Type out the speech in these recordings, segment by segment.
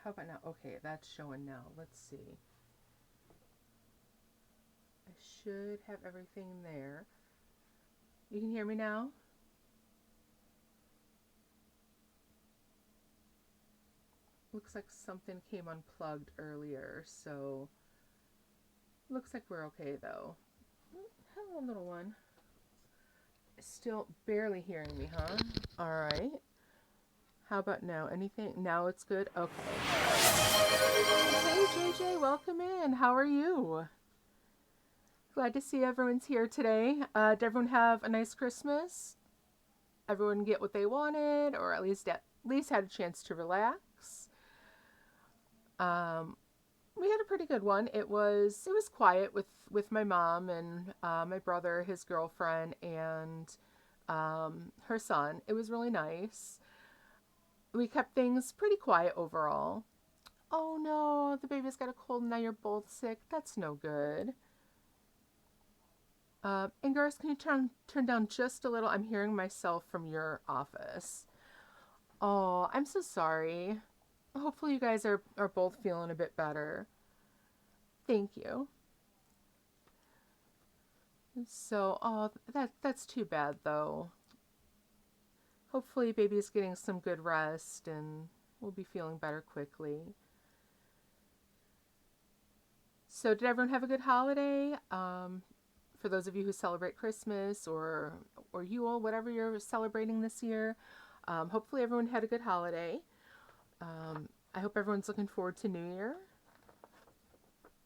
How about now? Okay, that's showing now. Let's see. I should have everything there. You can hear me now? Looks like something came unplugged earlier, so looks like we're okay though. Hello, little one. Still barely hearing me, huh? All right. How about now? Anything? Now it's good? Okay. Hey, JJ, welcome in. How are you? Glad to see everyone's here today. Did everyone have a nice Christmas? Everyone get what they wanted, or at least had a chance to relax. Um, we had a pretty good one. It was quiet with my mom and my brother, his girlfriend, and her son. It was really nice. We kept things pretty quiet overall. Oh no, the baby's got a cold and now you're both sick. That's no good. Ingaris, can you turn down just a little? I'm hearing myself from your office. Oh, I'm so sorry. Hopefully you guys are both feeling a bit better. Thank you. So, oh, that's too bad though. Hopefully baby's getting some good rest and we'll be feeling better quickly. So, did everyone have a good holiday? For those of you who celebrate Christmas or Yule, whatever you're celebrating this year, hopefully everyone had a good holiday. I hope everyone's looking forward to New Year.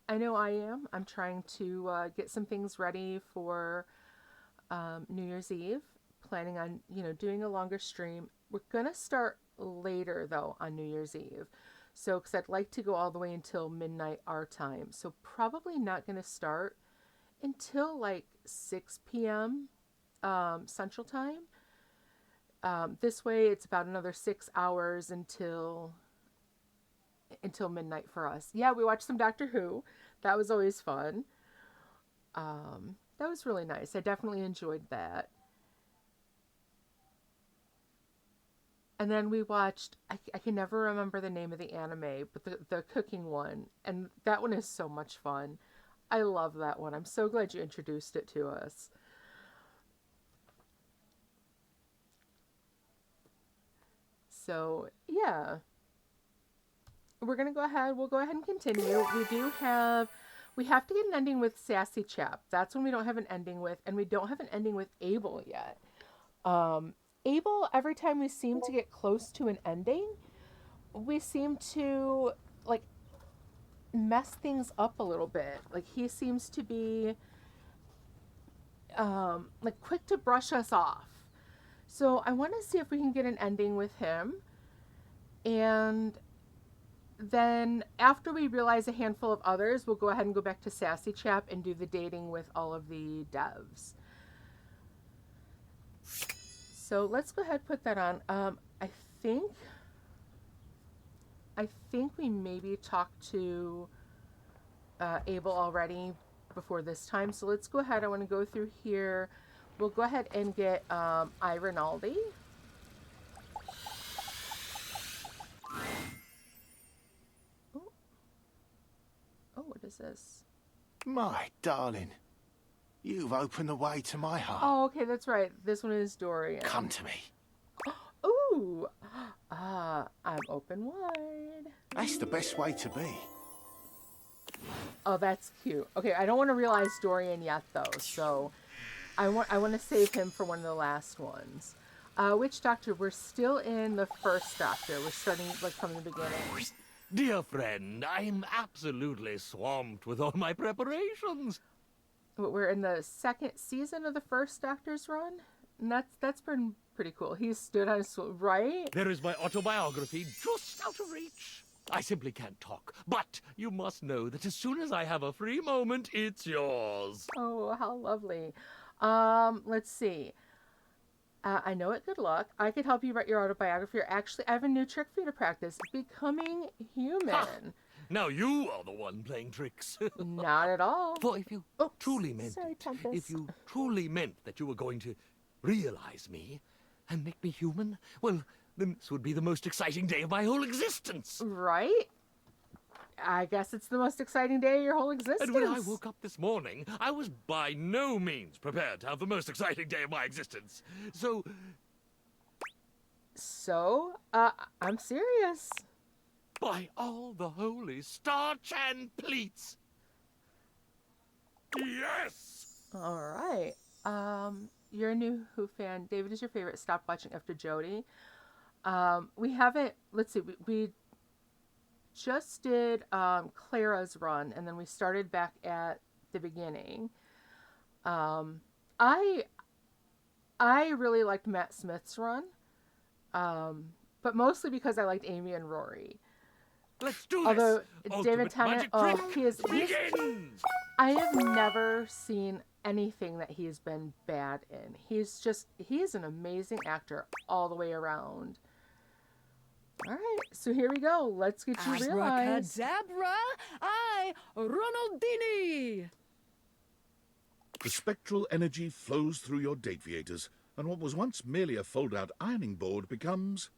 I know I am. I'm trying to get some things ready for New Year's Eve. Planning on doing a longer stream. We're gonna start later though on New Year's Eve. So, because I'd like to go all the way until midnight our time. So, probably not going to start until like 6 p.m. Central Time. This way, it's about another 6 hours until midnight for us. Yeah, we watched some Doctor Who. That was always fun. That was really nice. I definitely enjoyed that. And then we watched, I can never remember the name of the anime, but the cooking one. And that one is so much fun. I love that one. I'm so glad you introduced it to us. So, yeah. We'll go ahead and continue. We have to get an ending with Sassy Chap. That's when we don't have an ending with, and we don't have an ending with Abel yet. Abel, every time we seem to get close to an ending, we seem to like mess things up a little bit. Like he seems to be like quick to brush us off. So I want to see if we can get an ending with him. And then after we realize a handful of others, we'll go ahead and go back to Sassy Chap and do the dating with all of the devs. So let's go ahead and put that on. think I think we maybe talked to Abel already before this time. So let's go ahead. I want to go through here. We'll go ahead and get Irinaldi. Oh. Oh, what is this? My darling, you've opened the way to my heart. Oh, okay, that's right. This one is Dorian. Come to me. Ooh, I'm open wide. That's the best way to be. Oh, that's cute. Okay, I don't want to realize Dorian yet, though, so I want to save him for one of the last ones. Which doctor? We're still in the first doctor. We're starting like from the beginning. Dear friend, I'm absolutely swamped with all my preparations. But we're in the second season of the first Doctor's run, and that's been pretty cool. He stood on his right. There is my autobiography just out of reach. I simply can't talk, but you must know that as soon as I have a free moment, it's yours. Oh, how lovely. Let's see. I know it. Good luck. I could help you write your autobiography. Actually, I have a new trick for you to practice. Becoming human. Ha! Now you are the one playing tricks. Not at all. For if you Oops. truly meant Sorry, it, Tempest. if you truly meant that you were going to realize me and make me human, well, then this would be the most exciting day of my whole existence. Right? I guess it's the most exciting day of your whole existence. And when I woke up this morning, I was by no means prepared to have the most exciting day of my existence. So, I'm serious. By all the holy starch and pleats. Yes! All right. You're a new Who fan. David is your favorite. Stopped watching after Jody. We haven't, let's see, we just did Clara's run, and then we started back at the beginning. I really liked Matt Smith's run, but mostly because I liked Amy and Rory. Let's do Although this! David Ultimate Tennant, magic trick he's begins! I have never seen anything that he's been bad in. He's an amazing actor all the way around. All right, so here we go. Let's get you realized. Abracadabra, I, Ronaldini. The spectral energy flows through your Dateviators, and what was once merely a fold-out ironing board becomes...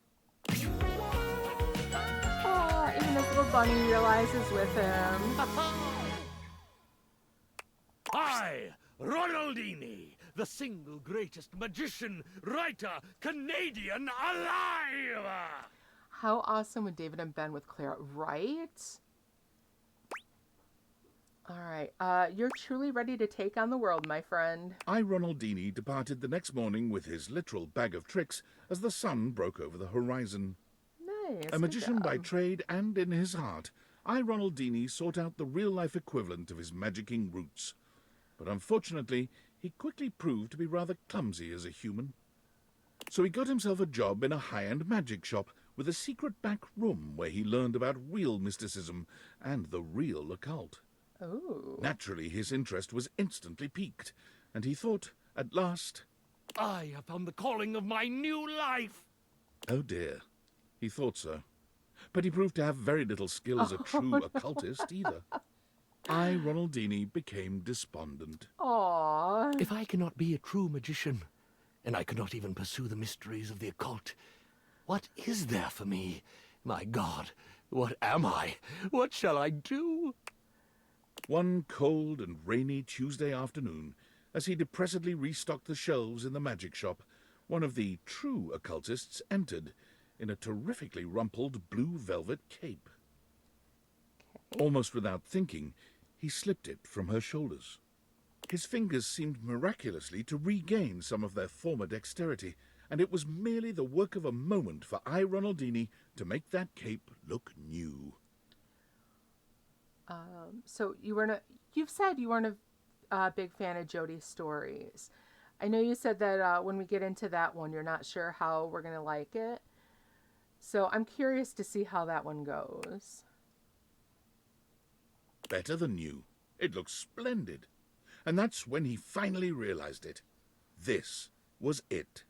Oh, even this little bunny realizes with him. I, Ronaldini, the single greatest magician, writer, Canadian alive! How awesome would David and Ben with Clara, right? All right, you're truly ready to take on the world, my friend. I, Ronaldini, departed the next morning with his literal bag of tricks as the sun broke over the horizon. Nice. A magician by job. trade and in his heart, I, Ronaldini, sought out the real-life equivalent of his magicking roots. But unfortunately, he quickly proved to be rather clumsy as a human. So he got himself a job in a high-end magic shop with a secret back room where he learned about real mysticism and the real occult. Ooh. Naturally, his interest was instantly piqued, and he thought, at last, I have found the calling of my new life! oh dear, he thought so. But he proved to have very little skill as a true occultist either. I, Ronaldini, became despondent. Aww. If I cannot be a true magician, and I cannot even pursue the mysteries of the occult, what is there for me? My God, what am I? What shall I do? One cold and rainy Tuesday afternoon, as he depressedly restocked the shelves in the magic shop, one of the true occultists entered in a terrifically rumpled blue velvet cape. Almost without thinking, he slipped it from her shoulders. His fingers seemed miraculously to regain some of their former dexterity, and it was merely the work of a moment for I, Ronaldini, to make that cape look new. So you've said you weren't a big fan of Jodie's stories. I know you said that when we get into that one, you're not sure how we're going to like it. So I'm curious to see how that one goes. Better than new. It looks splendid. And that's when he finally realized it. This was it.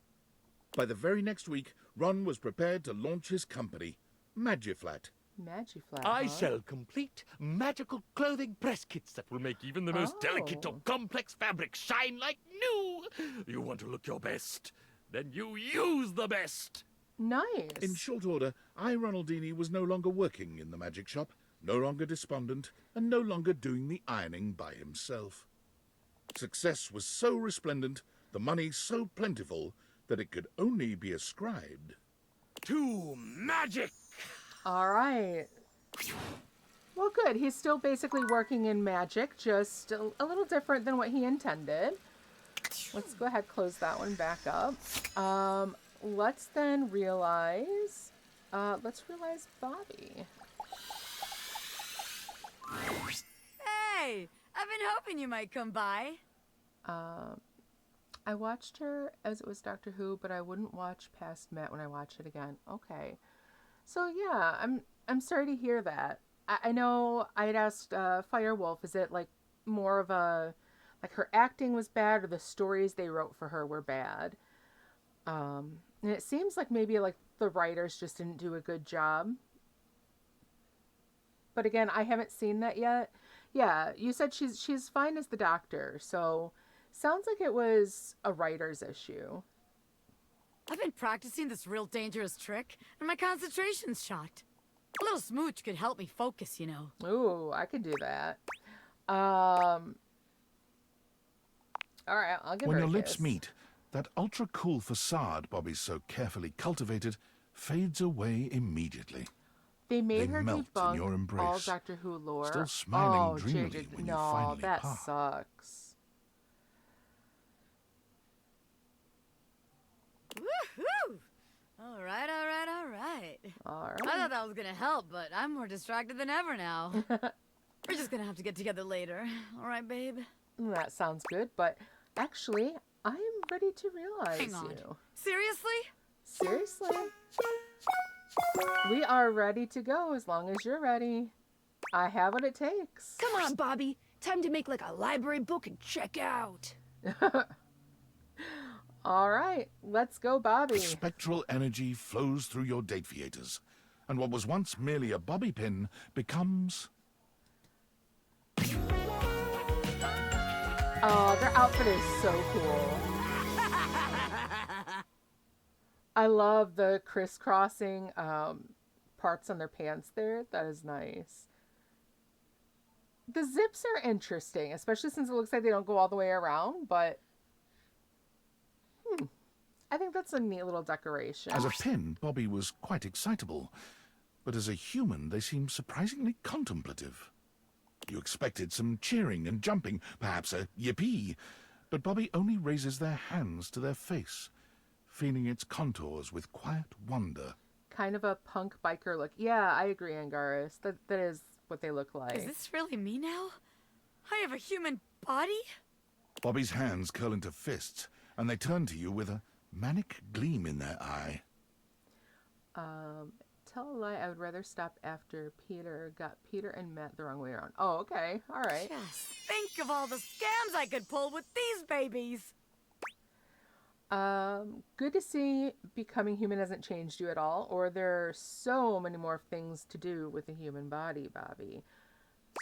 By the very next week, Ron was prepared to launch his company, Magiflat. Magiflat, I huh? sell complete magical clothing press kits that will make even the most delicate or Oh. complex fabrics shine like new. You want to look your best, then you use the best. Nice. In short order, I, Ronaldini, was no longer working in the magic shop, no longer despondent, and no longer doing the ironing by himself. Success was so resplendent, the money so plentiful, that it could only be ascribed To magic. All right. Well, good. He's still basically working in magic, just a little different than what he intended. Let's go ahead, close that one back up. Let's then realize, Bobby. Hey, I've been hoping you might come by. I watched her as it was Doctor Who, but I wouldn't watch past Matt when I watch it again. Okay. So yeah, I'm sorry to hear that. I know I had asked Firewolf, is it like more of a, like her acting was bad or the stories they wrote for her were bad? And it seems like maybe like the writers just didn't do a good job. But again, I haven't seen that yet. Yeah, you said she's fine as the Doctor, so sounds like it was a writer's issue. I've been practicing this real dangerous trick, and my concentration's shot. A little smooch could help me focus, you know. Ooh, I could do that. All right, I'll give When her your a lips kiss. meet, that ultra-cool facade Bobby's so carefully cultivated fades away immediately. They made They her melt in debunk your embrace, all Doctor Who lore. still smiling oh, dreamily JJ, when you no, finally that part. sucks. Woohoo! All right, all right, all right. All I right. thought that was gonna help, but I'm more distracted than ever now. We're just gonna have to get together later. All right, babe? That sounds good, but actually, I am ready to realize Hang on. you. Seriously? Seriously. We are ready to go as long as you're ready. I have what it takes. Come on, Bobby. Time to make like a library book and check out. All right, let's go, Bobby. Spectral energy flows through your Dateviators, and what was once merely a bobby pin becomes... Oh, their outfit is so cool. I love the crisscrossing parts on their pants there. That is nice. The zips are interesting, especially since it looks like they don't go all the way around, but I think that's a neat little decoration. As a pin, Bobby was quite excitable, but as a human, they seemed surprisingly contemplative. You expected some cheering and jumping, perhaps a yippee, but Bobby only raises their hands to their face, feeling its contours with quiet wonder. Kind of a punk biker look. Yeah, I agree, Angaris. That is what they look like. Is this really me now? I have a human body? Bobby's hands curl into fists, and they turn to you with a manic gleam in their eye. Tell a lie, I would rather stop after Peter got Peter and Matt the wrong way around. Oh, okay. All right. Just think of all the scams I could pull with these babies. Good to see becoming human hasn't changed you at all, or there are so many more things to do with the human body, Bobby.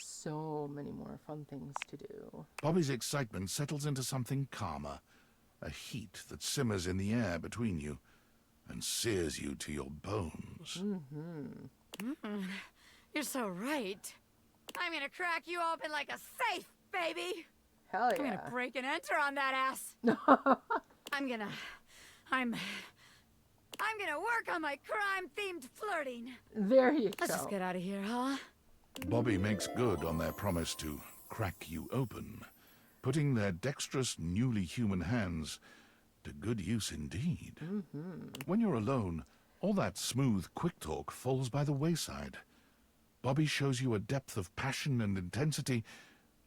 So many more fun things to do. Bobby's excitement settles into something calmer, a heat that simmers in the air between you and sears you to your bones. You're so right. I'm gonna crack you open like a safe, baby. Hell I'm gonna yeah. break and enter on that ass. I'm gonna work on my crime-themed flirting. There you Let's go. just get out of here, huh? Bobby makes good on their promise to crack you open, putting their dexterous, newly human hands to good use indeed. When you're alone, all that smooth, quick talk falls by the wayside. Bobby shows you a depth of passion and intensity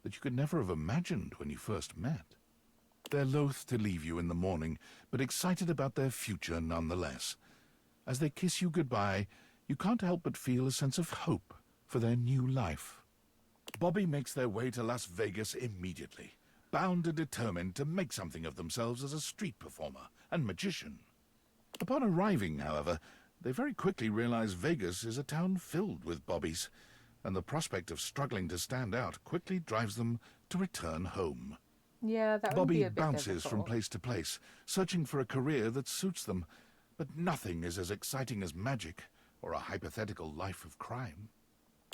that you could never have imagined when you first met. They're loath to leave you in the morning, but excited about their future nonetheless. As they kiss you goodbye, you can't help but feel a sense of hope for their new life. Bobby makes their way to Las Vegas immediately, bound and determined to make something of themselves as a street performer and magician. Upon arriving, however, they very quickly realize Vegas is a town filled with Bobbies, and the prospect of struggling to stand out quickly drives them to return home. Yeah, that would Bobby be a bit bounces from difficult. place to place, searching for a career that suits them, but nothing is as exciting as magic or a hypothetical life of crime.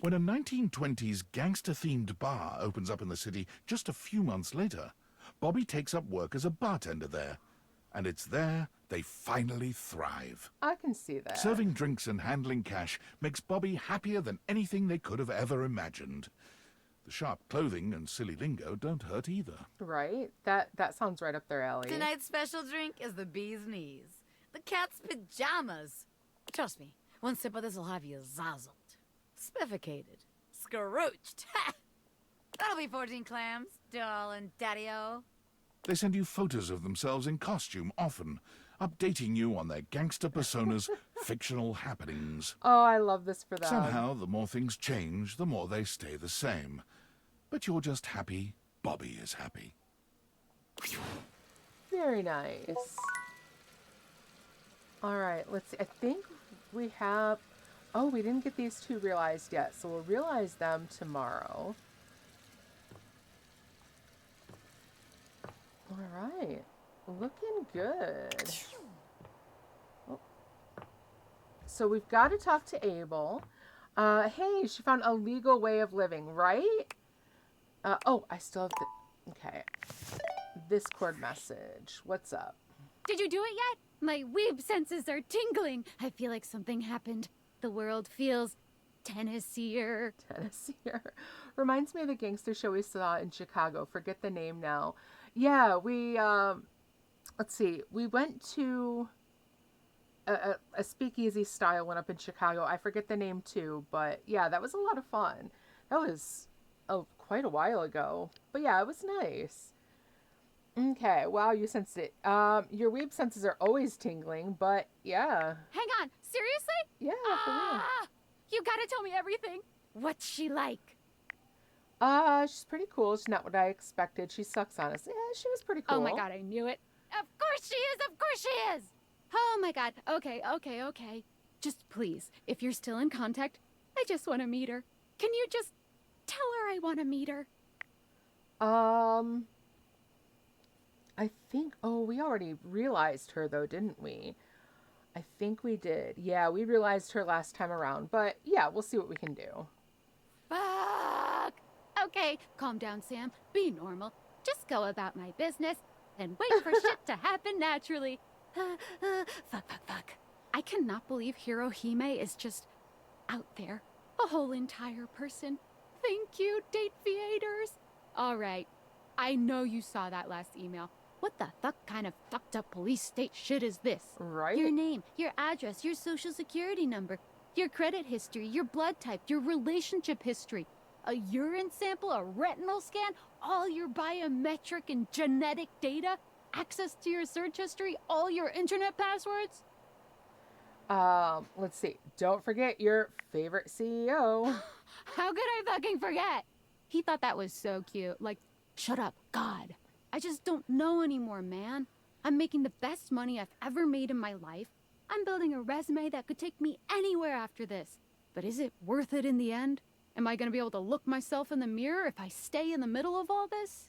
When a 1920s gangster-themed bar opens up in the city just a few months later, Bobby takes up work as a bartender there, and it's there they finally thrive. I can see that. Serving drinks and handling cash makes Bobby happier than anything they could have ever imagined. The sharp clothing and silly lingo don't hurt either. Right? That sounds right up their alley. Tonight's special drink is the bee's knees. The cat's pajamas. Trust me, one sip of this will have you zazzled. Spifficated. Scrooched. Ha! That'll be 14 clams, darling daddy-o. They send you photos of themselves in costume often, updating you on their gangster persona's fictional happenings. Oh, I love this for them. Somehow, the more things change, the more they stay the same. But you're just happy Bobby is happy. Very nice. All right, let's see. I think we have... Oh, we didn't get these two realized yet, so we'll realize them tomorrow. All right. Looking good. so we've got to talk to Abel. Hey, she found a legal way of living, right? Oh, I still have the... Okay. Discord message. What's up? Did you do it yet? My weeb senses are tingling. I feel like something happened. The world feels Tennesseeer. Tennessee. Reminds me of the gangster show we saw in Chicago. Forget the name now. Yeah, we, let's see. We went to a speakeasy style one up in Chicago. I forget the name too, but yeah, that was a lot of fun. That was quite a while ago. But yeah, it was nice. Okay, wow, you sensed it. Your weeb senses are always tingling, but yeah. Hang on, seriously? Yeah, for real. You gotta tell me everything. What's she like? She's pretty cool. She's not what I expected. She sucks on us. Yeah, she was pretty cool. Oh my god, I knew it. Of course she is, of course she is! Oh my god, okay. Just please, if you're still in contact, I just want to meet her. Can you just tell her I want to meet her? I think, we already realized her though, didn't we? I think we did. Yeah, we realized her last time around, but yeah, we'll see what we can do. Fuck! Okay, calm down, Sam. Be normal. Just go about my business and wait for shit to happen naturally. Fuck. I cannot believe Hirohime is just out there. A whole entire person. Thank you, Dateviators. Alright, I know you saw that last email. What the fuck kind of fucked up police state shit is this? Right? Your name, your address, your social security number, your credit history, your blood type, your relationship history, a urine sample, a retinal scan, all your biometric and genetic data, access to your search history, all your internet passwords? Let's see. Don't forget your favorite CEO. How could I fucking forget? He thought that was so cute. Like, shut up, God. I just don't know anymore, man. I'm making the best money I've ever made in my life. I'm building a resume that could take me anywhere after this. But is it worth it in the end? Am I gonna be able to look myself in the mirror if I stay in the middle of all this?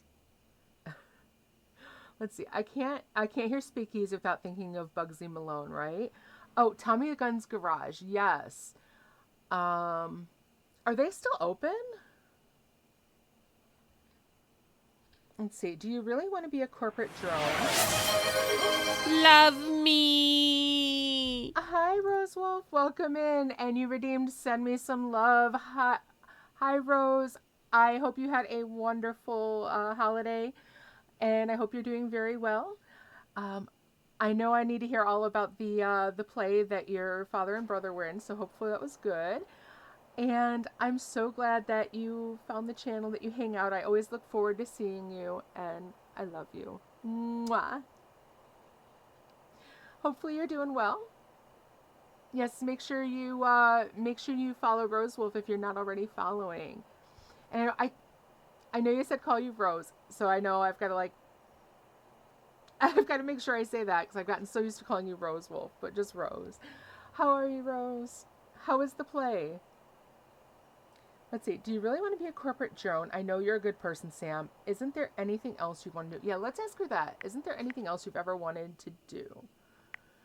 Let's see. I can't hear Speakeasy without thinking of Bugsy Malone, right? Oh, Tommy the Gun's Garage. Yes. Are they still open? Let's see. Do you really want to be a corporate drone? Love me. Hi, Rose Wolf. Welcome in. And you redeemed Send Me Some Love. Hi, Rose. I hope you had a wonderful holiday. And I hope you're doing very well. I know I need to hear all about the play that your father and brother were in. So hopefully that was good. And I'm so glad that you found the channel, that you hang out. I always look forward to seeing you, and I love you. Mwah. Hopefully you're doing well. Yes, make sure you follow Rose Wolf if you're not already following. And I know you said call you Rose, so I know I've got to make sure I say that because I've gotten so used to calling you Rose Wolf, but just Rose. How are you, Rose? How is the play? Let's see. Do you really want to be a corporate drone? I know you're a good person, Sam. Isn't there anything else you want to do? Yeah, let's ask her that. Isn't there anything else you've ever wanted to do?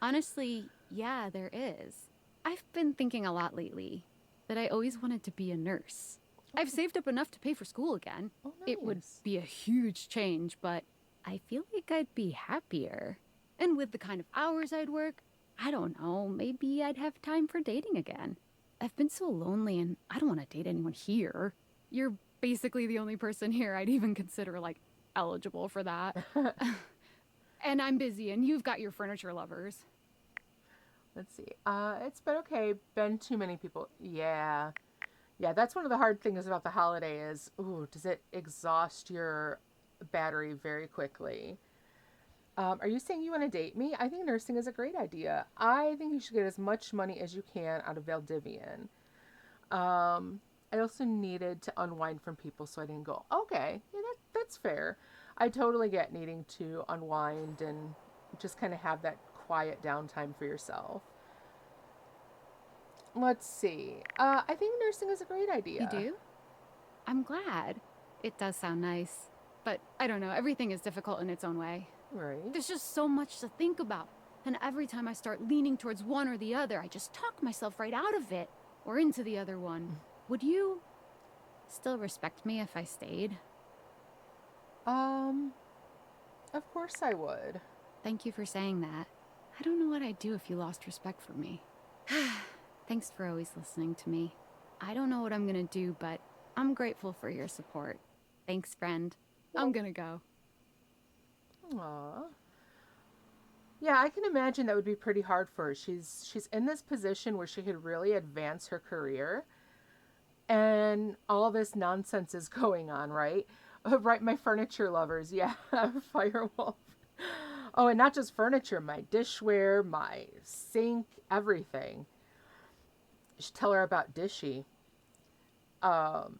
Honestly, yeah, there is. I've been thinking a lot lately that I always wanted to be a nurse. I've saved up enough to pay for school again. Oh, nice. It would be a huge change, but I feel like I'd be happier. And with the kind of hours I'd work, I don't know, maybe I'd have time for dating again. I've been so lonely and I don't want to date anyone here. You're basically the only person here I'd even consider, like, eligible for that. And I'm busy and you've got your furniture lovers. Let's see. It's been too many people. Yeah, that's one of the hard things about the holiday is, does it exhaust your battery very quickly? Are you saying you want to date me? I think nursing is a great idea. I think you should get as much money as you can out of Valdivian. I also needed to unwind from people, so I didn't go, okay, yeah, that's fair. I totally get needing to unwind and just kind of have that quiet downtime for yourself. Let's see. I think nursing is a great idea. You do? I'm glad. It does sound nice. But I don't know, everything is difficult in its own way. Right. There's just so much to think about. And every time I start leaning towards one or the other, I just talk myself right out of it, or into the other one. Would you still respect me if I stayed? Of course I would. Thank you for saying that. I don't know what I'd do if you lost respect for me. Thanks for always listening to me. I don't know what I'm gonna do, but I'm grateful for your support. Thanks, friend. I'm gonna go. Aw. Yeah, I can imagine that would be pretty hard for her. She's in this position where she could really advance her career, and all this nonsense is going on, right? Right, my furniture lovers, yeah, Firewolf. Oh, and not just furniture, my dishware, my sink, everything. You should tell her about Dishy. But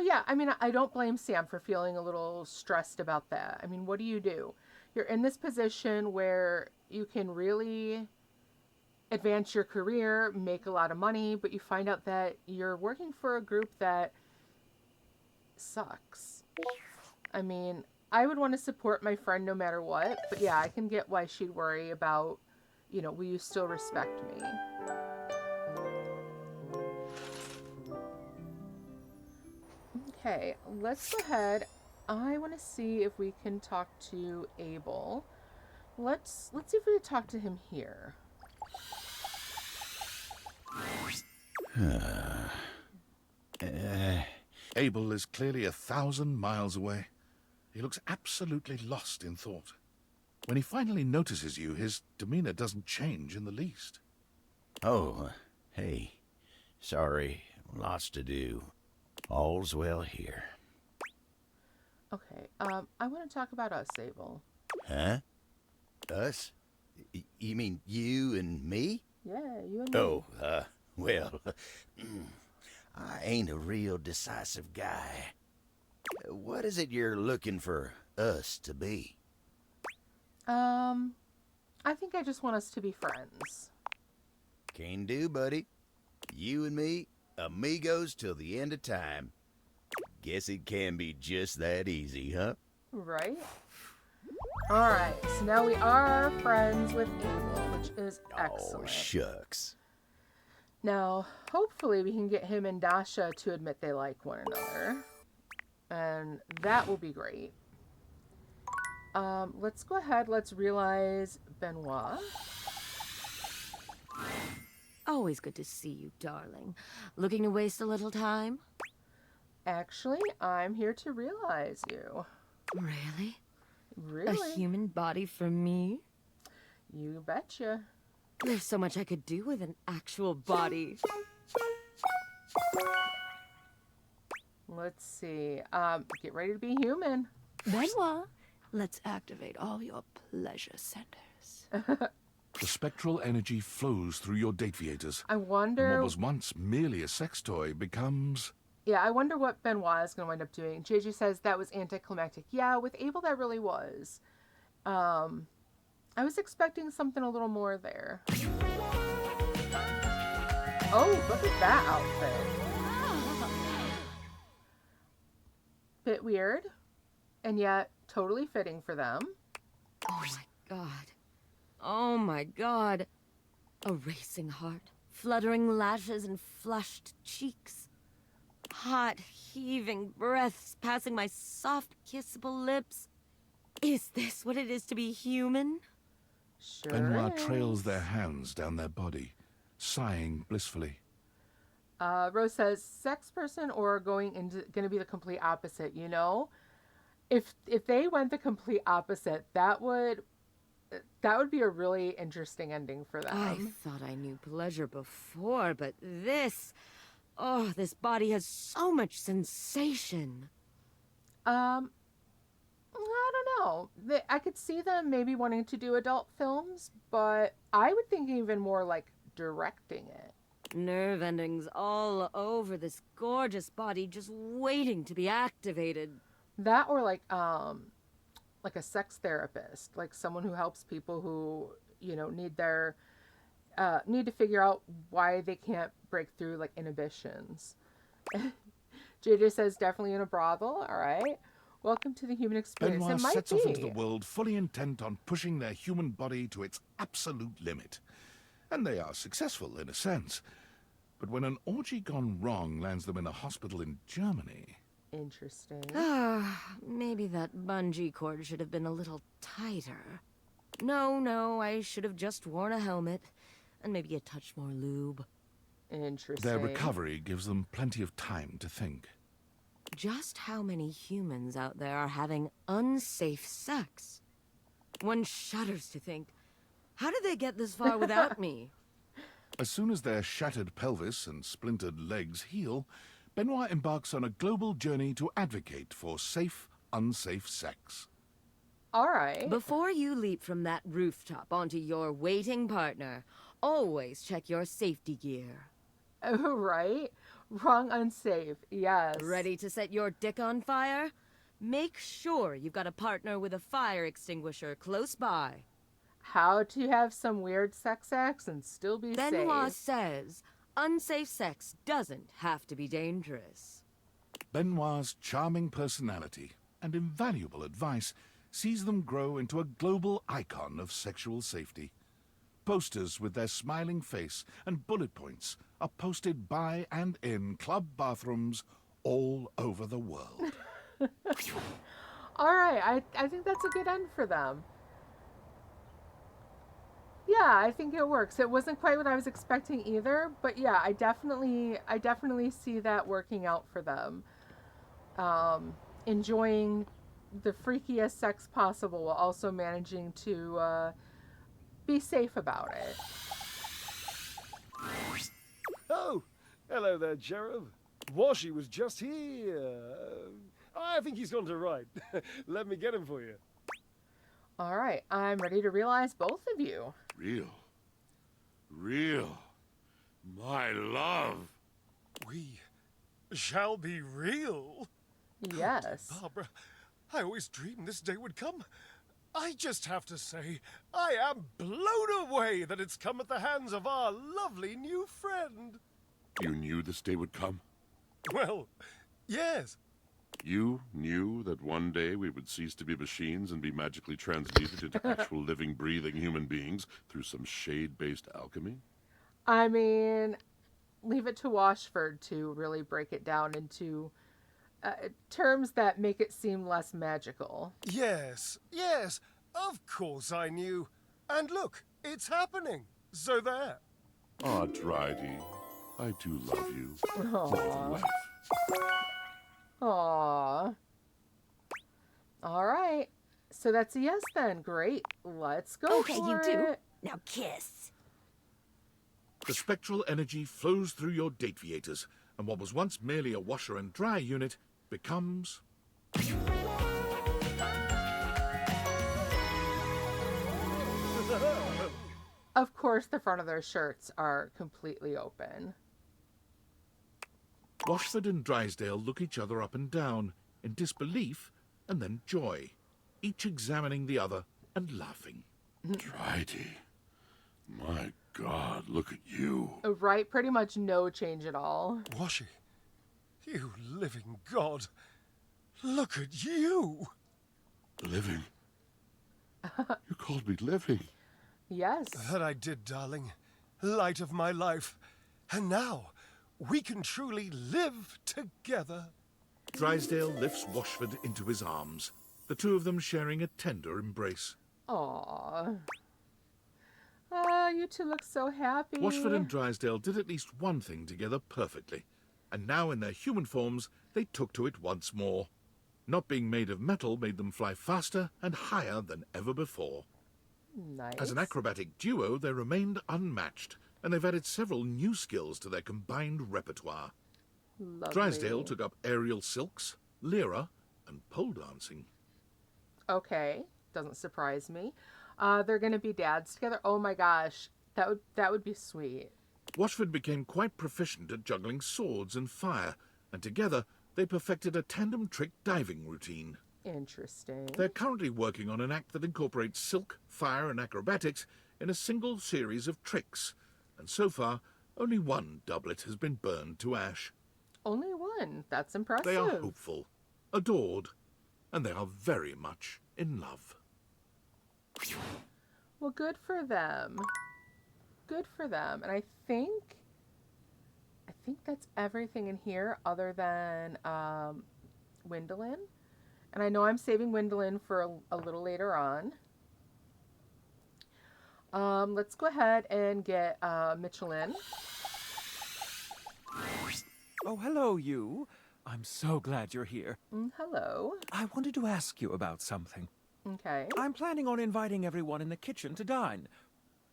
yeah, I mean, I don't blame Sam for feeling a little stressed about that. I mean, what do? You're in this position where you can really advance your career, make a lot of money, but you find out that you're working for a group that sucks. I mean, I would want to support my friend no matter what, but yeah, I can get why she'd worry about, will you still respect me? Okay, let's go ahead. I want to see if we can talk to Abel. Let's see if we can talk to him here. Abel is clearly 1,000 miles away. He looks absolutely lost in thought. When he finally notices you, his demeanor doesn't change in the least. Oh, hey. Sorry, lots to do. All's well here. Okay, I want to talk about us, Abel. Huh? Us? You mean you and me? Yeah, you and me. Oh, well, I ain't a real decisive guy. What is it you're looking for us to be? I think I just want us to be friends. Can do, buddy. You and me, amigos till the end of time. Guess it can be just that easy, huh? Right? Alright, so now we are friends with Abel, which is excellent. Oh, shucks. Now, hopefully we can get him and Dasha to admit they like one another. And that will be great. Let's go ahead, let's realize Benoit. Always good to see you, darling. Looking to waste a little time? Actually, I'm here to realize you. Really? Really? A human body for me? You betcha. There's so much I could do with an actual body. Let's see. Get ready to be human. Benoit, let's activate all your pleasure centers. The spectral energy flows through your Dateviators. I And wonder... what was once merely a sex toy becomes... Yeah, I wonder what Benoit is going to wind up doing. JJ says that was anticlimactic. Yeah, with Abel that really was. I was expecting something a little more there. Oh, look at that outfit. Bit weird, and yet totally fitting for them. Oh my god. Oh my god. A racing heart, fluttering lashes and flushed cheeks. Hot, heaving breaths passing my soft, kissable lips. Is this what it is to be human? Sure Benoit is. trails their hands down their body, sighing blissfully. Rose says, sex person or going to be the complete opposite, If they went the complete opposite, that would be a really interesting ending for them. I thought I knew pleasure before, but this... Oh, this body has so much sensation. I don't know. I could see them maybe wanting to do adult films, but I would think even more like directing it. Nerve endings all over this gorgeous body just waiting to be activated. That or like a sex therapist, like someone who helps people who, need to figure out why they can't break through like inhibitions. JJ says definitely in a brothel. All right. Welcome to the human experience. Benoit It might sets be. off into the world fully intent on pushing their human body to its absolute limit. And they are successful in a sense. But when an orgy gone wrong lands them in a hospital in Germany... Interesting. Maybe that bungee cord should have been a little tighter. No, I should have just worn a helmet. And maybe a touch more lube. Interesting. Their recovery gives them plenty of time to think. Just how many humans out there are having unsafe sex? One shudders to think, how did they get this far without me? As soon as their shattered pelvis and splintered legs heal, Benoit embarks on a global journey to advocate for safe, unsafe sex. All right. Before you leap from that rooftop onto your waiting partner, always check your safety gear. Oh, right. Wrong, unsafe. Yes. Ready to set your dick on fire? Make sure you've got a partner with a fire extinguisher close by. How to have some weird sex acts and still be Benoit safe. says unsafe sex doesn't have to be dangerous. Benoit's charming personality and invaluable advice sees them grow into a global icon of sexual safety. Posters with their smiling face and bullet points are posted by and in club bathrooms all over the world. All right. I think that's a good end for them. Yeah, I think it works. It wasn't quite what I was expecting either, but yeah, I definitely see that working out for them. Enjoying the freakiest sex possible while also managing to be safe about it. Oh, hello there, Cherub. Washy was just here. I think he's gone to right. Let me get him for you. All right, I'm ready to realize both of you. Real. My love. We shall be real. Yes. Barbara, I always dreamed this day would come. I just have to say, I am blown away that it's come at the hands of our lovely new friend. You knew this day would come? Well, yes. You knew that one day we would cease to be machines and be magically transmuted into actual living, breathing human beings through some shade-based alchemy? I mean, leave it to Washford to really break it down into terms that make it seem less magical. Yes, of course I knew. And look, it's happening. So there. Ah, Drydy, I do love you. More than life. Aww. All right. So that's a yes then. Great. Let's go Okay, for you do. it. Now kiss. The spectral energy flows through your Dateviators, and what was once merely a washer and dry unit becomes... Of course, the front of their shirts are completely open. Washford and Drysdale look each other up and down, in disbelief and then joy, each examining the other and laughing. Drydy, my God, look at you. Right? Pretty much no change at all. Washy, you living god. Look at you. Living? You called me living? Yes. That I did, darling. Light of my life. And now, we can truly live together. Drysdale lifts Washford into his arms, the two of them sharing a tender embrace. Aww. Oh, you two look so happy. Washford and Drysdale did at least one thing together perfectly, and now in their human forms, they took to it once more. Not being made of metal made them fly faster and higher than ever before. Nice. As an acrobatic duo, they remained unmatched, and they've added several new skills to their combined repertoire. Lovely. Drysdale took up aerial silks, lyra, and pole dancing. Okay, doesn't surprise me. They're gonna be dads together. Oh my gosh, that would be sweet. Washford became quite proficient at juggling swords and fire, and together they perfected a tandem trick diving routine. Interesting. They're currently working on an act that incorporates silk, fire, and acrobatics in a single series of tricks, and so far, only one doublet has been burned to ash. Only one. That's impressive. They are hopeful, adored, and they are very much in love. Well, good for them. Good for them. And I think that's everything in here other than Windolin. And I know I'm saving Windolin for a little later on. Let's go ahead and get Mitchell in. Oh, hello, you. I'm so glad you're here. Hello. I wanted to ask you about something. Okay. I'm planning on inviting everyone in the kitchen to dine.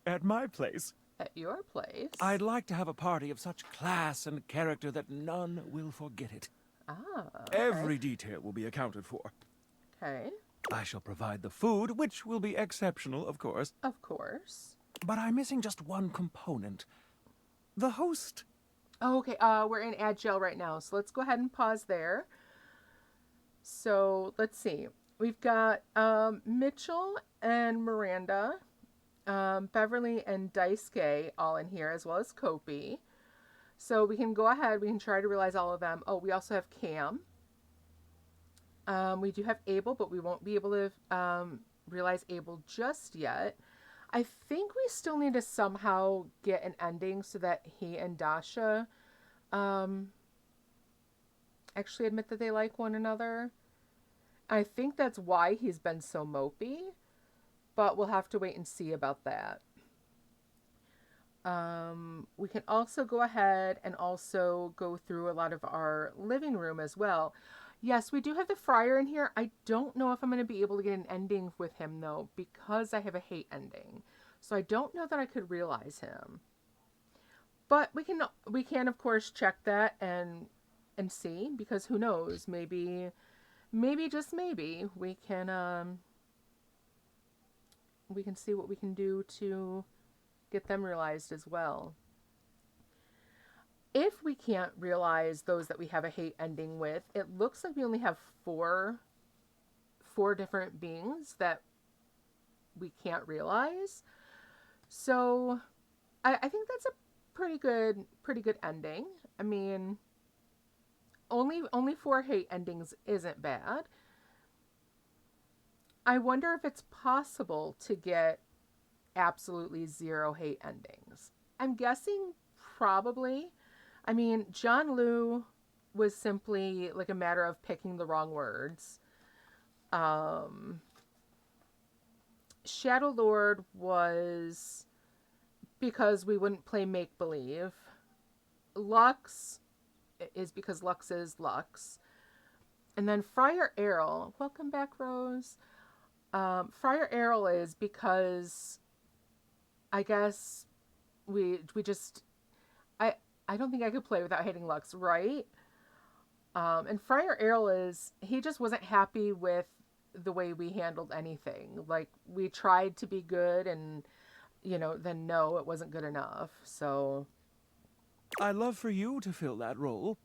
At my place. At your place? I'd like to have a party of such class and character that none will forget it. Ah, okay. Every detail will be accounted for. Okay. I shall provide the food, which will be exceptional, of course. Of course. But I'm missing just one component. The host. Oh, okay. We're in Agile right now, so let's go ahead and pause there. So, let's see. We've got Mitchell and Miranda, Beverly and Daisuke all in here, as well as Kopi. So we can go ahead. We can try to realize all of them. Oh, we also have Cam. We do have Abel, but we won't be able to realize Abel just yet. I think we still need to somehow get an ending so that he and Dasha actually admit that they like one another. I think that's why he's been so mopey, but we'll have to wait and see about that. We can also go ahead and also go through a lot of our living room as well. Yes, we do have the friar in here. I don't know if I'm going to be able to get an ending with him, though, because I have a hate ending. So I don't know that I could realize him. But we can of course check that and see, because who knows? Maybe just maybe we can see what we can do to get them realized as well. If we can't realize those that we have a hate ending with, it looks like we only have four different beings that we can't realize. So I think that's a pretty good ending. I mean, only 4 hate endings isn't bad. I wonder if it's possible to get absolutely 0 hate endings. I'm guessing probably. I mean, John Liu was simply like a matter of picking the wrong words. Shadow Lord was because we wouldn't play make-believe. Lux is because Lux is Lux. And then Friar Errol, welcome back, Rose. Friar Errol is because I guess we just I don't think I could play without hating Lux, right? And Friar Errol is, he just wasn't happy with the way we handled anything. Like, we tried to be good and, then no, it wasn't good enough. So I'd love for you to fill that role.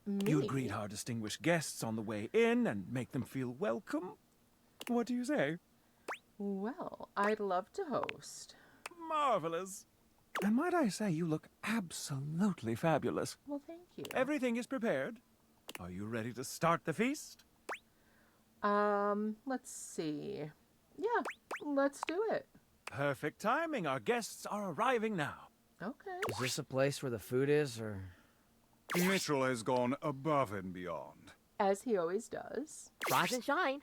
me? You'd greet our distinguished guests on the way in and make them feel welcome. What do you say? Well, I'd love to host. Marvelous. And might I say, you look absolutely fabulous. Well, thank you. Everything is prepared. Are you ready to start the feast? Let's see. Yeah, let's do it. Perfect timing. Our guests are arriving now. Okay. Is this a place where the food is, or...? Mitchell has gone above and beyond. As he always does. Rise and shine.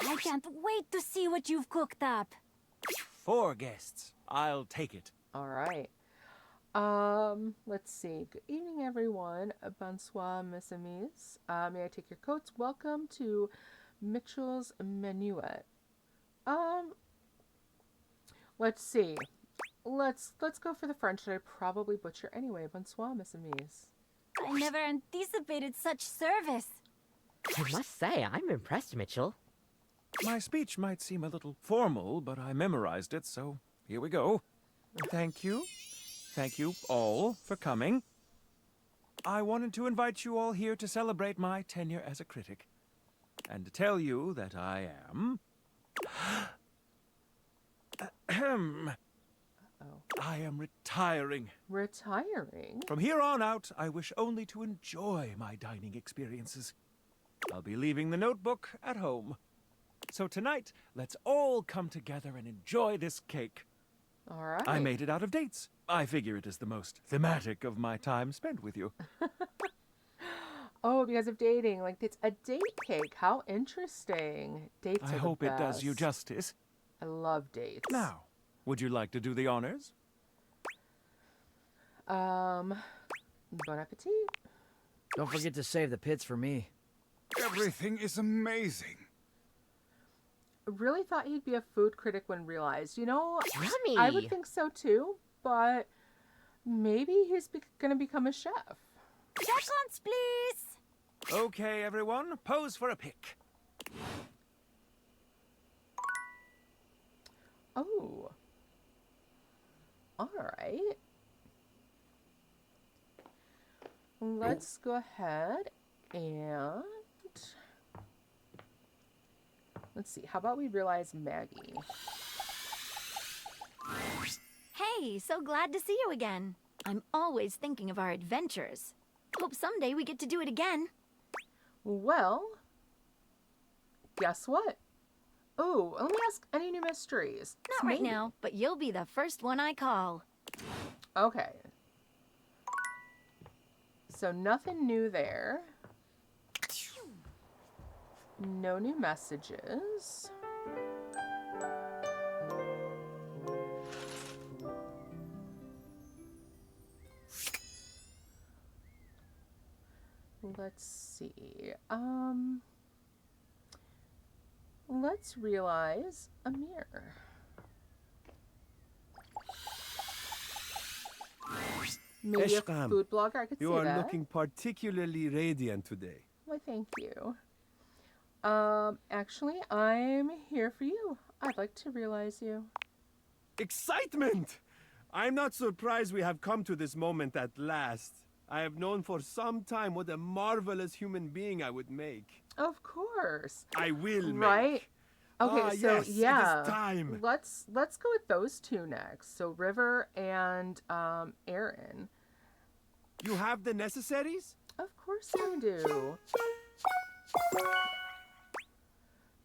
I can't wait to see what you've cooked up. 4 guests. I'll take it. All right. Let's see. Good evening, everyone. Bonsoir, mes amis. May I take your coats? Welcome to Mitchell's Menuet. Let's see. Let's go for the French that I probably butcher anyway. Bonsoir, mes amis. I never anticipated such service. I must say, I'm impressed, Mitchell. My speech might seem a little formal, but I memorized it, so here we go. Thank you. Thank you all for coming. I wanted to invite you all here to celebrate my tenure as a critic. And to tell you that I am... I am retiring. Retiring? From here on out, I wish only to enjoy my dining experiences. I'll be leaving the notebook at home. So tonight, let's all come together and enjoy this cake. All right. I made it out of dates. I figure it is the most thematic of my time spent with you. Oh, because of dating. Like, it's a date cake. How interesting. Dates are I the hope it does you best. justice. I love dates. Now, would you like to do the honors? Bon appetit. Don't forget to save the pits for me. Everything is amazing. Really thought he'd be a food critic when realized. You know, Yummy. I would think so too, but maybe he's gonna become a chef. Seconds, please. Okay, everyone, pose for a pic. Oh. All right. Let's go ahead and let's see. How about we realize Maggie? Hey, so glad to see you again. I'm always thinking of our adventures. Hope someday we get to do it again. Well, guess what? Oh, let me ask, any new mysteries? Not right now, but you'll be the first one I call. Okay. So nothing new there. No new messages. Let's see. Let's realize a mirror. Maybe a Eshkam, food blogger, I could see you are that. looking particularly radiant today. Why, thank you. Actually, I'm here for you. I'd like to realize you. Excitement! I'm not surprised we have come to this moment at last. I have known for some time what a marvelous human being I would make. Of course. I will make. Right? Okay, Ah, so yes, yeah. it is time. Let's go with those two next. So River and Aaron. You have the necessaries? Of course I do.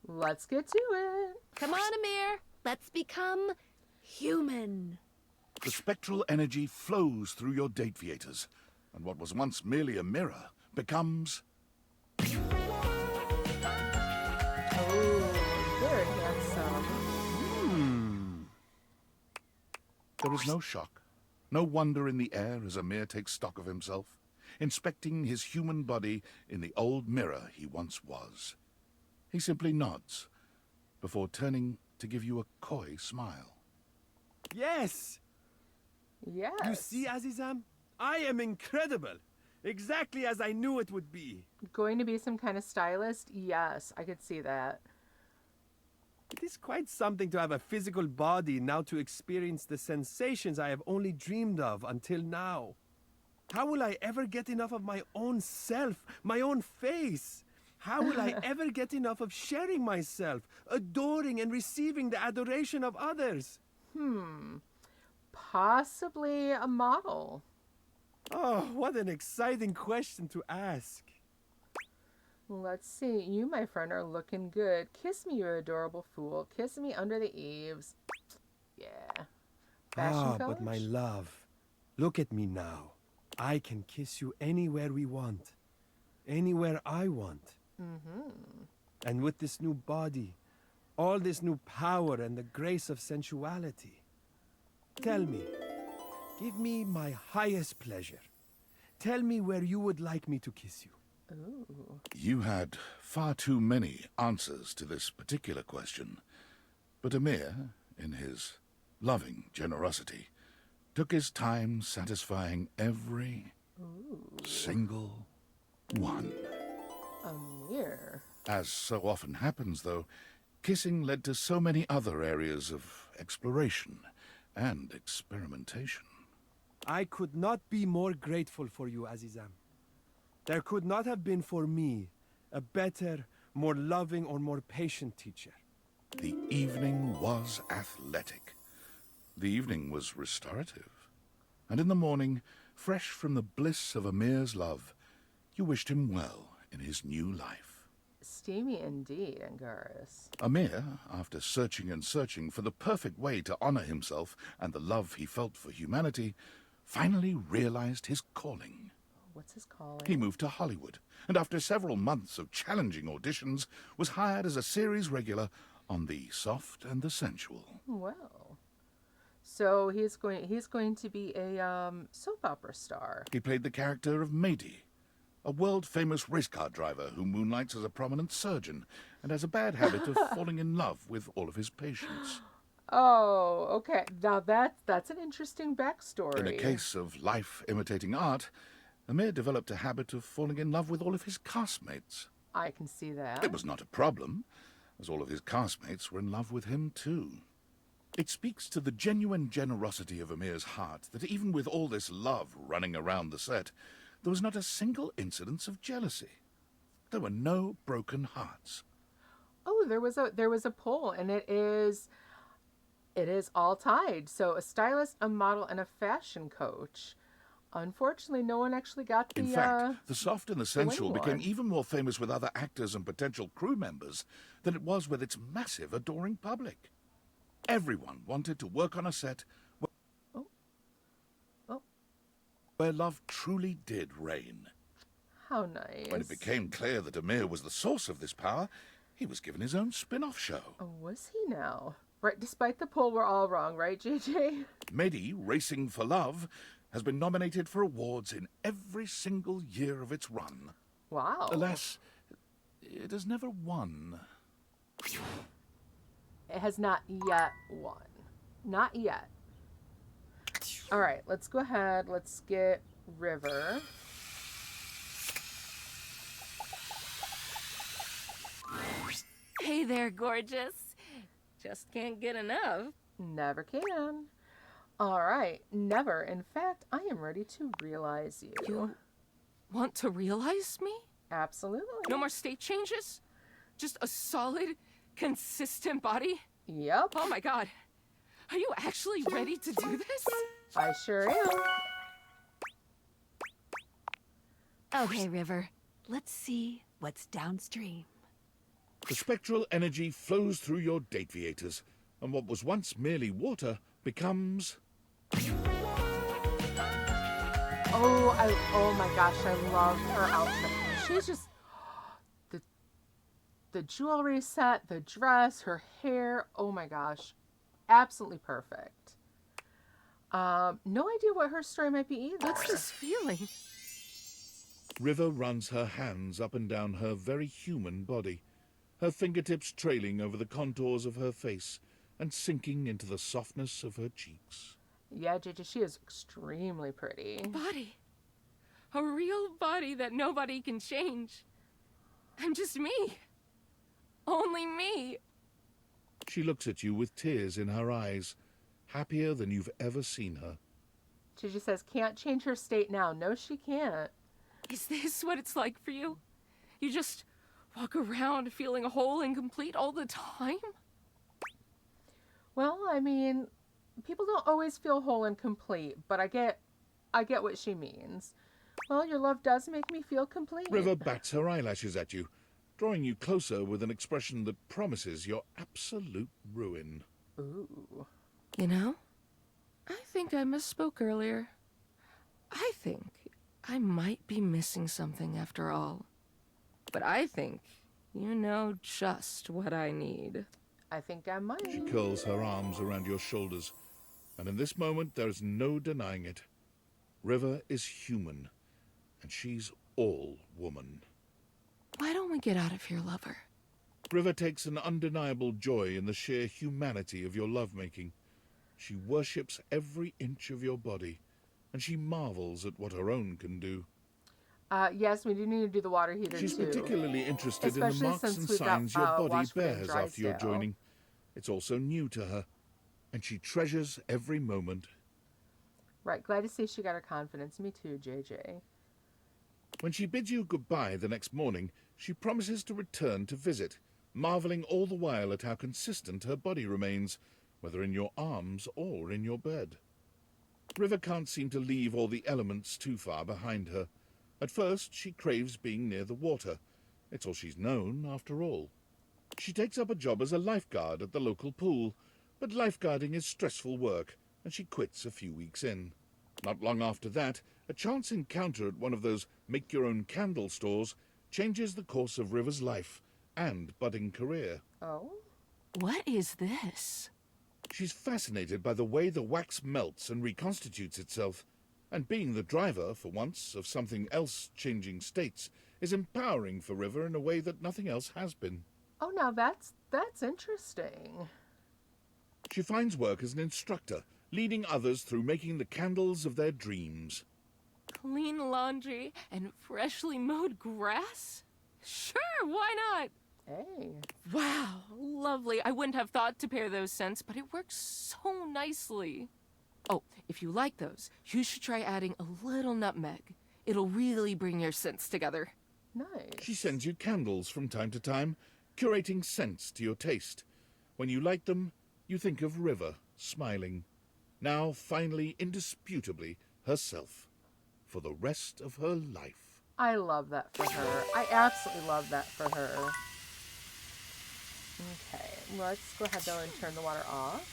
Let's get to it. Come on, Amir. Let's become human. The spectral energy flows through your Dateviators, and what was once merely a mirror becomes... Oh, very handsome. There is no shock, no wonder in the air as Amir takes stock of himself, inspecting his human body in the old mirror he once was. He simply nods, before turning to give you a coy smile. Yes! Yes. You see, Azizam? I am incredible. Exactly as I knew it would be. Going to be some kind of stylist? Yes, I could see that. It is quite something to have a physical body now to experience the sensations I have only dreamed of until now. How will I ever get enough of my own self, my own face? How will I ever get enough of sharing myself, adoring and receiving the adoration of others? Possibly a model. Oh, what an exciting question to ask. Let's see. You, my friend, are looking good. Kiss me, you adorable fool. Kiss me under the eaves. Yeah. Fashion But colors? my love, look at me now. I can kiss you anywhere we want. Anywhere I want. And with this new body, all this new power and the grace of sensuality. Tell me, give me my highest pleasure. Tell me where you would like me to kiss you. Ooh. You had far too many answers to this particular question, but Amir, in his loving generosity, took his time satisfying every single one. Amir. As so often happens, though, kissing led to so many other areas of exploration and experimentation. I could not be more grateful for you, Azizam. There could not have been for me a better, more loving or more patient teacher. The evening was athletic. The evening was restorative. And in the morning, fresh from the bliss of Amir's love, you wished him well in his new life. Steamy indeed, Angaris. Amir, after searching and searching for the perfect way to honor himself and the love he felt for humanity, finally realized his calling. What's his calling? He moved to Hollywood, and after several months of challenging auditions, was hired as a series regular on The Soft and the Sensual. Well, so he's going to be a soap opera star. He played the character of Mady, a world-famous race car driver who moonlights as a prominent surgeon and has a bad habit of falling in love with all of his patients. Oh, okay. Now that's an interesting backstory. In a case of life imitating art, Amir developed a habit of falling in love with all of his castmates. I can see that. It was not a problem, as all of his castmates were in love with him too. It speaks to the genuine generosity of Amir's heart that even with all this love running around the set, there was not a single incidence of jealousy. There were no broken hearts. Oh, there was a poll, and it is all tied. So a stylist, a model, and a fashion coach. Unfortunately, no one actually got the. In fact, The Soft and the Sensual winning became one. even more famous with other actors and potential crew members than it was with its massive, adoring public. Everyone wanted to work on a set where love truly did reign. How nice. When it became clear that Amir was the source of this power, he was given his own spin-off show. Oh, was he now? Right, despite the poll, we're all wrong, right, JJ? Mady, Racing for Love, has been nominated for awards in every single year of its run. Wow. Alas, it has never won. It has not yet won. Not yet. All right, let's go ahead. Let's get River. Hey there, gorgeous. Just can't get enough. Never can. All right, never. In fact, I am ready to realize you. You want to realize me? Absolutely. No more state changes? Just a solid, consistent body? Yep. Oh my god. Are you actually ready to do this? I sure am. Okay, River. Let's see what's downstream. The spectral energy flows through your Dateviators, and what was once merely water becomes... Oh my gosh, I love her outfit. She's just the jewelry set, the dress, her hair. Oh my gosh, absolutely perfect. No idea what her story might be either. What's this feeling? River runs her hands up and down her very human body, her fingertips trailing over the contours of her face and sinking into the softness of her cheeks. Yeah, JJ, she is extremely pretty. Body. A real body that nobody can change. I'm just me. Only me. She looks at you with tears in her eyes, happier than you've ever seen her. JJ says, can't change her state now. No, she can't. Is this what it's like for you? You just walk around feeling whole and complete all the time? Well, I mean, people don't always feel whole and complete, but I get what she means. Well, your love does make me feel complete. River bats her eyelashes at you, drawing you closer with an expression that promises your absolute ruin. Ooh. You know, I think I misspoke earlier. I think I might be missing something after all. But I think you know just what I need. I think I might. She curls her arms around your shoulders, and in this moment there is no denying it. River is human, and she's all woman. Why don't we get out of here, lover? River takes an undeniable joy in the sheer humanity of your lovemaking. She worships every inch of your body, and she marvels at what her own can do. Yes, we do need to do the water heater She's too. particularly interested in the Especially marks since and we've got, signs your body Washburn and bears after your Drysdale. joining. It's also new to her, and she treasures every moment. Right, glad to see she got her confidence. Me too, JJ. When she bids you goodbye the next morning, she promises to return to visit, marveling all the while at how consistent her body remains, whether in your arms or in your bed. River can't seem to leave all the elements too far behind her. At first, she craves being near the water, It's all she's known, after all. She takes up a job as a lifeguard at the local pool, but lifeguarding is stressful work, and she quits a few weeks in. Not long after that, a chance encounter at one of those make-your-own-candle stores changes the course of River's life and budding career. Oh? What is this? She's fascinated by the way the wax melts and reconstitutes itself, and being the driver, for once, of something else changing states is empowering for River in a way that nothing else has been. Oh, now that's interesting. She finds work as an instructor, leading others through making the candles of their dreams. Clean laundry and freshly mowed grass? Sure, why not? Hey. Wow, lovely. I wouldn't have thought to pair those scents, but it works so nicely. Oh, if you like those, you should try adding a little nutmeg. It'll really bring your scents together. Nice. She sends you candles from time to time, curating scents to your taste. When you light them, you think of River, smiling. Now, finally, indisputably, herself. For the rest of her life. I love that for her. I absolutely love that for her. Okay, let's go ahead though and turn the water off.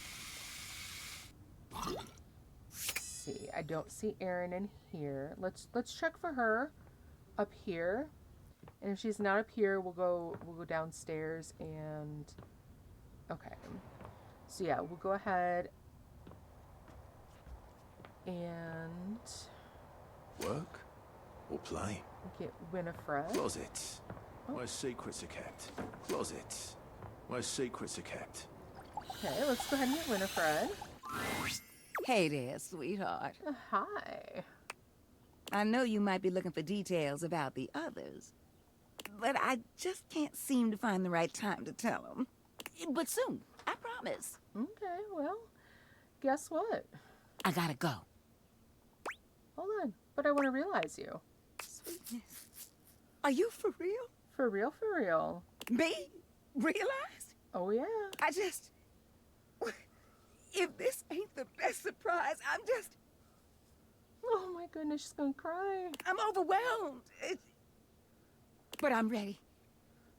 Let's see, I don't see Erin in here. Let's check for her up here. And if she's not up here, we'll go downstairs and okay. So yeah, we'll go ahead and Work or play? get Winifred. Closet. Where secrets are kept. Closet. Where secrets are kept. Okay, let's go ahead and get Winifred. Hey there, sweetheart. Hi. I know you might be looking for details about the others, but I just can't seem to find the right time to tell them. But soon, I promise. Okay, well, guess what? I gotta go. Hold on, but I want to realize you. Sweetness. Are you for real? For real, for real. Me? Realized? Oh, yeah. I just... If this ain't the best surprise, I'm just... Oh my goodness, she's gonna cry. I'm overwhelmed. But I'm ready.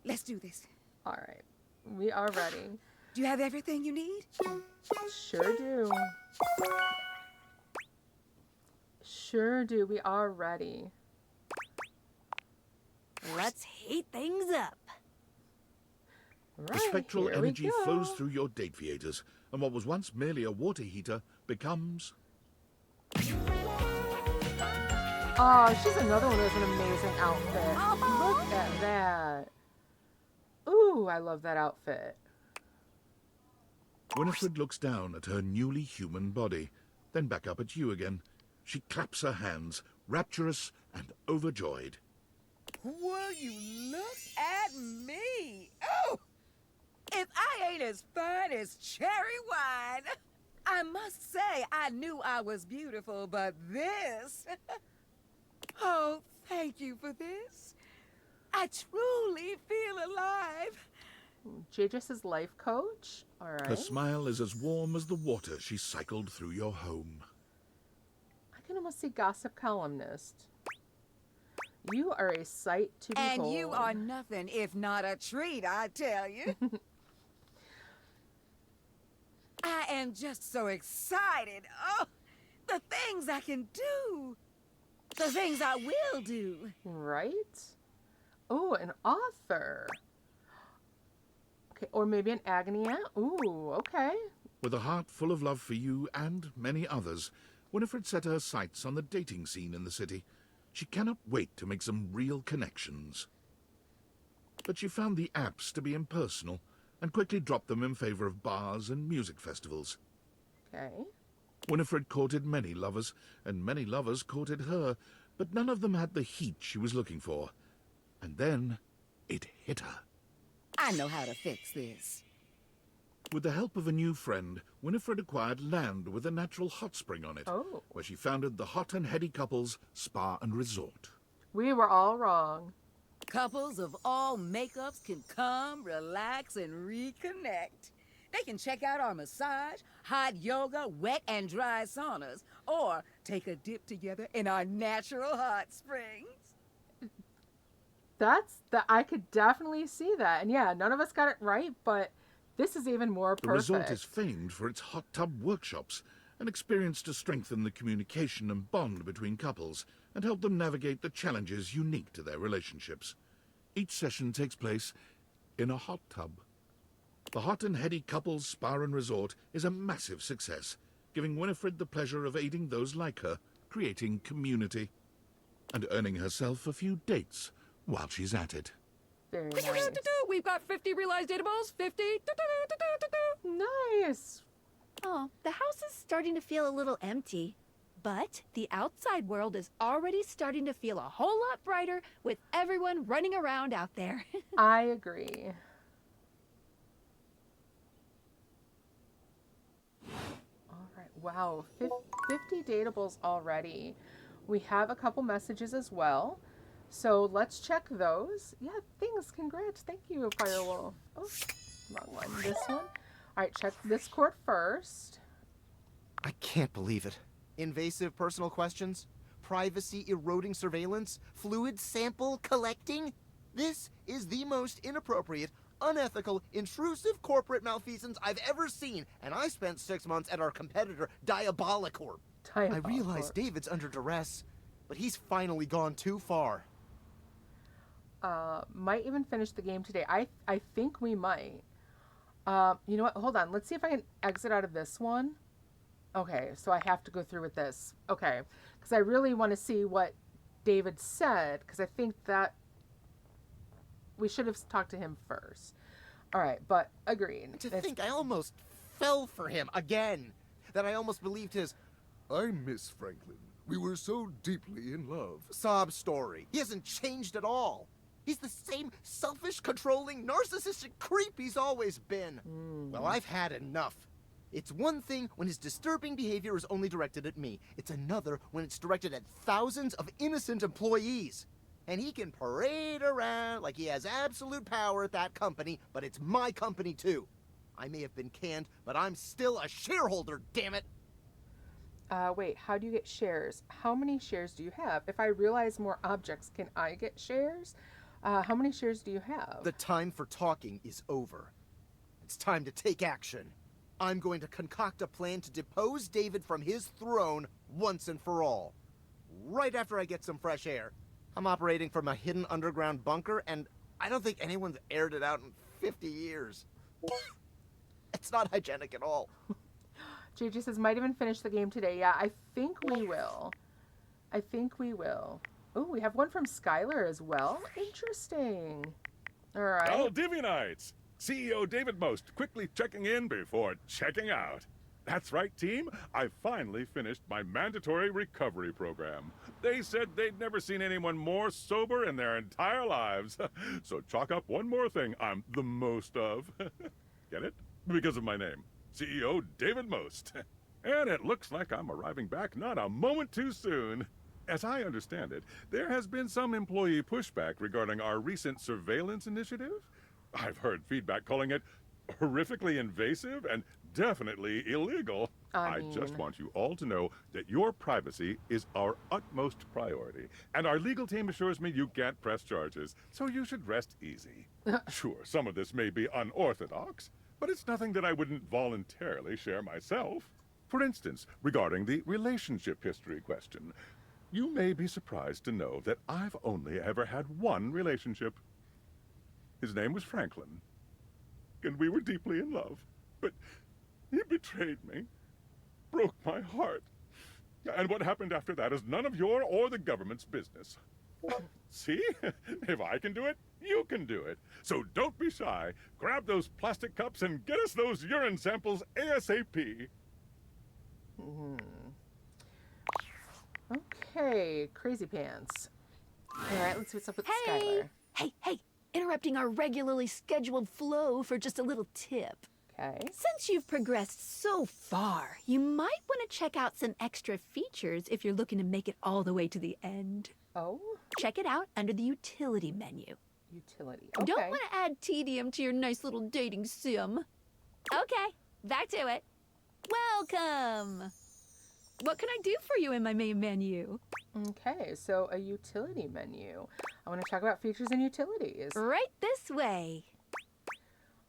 Let's do this. All right, we are ready. Do you have everything you need? Sure do. Sure do. We are ready. Let's heat things up. Right, the spectral here we energy go. flows through your Dateviators, and what was once merely a water heater becomes... Oh, she's another one who has an amazing outfit. Look at that. Ooh, I love that outfit. Winifred looks down at her newly human body, then back up at you again. She claps her hands, rapturous and overjoyed. Will you look at me? Oh! If I ain't as fine as cherry wine, I must say I knew I was beautiful, but this... Oh, thank you for this. I truly feel alive. JJ's life coach. All right. Her smile is as warm as the water she cycled through your home. I can almost see gossip columnist. You are a sight to behold. And you are nothing if not a treat, I tell you. I am just so excited. Oh, the things I can do. The things I will do. Right? Oh, an author. Okay, or maybe an agony aunt. Ooh, okay. With a heart full of love for you and many others, Winifred set her sights on the dating scene in the city. She cannot wait to make some real connections. But she found the apps to be impersonal and quickly dropped them in favor of bars and music festivals. Okay. Winifred courted many lovers, and many lovers courted her, but none of them had the heat she was looking for. And then it hit her. I know how to fix this. With the help of a new friend, Winifred acquired land with a natural hot spring on it, where she founded the Hot and Heady Couples Spa and Resort. We were all wrong. Couples of all makeups can come, relax, and reconnect. They can check out our massage, hot yoga, wet and dry saunas, or take a dip together in our natural hot springs. I could definitely see that. And yeah, none of us got it right, but this is even more perfect. The resort is famed for its hot tub workshops, an experience to strengthen the communication and bond between couples and help them navigate the challenges unique to their relationships. Each session takes place in a hot tub. The Hot and Heady Couples Spa and Resort is a massive success, giving Winifred the pleasure of aiding those like her, creating community, and earning herself a few dates while she's at it. Very nice. We've got 50 realized datables. 50. Nice. Oh, the house is starting to feel a little empty. But the outside world is already starting to feel a whole lot brighter with everyone running around out there. I agree. All right. Wow. 50 datables already. We have a couple messages as well. So let's check those. Yeah, thanks. Congrats. Thank you, Firewall. Oh, wrong one. This one. All right, check this court first. I can't believe it. Invasive personal questions? Privacy eroding surveillance? Fluid sample collecting? This is the most inappropriate, unethical, intrusive corporate malfeasance I've ever seen, and I spent 6 months at our competitor, Diabolicorp. I realize David's under duress, but he's finally gone too far. Might even finish the game today. I think we might. You know what? Hold on. Let's see if I can exit out of this one. Okay, so I have to go through with this. Okay, because I really want to see what David said, because I think that we should have talked to him first. All right, but agreed. To think I almost fell for him again. That I almost believed his, "I miss Franklin. We were so deeply in love" sob story. He hasn't changed at all. He's the same selfish, controlling, narcissistic creep he's always been. Well, I've had enough. It's one thing when his disturbing behavior is only directed at me. It's another when it's directed at thousands of innocent employees. And he can parade around like he has absolute power at that company, but it's my company too. I may have been canned, but I'm still a shareholder, damn it! Wait, how do you get shares? How many shares do you have? If I realize more objects, can I get shares? How many shares do you have? The time for talking is over. It's time to take action. I'm going to concoct a plan to depose David from his throne once and for all. Right after I get some fresh air. I'm operating from a hidden underground bunker, and I don't think anyone's aired it out in 50 years. It's not hygienic at all. JJ says, might even finish the game today. Yeah, I think we will. I think we will. Oh, we have one from Skylar as well. Interesting. All right. Well, Dateviators! CEO David Most quickly checking in before checking out. That's right, team. I finally finished my mandatory recovery program. They said they'd never seen anyone more sober in their entire lives. So chalk up one more thing I'm the most of. Get it? Because of my name. CEO David Most. And it looks like I'm arriving back not a moment too soon. As I understand it, there has been some employee pushback regarding our recent surveillance initiative. I've heard feedback calling it horrifically invasive and definitely illegal. I just want you all to know that your privacy is our utmost priority, and our legal team assures me you can't press charges, so you should rest easy. Sure, some of this may be unorthodox, but it's nothing that I wouldn't voluntarily share myself. For instance, regarding the relationship history question, you may be surprised to know that I've only ever had one relationship. His name was Franklin, and we were deeply in love, but he betrayed me, broke my heart, and what happened after that is none of your or the government's business. See? If I can do it, you can do it. So don't be shy. Grab those plastic cups and get us those urine samples ASAP. Okay, crazy pants. All right, let's see what's up with Skylar. Hey, interrupting our regularly scheduled flow for just a little tip. Okay. Since you've progressed so far, you might want to check out some extra features if you're looking to make it all the way to the end. Oh? Check it out under the utility menu. Utility, okay. Don't want to add tedium to your nice little dating sim. Okay, back to it. Welcome! What can I do for you in my main menu? Okay, so a utility menu. I want to talk about features and utilities. Right this way.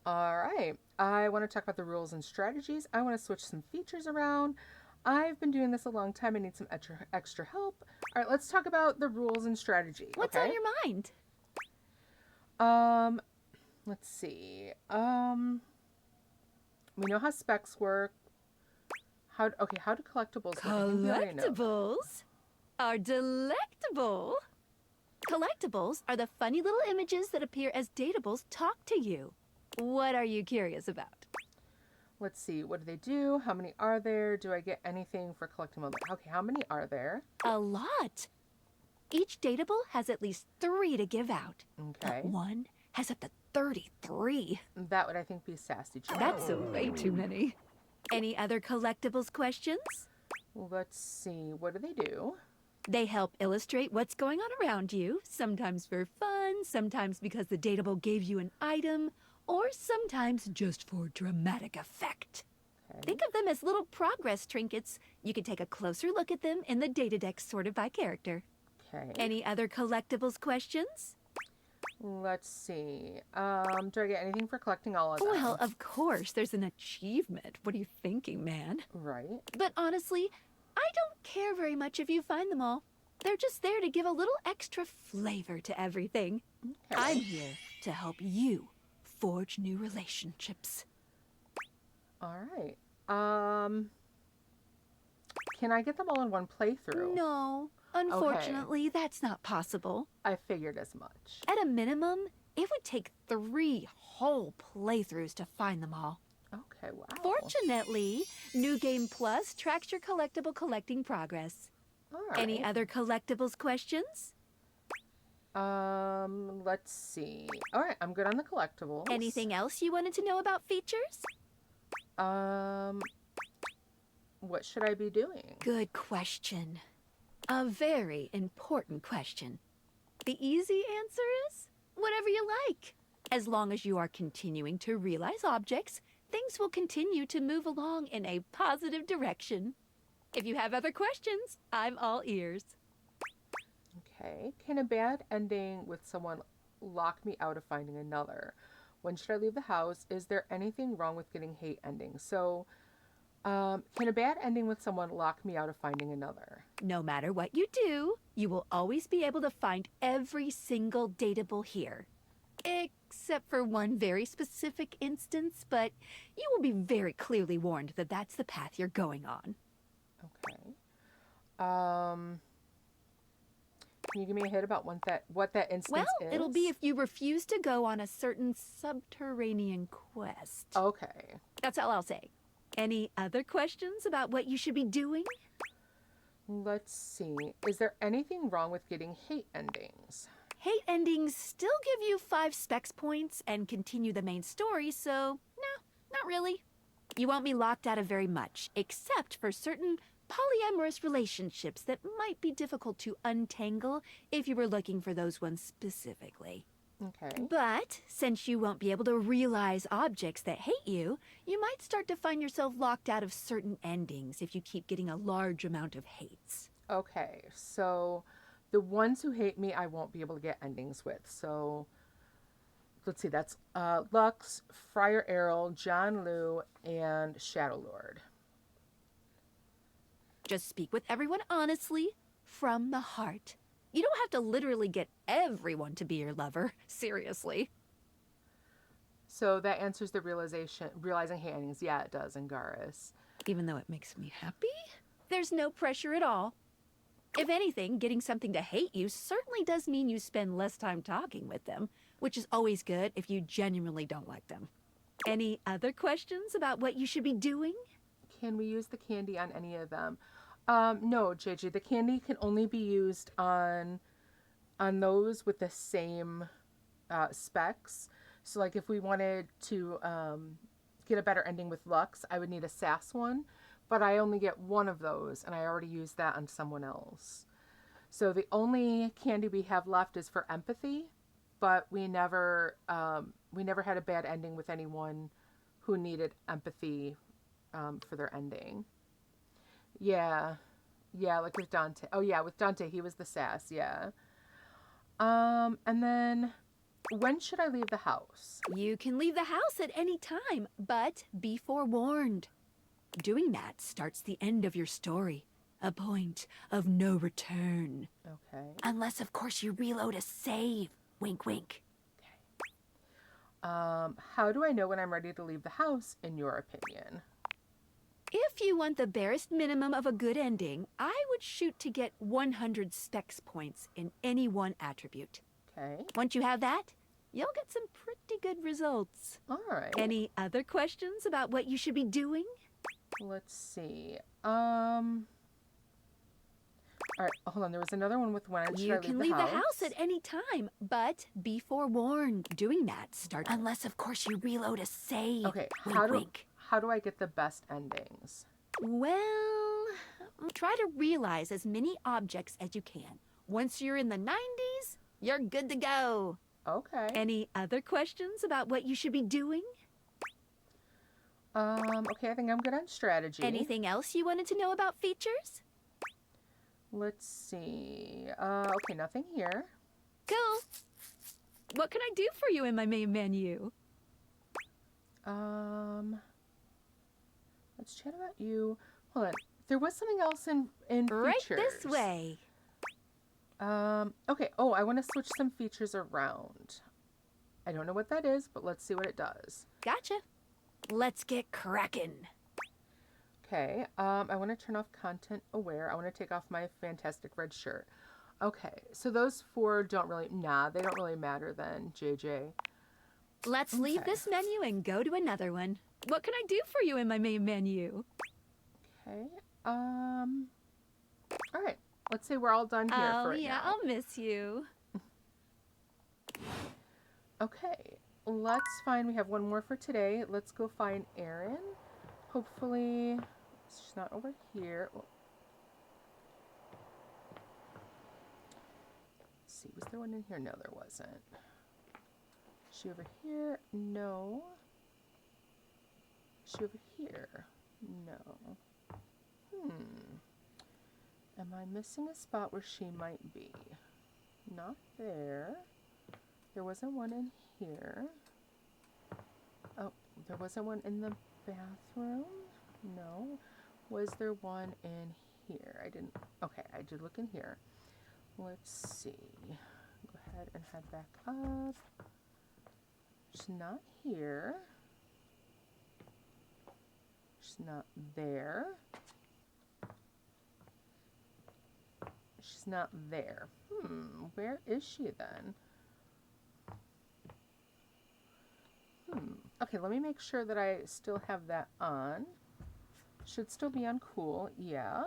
All right. I want to talk about the rules and strategies. I want to switch some features around. I've been doing this a long time. I need some extra help. All right, let's talk about the rules and strategy. What's on your mind? Let's see. We know how specs work. How do collectibles work? I think we already know that. Collectibles are delectable. Collectibles are the funny little images that appear as datables talk to you. What are you curious about? Let's see. What do they do? How many are there? Do I get anything for collecting them? Okay, how many are there? A lot. Each datable has at least 3 to give out. Okay. But one has up to 33. That would, I think, be sassy. That's way too many. Any other collectibles questions? Let's see. What do they do? They help illustrate what's going on around you, sometimes for fun, sometimes because the datable gave you an item, or sometimes just for dramatic effect. Okay. Think of them as little progress trinkets. You can take a closer look at them in the data deck sorted by character. Okay. Any other collectibles questions? Let's see. Do I get anything for collecting all of them? Well, of course, there's an achievement. What are you thinking, man? Right. But honestly, I don't care very much if you find them all. They're just there to give a little extra flavor to everything. Okay. I'm here to help you forge new relationships. All right. Can I get them all in one playthrough? No. Unfortunately, that's not possible. I figured as much. At a minimum, it would take 3 whole playthroughs to find them all. Okay, wow. Fortunately, New Game Plus tracks your collectible collecting progress. All right. Any other collectibles questions? Let's see. All right, I'm good on the collectibles. Anything else you wanted to know about features? What should I be doing? Good question. A very important question. The easy answer is whatever you like. As long as you are continuing to realize objects, things will continue to move along in a positive direction. If you have other questions, I'm all ears. Okay. Can a bad ending with someone lock me out of finding another? When should I leave the house? Is there anything wrong with getting hate endings? So, can a bad ending with someone lock me out of finding another? No matter what you do, you will always be able to find every single dateable here. Except for one very specific instance, but you will be very clearly warned that that's the path you're going on. Okay. Can you give me a hint about what that instance is? Well, it'll be if you refuse to go on a certain subterranean quest. Okay. That's all I'll say. Any other questions about what you should be doing? Let's see. Is there anything wrong with getting hate endings? Hate endings still give you 5 specs points and continue the main story, so no, not really. You won't be locked out of very much, except for certain polyamorous relationships that might be difficult to untangle if you were looking for those ones specifically. Okay. But since you won't be able to realize objects that hate you, you might start to find yourself locked out of certain endings if you keep getting a large amount of hates. Okay, so the ones who hate me, I won't be able to get endings with. So let's see, that's Lux, Friar Errol, John Liu, and Shadow Lord. Just speak with everyone honestly, from the heart. You don't have to literally get everyone to be your lover. Seriously. So that answers the realizing hate endings. Yeah, it does, Angaris. Even though it makes me happy, there's no pressure at all. If anything, getting something to hate you certainly does mean you spend less time talking with them, which is always good if you genuinely don't like them. Any other questions about what you should be doing? Can we use the candy on any of them? No, JJ, the candy can only be used on those with the same specs. So like if we wanted to get a better ending with Lux, I would need a sass one, but I only get one of those and I already used that on someone else. So the only candy we have left is for empathy, but we never had a bad ending with anyone who needed empathy for their ending. Yeah. Yeah, like with Dante. Oh yeah, with Dante, he was the sass, yeah. And then when should I leave the house? You can leave the house at any time, but be forewarned. Doing that starts the end of your story. A point of no return. Okay. Unless, of course, you reload a save. Wink, wink. How do I know when I'm ready to leave the house, in your opinion? If you want the barest minimum of a good ending, I would shoot to get 100 specs points in any one attribute. Okay. Once you have that, you'll get some pretty good results. All right. Any other questions about what you should be doing? Let's see. All right, hold on. There was another one with when should You I can leave leave the house at any time, but be forewarned. Doing that starts... Unless, of course, you reload a save. Okay, Wink, how do I get the best endings? Well, try to realize as many objects as you can. Once you're in the 90s, you're good to go. Okay. Any other questions about what you should be doing? Okay, I think I'm good on strategy. Anything else you wanted to know about features? Let's see. Okay, nothing here. Cool. What can I do for you in my main menu? Let's chat about you. Hold on. There was something else in Right features. this way. Okay. Oh, I want to switch some features around. I don't know what that is, but let's see what it does. Gotcha. Let's get cracking. Okay. I want to turn off content aware. I want to take off my fantastic red shirt. Okay. So those four they don't really matter then, JJ. Let's leave this menu and go to another one. What can I do for you in my main menu? Okay. All right. Let's say we're all done here for right now. I'll miss you. Okay. Let's find, we have one more for today. Let's go find Erin. Hopefully, she's not over here. Let's see, was there one in here? No, there wasn't. Is she over here? No. Is she over here? No. Am I missing a spot where she might be? Not there. There wasn't one in here. Oh, there wasn't one in the bathroom? No. Was there one in here? I didn't. Okay, I did look in here. Let's see. Go ahead and head back up. She's not here. She's not there. She's not there. Where is she then? Okay, let me make sure that I still have that on. Should still be on cool, yeah.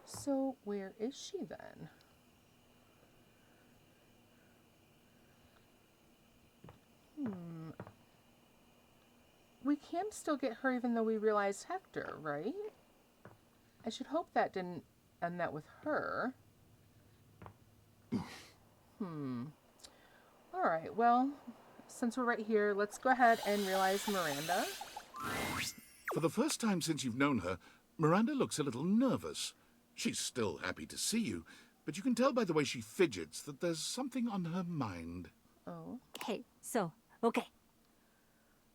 So, where is she then? We can still get her even though we realized Hector, right? I should hope that didn't end that with her. Alright, well, since we're right here, let's go ahead and realize Miranda. For the first time since you've known her, Miranda looks a little nervous. She's still happy to see you, but you can tell by the way she fidgets that there's something on her mind. Oh. Hey, so, okay.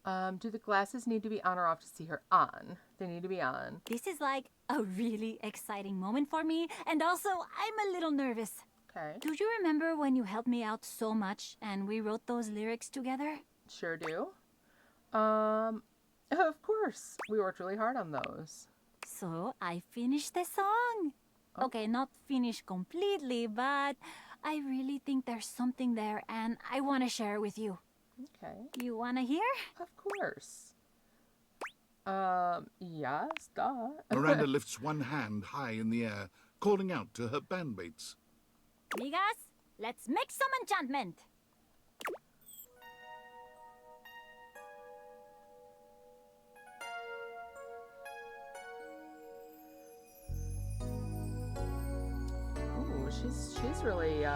Do the glasses need to be on or off to see her on? They need to be on. This is like a really exciting moment for me, and also I'm a little nervous. Okay. Do you remember when you helped me out so much and we wrote those lyrics together? Sure do. Of course. We worked really hard on those. So I finished the song. Oh. Okay, not finished completely, but I really think there's something there and I want to share it with you. Okay. You want to hear? Of course. Yes, duh. Miranda lifts one hand high in the air, calling out to her bandmates. Amigas, let's make some enchantment. Ooh, she's really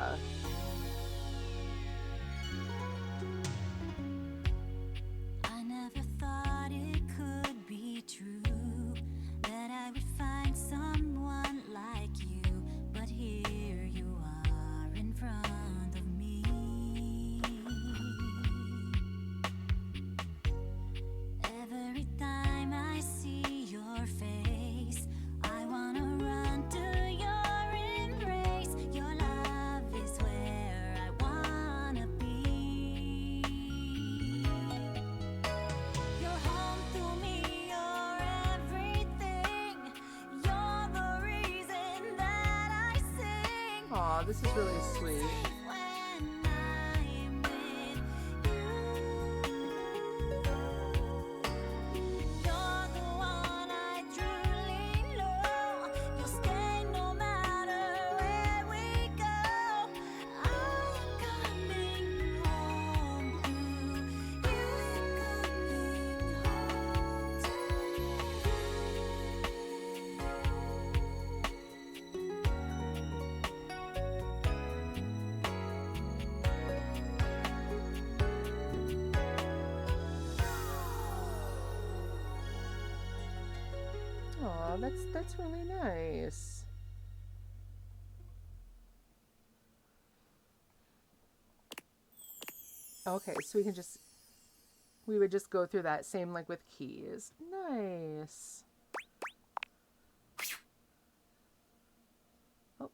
Aw, this is really sweet. Aw, that's really nice. Okay, so we would just go through that same like with keys. Nice. Oh.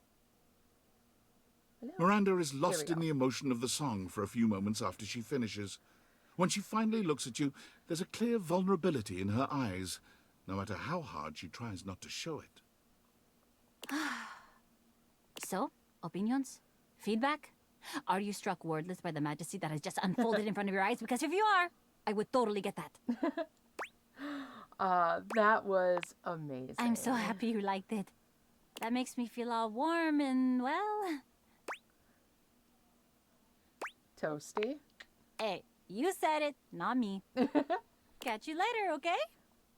Hello. Miranda is lost in the emotion of the song for a few moments after she finishes. When she finally looks at you, there's a clear vulnerability in her eyes, no matter how hard she tries not to show it. So, opinions? Feedback? Are you struck wordless by the majesty that has just unfolded in front of your eyes? Because if you are, I would totally get that. That was amazing. I'm so happy you liked it. That makes me feel all warm and, well... Toasty. Hey, you said it, not me. Catch you later, okay?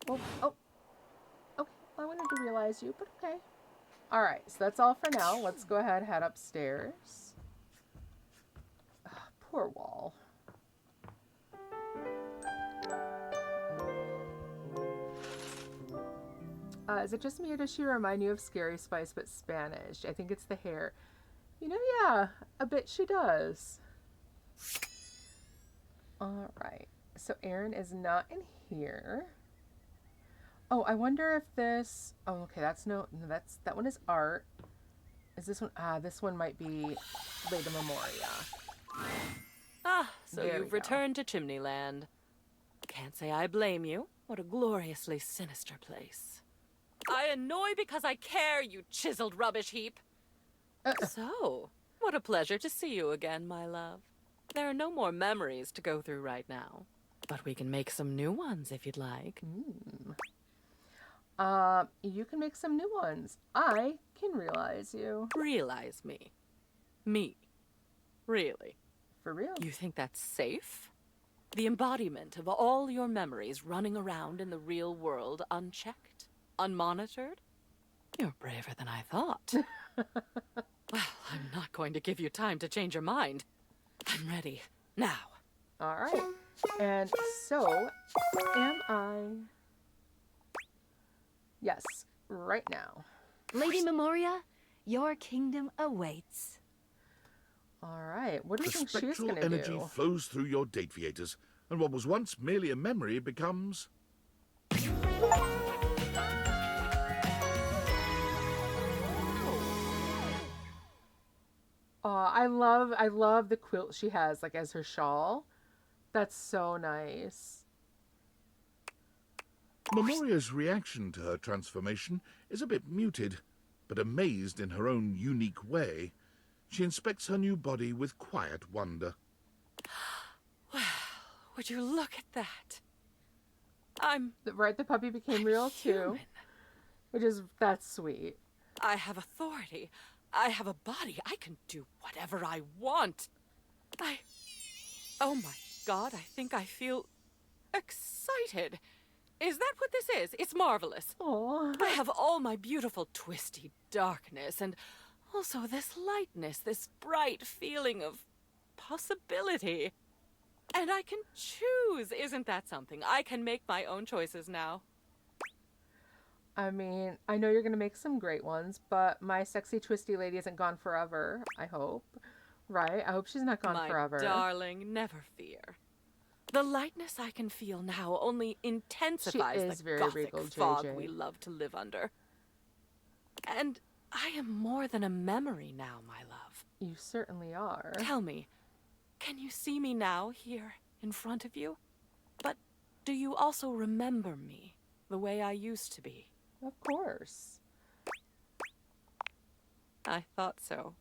Oh. Okay, I wanted to realize you, but okay. Alright, so that's all for now. Let's go ahead and head upstairs. Poor Wall. Is it just me or does she remind you of Scary Spice but Spanish? I think it's the hair. You know, yeah, a bit she does. Alright, so Aaron is not in here. Oh, I wonder if this... Oh, okay, that one is art. Is this one... this one might be Leda Memoria. Ah, so There you've returned to Chimneyland. Can't say I blame you. What a gloriously sinister place. I annoy because I care, you chiseled rubbish heap. So, what a pleasure to see you again, my love. There are no more memories to go through right now, but we can make some new ones if you'd like. You can make some new ones. I can realize you. Realize me? Me? Really? For real? You think that's safe? The embodiment of all your memories running around in the real world unchecked? Unmonitored? You're braver than I thought. Well, I'm not going to give you time to change your mind. I'm ready. Now. All right. And so, am I... Yes, right now. Lady Memoria, your kingdom awaits. All right. What do you think she's Spectral going to energy do? flows through your Dateviators, and what was once merely a memory becomes... I love the quilt she has, like, as her shawl. That's so nice. Memoria's reaction to her transformation is a bit muted, but amazed in her own unique way. She inspects her new body with quiet wonder. Well, would you look at that? Right, the puppy became real too. That's sweet. I have authority. I have a body. I can do whatever I want. Oh my God, I think I feel excited. Is that what this is? It's marvelous. Aww. I have all my beautiful twisty darkness and also this lightness, this bright feeling of possibility. And I can choose. Isn't that something? I can make my own choices now. I mean, I know you're going to make some great ones, but my sexy twisty lady isn't gone forever, I hope. Right? I hope she's not gone forever. My darling, never fear. The lightness I can feel now only intensifies the gothic fog we love to live under. And I am more than a memory now, my love. You certainly are. Tell me, can you see me now, here, in front of you? But do you also remember me, the way I used to be? Of course. I thought so.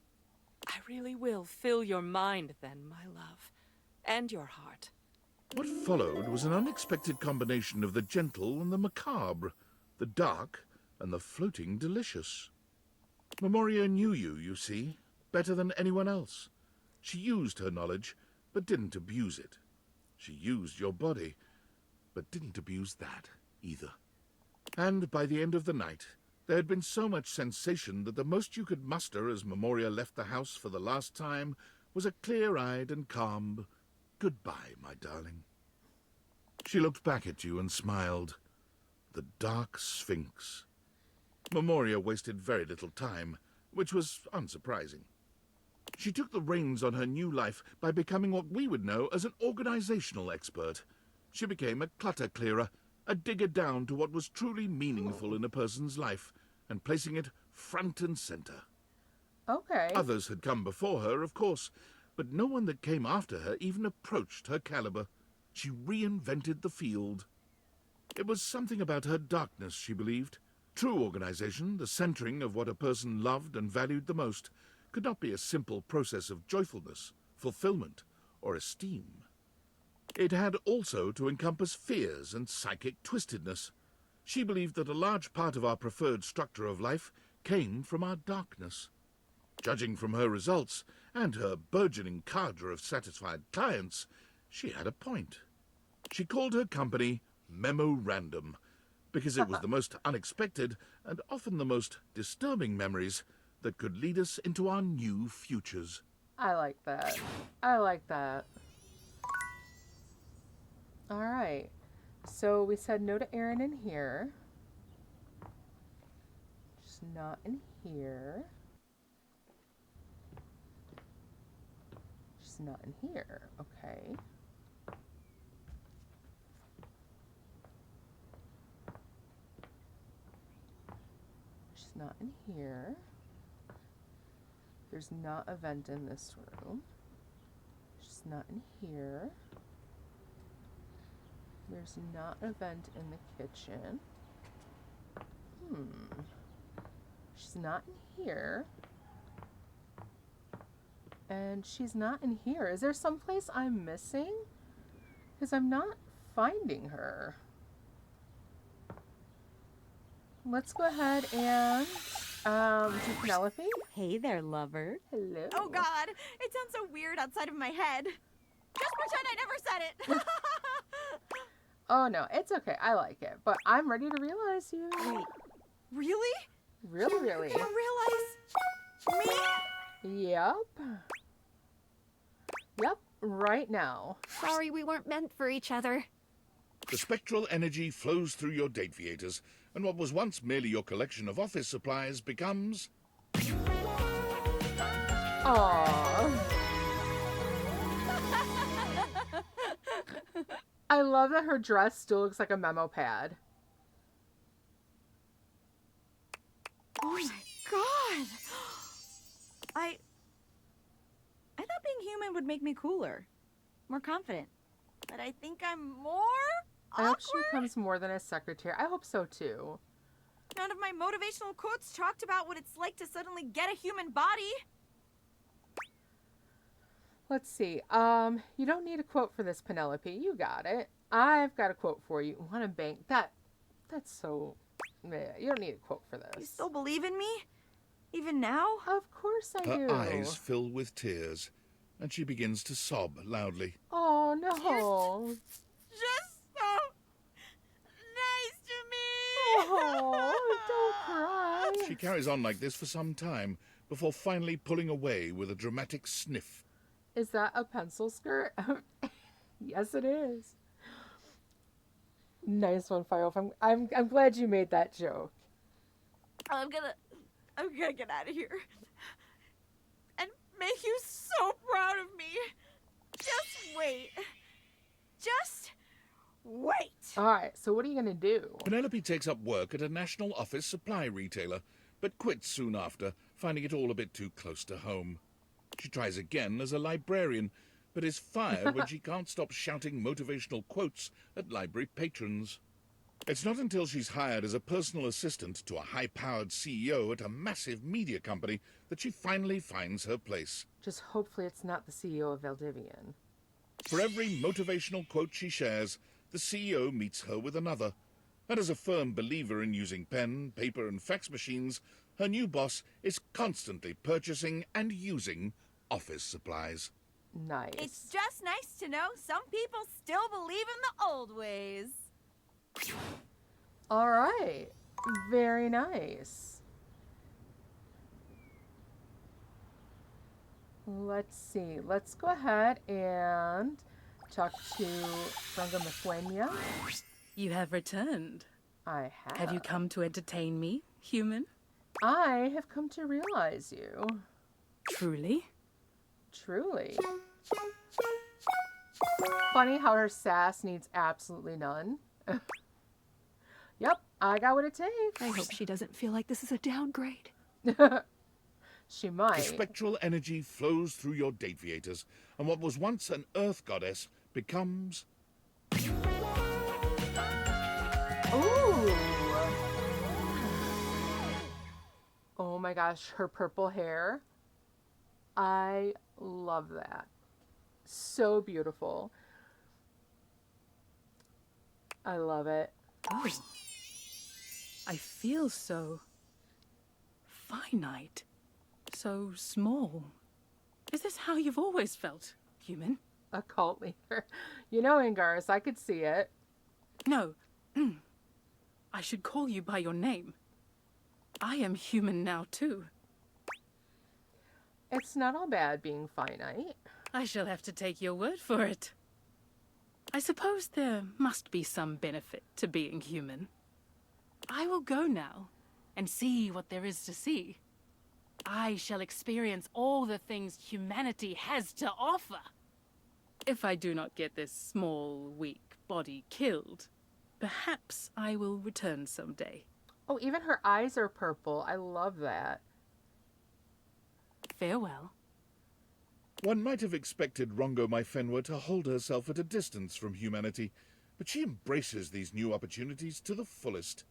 I really will fill your mind then, my love, and your heart. What followed was an unexpected combination of the gentle and the macabre, the dark and the floating delicious. Memoria knew you see, better than anyone else. She used her knowledge, but didn't abuse it. She used your body, but didn't abuse that either. And by the end of the night, there had been so much sensation that the most you could muster as Memoria left the house for the last time was a clear-eyed and calm "Goodbye, my darling." She looked back at you and smiled. The dark sphinx. Memoria wasted very little time, which was unsurprising. She took the reins on her new life by becoming what we would know as an organizational expert. She became a clutter clearer, a digger down to what was truly meaningful in a person's life, and placing it front and center. Okay. Others had come before her, of course, but no one that came after her even approached her caliber. She reinvented the field. It was something about her darkness, she believed. True organization, the centering of what a person loved and valued the most, could not be a simple process of joyfulness, fulfillment, or esteem. It had also to encompass fears and psychic twistedness. She believed that a large part of our preferred structure of life came from our darkness. Judging from her results and her burgeoning cadre of satisfied clients, she had a point. She called her company Memorandum, because it was the most unexpected and often the most disturbing memories that could lead us into our new futures. I like that. I like that. All right. So we said no to Aaron in here. Just not in here. Just not in here. Okay. She's not in here. There's not a vent in this room. She's not in here. There's not a vent in the kitchen. She's not in here. And she's not in here. Is there someplace I'm missing? Because I'm not finding her. Let's go ahead and do Penelope. Hey there, lover. Hello. Oh God, it sounds so weird outside of my head. Just pretend I never said it. Oh no, it's okay. I like it. But I'm ready to realize you. Wait, really? Really? You're gonna realize me? Yep. Yep, right now. Sorry we weren't meant for each other. The spectral energy flows through your Dateviators, and what was once merely your collection of office supplies becomes... Aww. I love that her dress still looks like a memo pad. Oh my God. I thought being human would make me cooler, more confident. But I think I'm more I hope awkward. she becomes more than a secretary. I hope so too. None of my motivational quotes talked about what it's like to suddenly get a human body. Let's see. You don't need a quote for this, Penelope. You got it. I've got a quote for you. Want to bank that? That's so. Yeah, you don't need a quote for this. You still believe in me? Even now? Of course I do. Her eyes fill with tears, and she begins to sob loudly. Oh no. Just so nice to me. Oh, don't cry. She carries on like this for some time, before finally pulling away with a dramatic sniff. Is that a pencil skirt? Yes, it is. Nice one, Firewolf. I'm glad you made that joke. I'm gonna get out of here and make you so proud of me. Just wait. Just wait. All right, so what are you going to do? Penelope takes up work at a national office supply retailer, but quits soon after, finding it all a bit too close to home. She tries again as a librarian, but is fired when she can't stop shouting motivational quotes at library patrons. It's not until she's hired as a personal assistant to a high-powered CEO at a massive media company that she finally finds her place. Just hopefully it's not the CEO of Valdivian. For every motivational quote she shares, the CEO meets her with another. And as a firm believer in using pen, paper, and fax machines, her new boss is constantly purchasing and using office supplies. Nice. It's just nice to know some people still believe in the old ways. All right. Very nice. Let's see. Let's go ahead and talk to Franga Meflenia. You have returned. I have. Have you come to entertain me, human? I have come to realize you. Truly? Truly. Funny how her sass needs absolutely none. Yep, I got what it takes. I hope she doesn't feel like this is a downgrade. She might. The spectral energy flows through your Dateviators, and what was once an Earth goddess becomes... Ooh. Oh my gosh, her purple hair. I love that. So beautiful. I love it. Oh. I feel so finite. So small. Is this how you've always felt, human? A cult leader. You know, Ingaris, I could see it. No. I should call you by your name. I am human now, too. It's not all bad being finite. I shall have to take your word for it. I suppose there must be some benefit to being human. I will go now and see what there is to see. I shall experience all the things humanity has to offer. If I do not get this small, weak body killed, perhaps I will return someday. Oh, even her eyes are purple. I love that. Farewell. One might have expected Rongo Myfenwa to hold herself at a distance from humanity, but she embraces these new opportunities to the fullest.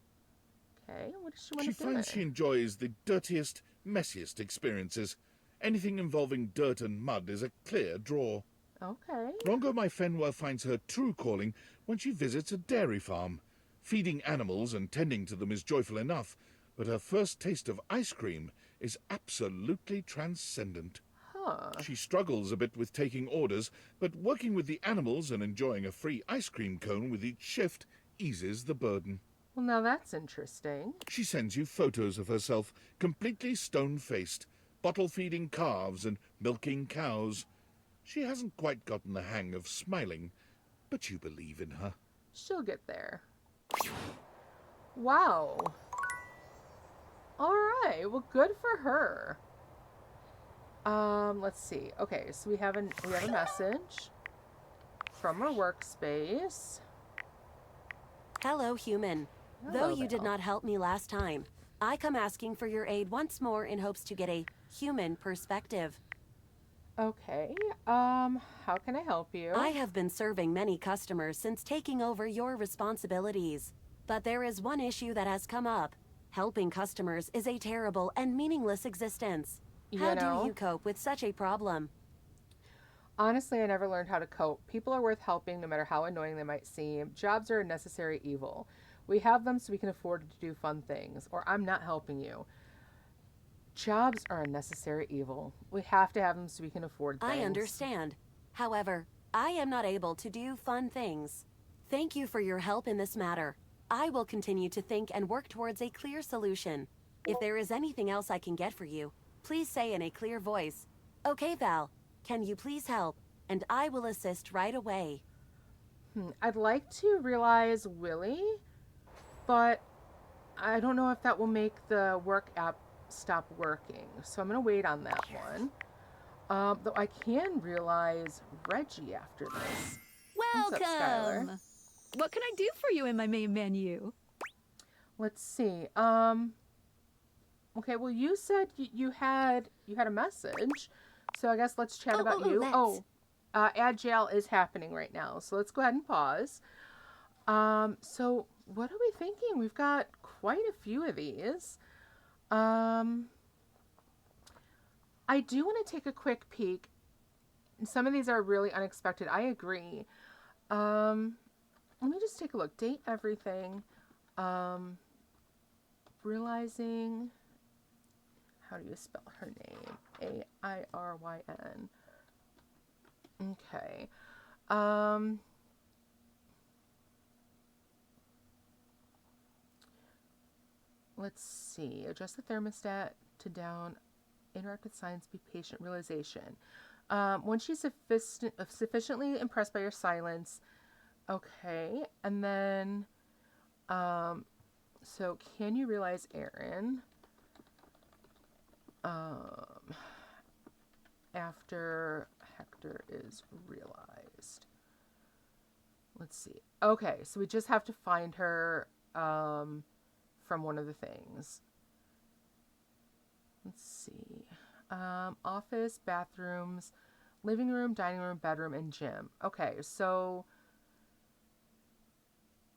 Okay, what does she want She to do? finds she enjoys the dirtiest, messiest experiences. Anything involving dirt and mud is a clear draw. Okay. Rongo Myfenwa finds her true calling when she visits a dairy farm. Feeding animals and tending to them is joyful enough, but her first taste of ice cream is absolutely transcendent. Huh. She struggles a bit with taking orders, but working with the animals and enjoying a free ice cream cone with each shift eases the burden. Well, now that's interesting. She sends you photos of herself, completely stone-faced, bottle-feeding calves and milking cows. She hasn't quite gotten the hang of smiling, but you believe in her. She'll get there. Wow. All right. Well, good for her. Let's see. Okay, so we have a message from our workspace. Hello, human. Hello, Though you did Val. not help me last time, I come asking for your aid once more in hopes to get a human perspective. Okay. How can I help you? I have been serving many customers since taking over your responsibilities. But there is one issue that has come up. Helping customers is a terrible and meaningless existence. How do you cope with such a problem? Honestly, I never learned how to cope. People are worth helping no matter how annoying they might seem. Jobs are a necessary evil. We have them so we can afford to do fun things. Or I'm not helping you. Jobs are a necessary evil. We have to have them so we can afford things. I understand. However, I am not able to do fun things. Thank you for your help in this matter. I will continue to think and work towards a clear solution. If there is anything else I can get for you, please say in a clear voice, "Okay, Val, can you please help?" And I will assist right away. I'd like to realize Willie, but I don't know if that will make the work app stop working. So I'm going to wait on that one. Though I can realize Reggie after this. What's up, Skylar? Welcome! What can I do for you in my main menu? Let's see. Okay, well, you said you had a message, so I guess let's chat about you. Agile is happening right now, so let's go ahead and pause. So what are we thinking? We've got quite a few of these. I do want to take a quick peek. Some of these are really unexpected. I agree. Let me just take a look. Date everything. Realizing. How do you spell her name? Airyn. Okay. Let's see. Adjust the thermostat to down. Interact with signs. Be patient. Realization. Once she's sufficiently impressed by your silence. Okay. And then, so can you realize Airyn? After Hector is realized. Let's see. Okay, so we just have to find her from one of the things. Let's see. Office, bathrooms, living room, dining room, bedroom, and gym. Okay, so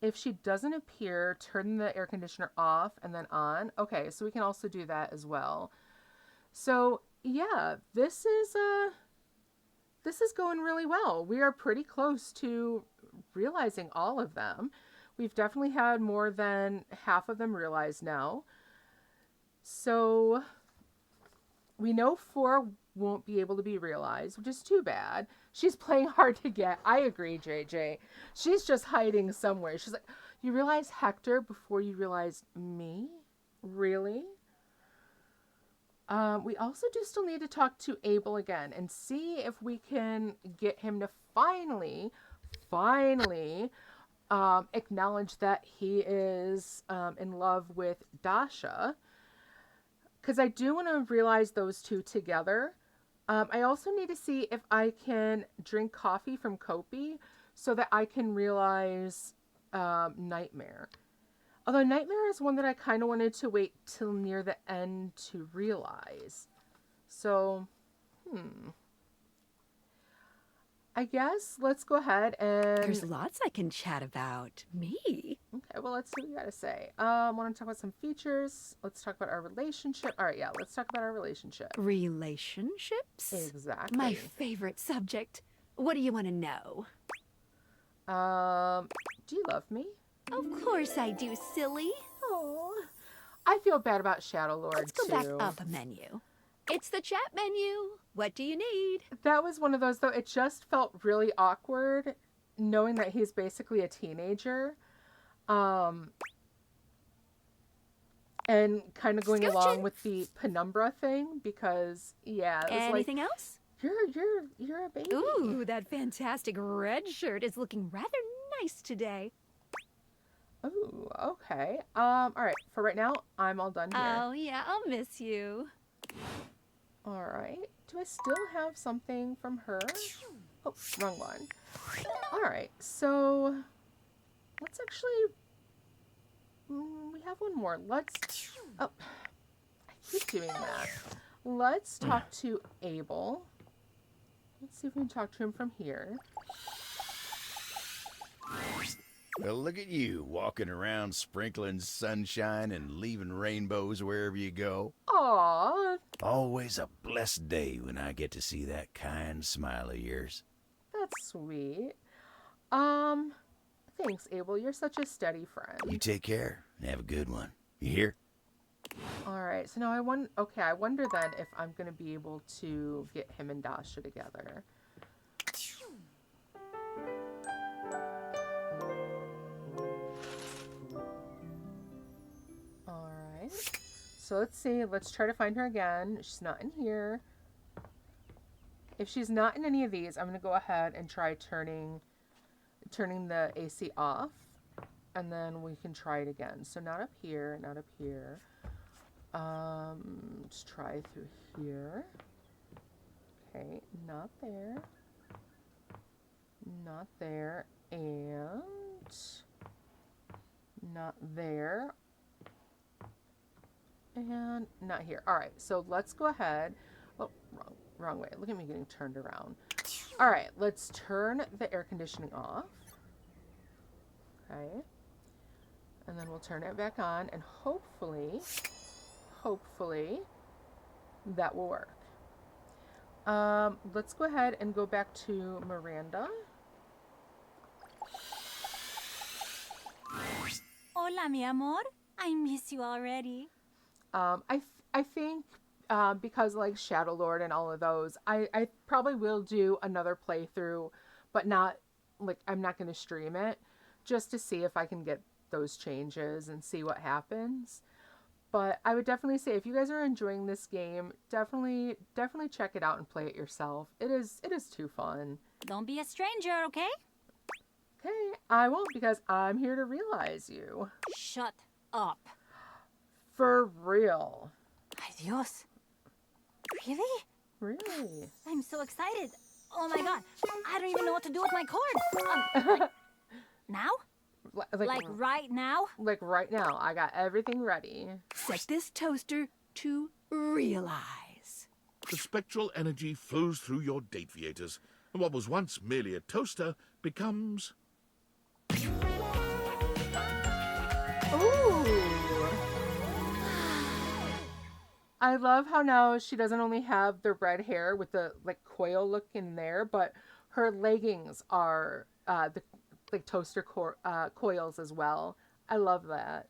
if she doesn't appear, turn the air conditioner off and then on. Okay, so we can also do that as well. So yeah, this is going really well. We are pretty close to realizing all of them. We've definitely had more than half of them realized now. So we know 4 won't be able to be realized, which is too bad. She's playing hard to get. I agree, JJ. She's just hiding somewhere. She's like, you realize Hector before you realize me? Really? We also do still need to talk to Abel again and see if we can get him to finally acknowledge that he is in love with Dasha. Because I do want to realize those two together. I also need to see if I can drink coffee from Kopi so that I can realize Nightmare. Although Nightmare is one that I kind of wanted to wait till near the end to realize. So, I guess let's go ahead and... There's lots I can chat about. Me? Okay, well, let's see what you gotta say. Want to talk about some features. Let's talk about our relationship. All right, yeah, let's talk about our relationship. Relationships? Exactly. My favorite subject. What do you want to know? Do you love me? Of course I do, silly. Oh, I feel bad about Shadow Lord, Let's go back up a menu. It's the chat menu. What do you need? That was one of those, though. It just felt really awkward knowing that he's basically a teenager. And kind of going along with the penumbra thing because, yeah. It was Anything like, else? You're a baby. Ooh, that fantastic red shirt is looking rather nice today. Ooh, okay. All right. For right now, I'm all done here. Oh, yeah, I'll miss you. All right. Do I still have something from her? Oh, wrong one. All right. So let's actually... we have one more. Let's... Oh, I keep doing that. Let's talk to Abel. Let's see if we can talk to him from here. Well, look at you, walking around sprinkling sunshine and leaving rainbows wherever you go. Aww. Always a blessed day when I get to see that kind smile of yours. That's sweet. Thanks, Abel. You're such a steady friend. You take care and have a good one. You hear? All right. So now I wonder then if I'm going to be able to get him and Dasha together. Alright. So let's see. Let's try to find her again. She's not in here. If she's not in any of these, I'm going to go ahead and try turning the AC off. And then we can try it again. So not up here, not up here. Let's try through here. Okay, not there. Not there. And not there. And not here. All right, so let's go ahead. Oh, wrong way. Look at me getting turned around. All right, let's turn the air conditioning off. Okay. And then we'll turn it back on, and hopefully that will work. Let's go ahead and go back to Miranda. Hola, mi amor. I miss you already. I think because like Shadow Lord and all of those, I probably will do another playthrough, but not like I'm not going to stream it, just to see if I can get those changes and see what happens. But I would definitely say if you guys are enjoying this game, definitely check it out and play it yourself. It is too fun. Don't be a stranger, okay? Okay, I won't, because I'm here to realize you. Shut up. For real. Ay, Dios. Really? Really? I'm so excited. Oh my god. I don't even know what to do with my cord. Now? Like right now? Like right now. I got everything ready. Set this toaster to realize. The spectral energy flows through your Dateviators, and what was once merely a toaster becomes... Ooh. I love how now she doesn't only have the red hair with the like coil look in there, but her leggings are the like toaster coils as well. I love that.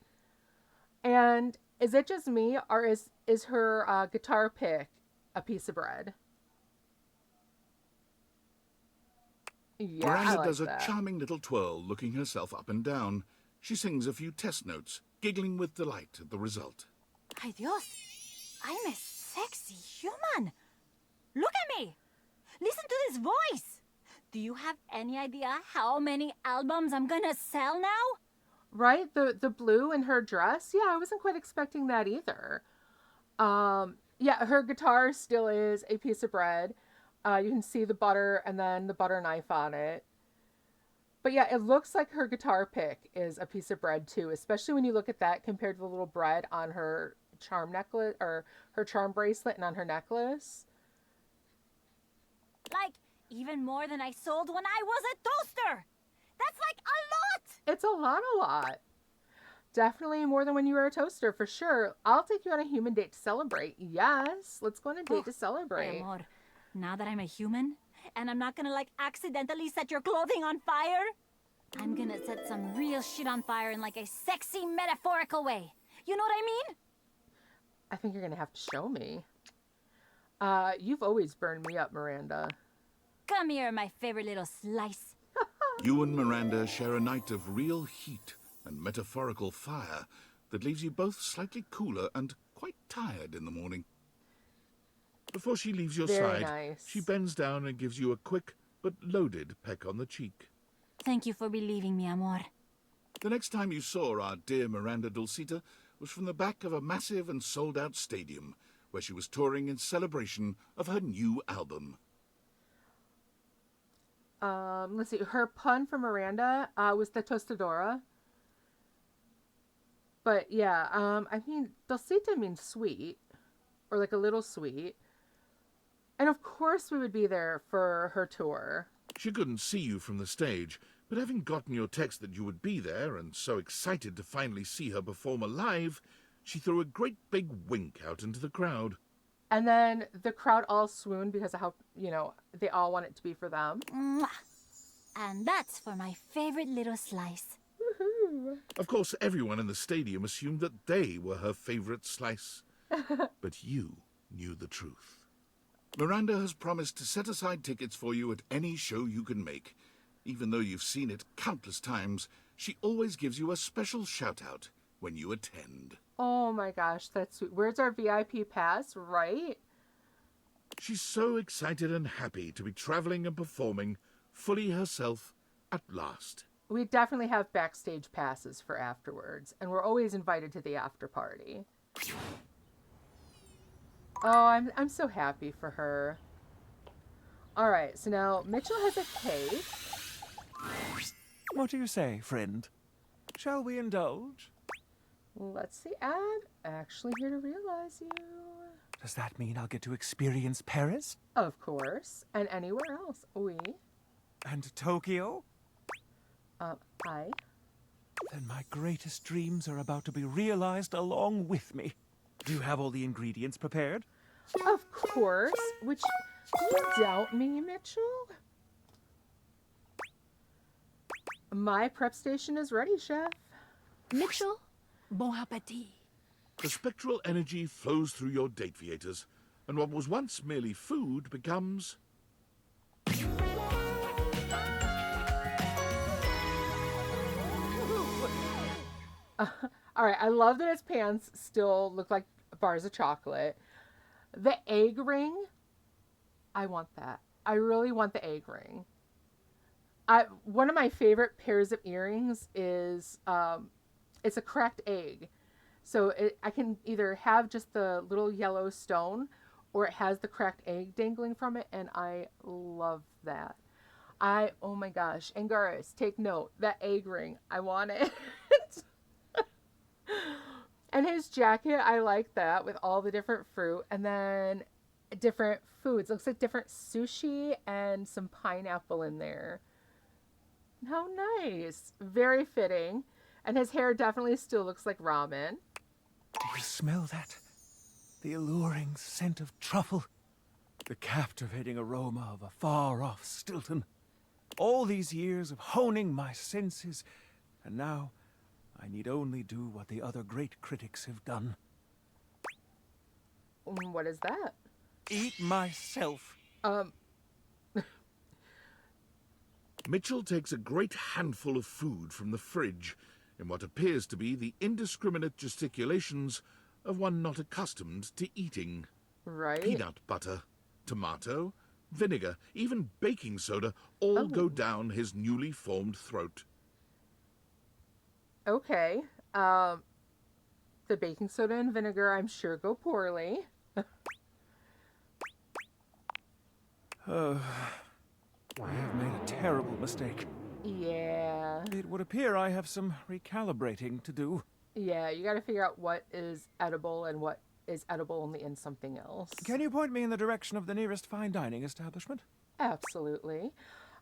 And is it just me, or is her guitar pick a piece of bread? Yeah, Miranda I like does a that. charming little twirl, looking herself up and down. She sings a few test notes, giggling with delight at the result. Ay, Dios. I'm a sexy human. Look at me. Listen to this voice. Do you have any idea how many albums I'm gonna sell now? Right? The blue in her dress? Yeah, I wasn't quite expecting that either. Yeah, her guitar still is a piece of bread. You can see the butter and then the butter knife on it. But yeah, it looks like her guitar pick is a piece of bread too, especially when you look at that compared to the little bread on her charm necklace, or her charm bracelet, and on her necklace. Like, even more than I sold when I was a toaster. That's like a lot. It's a lot. Definitely more than when you were a toaster, for sure. I'll take you on a human date to celebrate. Yes, let's go on a date to celebrate. Amor, now that I'm a human, and I'm not gonna like accidentally set your clothing on fire, I'm gonna set some real shit on fire in like a sexy metaphorical way. You know what I mean? I think you're gonna have to show me. You've always burned me up, Miranda. Come here, my favorite little slice. You and Miranda share a night of real heat and metaphorical fire that leaves you both slightly cooler and quite tired in the morning. Before she leaves your Very side, nice. she bends down and gives you a quick but loaded peck on the cheek. Thank you for believing me, amor. The next time you saw our dear Miranda Dulcita was from the back of a massive and sold-out stadium, where she was touring in celebration of her new album. Let's see. Her pun for Miranda was the tostadora. But yeah, I mean, Dulcita means sweet, or like a little sweet. And of course we would be there for her tour. She couldn't see you from the stage, but having gotten your text that you would be there and so excited to finally see her perform live, she threw a great big wink out into the crowd. And then the crowd all swooned because of how, you know, they all want it to be for them. Mwah. And that's for my favorite little slice. Woohoo! Of course, everyone in the stadium assumed that they were her favorite slice. But you knew the truth. Miranda has promised to set aside tickets for you at any show you can make. Even though you've seen it countless times, she always gives you a special shout-out when you attend. Oh my gosh, that's sweet. Where's our VIP pass, right? She's so excited and happy to be traveling and performing fully herself at last. We definitely have backstage passes for afterwards, and we're always invited to the after party. Oh, I'm so happy for her. All right, so now Mitchell has a cake. What do you say, friend? Shall we indulge? Let's see, I'm actually here to realize you. Does that mean I'll get to experience Paris? Of course, and anywhere else. Oui. And Tokyo? I. Then my greatest dreams are about to be realized along with me. Do you have all the ingredients prepared? Of course. Which, do you doubt me, Mitchell? My prep station is ready, Chef. Mitchell, bon appétit. The spectral energy flows through your Dateviators, and what was once merely food becomes... All right, I love that his pants still look like bars of chocolate. The egg ring, I want that. I really want the egg ring. One of my favorite pairs of earrings is, it's a cracked egg. So I can either have just the little yellow stone, or it has the cracked egg dangling from it, and I love that. Oh my gosh, Angaris, take note, that egg ring, I want it. And his jacket, I like that with all the different fruit and then different foods. Looks like different sushi and some pineapple in there. How nice. Very fitting. And his hair definitely still looks like ramen. Do you smell that? The alluring scent of truffle. The captivating aroma of a far-off Stilton. All these years of honing my senses, and now I need only do what the other great critics have done. What is that? Eat myself. Mitchell takes a great handful of food from the fridge in what appears to be the indiscriminate gesticulations of one not accustomed to eating. Right. Peanut butter, tomato, vinegar, even baking soda all go down his newly formed throat. Okay. The baking soda and vinegar, I'm sure, go poorly. I have made a terrible mistake. Yeah. It would appear I have some recalibrating to do. Yeah, you gotta figure out what is edible and what is edible only in something else. Can you point me in the direction of the nearest fine dining establishment? Absolutely.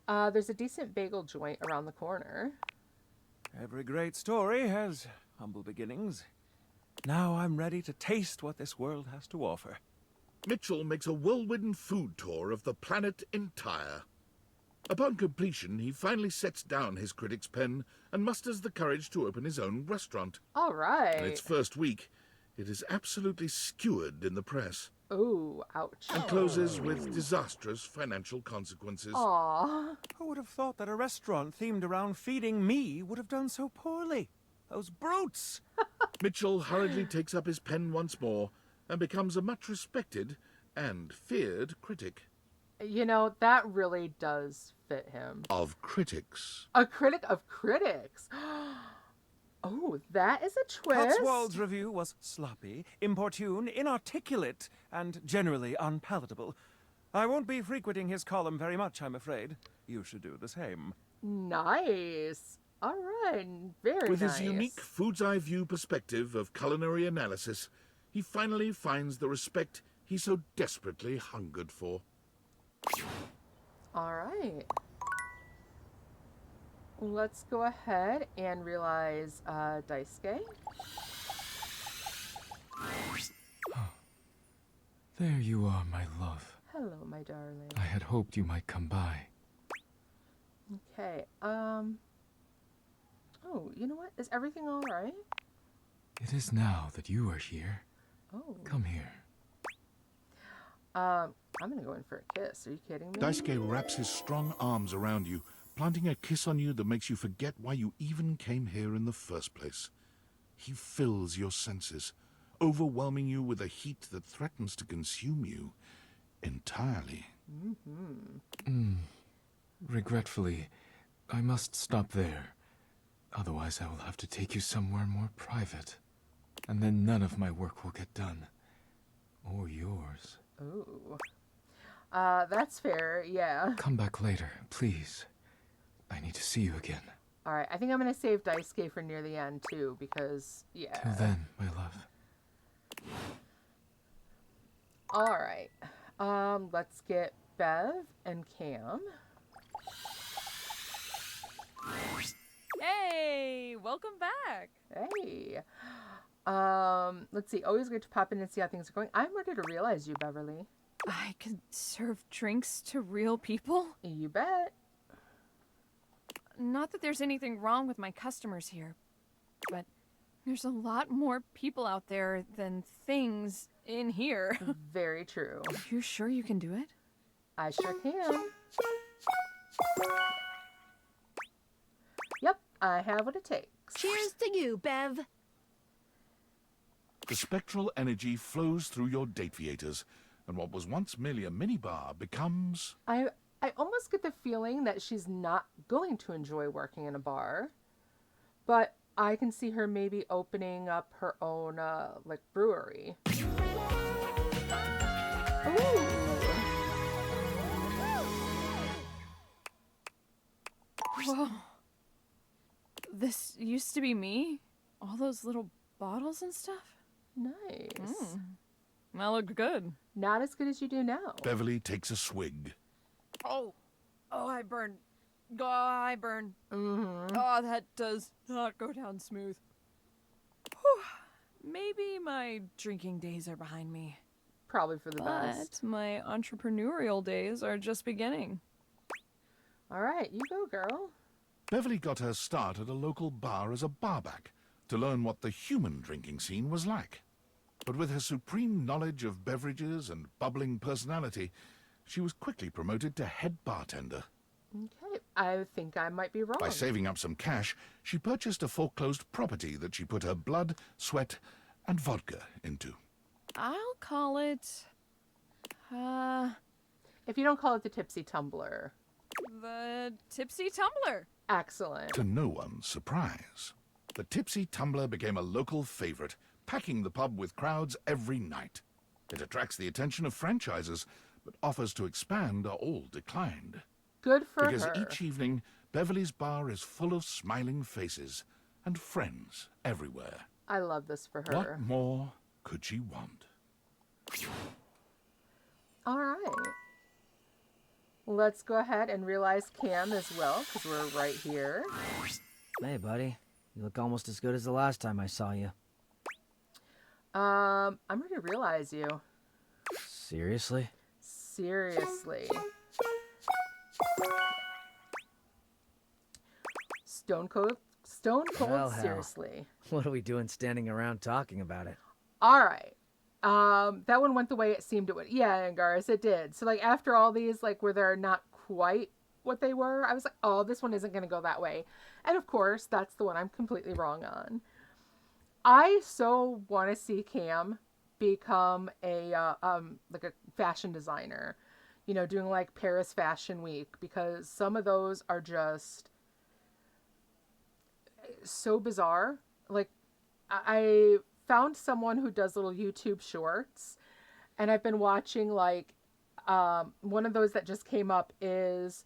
There's a decent bagel joint around the corner. Every great story has humble beginnings. Now I'm ready to taste what this world has to offer. Mitchell makes a whirlwind food tour of the planet entire. Upon completion, he finally sets down his critic's pen and musters the courage to open his own restaurant. All right. In its first week, it is absolutely skewered in the press. Ooh, ouch. And closes with disastrous financial consequences. Aww. Who would have thought that a restaurant themed around feeding me would have done so poorly? Those brutes! Mitchell hurriedly takes up his pen once more and becomes a much respected and feared critic. You know, that really does fit him. Of critics. A critic of critics. Oh, that is a twist. Cotswold's review was sloppy, importune, inarticulate, and generally unpalatable. I won't be frequenting his column very much, I'm afraid. You should do the same. Nice. All right, very With nice. his unique food's eye view perspective of culinary analysis, he finally finds the respect he so desperately hungered for. All right. Let's go ahead and realize Daisuke. There you are, my love. Hello, my darling. I had hoped you might come by. Okay, oh, you know what? Is everything all right? It is now that you are here. Oh. Come here. I'm gonna go in for a kiss. Are you kidding me? Daisuke wraps his strong arms around you, planting a kiss on you that makes you forget why you even came here in the first place. He fills your senses, overwhelming you with a heat that threatens to consume you entirely. Regretfully, I must stop there. Otherwise, I will have to take you somewhere more private. And then none of my work will get done. Or yours. Ooh. That's fair, yeah. Come back later, please. I need to see you again. All right, I think I'm gonna save Daisuke for near the end, too, because, yeah. Till then, my love. All right. Let's get Bev and Cam. Hey, welcome back. Hey. Let's see. Always good to pop in and see how things are going. I'm ready to realize you, Beverly. I could serve drinks to real people? You bet. Not that there's anything wrong with my customers here, but there's a lot more people out there than things in here. Very true. Are you sure you can do it? I sure can. Yep, I have what it takes. Cheers to you, Bev. The spectral energy flows through your Dateviators, and what was once merely a minibar becomes... I almost get the feeling that she's not going to enjoy working in a bar, but I can see her maybe opening up her own, like, brewery. Ooh. Whoa. This used to be me? All those little bottles and stuff? Nice. That looked good. Not as good as you do now. Beverly takes a swig. Oh, I burn. Oh, I burn. Mm-hmm. Oh, that does not go down smooth. Whew. Maybe my drinking days are behind me. Probably for the best. But my entrepreneurial days are just beginning. All right, you go, girl. Beverly got her start at a local bar as a barback to learn what the human drinking scene was like. But with her supreme knowledge of beverages and bubbling personality, she was quickly promoted to head bartender. Okay, I think I might be wrong. By saving up some cash, she purchased a foreclosed property that she put her blood, sweat, and vodka into. I'll call it... If you don't call it the Tipsy Tumbler. The Tipsy Tumbler. Excellent. To no one's surprise, the Tipsy Tumbler became a local favorite, packing the pub with crowds every night. It attracts the attention of franchisers, but offers to expand are all declined. Good for because her. Each evening, Beverly's bar is full of smiling faces and friends everywhere. I love this for her. What more could she want? All right. Let's go ahead and realize Cam as well, because we're right here. Hey, buddy. You look almost as good as the last time I saw you. I'm ready to realize you. Seriously? Seriously. Stone cold Well, hell. seriously. What are we doing standing around talking about it? All right. That one went the way it seemed it would. Yeah, Angaris, it did. So, like, after all these, like, where they're not quite what they were, I was like, oh, this one isn't going to go that way. And, of course, that's the one I'm completely wrong on. I so want to see Cam become a, like a fashion designer. You know, doing, like, Paris Fashion Week. Because some of those are just so bizarre. Like, I found someone who does little YouTube shorts, and I've been watching, like, one of those that just came up is,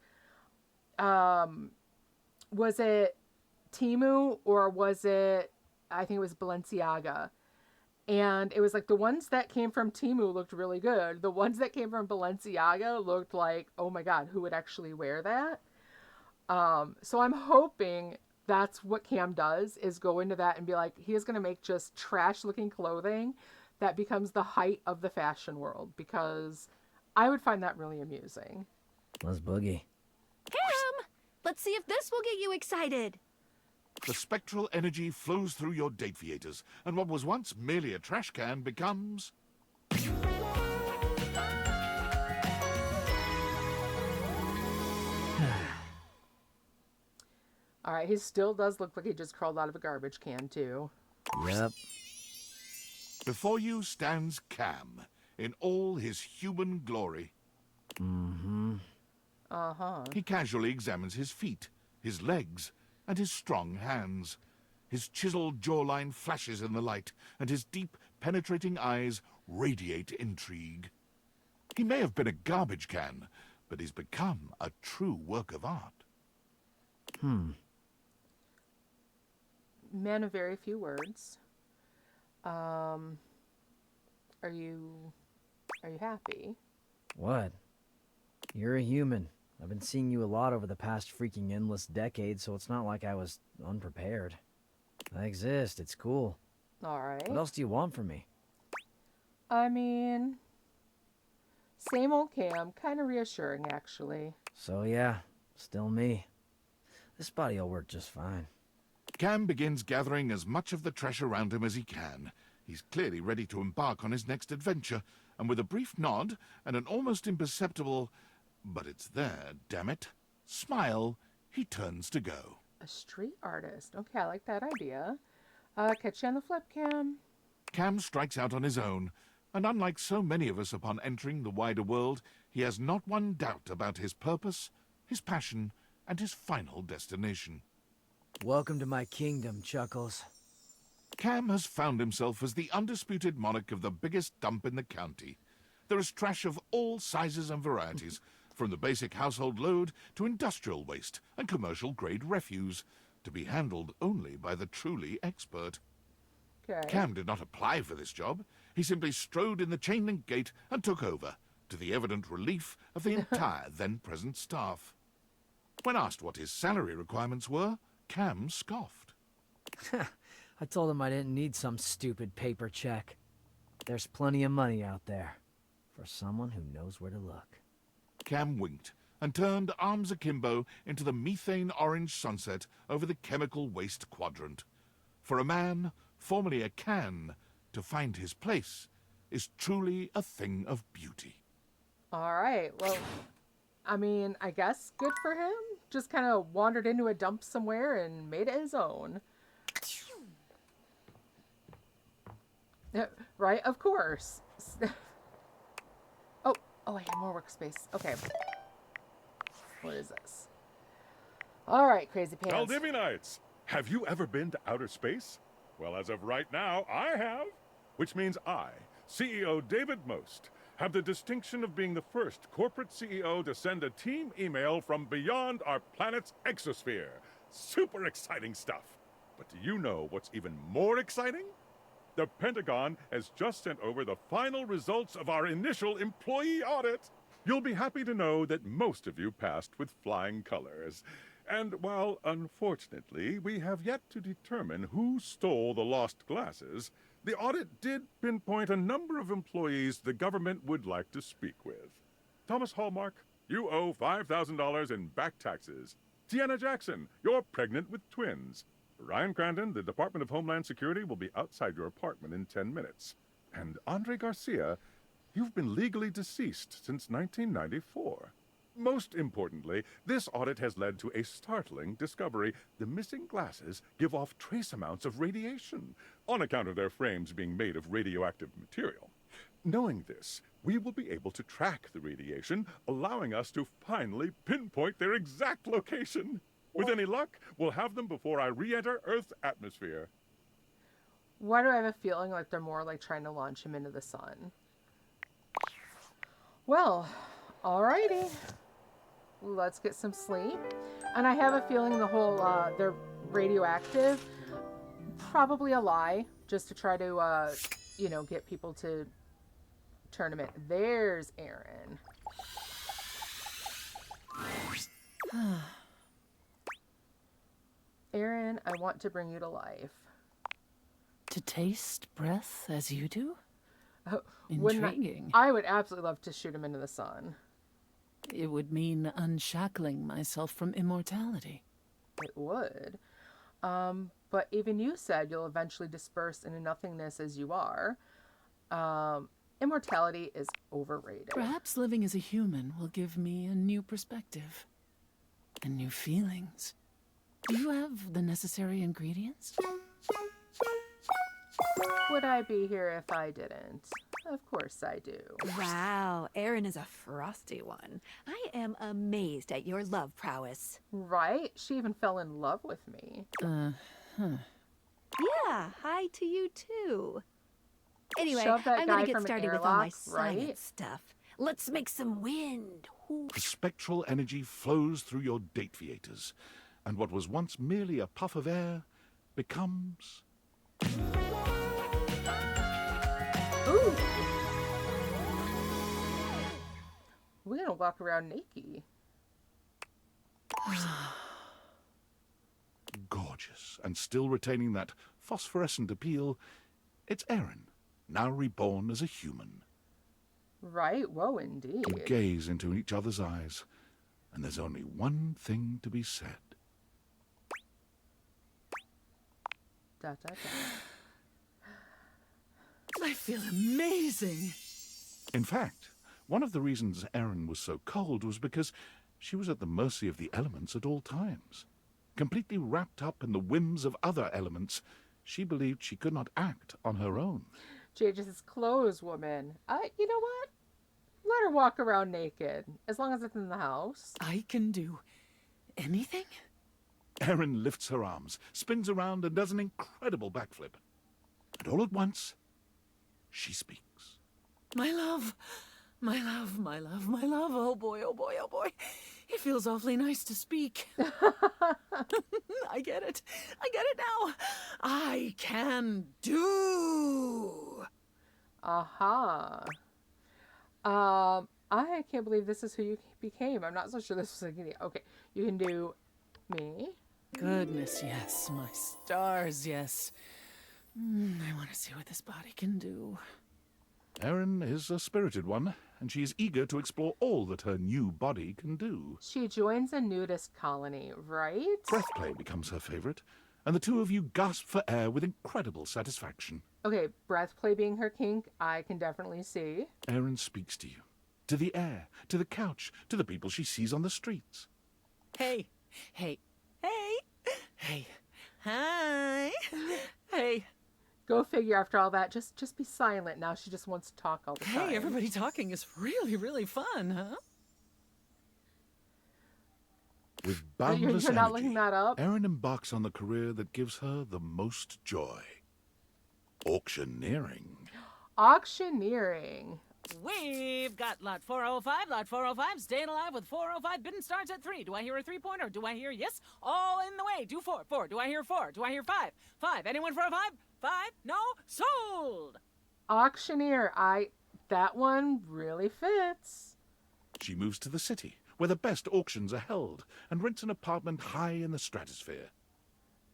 was it Temu or was it, I think it was Balenciaga. And it was like the ones that came from Temu looked really good. The ones that came from Balenciaga looked like, oh my God, who would actually wear that? So I'm hoping that's what Cam does, is go into that and be like, he is going to make just trash looking clothing that becomes the height of the fashion world, because I would find that really amusing. Let's boogie. Cam, let's see if this will get you excited. The spectral energy flows through your Dateviators, and what was once merely a trash can becomes... All right, he still does look like he just crawled out of a garbage can, too. Yep. Before you stands Cam, in all his human glory. Mm-hmm. Uh-huh. He casually examines his feet, his legs, and his strong hands. His chiseled jawline flashes in the light, and his deep, penetrating eyes radiate intrigue. He may have been a garbage can, but he's become a true work of art. Man of very few words. Are you happy? What? You're a human. I've been seeing you a lot over the past freaking endless decade, so it's not like I was unprepared. I exist, it's cool. Alright. What else do you want from me? I mean, same old Cam. Kind of reassuring, actually. So yeah, still me. This body'll work just fine. Cam begins gathering as much of the trash around him as he can. He's clearly ready to embark on his next adventure, and with a brief nod and an almost imperceptible, but it's there, damn it, smile, he turns to go. A street artist. Okay, I like that idea. Catch you on the flip, Cam. Cam strikes out on his own, and unlike so many of us upon entering the wider world, he has not one doubt about his purpose, his passion, and his final destination. Welcome to my kingdom, Chuckles. Cam has found himself as the undisputed monarch of the biggest dump in the county. There is trash of all sizes and varieties, from the basic household load to industrial waste and commercial-grade refuse, to be handled only by the truly expert. Okay. Cam did not apply for this job. He simply strode in the chain-link gate and took over, to the evident relief of the entire then-present staff. When asked what his salary requirements were, Cam scoffed. I told him I didn't need some stupid paper check. There's plenty of money out there, for someone who knows where to look. Cam winked and turned arms akimbo into the methane-orange sunset over the chemical waste quadrant. For a man, formerly a can, to find his place is truly a thing of beauty. Alright, well, I mean, I guess good for him. Just kind of wandered into a dump somewhere and made it his own. Right? Of course. Oh, I have more workspace. Okay. What is this? Alright, Crazy Pants. Dateviators, have you ever been to outer space? Well, as of right now, I have. Which means I, CEO David Most, have the distinction of being the first corporate CEO to send a team email from beyond our planet's exosphere. Super exciting stuff. But do you know what's even more exciting? The Pentagon has just sent over the final results of our initial employee audit. You'll be happy to know that most of you passed with flying colors. And while, unfortunately, we have yet to determine who stole the lost glasses, the audit did pinpoint a number of employees the government would like to speak with. Thomas Hallmark, you owe $5,000 in back taxes. Tiana Jackson, you're pregnant with twins. Ryan Crandon, the Department of Homeland Security will be outside your apartment in 10 minutes. And Andre Garcia, you've been legally deceased since 1994. Most importantly, this audit has led to a startling discovery. The missing glasses give off trace amounts of radiation, on account of their frames being made of radioactive material. Knowing this, we will be able to track the radiation, allowing us to finally pinpoint their exact location. With any luck, we'll have them before I re-enter Earth's atmosphere. Why do I have a feeling like they're more like trying to launch him into the sun? Well, alrighty. Let's get some sleep. And I have a feeling the whole, they're radioactive, probably a lie, just to try to, you know, get people to turn him in. There's Aaron. Aaron, I want to bring you to life. To taste breath as you do? Wouldn't Intriguing. I would absolutely love to shoot him into the sun. It would mean unshackling myself from immortality. It would. But even you said you'll eventually disperse into nothingness as you are. Immortality is overrated. Perhaps living as a human will give me a new perspective. And new feelings. Do you have the necessary ingredients? Would I be here if I didn't? Of course I do. Wow, Erin is a frosty one. I am amazed at your love prowess. Right? She even fell in love with me. Yeah, hi to you too. Anyway, Shove that I'm guy gonna get from an started with all my airlock, science right? stuff. Let's make some wind. Ooh. The spectral energy flows through your Dateviators, and what was once merely a puff of air becomes... Ooh! We're gonna walk around naked. Gorgeous, and still retaining that phosphorescent appeal, it's Erin, now reborn as a human. Right, whoa, indeed. You gaze into each other's eyes, and there's only one thing to be said. Da, da, da. I feel amazing. In fact, one of the reasons Erin was so cold was because she was at the mercy of the elements at all times. Completely wrapped up in the whims of other elements, she believed she could not act on her own. Changes his clothes, woman. You know what? Let her walk around naked, as long as it's in the house. I can do anything? Erin lifts her arms, spins around, and does an incredible backflip. And all at once, she speaks. My love, my love, my love, my love. Oh boy, oh boy, oh boy. It feels awfully nice to speak. I get it. I get it now. I can do. Aha. I can't believe this is who you became. I'm not so sure this was like, okay, you can do me. Goodness, yes. My stars, yes. I want to see what this body can do. Erin is a spirited one, and she is eager to explore all that her new body can do. She joins a nudist colony, right? Breath play becomes her favorite, and the two of you gasp for air with incredible satisfaction. Okay, breath play being her kink, I can definitely see. Erin speaks to you, to the air, to the couch, to the people she sees on the streets. Hey, hey, hey, hey, hi, hey. Go figure, after all that, just be silent now. She just wants to talk all the time. Hey, everybody talking is really, really fun, huh? With boundless You're not looking energy, that up? Erin embarks on the career that gives her the most joy. Auctioneering. Auctioneering. We've got lot 405, lot 405, staying alive with 405. Bidding starts at 3. Do I hear a 3-pointer? Do I hear yes? All in the way. Do 4. 4. Do I hear 4? Do I hear 5? 5. Anyone for a 5? 5? No? Sold! Auctioneer. That one really fits. She moves to the city, where the best auctions are held, and rents an apartment high in the stratosphere.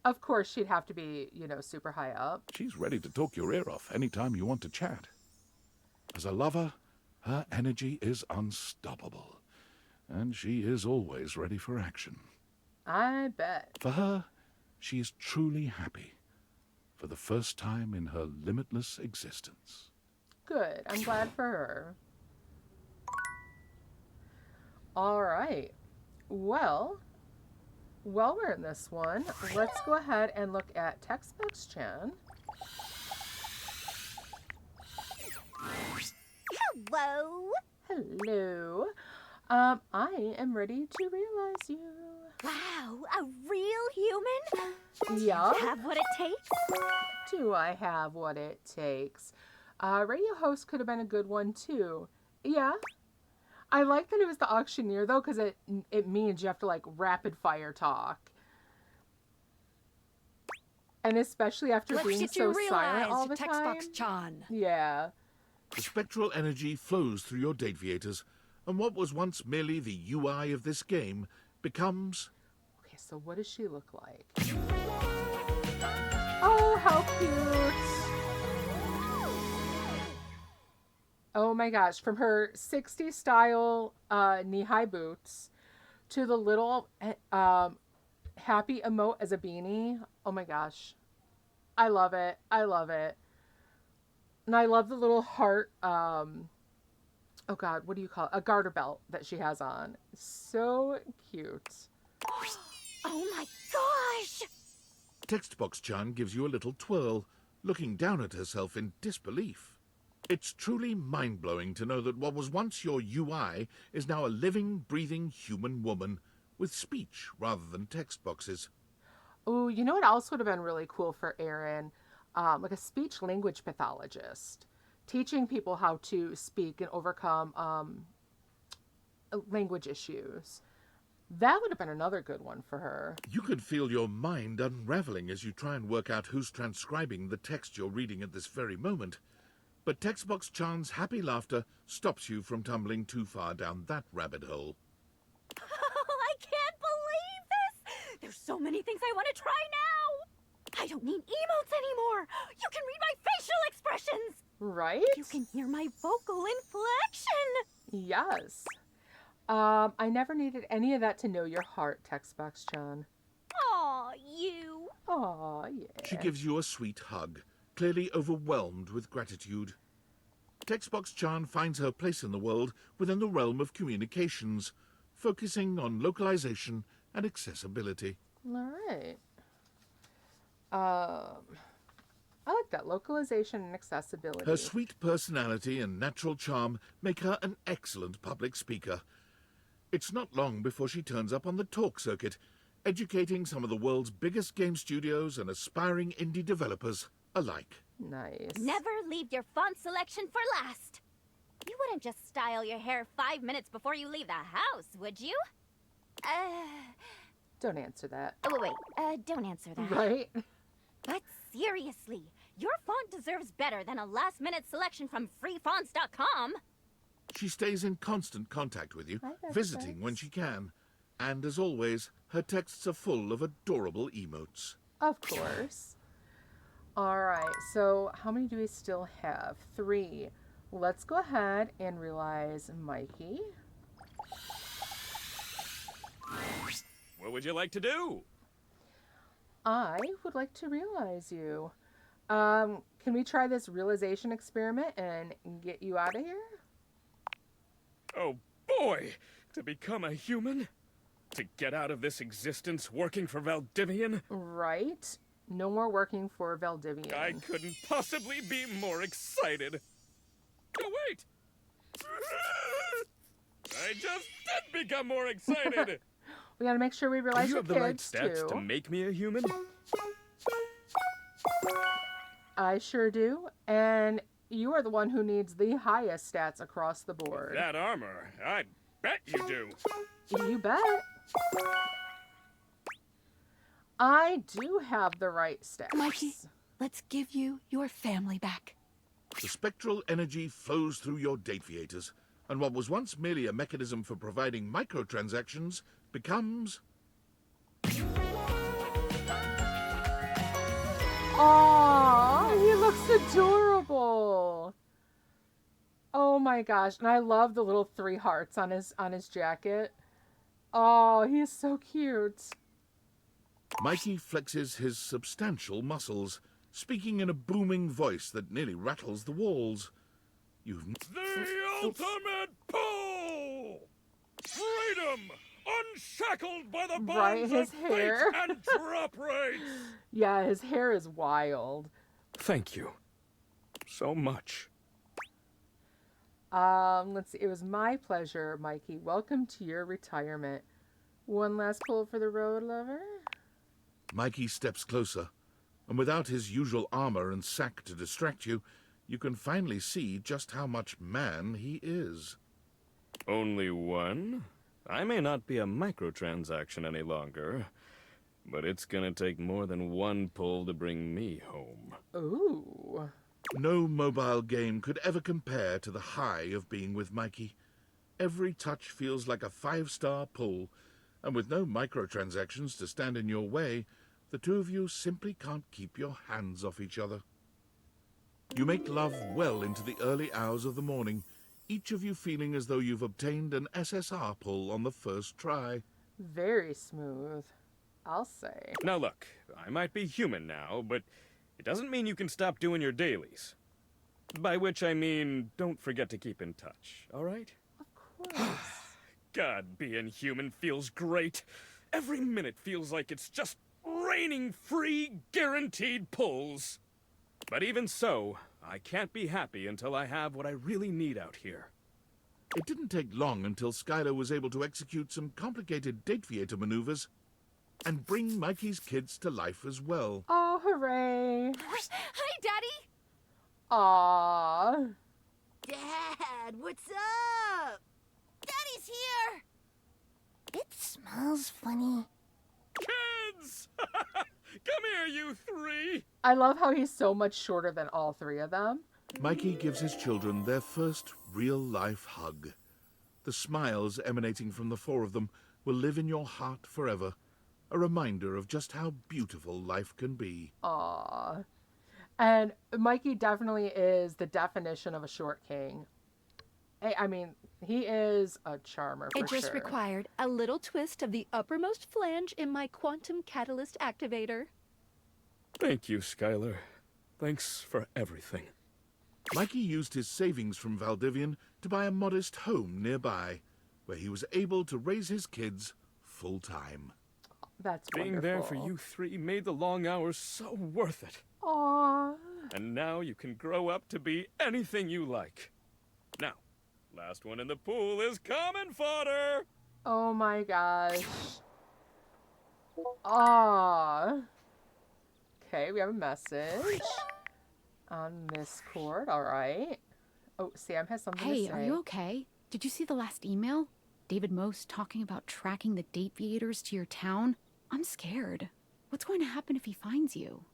Of course, she'd have to be, super high up. She's ready to talk your ear off anytime you want to chat. As a lover, her energy is unstoppable, and she is always ready for action. I bet. For her, she is truly happy, for the first time in her limitless existence. Good. I'm glad for her. All right. Well, while we're in this one, let's go ahead and look at Textbooks-chan. Hello. Hello. I am ready to realize you. Wow, a real human? Yeah. Do you have what it takes? Do I have what it takes? Radio host could have been a good one too. Yeah. I like that it was the auctioneer though, because it means you have to rapid fire talk. And especially after being so silent all the time. Textbooks-chan. Yeah. The spectral energy flows through your Dateviators, and what was once merely the UI of this game becomes... Okay, so what does she look like? Oh, how cute! Oh my gosh, from her 60s style knee-high boots to the little happy emote as a beanie. Oh my gosh. I love it. I love it. And I love the little heart, oh God, what do you call it? A garter belt that she has on. So cute. Oh my gosh! Textbox-chan gives you a little twirl, looking down at herself in disbelief. It's truly mind-blowing to know that what was once your UI is now a living, breathing human woman with speech rather than text boxes. Oh, you know what else would have been really cool for Erin? Like a speech language pathologist, teaching people how to speak and overcome language issues. That would have been another good one for her. You could feel your mind unraveling as you try and work out who's transcribing the text you're reading at this very moment. But Textbox-chan's happy laughter stops you from tumbling too far down that rabbit hole. I can't There's so many things I want to try now. I don't need emotes anymore. You can read my facial expressions. Right? You can hear my vocal inflection. Yes. I never needed any of that to know your heart, Textbox-chan. Aw, you. Aw, yeah. She gives you a sweet hug, clearly overwhelmed with gratitude. Textbox-chan finds her place in the world within the realm of communications, focusing on localization and accessibility. All right. I like that, localization and accessibility. Her sweet personality and natural charm make her an excellent public speaker. It's not long before she turns up on the talk circuit, educating some of the world's biggest game studios and aspiring indie developers alike. Nice. Never leave your font selection for last. You wouldn't just style your hair 5 minutes before you leave the house, would you? Don't answer that. Oh, wait. Don't answer that. Right? But seriously, your font deserves better than a last-minute selection from freefonts.com. She stays in constant contact with you, visiting when she can. And as always, her texts are full of adorable emotes. Of course. All right, so how many do we still have? 3. Let's go ahead and realize Mikey. What would you like to do? I would like to realize you. Can we try this realization experiment and get you out of here? Oh boy! To become a human? To get out of this existence working for Valdivian? Right. No more working for Valdivian. I couldn't possibly be more excited. Oh, wait! I just did become more excited! We gotta make sure we realize Do you your have the right kids, stats too. to make me a human? I sure do. And you are the one who needs the highest stats across the board. That armor, I bet you do. You bet. I do have the right stats. Mikey, let's give you your family back. The spectral energy flows through your Dateviators, and what was once merely a mechanism for providing microtransactions becomes... Aww, he looks adorable. Oh my gosh, and I love the little 3 hearts on his jacket. Oh, he is so cute. Mikey flexes his substantial muscles, speaking in a booming voice that nearly rattles the walls. You've... The ultimate pull! Freedom! Unshackled by the bonds Right, his of hair. fate and drop rates! Yeah, his hair is wild. Thank you. So much. Let's see. It was my pleasure, Mikey. Welcome to your retirement. One last pull for the road, lover? Mikey steps closer, and without his usual armor and sack to distract you, you can finally see just how much man he is. Only one? I may not be a microtransaction any longer, but it's gonna take more than one pull to bring me home. Ooh. No mobile game could ever compare to the high of being with Mikey. Every touch feels like a 5-star pull, and with no microtransactions to stand in your way, the two of you simply can't keep your hands off each other. You make love well into the early hours of the morning, each of you feeling as though you've obtained an SSR pull on the first try. Very smooth, I'll say. Now look, I might be human now, but it doesn't mean you can stop doing your dailies. By which I mean, don't forget to keep in touch, all right? Of course. God, being human feels great. Every minute feels like it's just raining free, guaranteed pulls. But even so, I can't be happy until I have what I really need out here. It didn't take long until Skylar was able to execute some complicated Dateviator maneuvers and bring Mikey's kids to life as well. Oh, hooray. Hi, Daddy. Aww. Dad, what's up? Daddy's here. It smells funny. Kids! Come here, you 3! I love how he's so much shorter than all 3 of them. Mikey gives his children their first real-life hug. The smiles emanating from the 4 of them will live in your heart forever, a reminder of just how beautiful life can be. Aww. And Mikey definitely is the definition of a short king. I mean, he is a charmer for It just sure. required a little twist of the uppermost flange in my quantum catalyst activator. Thank you, Skylar. Thanks for everything. Mikey used his savings from Valdivian to buy a modest home nearby, where he was able to raise his kids full-time. That's Being wonderful. there for you three made the long hours so worth it. Aww. And now you can grow up to be anything you like. Now, last one in the pool is common fodder! Oh my gosh. Aww. Okay, we have a message on this cord. All right. Oh, Sam has something to say. Hey, are you okay? Did you see the last email? David Most talking about tracking the Dateviators to your town? I'm scared. What's going to happen if he finds you?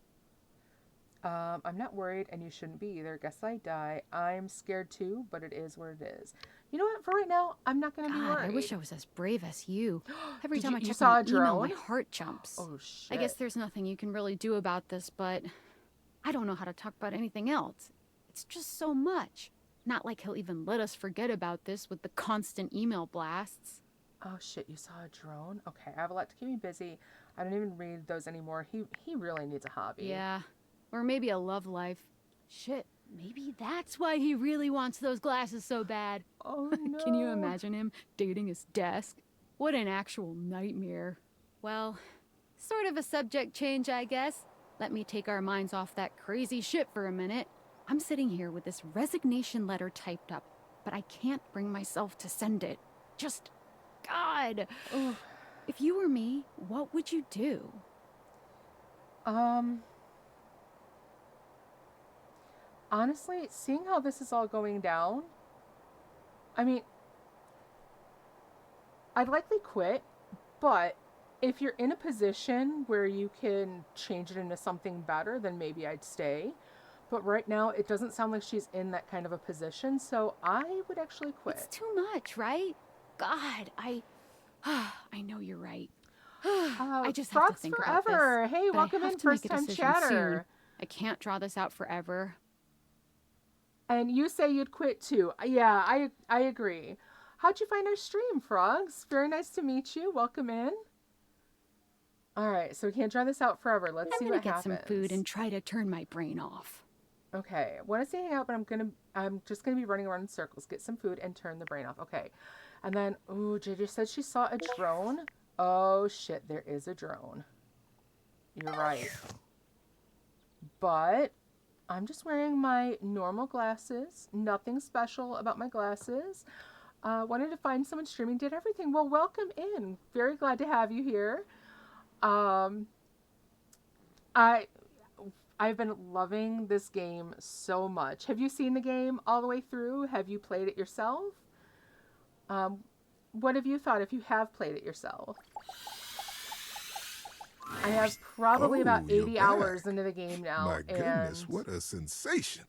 I'm not worried, and you shouldn't be either. Guess I die. I'm scared too, but it is what it is. You know what? For right now, I'm not going to be God, worried. I wish I was as brave as you. Every Did time you- I you check saw my a email, my drone? heart jumps. Oh, shit. I guess there's nothing you can really do about this, but I don't know how to talk about anything else. It's just so much. Not like he'll even let us forget about this with the constant email blasts. Oh, shit. You saw a drone? Okay, I have a lot to keep me busy. I don't even read those anymore. He really needs a hobby. Yeah. Or maybe a love life. Shit, maybe that's why he really wants those glasses so bad. Oh, no. Can you imagine him dating his desk? What an actual nightmare. Well, sort of a subject change, I guess. Let me take our minds off that crazy shit for a minute. I'm sitting here with this resignation letter typed up, but I can't bring myself to send it. Just, God. If you were me, what would you do? Honestly, seeing how this is all going down, I mean, I'd likely quit, but if you're in a position where you can change it into something better, then maybe I'd stay. But right now, it doesn't sound like she's in that kind of a position, so I would actually quit. It's too much, right? God, I know you're right. I just have to Frogs think Forever. about this. Hey, but I welcome have in, to make first a time decision soon. chatter. I can't draw this out forever. And you say you'd quit too. Yeah, I agree. How'd you find our stream, Frogs? Very nice to meet you. Welcome in. All right, so we can't draw this out forever. Let's see I'm what gonna get happens. some food and try to turn my brain off. Okay, want to say hang out, but I'm just gonna be running around in circles. Get some food and turn the brain off. Okay, and then JJ said she saw a drone. Oh shit, there is a drone. You're right. But I'm just wearing my normal glasses. Nothing special about my glasses. Wanted to find someone streaming. Did everything. Well, welcome in. Very glad to have you here. I've been loving this game so much. Have you seen the game all the way through? Have you played it yourself? What have you thought if you have played it yourself? I have probably about 80 hours into the game now. My goodness, what a sensation.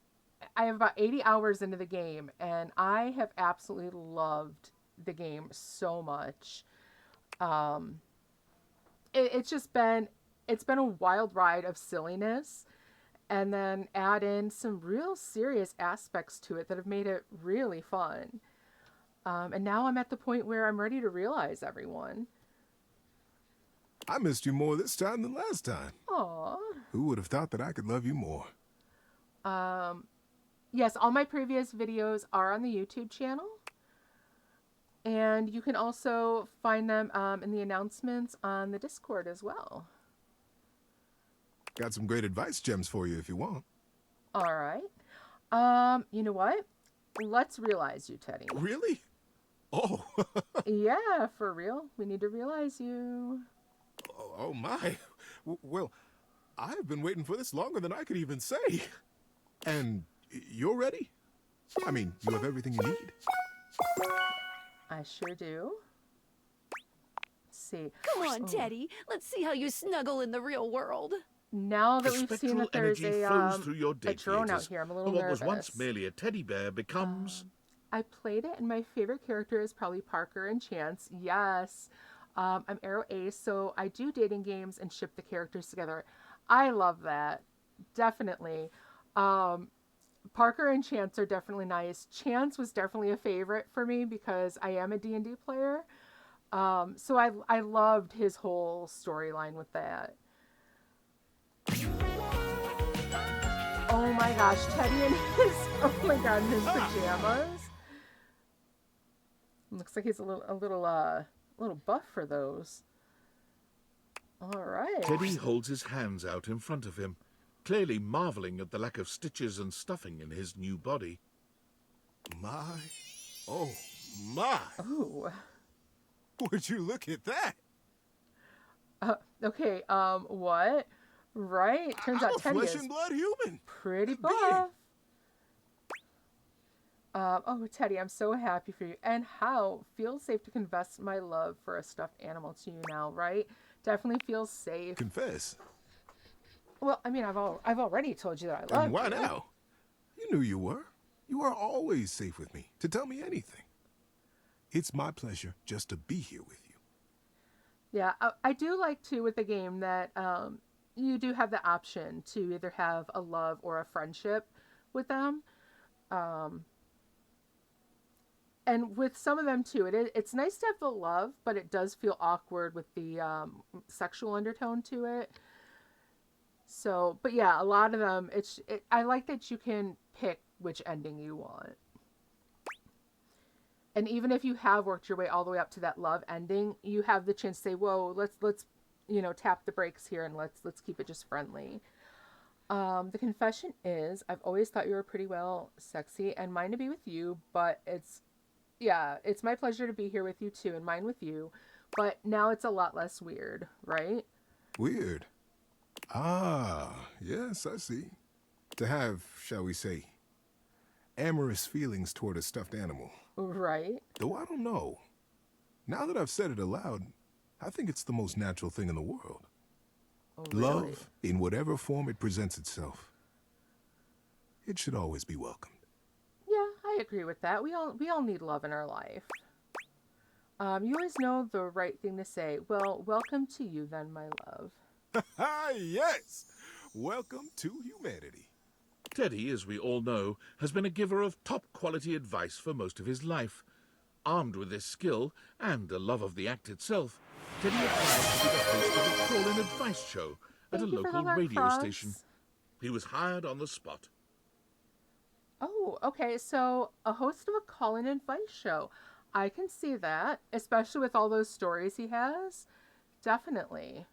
I have about 80 hours into the game, and I have absolutely loved the game so much. It's been a wild ride of silliness, and then add in some real serious aspects to it that have made it really fun. And now I'm at the point where I'm ready to realize everyone. I missed you more this time than last time. Aww. Who would have thought that I could love you more? Yes, all my previous videos are on the YouTube channel. And you can also find them in the announcements on the Discord as well. Got some great advice gems for you if you want. All right. You know what? Let's realize you, Teddy. Really? Oh. Yeah, for real. We need to realize you. Oh my. Well, I've been waiting for this longer than I could even say. And you're ready? I mean, you have everything you need. I sure do. Let's see. Come on, Teddy. Let's see how you snuggle in the real world. Now that The we've seen spectral that there's energy flows a through your drone out Dateviators, here, I'm a little and what nervous. was once merely a teddy bear becomes... I played it, and my favorite character is probably Parker and Chance. Yes. I'm Arrow Ace, so I do dating games and ship the characters together. I love that. Definitely. Parker and Chance are definitely nice. Chance was definitely a favorite for me because I am a D&D player. So I loved his whole storyline with that. Oh my gosh, Teddy in his, oh my god, in his pajamas. Looks like he's a little buff for those. All right. Teddy holds his hands out in front of him, clearly marveling at the lack of stitches and stuffing in his new body. My, oh my. Oh. Would you look at that? Okay, what? Right? Turns out Teddy flesh is and blood human. pretty buff. Oh, Teddy, I'm so happy for you. And how? Feels safe to confess my love for a stuffed animal to you now, right? Definitely feels safe. Confess? Well, I mean, I've already told you that I love And why you. now? You knew you were. You are always safe with me, to tell me anything. It's my pleasure just to be here with you. Yeah, I do like, too, with the game that you do have the option to either have a love or a friendship with them. And with some of them, too, it's nice to have the love, but it does feel awkward with the sexual undertone to it. So, but yeah, a lot of them, I like that you can pick which ending you want. And even if you have worked your way all the way up to that love ending, you have the chance to say, whoa, let's tap the brakes here and let's keep it just friendly. The confession is, I've always thought you were pretty well sexy, and mine to be with you, but it's my pleasure to be here with you too, and mine with you, but now it's a lot less weird, right? Weird? Ah, yes, I see. To have, shall we say, amorous feelings toward a stuffed animal. Right? Though I don't know. Now that I've said it aloud, I think it's the most natural thing in the world. Oh, really? Love, in whatever form it presents itself, it should always be welcomed. Yeah, I agree with that. We all need love in our life. You always know the right thing to say. Well, welcome to you then, my love. Yes! Welcome to humanity. Teddy, as we all know, has been a giver of top-quality advice for most of his life. Armed with this skill and a love of the act itself, Teddy applied to be the host of a call-in advice show at a local radio station. He was hired on the spot. Oh, okay, so a host of a call-in advice show. I can see that, especially with all those stories he has. Definitely.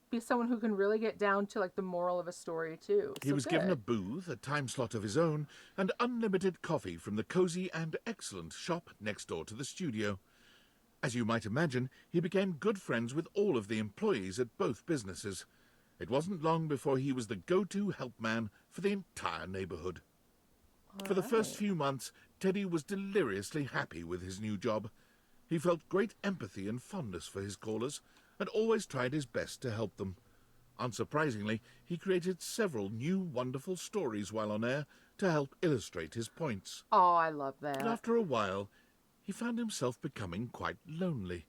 Be someone who can really get down to like the moral of a story too. He was given a booth, a time slot of his own, and unlimited coffee from the cozy and excellent shop next door to the studio. As you might imagine, he became good friends with all of the employees at both businesses. It wasn't long before he was the go-to help man for the entire neighborhood. For the first few months, Teddy was deliriously happy with his new job. He felt great empathy and fondness for his callers, and always tried his best to help them. Unsurprisingly, he created several new wonderful stories while on air to help illustrate his points. Oh, I love that. But after a while, he found himself becoming quite lonely.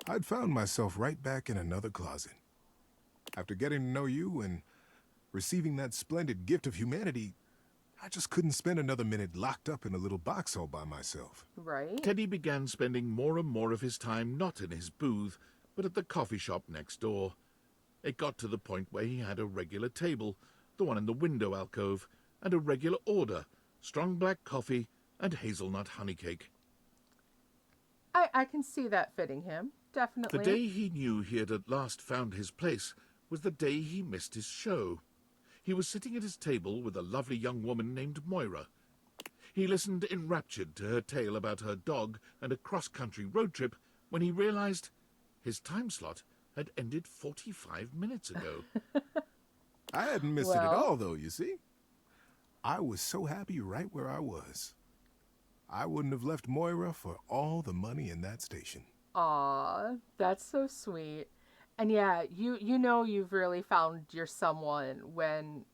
I'd found myself right back in another closet. After getting to know you and receiving that splendid gift of humanity, I just couldn't spend another minute locked up in a little box all by myself. Right? Teddy began spending more and more of his time not in his booth, but at the coffee shop next door. It got to the point where he had a regular table, the one in the window alcove, and a regular order, strong black coffee and hazelnut honey cake. I can see that fitting him, definitely. The day he knew he had at last found his place was the day he missed his show. He was sitting at his table with a lovely young woman named Moira. He listened enraptured to her tale about her dog and a cross-country road trip when he realized his time slot had ended 45 minutes ago. I hadn't missed it at all, though, you see. I was so happy right where I was. I wouldn't have left Moira for all the money in that station. Aw, that's so sweet. And yeah, you know you've really found your someone when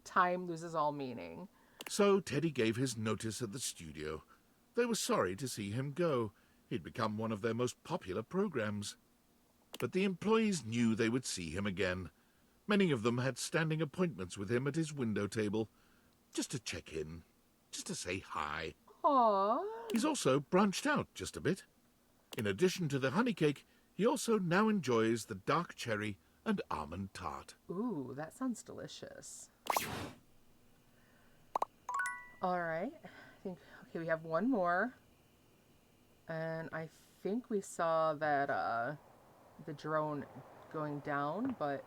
time loses all meaning. So Teddy gave his notice at the studio. They were sorry to see him go. He'd become one of their most popular programs. But the employees knew they would see him again. Many of them had standing appointments with him at his window table, just to check in, just to say hi. Aww. He's also branched out just a bit. In addition to the honey cake, he also now enjoys the dark cherry and almond tart. Ooh, that sounds delicious. All right. Okay, we have one more. And I think we saw that the drone going down, but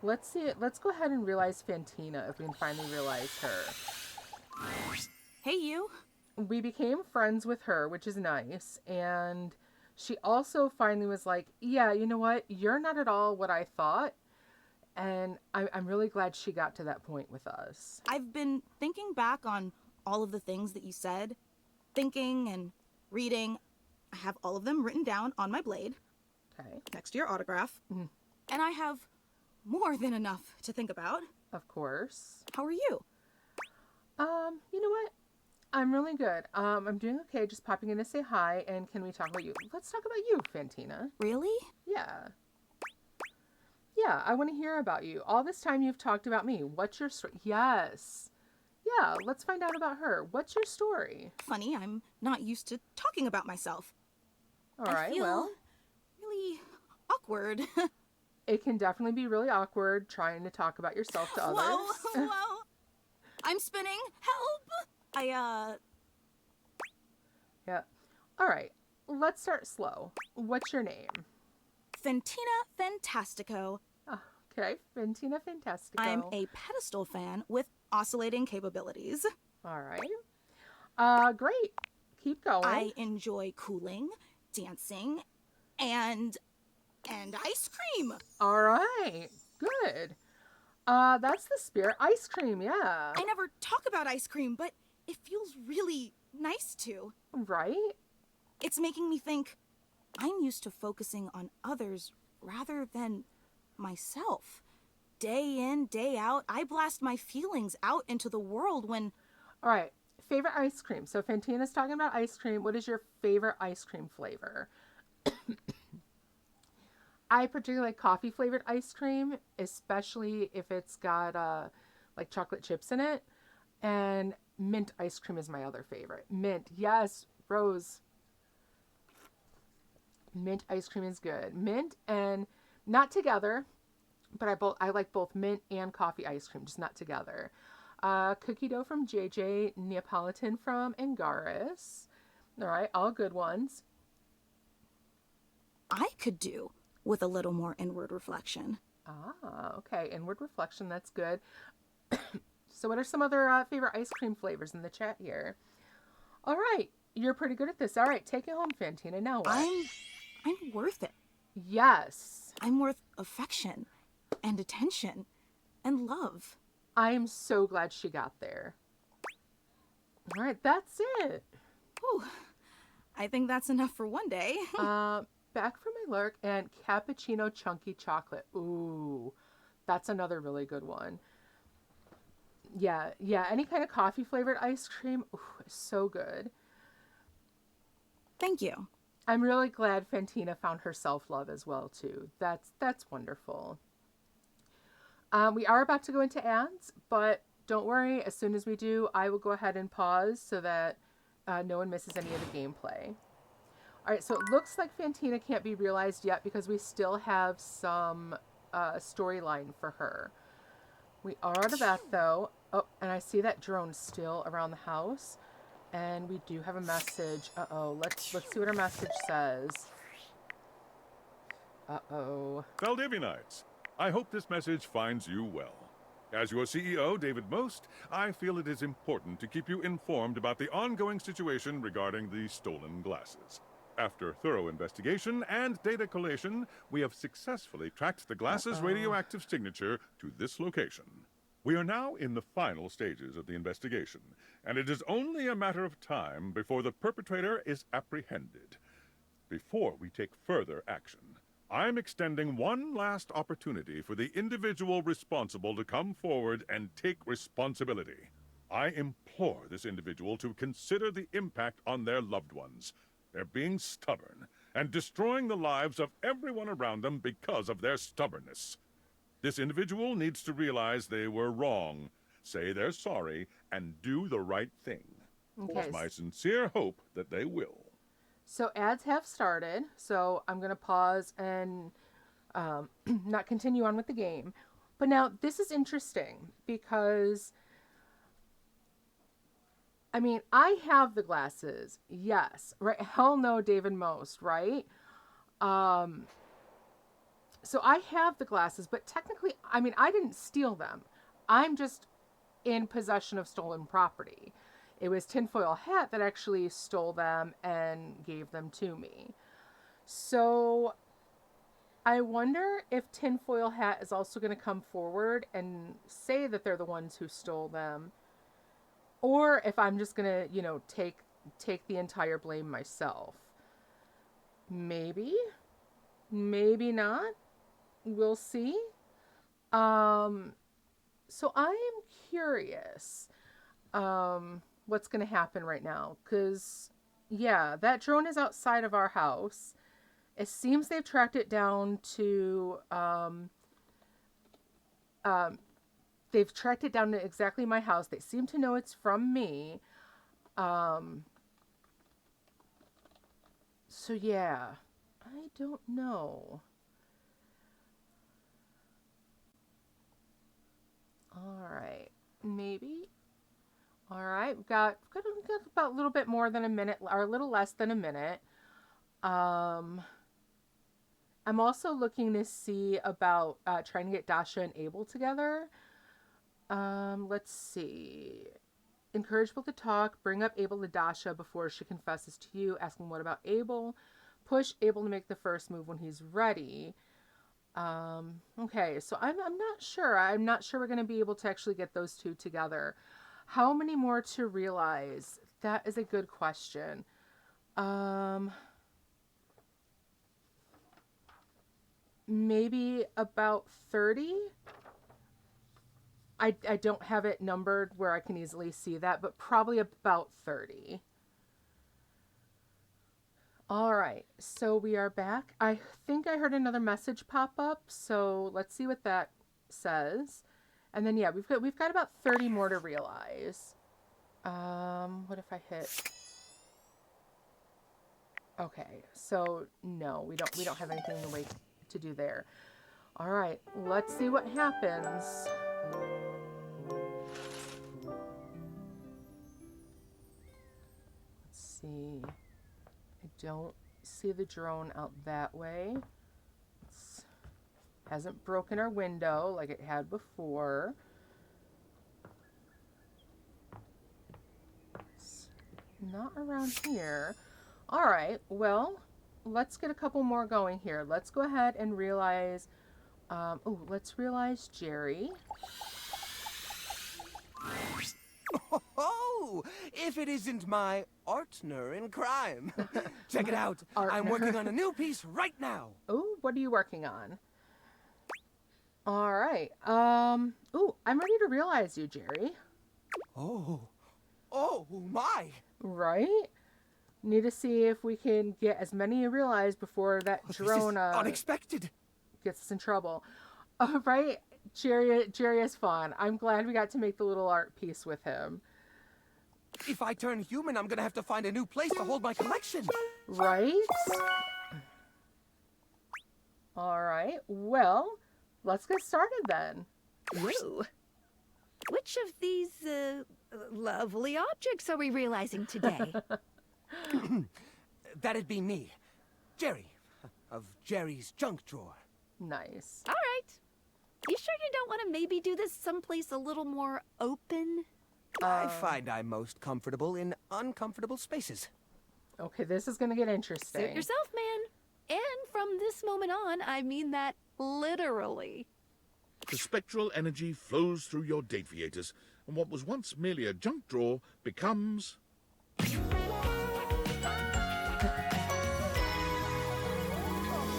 let's see it. Let's go ahead and realize Fantina if we can finally realize her. Hey, you. We became friends with her, which is nice, and she also finally was like, yeah, you know what? You're not at all what I thought. And I'm really glad she got to that point with us. I've been thinking back on all of the things that you said, thinking and reading. I have all of them written down on my blade. Okay. Next to your autograph. Mm-hmm. And I have more than enough to think about. Of course. How are you? You know what? I'm really good. I'm doing okay, just popping in to say hi, and can we talk about you? Let's talk about you, Fantina. Really? Yeah. Yeah, I want to hear about you. All this time you've talked about me. What's your story? Yes. Yeah, let's find out about her. What's your story? Funny, I'm not used to talking about myself. All right, I feel well. really awkward. It can definitely be really awkward trying to talk about yourself to others. Whoa. I'm spinning. Help! Yeah. All right, let's start slow. What's your name? Fantina Fantastico. Okay, Fantina Fantastico. I'm a pedestal fan with oscillating capabilities. All right. Great. Keep going. I enjoy cooling, dancing, and ice cream. All right. Good. That's the spirit. Ice cream, yeah. I never talk about ice cream, but it feels really nice to. Right? It's making me think I'm used to focusing on others rather than myself. Day in, day out, I blast my feelings out into the world when... All right. Favorite ice cream. So Fantina's talking about ice cream. What is your favorite ice cream flavor? I particularly like coffee flavored ice cream, especially if it's got like chocolate chips in it. And mint ice cream is my other favorite. Mint, yes, Rose. Mint ice cream is good. Mint and not together, but I like both mint and coffee ice cream, just not together. Cookie dough from JJ, Neapolitan from Angaris. All right, all good ones. I could do with a little more inward reflection. Okay, inward reflection, that's good. So what are some other favorite ice cream flavors in the chat here? All right, you're pretty good at this. All right, take it home, Fantina. Now what? I'm worth it. Yes. I'm worth affection and attention and love. I am so glad she got there. All right, that's it. Whew. I think that's enough for one day. Back from my lurk and cappuccino chunky chocolate. Ooh, that's another really good one. Yeah, any kind of coffee flavored ice cream, ooh, is so good. Thank you. I'm really glad Fantina found her self-love as well, too. That's wonderful. We are about to go into ads, but don't worry. As soon as we do, I will go ahead and pause so that no one misses any of the gameplay. All right, so it looks like Fantina can't be realized yet because we still have some storyline for her. We are out of that, though. Oh, and I see that drone still around the house. And we do have a message. Uh-oh. Let's see what our message says. Uh-oh. Dateviators, I hope this message finds you well. As your CEO, David Most, I feel it is important to keep you informed about the ongoing situation regarding the stolen glasses. After thorough investigation and data collation, we have successfully tracked the glasses' radioactive signature to this location. We are now in the final stages of the investigation, and it is only a matter of time before the perpetrator is apprehended. Before we take further action, I'm extending one last opportunity for the individual responsible to come forward and take responsibility. I implore this individual to consider the impact on their loved ones. They're being stubborn and destroying the lives of everyone around them because of their stubbornness. This individual needs to realize they were wrong, say they're sorry, and do the right thing. Okay. It's my sincere hope that they will. So ads have started, so I'm going to pause and not continue on with the game. But now this is interesting because, I mean, I have the glasses. Yes. Right. Hell no, David Most, right? So I have the glasses, but technically, I mean, I didn't steal them. I'm just in possession of stolen property. It was Tinfoil Hat that actually stole them and gave them to me. So I wonder if Tinfoil Hat is also going to come forward and say that they're the ones who stole them, or if I'm just going to, you know, take the entire blame myself. Maybe, maybe not. We'll see. So I am curious what's going to happen right now, because yeah, that drone is outside of our house. It seems they've tracked it down to they've tracked it down to exactly my house. They seem to know it's from me. So yeah, I don't know. All right, maybe. All right, we've got about a little bit more than a minute, or a little less than a minute. I'm also looking to see about trying to get Dasha and Abel together. Let's see. Encourage Abel to talk. Bring up Abel to Dasha before she confesses to you, asking what about Abel. Push Abel to make the first move when he's ready. Okay, so I'm not sure. I'm not sure we're going to be able to actually get those two together. How many more to realize? That is a good question. Maybe about 30. I don't have it numbered where I can easily see that, but probably about 30. All right, so we are back. I think I heard another message pop up, so let's see what that says. And then yeah, we've got about 30 more to realize. What if I hit? Okay, so no, we don't have anything to wait to do there. All right, let's see what happens. Let's see. I don't see the drone out that way. It hasn't broken our window like it had before. It's not around here. All right, well, let's get a couple more going here. Let's go ahead and realize, let's realize Jerry. Oh, if it isn't my partner in crime. Check it out. I'm working on a new piece right now. Oh, what are you working on? All right. I'm ready to realize you, Jerry. Oh my. Right? Need to see if we can get as many realized before that drone unexpected gets us in trouble. All right. Jerry is fun. I'm glad we got to make the little art piece with him. If I turn human, I'm gonna have to find a new place to hold my collection. Right? All right. Well, let's get started then. Whoa. Which of these lovely objects are we realizing today? That'd be me. Jerry. Of Jerry's junk drawer. Nice. All right. You sure you don't want to maybe do this someplace a little more open? I find I'm most comfortable in uncomfortable spaces. Okay, this is going to get interesting. Suit yourself, man. And from this moment on, I mean that literally. The spectral energy flows through your Dateviators, and what was once merely a junk drawer becomes...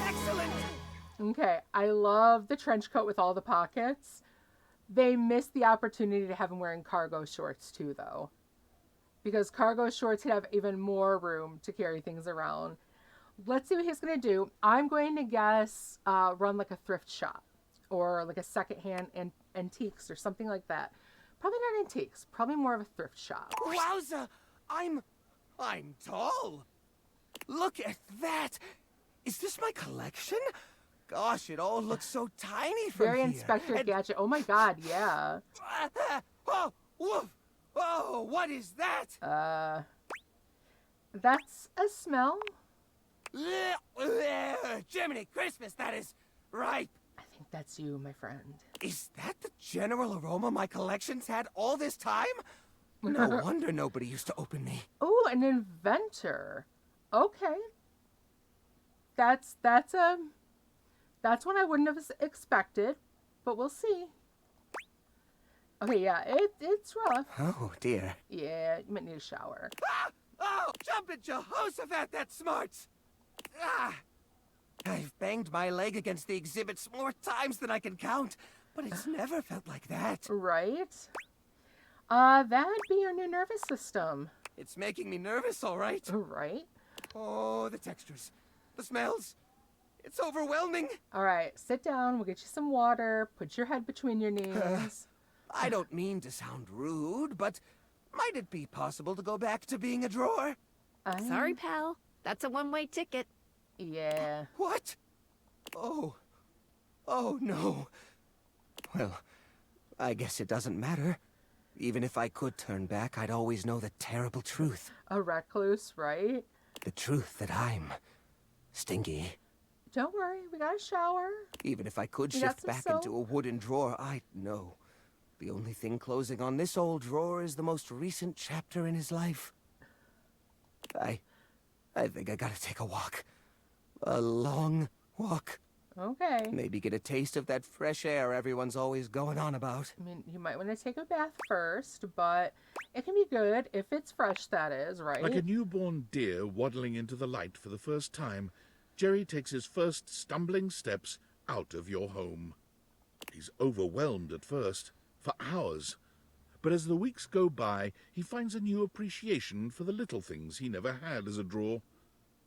Excellent! Okay, I love the trench coat with all the pockets. They missed the opportunity to have him wearing cargo shorts too, though. because cargo shorts could have even more room to carry things around. Let's see what he's going to do. I'm going to guess run like a thrift shop or like a secondhand antiques or something like that. Probably not antiques. Probably more of a thrift shop. Wowza! I'm tall. Look at that. Is this my collection? Gosh, it all looks so tiny from Very here. Inspector Gadget. Oh my God, yeah. Oh, woof! Oh, what is that? That's a smell. Jiminy Christmas, that is ripe. I think that's you, my friend. Is that the general aroma my collection's had all this time? No wonder nobody used to open me. Oh, an inventor. Okay. That's one I wouldn't have expected, but we'll see. Okay, yeah, it's rough. Oh, dear. Yeah, you might need a shower. Ah! Oh, jumping Jehoshaphat, that smarts! Ah! I've banged my leg against the exhibits more times than I can count, but it's never felt like that. Right? That'd be your new nervous system. It's making me nervous, all right. Right? Oh, the textures, the smells. It's overwhelming. All right, sit down. We'll get you some water. Put your head between your knees. I don't mean to sound rude, but might it be possible to go back to being a drawer? Sorry, pal. That's a one-way ticket. Yeah. What? Oh. Oh, no. Well, I guess it doesn't matter. Even if I could turn back, I'd always know the terrible truth. A recluse, right? The truth that I'm stingy. Don't worry, we got a shower. Even if I could We got shift some back soap. into a wooden drawer, I'd know. The only thing closing on this old drawer is the most recent chapter in his life. I think I gotta take a walk. A long walk. Okay. Maybe get a taste of that fresh air everyone's always going on about. I mean, you might want to take a bath first, but it can be good if it's fresh, that is, right? Like a newborn deer waddling into the light for the first time, Jerry takes his first stumbling steps out of your home. He's overwhelmed at first, for hours. But as the weeks go by, he finds a new appreciation for the little things he never had as a drawer.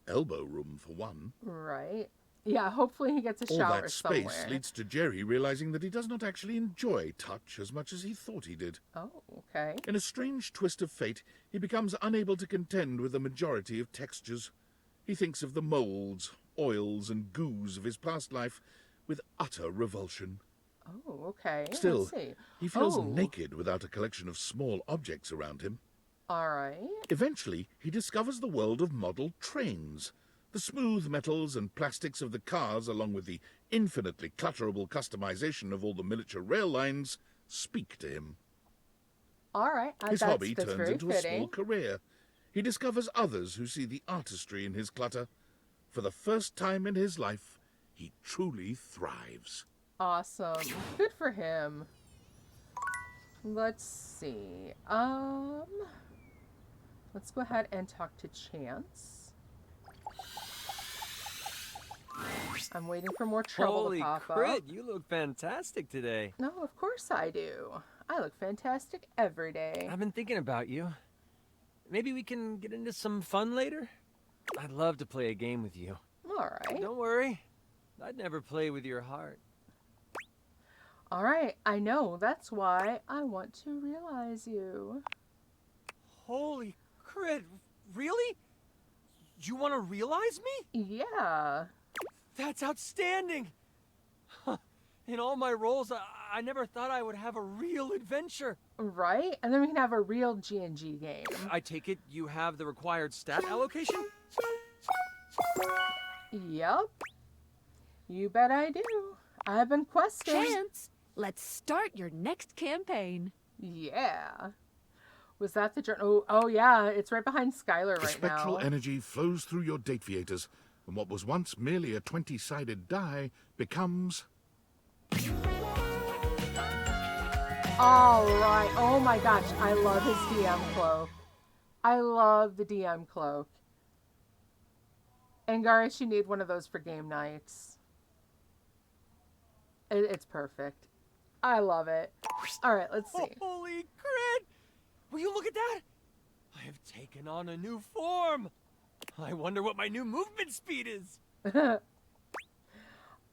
Elbow room, for one. Right. Yeah, hopefully he gets a All shower that space somewhere. leads to Jerry realizing that he does not actually enjoy touch as much as he thought he did. Oh, okay. In a strange twist of fate, he becomes unable to contend with the majority of textures. He thinks of the molds, oils, and goos of his past life with utter revulsion. Oh, okay. Still, Let's see. he feels Oh, naked without a collection of small objects around him. all right. Eventually, he discovers the world of model trains. The smooth metals and plastics of the cars, along with the infinitely clutterable customization of all the miniature rail lines, speak to him. All right. His hobby that's turns very into a fitting. small career. He discovers others who see the artistry in his clutter. For the first time in his life, he truly thrives. Awesome. Good for him. Let's see. Let's go ahead and talk to Chance. I'm waiting for more trouble Holy to pop crit, up. you look fantastic today. No, of course I do. I look fantastic every day. I've been thinking about you. Maybe we can get into some fun later? I'd love to play a game with you. All right. Don't worry. I'd never play with your heart. All right. I know. That's why I want to realize you. Holy crit, really? You want to realize me? Yeah. That's outstanding. In all my roles, I never thought I would have a real adventure. Right? And then we can have a real G&G game. I take it you have the required stat allocation? Yep. You bet I do. I've been questing. Chance, let's start your next campaign. Yeah. Was that the journal? Oh, yeah. It's right behind Skylar The right spectral now. energy flows through your Dateviators, and what was once merely a 20-sided die becomes... All right. Oh my gosh. I love his DM cloak. I love the DM cloak. And Garis, you need one of those for game nights. It's perfect. I love it. All right, let's see. Holy crit! Will you look at that? I have taken on a new form. I wonder what my new movement speed is.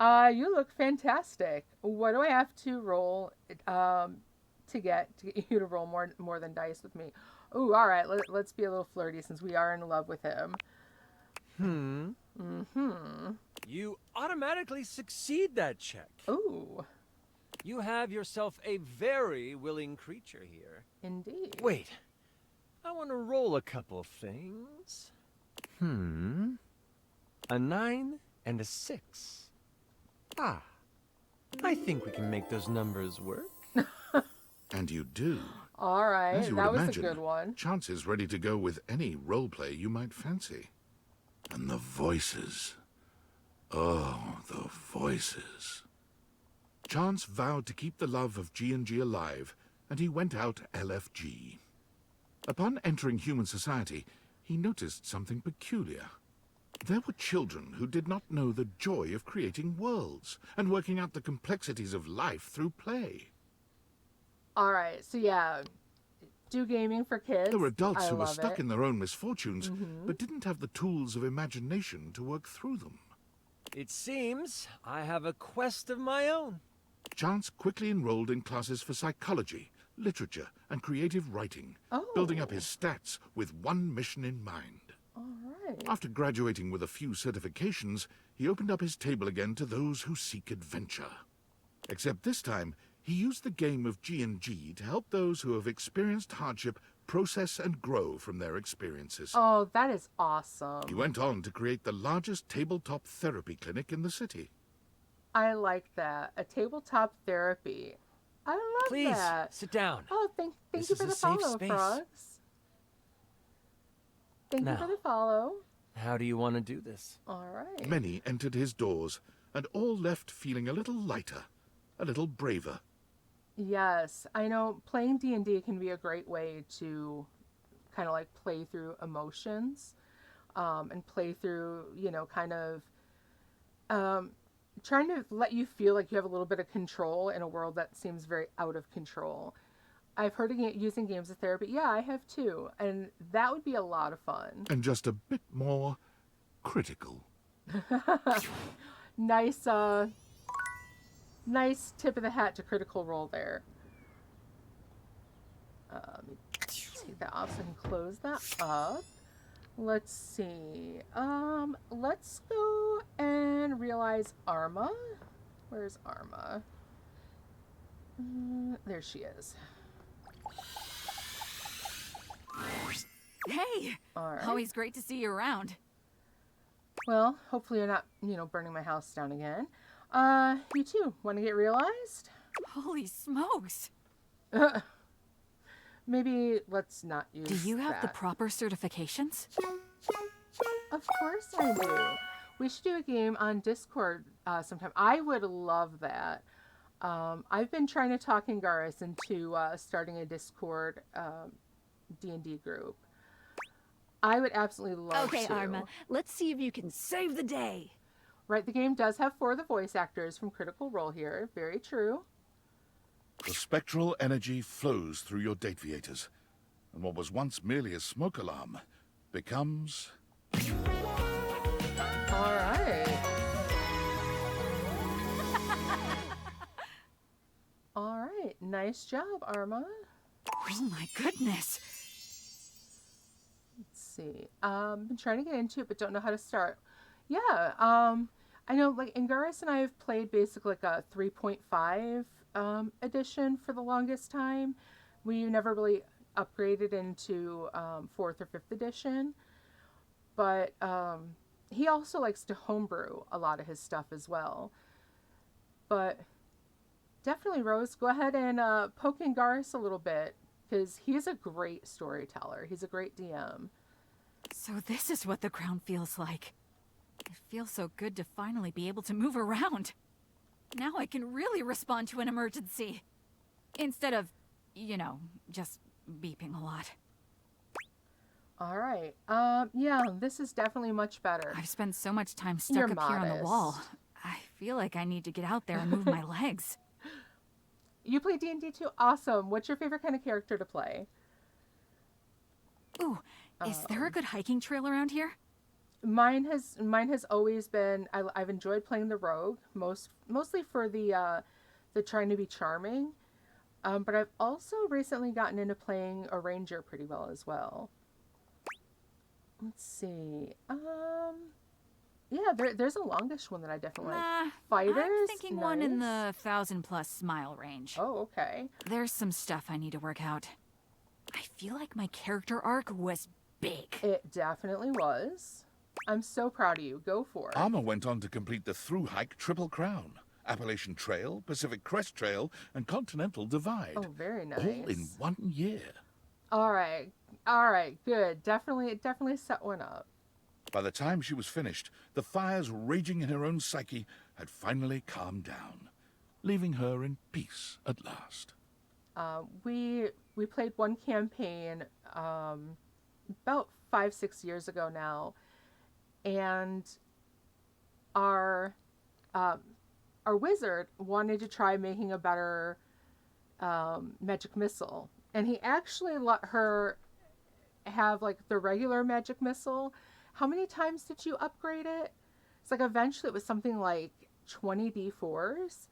You look fantastic. What do I have to roll to get you to roll more than dice with me? Ooh, all right. Let's be a little flirty since we are in love with him. You automatically succeed that check. Ooh. You have yourself a very willing creature here. Indeed. Wait. I want to roll a couple things. A 9 and a 6. Ah. I think we can make those numbers work. And you do. All right, As you would that was imagine, a good one. Chance is ready to go with any roleplay you might fancy. And the voices. Oh, the voices. Chance vowed to keep the love of G&G alive, and he went out LFG. Upon entering human society, he noticed something peculiar. There were children who did not know the joy of creating worlds and working out the complexities of life through play. All right, so yeah, do gaming for kids. There were adults I who were love stuck it. in their own misfortunes, Mhm. but didn't have the tools of imagination to work through them. It seems I have a quest of my own. Chance quickly enrolled in classes for psychology, literature, and creative writing, building up his stats with one mission in mind. All right. After graduating with a few certifications, he opened up his table again to those who seek adventure. Except this time, he used the game of G&G to help those who have experienced hardship process and grow from their experiences. Oh, that is awesome. He went on to create the largest tabletop therapy clinic in the city. I like that. A tabletop therapy. I love Please, that. sit down. Oh, thank This you is for a the safe follow, space. Frogs. Thank you Now. for the follow. How do you want to do this? All right. Many entered his doors, and all left feeling a little lighter, a little braver. Yes, I know playing D&D can be a great way to kind of like play through emotions and play through, kind of trying to let you feel like you have a little bit of control in a world that seems very out of control. I've heard of using games as therapy. Yeah, I have too. And that would be a lot of fun. And just a bit more critical. Nice, nice tip of the hat to Critical Role there. Let me take that off so I can close that up. Let's see. Let's go and realize Arma. Where's Arma? There she is. Hey! All right. Always great to see you around. Well, hopefully you're not, burning my house down again. You too. Want to get realized? Holy smokes! Maybe let's not use Do you have the that. proper certifications? Of course I do. We should do a game on Discord sometime. I would love that. I've been trying to talk Angaris into starting a Discord D&D group. I would absolutely love to. Okay, Arma, let's see if you can save the day. Right, the game does have 4 of the voice actors from Critical Role here. Very true. The spectral energy flows through your Dateviators, and what was once merely a smoke alarm becomes... All right. All right. Nice job, Arma. Oh my goodness. Let's see. Been trying to get into it, but don't know how to start. Yeah. I know, like, Angaris and I have played basically like a 3.5 edition for the longest time. We never really upgraded into 4th or 5th edition. But he also likes to homebrew a lot of his stuff as well. But definitely, Rose, go ahead and poke Angaris a little bit, because he's a great storyteller. He's a great DM. So this is what the ground feels like. It feels so good to finally be able to move around. Now I can really respond to an emergency. Instead of, just beeping a lot. All right. Yeah, this is definitely much better. I've spent so much time stuck You're up here on the wall. modest. I feel like I need to get out there and move my legs. You play D&D too? Awesome. What's your favorite kind of character to play? Ooh, is there a good hiking trail around here? Mine has always been. I've enjoyed playing the rogue mostly for the trying to be charming, but I've also recently gotten into playing a ranger pretty well as well. Let's see. Yeah, there's a longish one that I definitely like. Fighters. I'm thinking one in nice. the 1,000+ mile range. Oh, okay. There's some stuff I need to work out. I feel like my character arc was big. It definitely was. I'm so proud of you. Go for it. Armor went on to complete the through hike Triple Crown, Appalachian Trail, Pacific Crest Trail, and Continental Divide. Oh, very nice. All in 1 year. All right, good. Definitely set one up. By the time she was finished, the fires raging in her own psyche had finally calmed down, leaving her in peace at last. We played one campaign about 5-6 years ago now, and our wizard wanted to try making a better magic missile, and he actually let her have like the regular magic missile. How many times did you upgrade it? It's like eventually it was something like 20 D4s.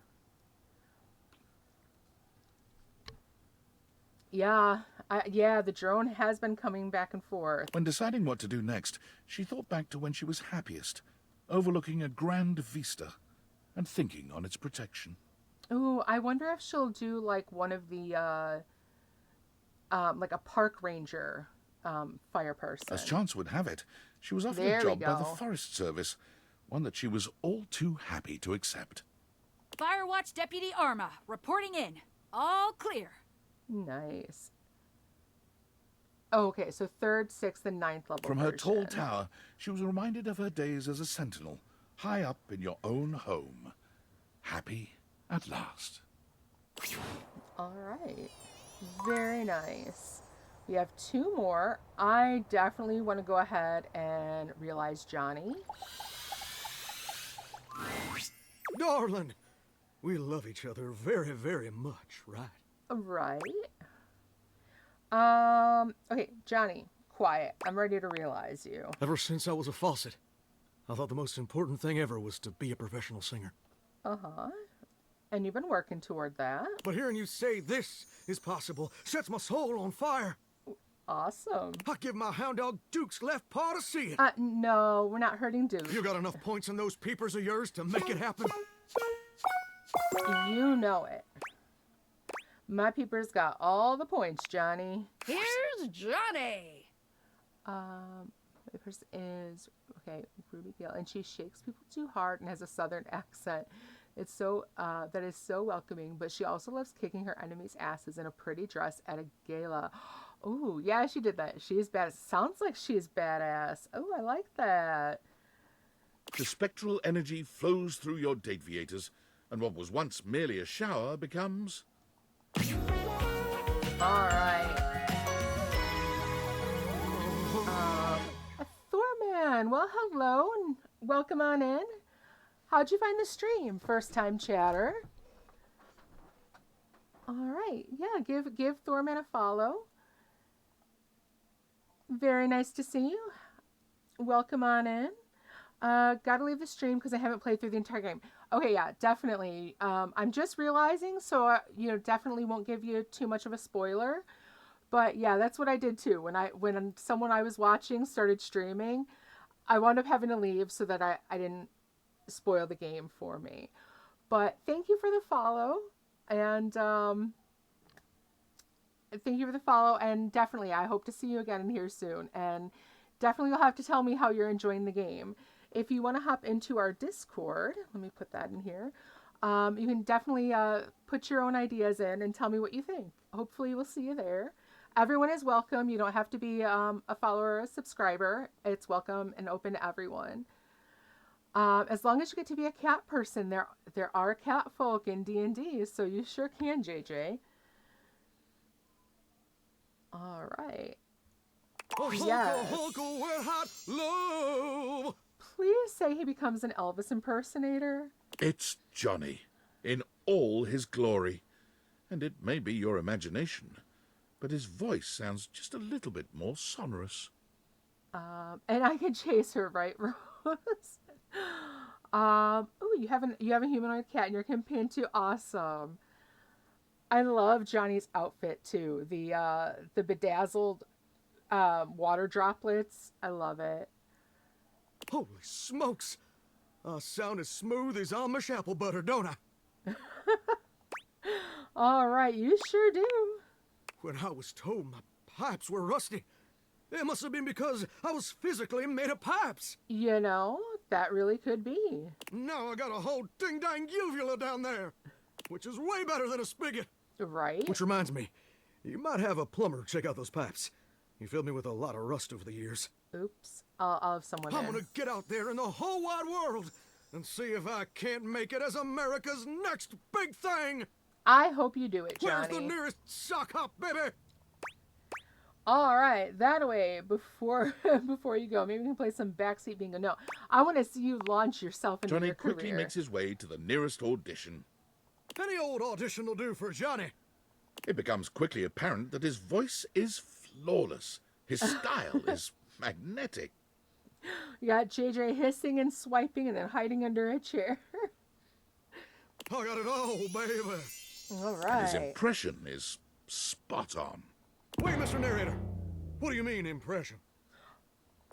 Yeah, the drone has been coming back and forth. When deciding what to do next, she thought back to when she was happiest, overlooking a grand vista and thinking on its protection. Ooh, I wonder if she'll do like one of the, like a park ranger fire person. As chance would have it, she was offered a job by the Forest Service, one that she was all too happy to accept. Firewatch Deputy Arma, reporting in. All clear. Nice. Oh, okay, so 3rd, 6th, and 9th level From her version. tall tower, she was reminded of her days as a sentinel, high up in your own home. Happy at last. All right. Very nice. We have 2 more. I definitely want to go ahead and realize Johnny. Darling, we love each other very, very much, right? Right. Okay, Johnny, quiet. I'm ready to realize you. Ever since I was a faucet, I thought the most important thing ever was to be a professional singer. Uh-huh. And you've been working toward that. But hearing you say this is possible sets my soul on fire. Awesome. I give my hound dog Duke's left paw to see it. No, we're not hurting Duke. You got enough points in those peepers of yours to make it happen? You know it. My peepers got all the points, Johnny. Here's Johnny. My person is, okay, Ruby Gale, and she shakes people too hard and has a southern accent. It's so, that is so welcoming, but she also loves kicking her enemies' asses in a pretty dress at a gala. Oh, yeah, she did that. She is badass. Sounds like she is badass. Oh, I like that. The spectral energy flows through your Dateviators, and what was once merely a shower becomes... All right. Thorman, well, hello, and welcome on in. How'd you find the stream? First time chatter. All right, yeah, give Thorman a follow. Very nice to see you. Welcome on in. Gotta leave the stream because I haven't played through the entire game. Okay, yeah, definitely. I'm just realizing, so definitely won't give you too much of a spoiler. But yeah, that's what I did too. When someone I was watching started streaming, I wound up having to leave so that I didn't spoil the game for me. But thank you for the follow, and definitely I hope to see you again here soon. And definitely you'll have to tell me how you're enjoying the game. If you want to hop into our Discord, let me put that in here. You can definitely put your own ideas in and tell me what you think. Hopefully we'll see you there. Everyone is welcome. You don't have to be a follower or a subscriber. It's welcome and open to everyone. As long as you get to be a cat person, there are cat folk in D&D, so you sure can, JJ. All right. Yes. Please say he becomes an Elvis impersonator. It's Johnny, in all his glory. And it may be your imagination, but his voice sounds just a little bit more sonorous. And I can chase her, right, Rose? Oh, you have a humanoid cat in your companion too. Awesome. I love Johnny's outfit too. The bedazzled water droplets. I love it. Holy smokes! I sound as smooth as Amish apple butter, don't I? All right, you sure do. When I was told my pipes were rusty, it must have been because I was physically made of pipes. You know, that really could be. Now I got a whole ding-dang uvula down there, which is way better than a spigot. Right. Which reminds me, you might have a plumber check out those pipes. You filled me with a lot of rust over the years. Oops. I'll have someone I'm in. gonna get out there in the whole wide world and see if I can't make it as America's next big thing. I hope you do it, Johnny. Where's the nearest sock hop, baby? All right, that way, before you go, maybe we can play some backseat bingo. No, I want to see you launch yourself into Johnny your career. quickly makes his way to the nearest audition. Any old audition will do for Johnny. It becomes quickly apparent that his voice is flawless. His style is magnetic. You got JJ hissing and swiping and then hiding under a chair. I got it all, baby. All And right. his impression is spot on. Wait, Mr. Narrator. What do you mean, impression?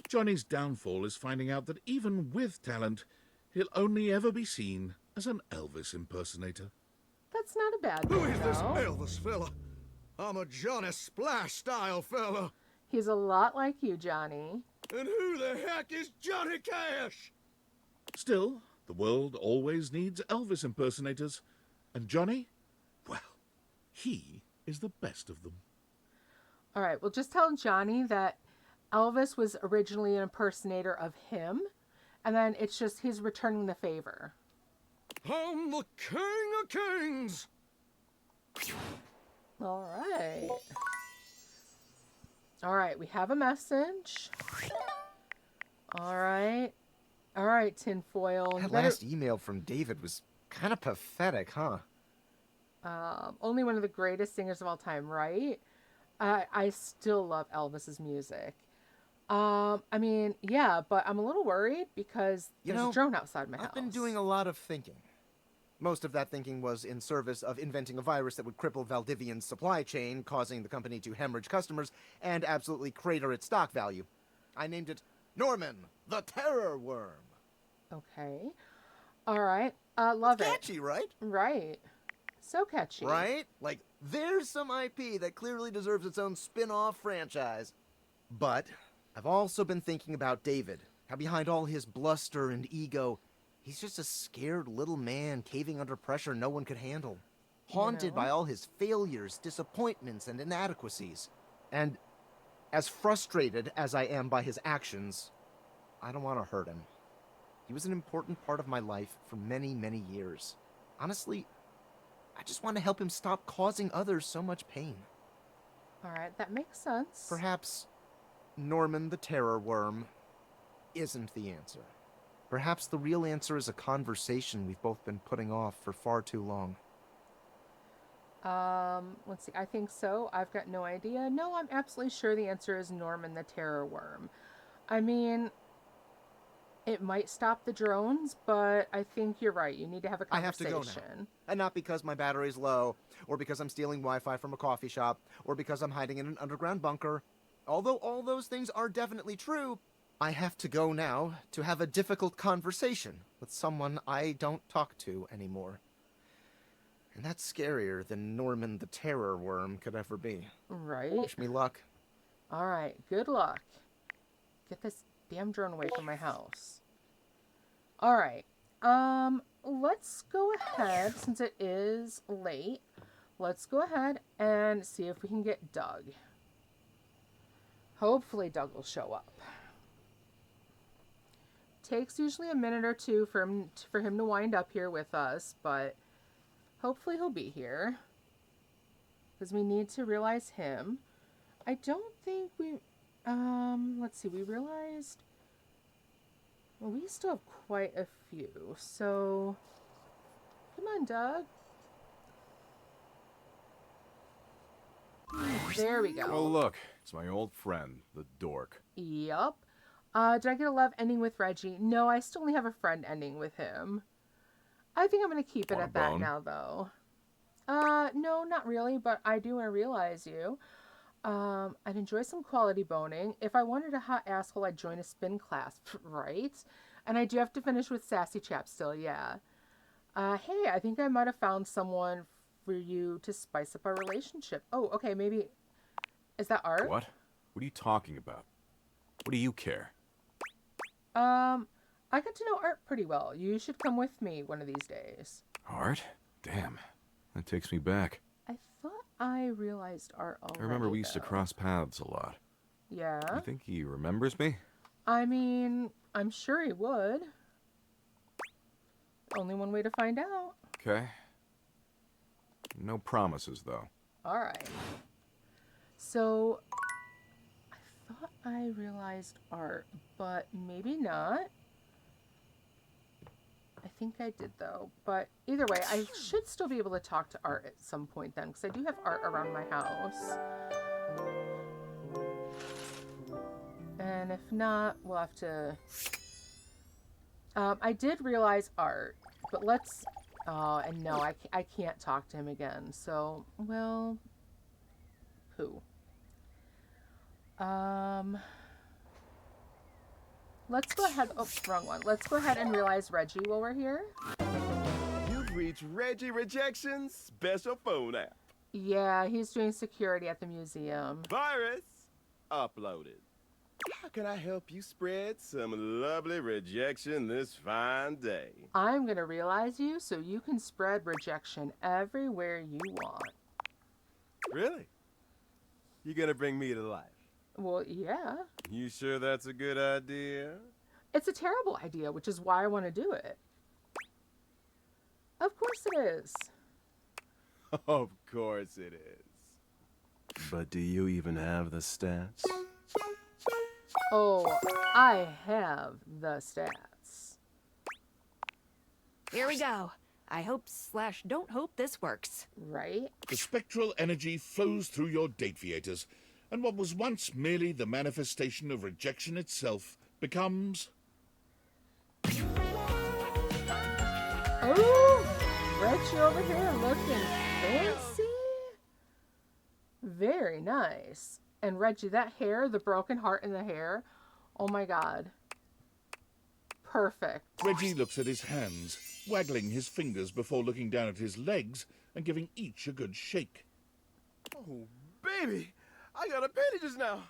Johnny's downfall is finding out that even with talent, he'll only ever be seen as an Elvis impersonator. That's not a bad Who thing, is this though. Elvis fella? I'm a Johnny Splash style fella. He's a lot like you, Johnny. And who the heck is Johnny Cash? Still, the world always needs Elvis impersonators. And Johnny, well, he is the best of them. All right, well, just tell Johnny that Elvis was originally an impersonator of him, and then it's just he's returning the favor. I'm the king of kings. All right. All right, we have a message. All right. All right, tinfoil. That last email from David was kind of pathetic, huh? Only one of the greatest singers of all time, right? I still love Elvis's music. I mean, yeah, but I'm a little worried because there's a drone outside my house. I've been doing a lot of thinking. Most of that thinking was in service of inventing a virus that would cripple Valdivian's supply chain, causing the company to hemorrhage customers and absolutely crater its stock value. I named it Norman, the Terror Worm. Okay. All right. Love It's it. catchy, right? Right. So catchy. Right? Like, there's some IP that clearly deserves its own spin-off franchise. But I've also been thinking about David, how behind all his bluster and ego, he's just a scared little man caving under pressure no one could handle. Haunted by all his failures, disappointments, and inadequacies. And as frustrated as I am by his actions, I don't want to hurt him. He was an important part of my life for many, many years. Honestly, I just want to help him stop causing others so much pain. All right, that makes sense. Perhaps Norman the Terror Worm isn't the answer. Perhaps the real answer is a conversation we've both been putting off for far too long. Let's see. I think so. I've got no idea. No, I'm absolutely sure the answer is Norman the Terror Worm. I mean, it might stop the drones, but I think you're right. You need to have a I have to conversation. go now. And not because my battery's low, or because I'm stealing Wi-Fi from a coffee shop, or because I'm hiding in an underground bunker. Although all those things are definitely true, I have to go now to have a difficult conversation with someone I don't talk to anymore. And that's scarier than Norman the Terror Worm could ever be. Right. Wish me luck. All right. Good luck. Get this damn drone away from my house. All right. Let's go ahead, since it is late, let's go ahead and see if we can get Doug. Hopefully Doug will show up. Takes usually a minute or two for him to wind up here with us, but hopefully he'll be here. Because we need to realize him. I don't think we... let's see, we realized... Well, we still have quite a few, so... Come on, Doug. There we go. Oh, look. It's my old friend, the dork. Yup. Did I get a love ending with Reggie? No, I still only have a friend ending with him. I think I'm going to keep it Want a at that bone? now, though. No, not really, but I do want to realize you. I'd enjoy some quality boning. If I wanted a hot asshole, I'd join a spin class, right? And I do have to finish with Sassy Chap still, yeah. Hey, I think I might have found someone for you to spice up our relationship. Oh, okay, maybe... Is that Art? What? What are you talking about? What do you care? I got to know Art pretty well. You should come with me one of these days. Art? Damn. That takes me back. I thought I realized Art already, I remember we used to though. cross paths a lot. Yeah? You think he remembers me? I mean, I'm sure he would. Only one way to find out. Okay. No promises, though. Alright. So, I thought I realized Art, but maybe not. I think I did, though. But either way, I should still be able to talk to Art at some point then, because I do have Art around my house. And if not, we'll have to... I did realize Art, but let's... Oh, and no, I can't talk to him again. So, well... Who? Let's go ahead... Oh, wrong one. Let's go ahead and realize Reggie while we're here. You've reached Reggie Rejection's special phone app. Yeah, he's doing security at the museum. Virus uploaded. How can I help you spread some lovely rejection this fine day? I'm gonna realize you so you can spread rejection everywhere you want. Really? You gonna bring me to life? Well, yeah. You sure that's a good idea? It's a terrible idea, which is why I want to do it. Of course it is. Of course it is. But do you even have the stats? Oh, I have the stats. Here we go. I hope/don't hope this works. Right? The spectral energy flows through your Dateviators, and what was once merely the manifestation of rejection itself becomes... Oh, Reggie over here looking fancy. Very nice. And Reggie, that hair, the broken heart in the hair, oh my god. Perfect. Reggie looks at his hands, waggling his fingers before looking down at his legs and giving each a good shake. Oh, baby, I got appendages now.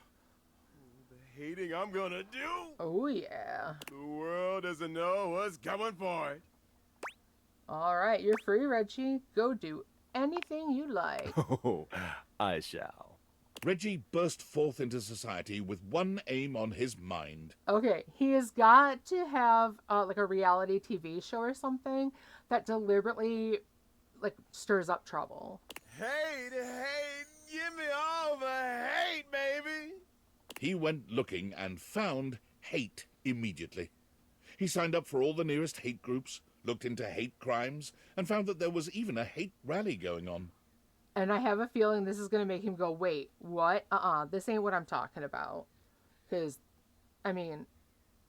The hating I'm gonna do. Oh, yeah. The world doesn't know what's coming for it. All right, you're free, Reggie. Go do anything you like. Oh, I shall. Reggie burst forth into society with one aim on his mind. Okay, he has got to have like a reality TV show or something that deliberately like stirs up trouble. Hate, give me all the hate, baby. He went looking and found hate immediately. He signed up for all the nearest hate groups, looked into hate crimes, and found that there was even a hate rally going on. And I have a feeling this is going to make him go, wait, what? This ain't what I'm talking about. Because, I mean,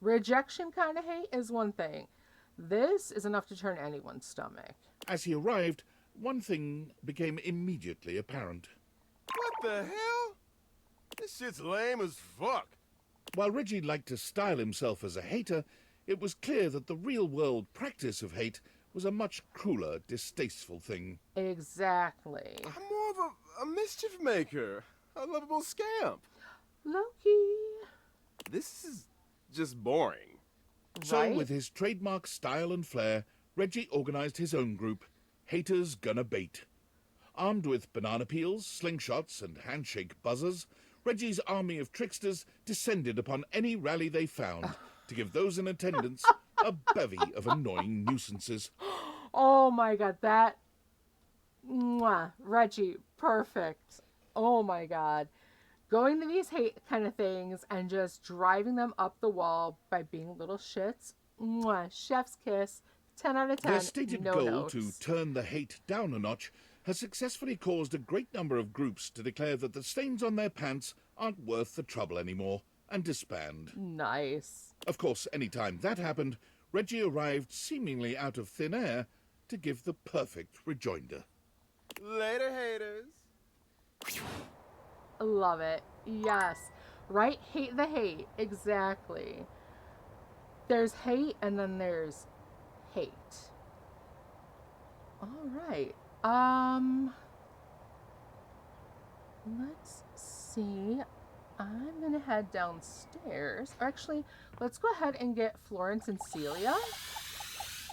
rejection kind of hate is one thing. This is enough to turn anyone's stomach. As he arrived, one thing became immediately apparent. What the hell? This shit's lame as fuck. While Reggie liked to style himself as a hater, it was clear that the real-world practice of hate was a much crueler, distasteful thing. Exactly. I'm more of a mischief maker, a lovable scamp. Loki. This is just boring. So, with his trademark style and flair, Reggie organized his own group, Haters Gonna Bait. Armed with banana peels, slingshots, and handshake buzzers, Reggie's army of tricksters descended upon any rally they found to give those in attendance a bevy of annoying nuisances. Oh my god, that... Mwah. Reggie, perfect. Oh my god. Going to these hate kind of things and just driving them up the wall by being little shits. Mwah. Chef's kiss. 10 out of 10. Their stated no goal notes. to turn the hate down a notch has successfully caused a great number of groups to declare that the stains on their pants aren't worth the trouble anymore and disband. Nice. Of course, any time that happened, Reggie arrived seemingly out of thin air to give the perfect rejoinder. Later, haters. Love it. Yes. Right? Hate the hate. Exactly. There's hate and then there's hate. All right. Let's see. I'm going to head downstairs. Or actually, let's go ahead and get Florence and Celia.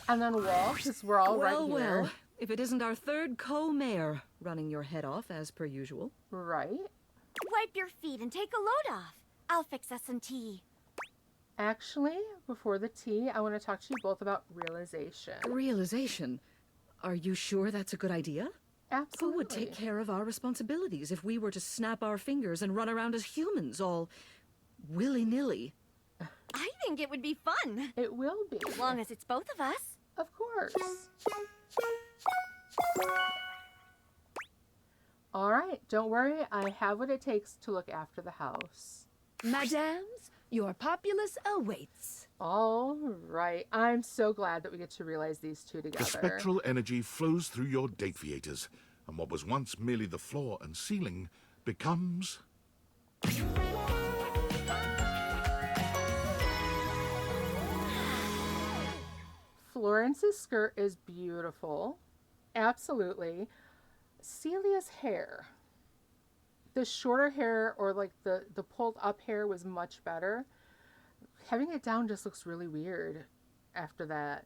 And then Walt, because we're all right here. Well, if it isn't our third co-mayor running your head off as per usual. Right? Wipe your feet and take a load off. I'll fix us some tea. Actually, before the tea, I want to talk to you both about realization. Realization? Are you sure that's a good idea? Absolutely. Who would take care of our responsibilities if we were to snap our fingers and run around as humans, all willy-nilly? I think it would be fun. It will be. As long as it's both of us. Of course. All right, don't worry. I have what it takes to look after the house. Madams, your populace awaits. All right. I'm so glad that we get to realize these two together. The spectral energy flows through your Dateviators, and what was once merely the floor and ceiling becomes... Florence's skirt is beautiful. Absolutely. Celia's hair. The shorter hair, or like the pulled up hair, was much better. Having it down just looks really weird after that.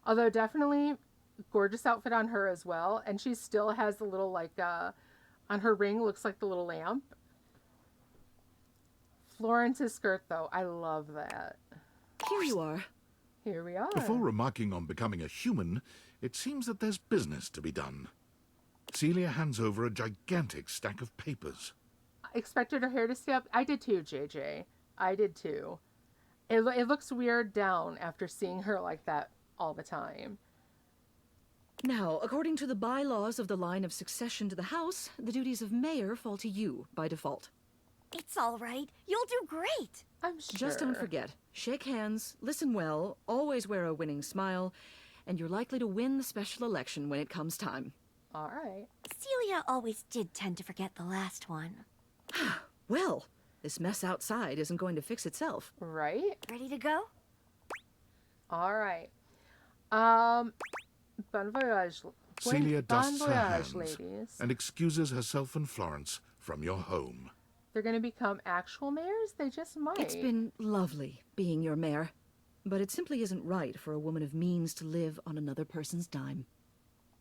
Although definitely gorgeous outfit on her as well. And she still has the little like, on her ring looks like the little lamp. Florence's skirt though, I love that. Here you are. Here we are. Before remarking on becoming a human, it seems that there's business to be done. Celia hands over a gigantic stack of papers. I expected her hair to stay up. I did too, JJ. I did too. It looks weird down after seeing her like that all the time. Now, according to the bylaws of the line of succession to the house, the duties of mayor fall to you by default. It's all right. You'll do great. I'm sure. Just don't forget, shake hands, listen well, always wear a winning smile, and you're likely to win the special election when it comes time. All right. Celia always did tend to forget the last one. Well, this mess outside isn't going to fix itself. Right? Ready to go? All right. Bon voyage. Celia dusts her hands ladies. and excuses herself and Florence from your home. They're going to become actual mayors? They just might. It's been lovely being your mayor, but it simply isn't right for a woman of means to live on another person's dime.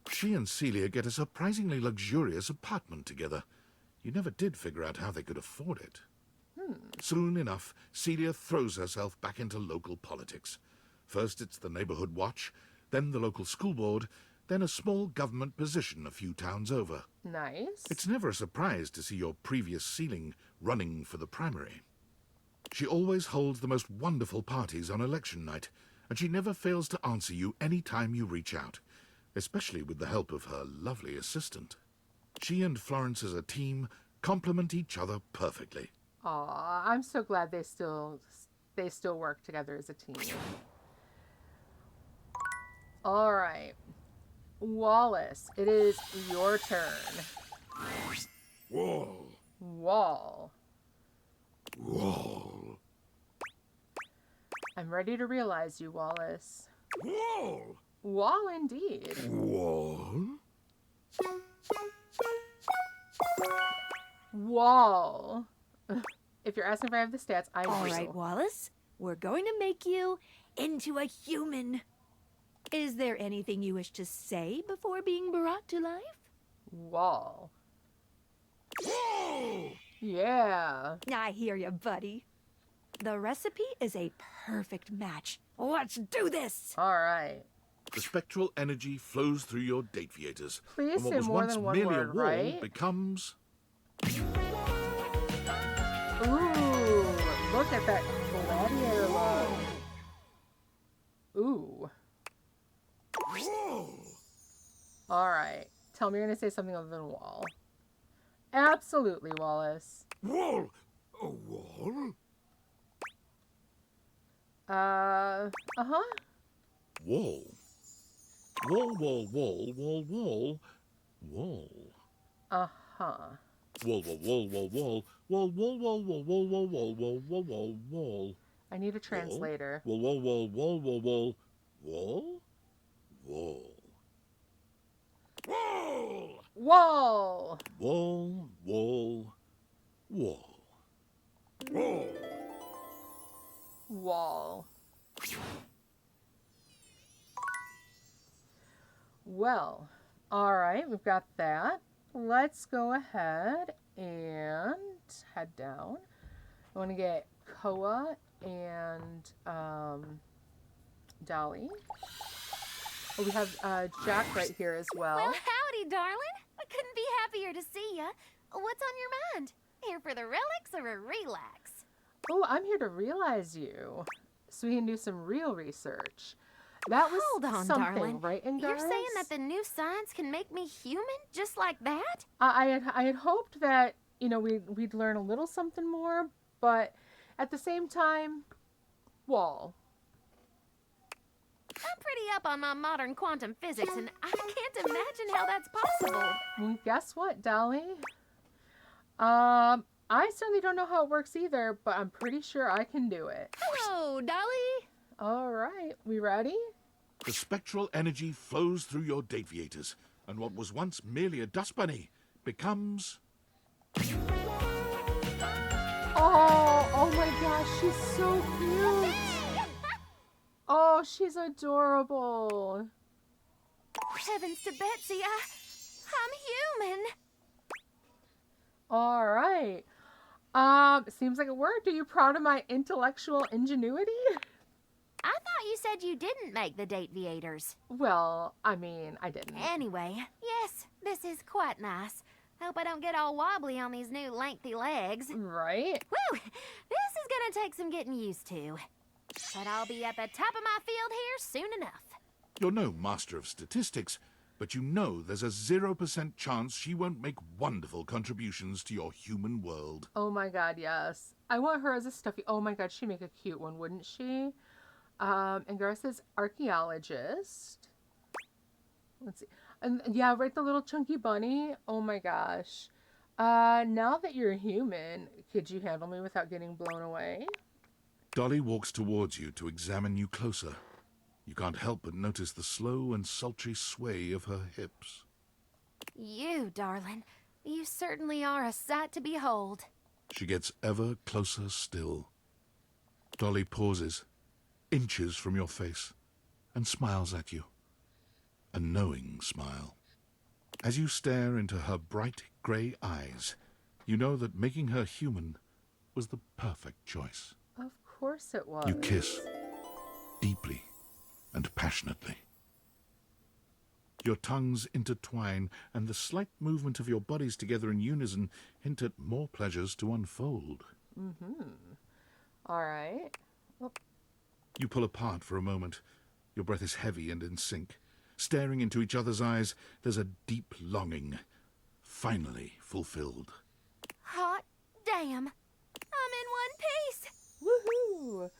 She and Celia get a surprisingly luxurious apartment together. You never did figure out how they could afford it. Soon enough, Celia throws herself back into local politics. First it's the neighborhood watch, then the local school board, then a small government position a few towns over. Nice. It's never a surprise to see your previous ceiling running for the primary. She always holds the most wonderful parties on election night, and she never fails to answer you any time you reach out, especially with the help of her lovely assistant. She and Florence as a team complement each other perfectly. Aw, I'm so glad they still work together as a team. All right. Wallace, it is your turn. Wall. Wall. Wall. I'm ready to realize you, Wallace. Wall. Wall indeed. Wall. Wall. If you're asking if I have the stats, I do. All right, Wallace. We're going to make you into a human. Is there anything you wish to say before being brought to life? Wall. Wall. Yeah. I hear you, buddy. The recipe is a perfect match. Let's do this! All right. The spectral energy flows through your Dateviators, Please and what say was more once than one merely word, a wall right? becomes... Ooh, look at that gladiator look. Ooh. All right. Tell me you're going to say something other than wall. Absolutely, Wallace. Wall. A wall? Uh-huh. Wall. Wall, wall, wall, wall, wall. Wall. Uh-huh. Wall, wall, wall, wall, wall. Wall, wall, wall, wall, wall, wall, wall, wall, wall, wall, wall. I need a translator. Wall, wall, wall, wall, wall, wall. Wall? Wall. Wall! Wall! Wall, wall, wall. Wall. Wall. Well, all right, we've got that. Let's go ahead and head down. I want to get Koa and Dolly. Oh, we have Jack right here as well. Well, howdy, darling. I couldn't be happier to see ya. What's on your mind? Here for the relics or a relax? Oh, I'm here to realize you, so we can do some real research. That was Hold on, something, darling. right, Angaris? You're saying that the new science can make me human just like that? I had hoped that, you know, we'd learn a little something more, but at the same time, wall. I'm pretty up on my modern quantum physics, and I can't imagine how that's possible. Well, guess what, Dolly? I certainly don't know how it works either, but I'm pretty sure I can do it. Hello, Dolly. All right, we ready? The spectral energy flows through your Dateviators, and what was once merely a dust bunny becomes... Oh my gosh, she's so cute. Oh, she's adorable. Heavens to Betsy, I'm human. All right. Seems like it worked. Are you proud of my intellectual ingenuity? I thought you said you didn't make the Dateviators. Well, I mean, I didn't. Anyway, yes, this is quite nice. Hope I don't get all wobbly on these new lengthy legs. Right? Woo! This is gonna take some getting used to. But I'll be at the top of my field here soon enough. You're no master of statistics, but you know there's a 0% chance she won't make wonderful contributions to your human world. Oh my god, yes. I want her as a stuffy. Oh my god, she'd make a cute one, wouldn't she? And Garth says archaeologist. Let's see. And yeah, right, the little chunky bunny. Oh my gosh. Now that you're human, could you handle me without getting blown away? Dolly walks towards you to examine you closer. You can't help but notice the slow and sultry sway of her hips. You, darling, you certainly are a sight to behold. She gets ever closer still. Dolly pauses, inches from your face, and smiles at you. A knowing smile. As you stare into her bright grey eyes, you know that making her human was the perfect choice. Of course it was. You kiss, deeply and passionately. Your tongues intertwine, and the slight movement of your bodies together in unison hint at more pleasures to unfold. All right. Oh. You pull apart for a moment. Your breath is heavy and in sync. Staring into each other's eyes, there's a deep longing, finally fulfilled. Hot damn. I'm in one piece. Woohoo!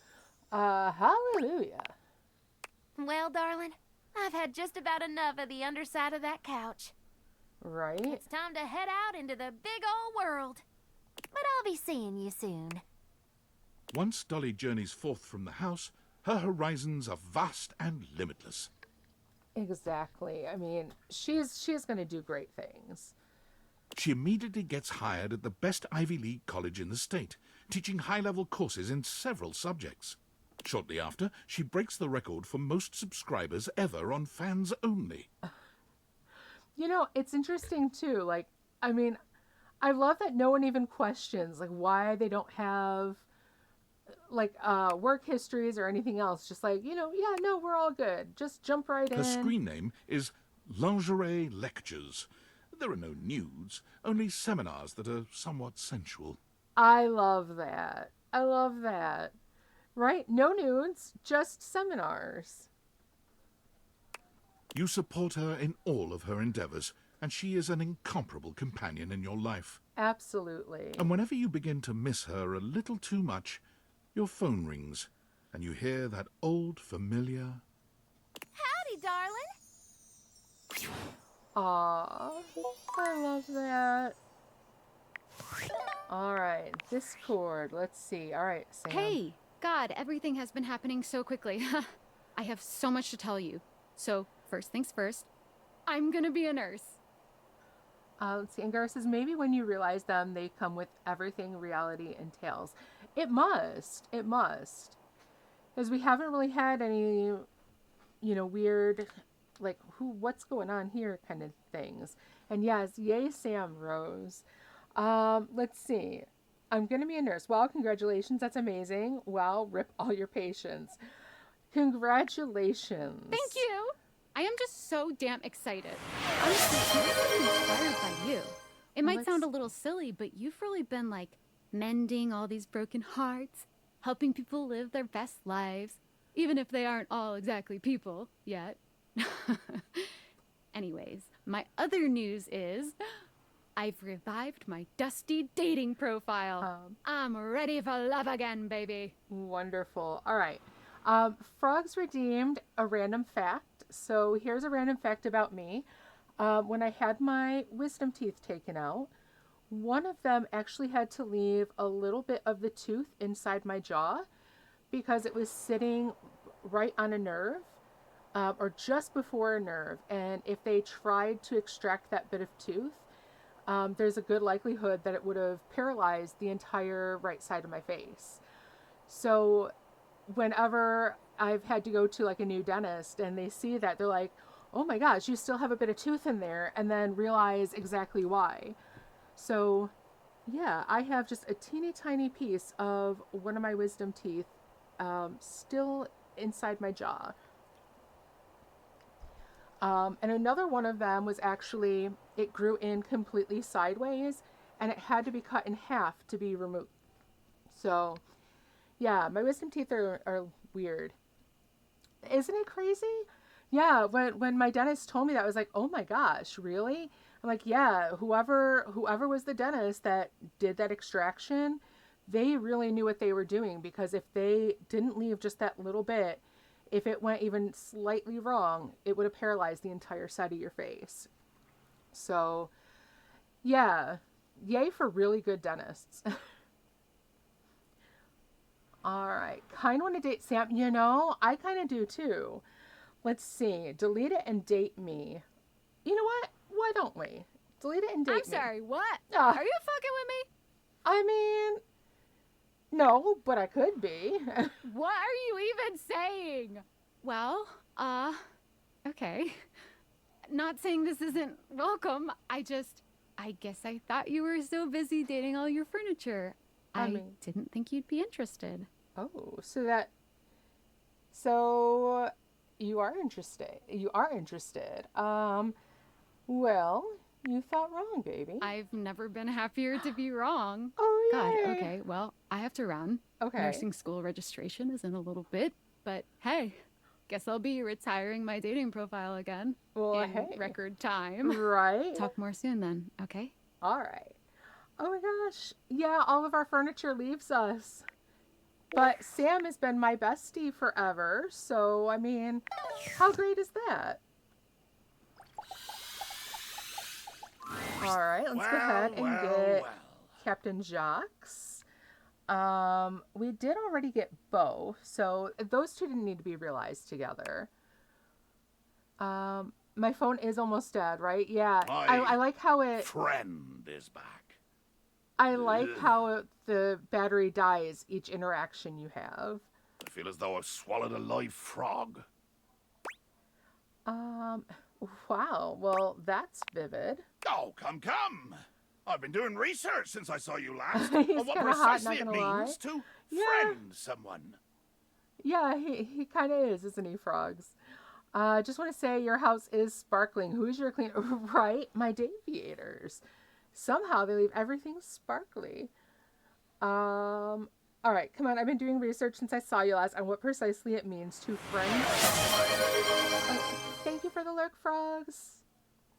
Hallelujah. Well, darling, I've had just about enough of the underside of that couch. Right? It's time to head out into the big old world. But I'll be seeing you soon. Once Dolly journeys forth from the house, her horizons are vast and limitless. Exactly. I mean, she's going to do great things. She immediately gets hired at the best Ivy League college in the state, teaching high-level courses in several subjects. Shortly after, she breaks the record for most subscribers ever on Fans Only. You know, it's interesting too. Like, I mean, I love that no one even questions like why they don't have like work histories or anything else. Just like, you know, yeah, no, we're all good. Just jump right in. Her screen name is Lingerie Lectures. There are no nudes, only seminars that are somewhat sensual. I love that. I love that. Right? No nudes, just seminars. You support her in all of her endeavors, and she is an incomparable companion in your life. Absolutely. And whenever you begin to miss her a little too much, your phone rings, and you hear that old familiar... Howdy, darling. Aw, I love that. Alright, Discord, let's see. Alright, Sam. Hey, God, everything has been happening so quickly. I have so much to tell you. So, first things first, I'm gonna be a nurse. Let's see, Angara says, maybe when you realize them, they come with everything reality entails. It must. It must. Because we haven't really had any, weird, like, what's going on here kind of things. And yes, yay, Sam Rose. Let's see. I'm going to be a nurse. Well, congratulations. That's amazing. Wow, rip all your patients. Congratulations. Thank you. I am just so damn excited. Honestly, I'm inspired by you. It might sound a little silly, but you've really been like mending all these broken hearts, helping people live their best lives, even if they aren't all exactly people yet. Anyways, my other news is I've revived my dusty dating profile. I'm ready for love again, baby. Wonderful. All right. Frogs redeemed a random fact. So here's a random fact about me. When I had my wisdom teeth taken out, one of them actually had to leave a little bit of the tooth inside my jaw because it was sitting right on a nerve, or just before a nerve. And if they tried to extract that bit of tooth, there's a good likelihood that it would have paralyzed the entire right side of my face. So whenever I've had to go to like a new dentist and they see that, they're like, oh my gosh, you still have a bit of tooth in there, and then realize exactly why. So yeah, I have just a teeny tiny piece of one of my wisdom teeth still inside my jaw. And another one of them was actually, it grew in completely sideways and it had to be cut in half to be removed. So yeah, my wisdom teeth are weird. Isn't it crazy? Yeah, when my dentist told me that, I was like, oh my gosh, really? I'm like, yeah, whoever was the dentist that did that extraction, they really knew what they were doing, because if they didn't leave just that little bit, if it went even slightly wrong, it would have paralyzed the entire side of your face. So, yeah, yay for really good dentists. All right, kind of want to date Sam. I kind of do too. Let's see, delete it and date me. You know what? Why don't we? Delete it and date me. I'm sorry, what? Are you fucking with me? I mean, no, but I could be. What are you even saying? Well, okay. Not saying this isn't welcome. I guess I thought you were so busy dating all your furniture. I didn't think you'd be interested. Oh, so you are interested. You are interested. Well, you thought wrong, baby. I've never been happier to be wrong. Oh, God, yay. okay. Well, I have to run. Okay. Nursing school registration is in a little bit, but hey, guess I'll be retiring my dating profile again. Well, in hey. record time. Right. Talk more soon then, okay? All right. Oh my gosh. Yeah, all of our furniture leaves us. But Sam has been my bestie forever, so I mean, how great is that? All right, let's go ahead and get Captain Jacques. We did already get Bo, so those two didn't need to be realized together. My phone is almost dead, right? Yeah, I like how it... friend is back. I like how the battery dies each interaction you have. I feel as though I've swallowed a live frog. Wow, well, that's vivid. Oh, come. I've been doing research since I saw you last He's on what kinda hot, precisely not it gonna means lie. to friend someone. Yeah, he kind of is, isn't he, Frogs? Just want to say your house is sparkling. Who's your cleaner? Right? My Dateviators. Somehow they leave everything sparkly. All right, come on. I've been doing research since I saw you last on what precisely it means to friend someone. Thank you for the lurk, frogs.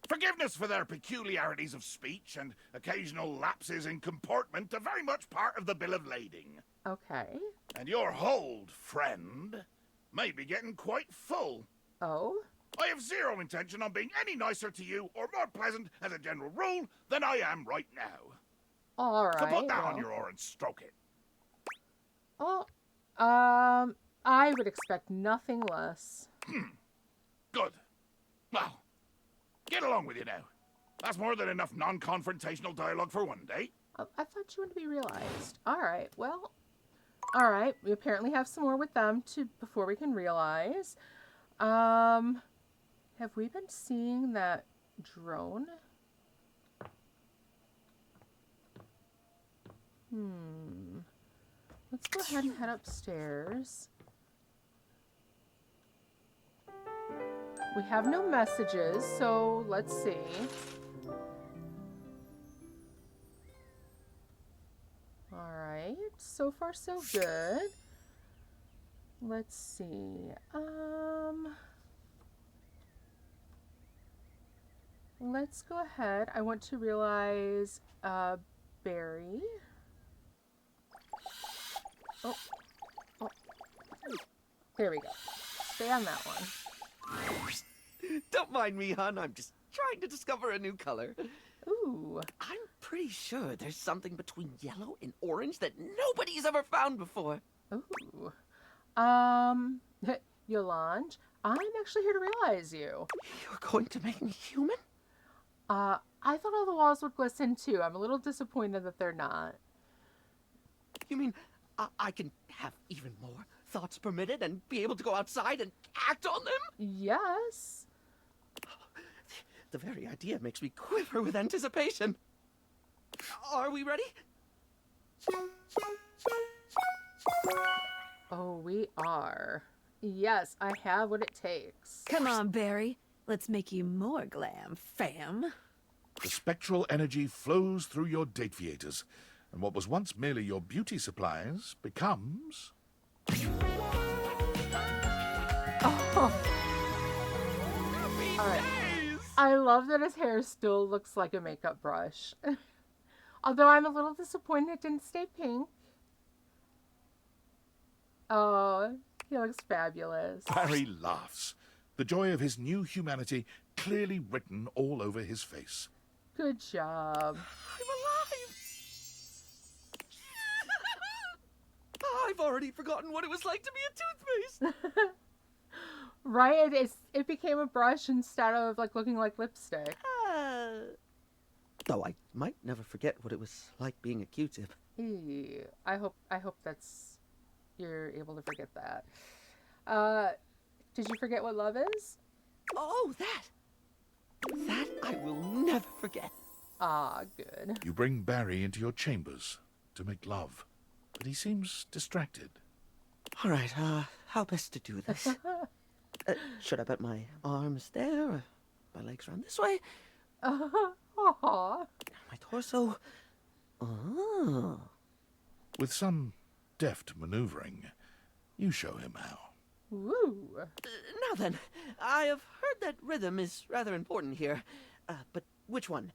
Forgiveness for their peculiarities of speech and occasional lapses in comportment are very much part of the bill of lading. Okay. And your hold, friend, may be getting quite full. Oh? I have zero intention on being any nicer to you or more pleasant as a general rule than I am right now. All right. So put that on your oar and stroke it. Oh, I would expect nothing less. Good. Well, get along with you now. That's more than enough non-confrontational dialogue for one day. I thought you wanted to be realized. All right, well, all right. We apparently have some more with them before we can realize. Have we been seeing that drone? Let's go ahead and head upstairs. We have no messages, so let's see. Alright, so far so good. Let's see. Let's go ahead. I want to realize Barry. Oh. There we go. Stay on that one. Don't mind me, hon. I'm just trying to discover a new color. Ooh. I'm pretty sure there's something between yellow and orange that nobody's ever found before. Ooh. Yolande, I'm actually here to realize you. You're going to make me human? I thought all the walls would glisten too. I'm a little disappointed that they're not. You mean I can have even more thoughts permitted and be able to go outside and act on them? Yes. The very idea makes me quiver with anticipation. Are we ready? Oh, we are. Yes, I have what it takes. Come on, Barry. Let's make you more glam, fam. The spectral energy flows through your Dateviators, and what was once merely your beauty supplies becomes... Oh. All right. I love that his hair still looks like a makeup brush. Although I'm a little disappointed it didn't stay pink. Oh, he looks fabulous. Barry laughs, the joy of his new humanity clearly written all over his face. Good job. I'm alive! I've already forgotten what it was like to be a toothpaste. Right? It became a brush instead of like looking like lipstick. Though I might never forget what it was like being a Q-tip. Ew. I hope that's you're able to forget that. Did you forget what love is? Oh, that I will never forget. Ah, good. You bring Barry into your chambers to make love, but he seems distracted. All right, how best to do this? Should I put my arms there, or my legs around this way? My torso. Oh. With some deft maneuvering, you show him how. Woo. Now then, I have heard that rhythm is rather important here. But which one?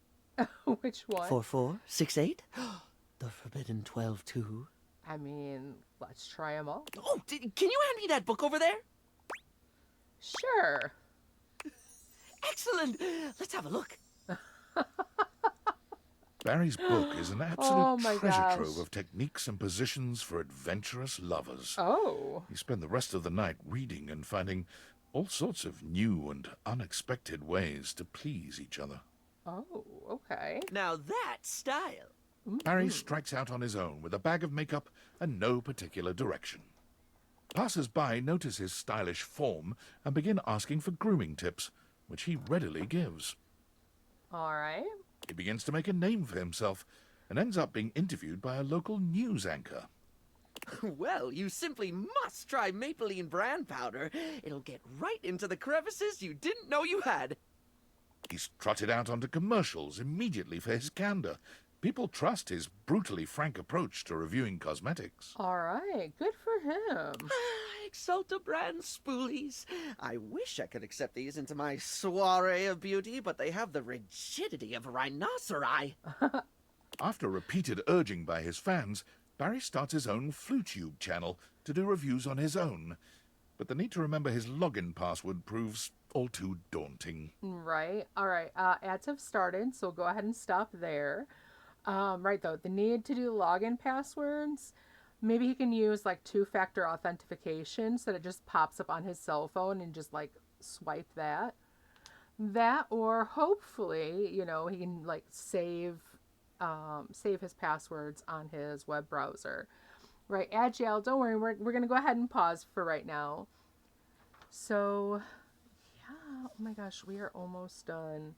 Which one? 4/4, 6/8? The forbidden 12/2. I mean, let's try them all. Oh, can you hand me that book over there? Sure. Excellent. Let's have a look. Barry's book is an absolute treasure gosh. trove of techniques and positions for adventurous lovers. Oh. You spend the rest of the night reading and finding all sorts of new and unexpected ways to please each other. Oh, okay. Now that's style. Barry strikes out on his own with a bag of makeup and no particular direction. Passers-by notice his stylish form and begin asking for grooming tips, which he readily gives. All right. He begins to make a name for himself and ends up being interviewed by a local news anchor. Well, you simply must try Maybelline brand powder. It'll get right into the crevices you didn't know you had. He's trotted out onto commercials immediately for his candor, People trust his brutally frank approach to reviewing cosmetics. All right, good for him. Exalta brand spoolies. I wish I could accept these into my soiree of beauty, but they have the rigidity of rhinoceri. After repeated urging by his fans, Barry starts his own FluTube channel to do reviews on his own. But the need to remember his login password proves all too daunting. Right. All right. Ads have started, so go ahead and stop there. Right, though, the need to do login passwords, maybe he can use like two-factor authentication so that it just pops up on his cell phone and just like swipe that. That, or hopefully, you know, he can like save his passwords on his web browser. Right, Agile, don't worry, we're going to go ahead and pause for right now. So, yeah, oh my gosh, we are almost done.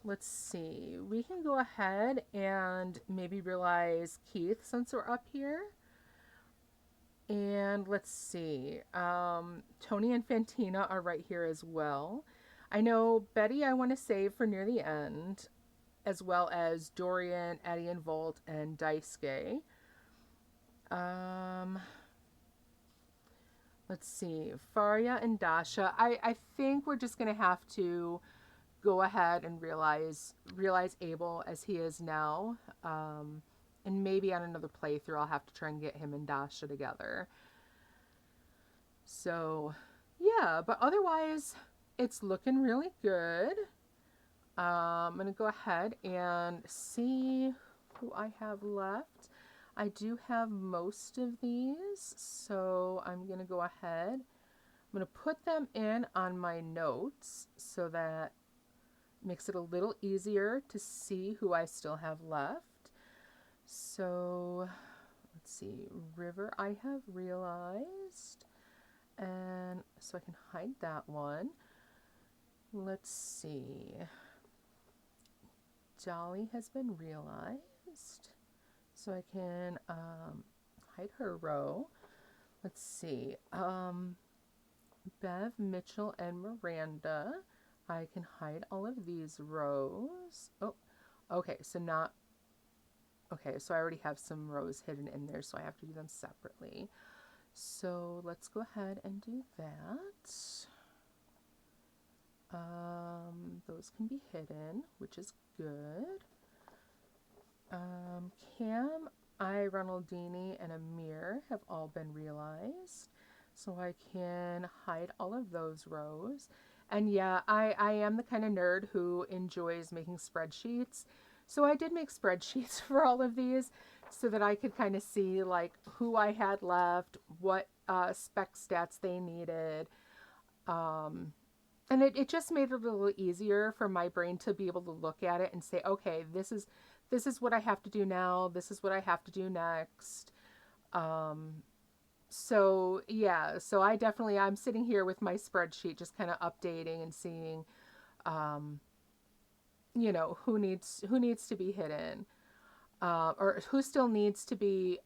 Let's see, we can go ahead and maybe realize Keith since we're up here. And let's see, Tony and Fantina are right here as well. I know Betty I want to save for near the end, as well as Dorian, Eddie and Volt, and Daisuke. Let's see, Faria and Dasha. I think we're just going to have to go ahead and realize Abel as he is now. And maybe on another playthrough I'll have to try and get him and Dasha together. So, yeah, but otherwise it's looking really good. I'm going to go ahead and see who I have left. I do have most of these, so I'm going to go ahead. I'm going to put them in on my notes so that makes it a little easier to see who I still have left. So, let's see. River I have realized. And so I can hide that one. Let's see. Dolly has been realized. So I can hide her row. Let's see. Bev, Mitchell, and Miranda. I can hide all of these rows. Oh, okay, so not... Okay, so I already have some rows hidden in there, so I have to do them separately. So let's go ahead and do that. Those can be hidden, which is good. Cam, Ronaldini, and Amir have all been realized. So I can hide all of those rows. And yeah, I am the kind of nerd who enjoys making spreadsheets. So I did make spreadsheets for all of these so that I could kind of see like who I had left, what spec stats they needed. And it just made it a little easier for my brain to be able to look at it and say, okay, this is what I have to do now. This is what I have to do next. So yeah, so I'm sitting here with my spreadsheet, just kind of updating and seeing, you know, who needs to be hidden, or who still needs to be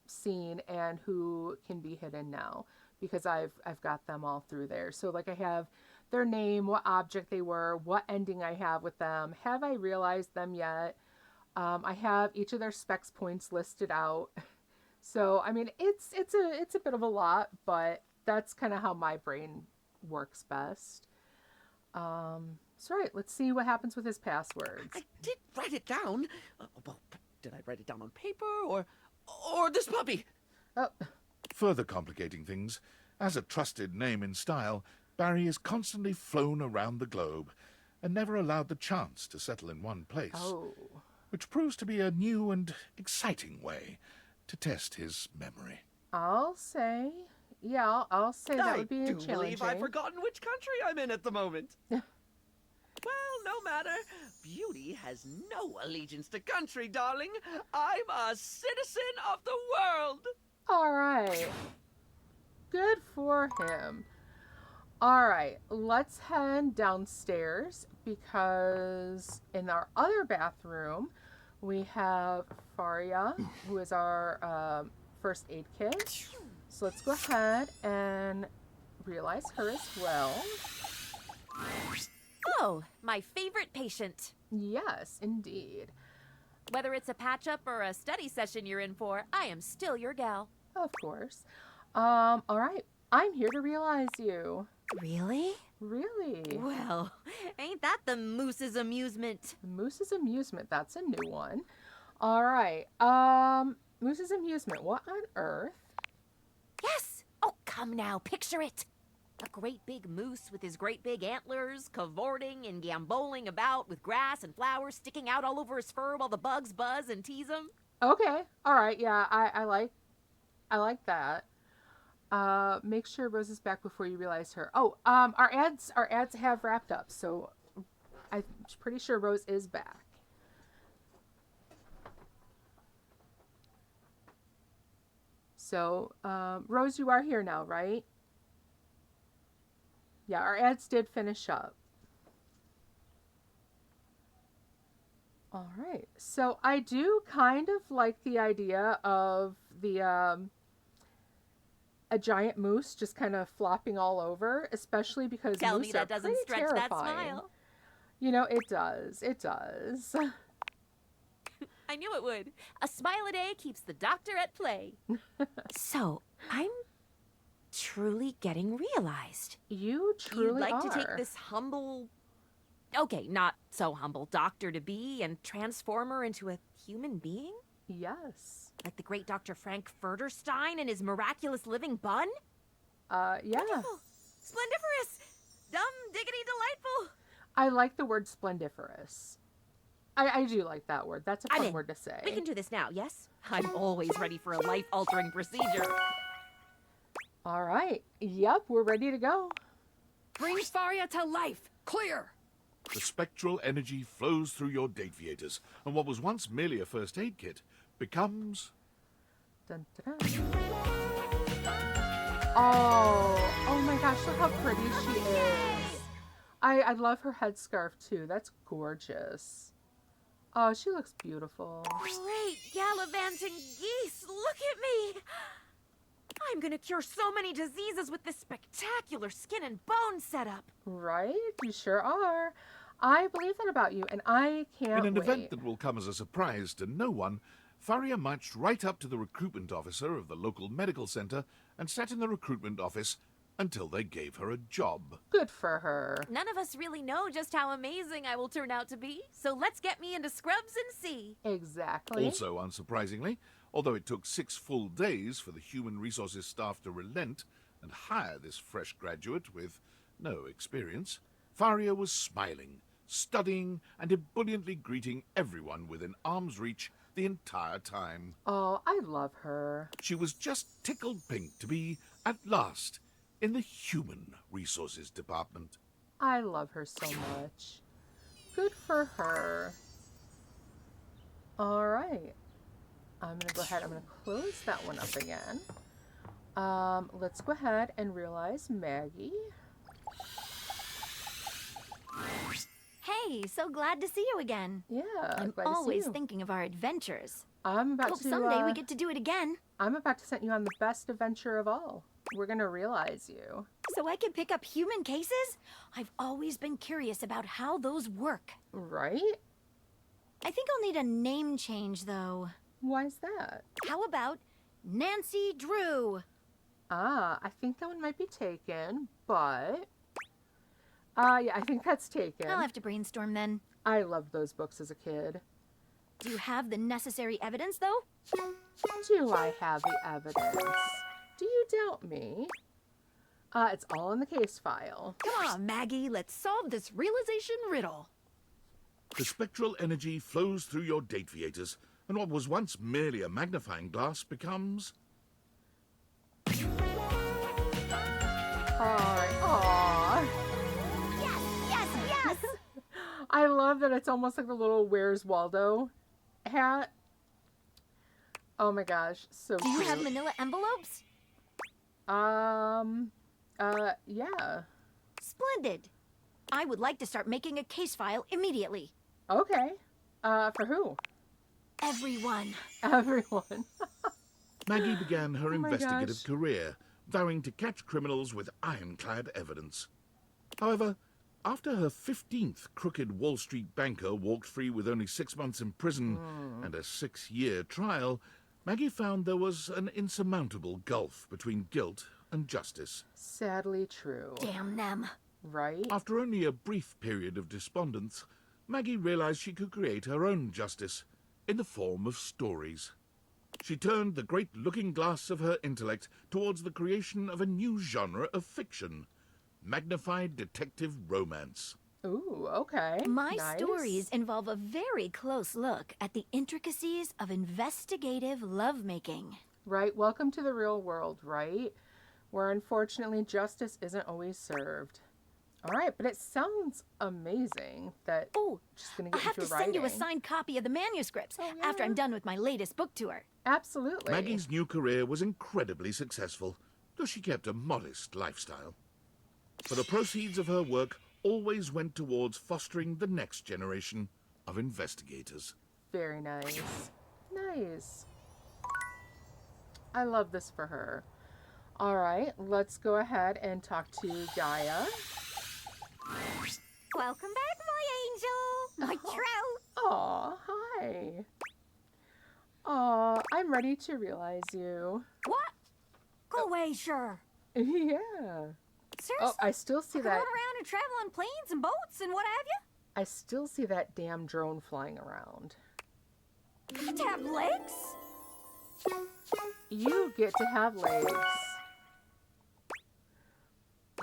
seen and who can be hidden now, because I've got them all through there. So like I have their name, what object they were, what ending I have with them. Have I realized them yet? I have each of their specs points listed out. So, I mean, it's a bit of a lot, but that's kind of how my brain works best. So right, let's see what happens with his passwords. I did write it down. Well, did I write it down on paper or this puppy? Oh. Further complicating things, as a trusted name in style, Barry is constantly flown around the globe and never allowed the chance to settle in one place. Oh. Which proves to be a new and exciting way to test his memory. I'll say that would be I do challenging. believe I've forgotten which country I'm in at the moment. Well, no matter. Beauty has no allegiance to country, darling. I'm a citizen of the world. All right. Good for him. All right, let's head downstairs because in our other bathroom, we have Faria, who is our first aid kit. So let's go ahead and realize her as well. Oh, my favorite patient. Yes, indeed. Whether it's a patch-up or a study session you're in for, I am still your gal. Of course. All right. I'm here to realize you. Really? Really? Well, ain't that the moose's amusement? Moose's amusement, that's a new one. All right. Moose's amusement, what on earth? Yes! Oh, come now, picture it! A great big moose with his great big antlers, cavorting and gamboling about with grass and flowers sticking out all over his fur while the bugs buzz and tease him. Okay. All right. Yeah, I like that. Make sure Rose is back before you realize her. Oh, our ads have wrapped up, so I'm pretty sure Rose is back. So, Rose, you are here now, right? Yeah, our ads did finish up. All right. So I do kind of like the idea of the a giant moose just kind of flopping all over, especially because Tell moose me that are doesn't pretty stretch that terrifying. smile. You know, it does. It does. I knew it would. A smile a day keeps the doctor at play. So, I'm truly getting realized. You truly You'd like are. to take this humble, okay, not so humble doctor-to-be and transform her into a human being? Yes. Like the great Dr. Frank Furterstein and his miraculous living bun? Yeah. Wonderful. Splendiferous. Dumb, diggity, delightful. I like the word splendiferous. I do like that word. That's a I'm fun in. word to say. We can do this now, yes? I'm always ready for a life-altering procedure. All right. Yep, we're ready to go. Bring Faria to life. Clear. The spectral energy flows through your Dateviators, and what was once merely a first aid kit becomes... Dun, dun, dun. Oh my gosh, look how pretty she is. I love her headscarf too. That's gorgeous. Oh, she looks beautiful. Great gallivanting geese, look at me! I'm gonna cure so many diseases with this spectacular skin and bone setup. Right? You sure are. I believe that about you, and I can't In an wait. event that will come as a surprise to no one, Faria marched right up to the recruitment officer of the local medical center and sat in the recruitment office until they gave her a job. Good for her. None of us really know just how amazing I will turn out to be, so let's get me into scrubs and see. Exactly. Also, unsurprisingly, although it took 6 full days for the human resources staff to relent and hire this fresh graduate with no experience, Faria was smiling, studying, and ebulliently greeting everyone within arm's reach the entire time. Oh, I love her. She was just tickled pink to be, at last, in the human resources department. I love her so much. Good for her. All right. I'm going to go ahead. I'm going to close that one up again. Let's go ahead and realize Maggie. Hey, so glad to see you again. Yeah, I'm glad to see always you. thinking of our adventures. I'm about Hope to someday we get to do it again. I'm about to send you on the best adventure of all. We're going to realize you. So I can pick up human cases? I've always been curious about how those work. Right? I think I'll need a name change, though. Why's that? How about Nancy Drew? Ah, I think that one might be taken, but... yeah, I think that's taken. I'll have to brainstorm then. I loved those books as a kid. Do you have the necessary evidence, though? Do I have the evidence? Do you doubt me? It's all in the case file. Come on, Maggie, let's solve this realization riddle. The spectral energy flows through your Dateviators, and what was once merely a magnifying glass becomes... Alright, aww. Yes, yes, yes! I love that it's almost like a little Where's Waldo hat. Oh my gosh, so Do you cute. have manila envelopes? Yeah. Splendid. I would like to start making a case file immediately. Okay. For who? Everyone. Everyone. Maggie began her Oh my investigative gosh. career, vowing to catch criminals with ironclad evidence. However, After her 15th crooked Wall Street banker walked free with only 6 months in prison and a 6-year trial, Maggie found there was an insurmountable gulf between guilt and justice. Sadly true. Damn them. Right? After only a brief period of despondence, Maggie realized she could create her own justice in the form of stories. She turned the great looking glass of her intellect towards the creation of a new genre of fiction, magnified detective romance. Ooh, okay. My Nice. stories involve a very close look at the intricacies of investigative lovemaking. Right, welcome to the real world, right? Where unfortunately justice isn't always served. All right, but it sounds amazing that she's going to I'll get have into to send you a writing. signed copy of the manuscripts after I'm done with my latest book tour. Absolutely. Maggie's new career was incredibly successful, though she kept a modest lifestyle. For the proceeds of her work always went towards fostering the next generation of investigators. Very nice. Nice. I love this for her. All right, let's go ahead and talk to Gaia. Welcome back, my angel. My trout. Aw, hi. Aw, I'm ready to realize you. What? Go away, sure. Yeah. Seriously? Oh, I still see I can that. run around and travel on planes and boats and what have you? I still see that damn drone flying around. You get to have legs? You get to have legs.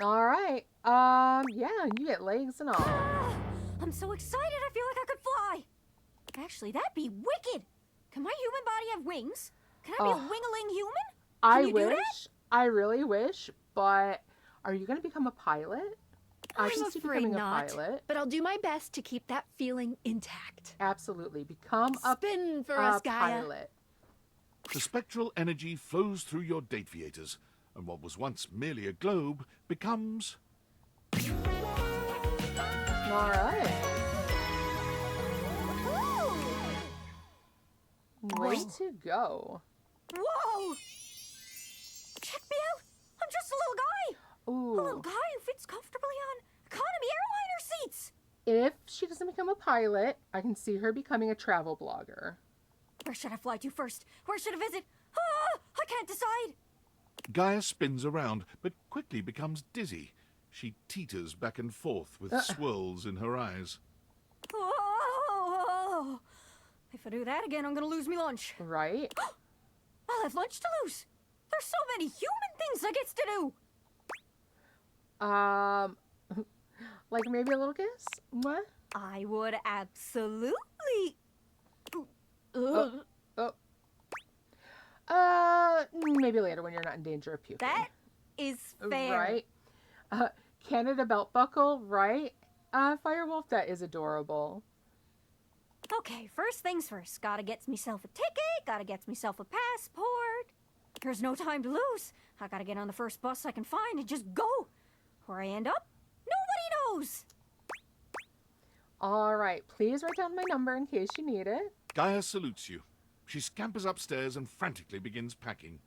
All right. Yeah, you get legs and all. I'm so excited I feel like I could fly. Actually, that'd be wicked. Can my human body have wings? Can I be a wingling human? I Can you do wish. that? I really wish, but are you going to become a pilot? I can I'm see afraid becoming not, a pilot. but I'll do my best to keep that feeling intact. Absolutely. Become a Spin for us, Gaia. pilot. The spectral energy flows through your Dateviators, and what was once merely a globe becomes... All right. Way to go. Whoa! Check me out. I'm just a little guy. Ooh. A little guy who fits comfortably on economy airliner seats. If she doesn't become a pilot, I can see her becoming a travel blogger. Where should I fly to first? Where should I visit? Ah, I can't decide. Gaia spins around, but quickly becomes dizzy. She teeters back and forth with swirls in her eyes. Oh, if I do that again, I'm gonna lose me lunch. Right? I'll have lunch to lose. There's so many human things I gets to do. Like maybe a little kiss? What? I would absolutely. Maybe later when you're not in danger of puking. That is fair. Right? Canada belt buckle, right? Firewolf, that is adorable. Okay, first things first. Gotta get myself a ticket. Gotta get myself a passport. There's no time to lose. I gotta get on the first bus I can find and just go. Where I end up, nobody knows. All right, please write down my number in case you need it. Gaia salutes you. She scampers upstairs and frantically begins packing.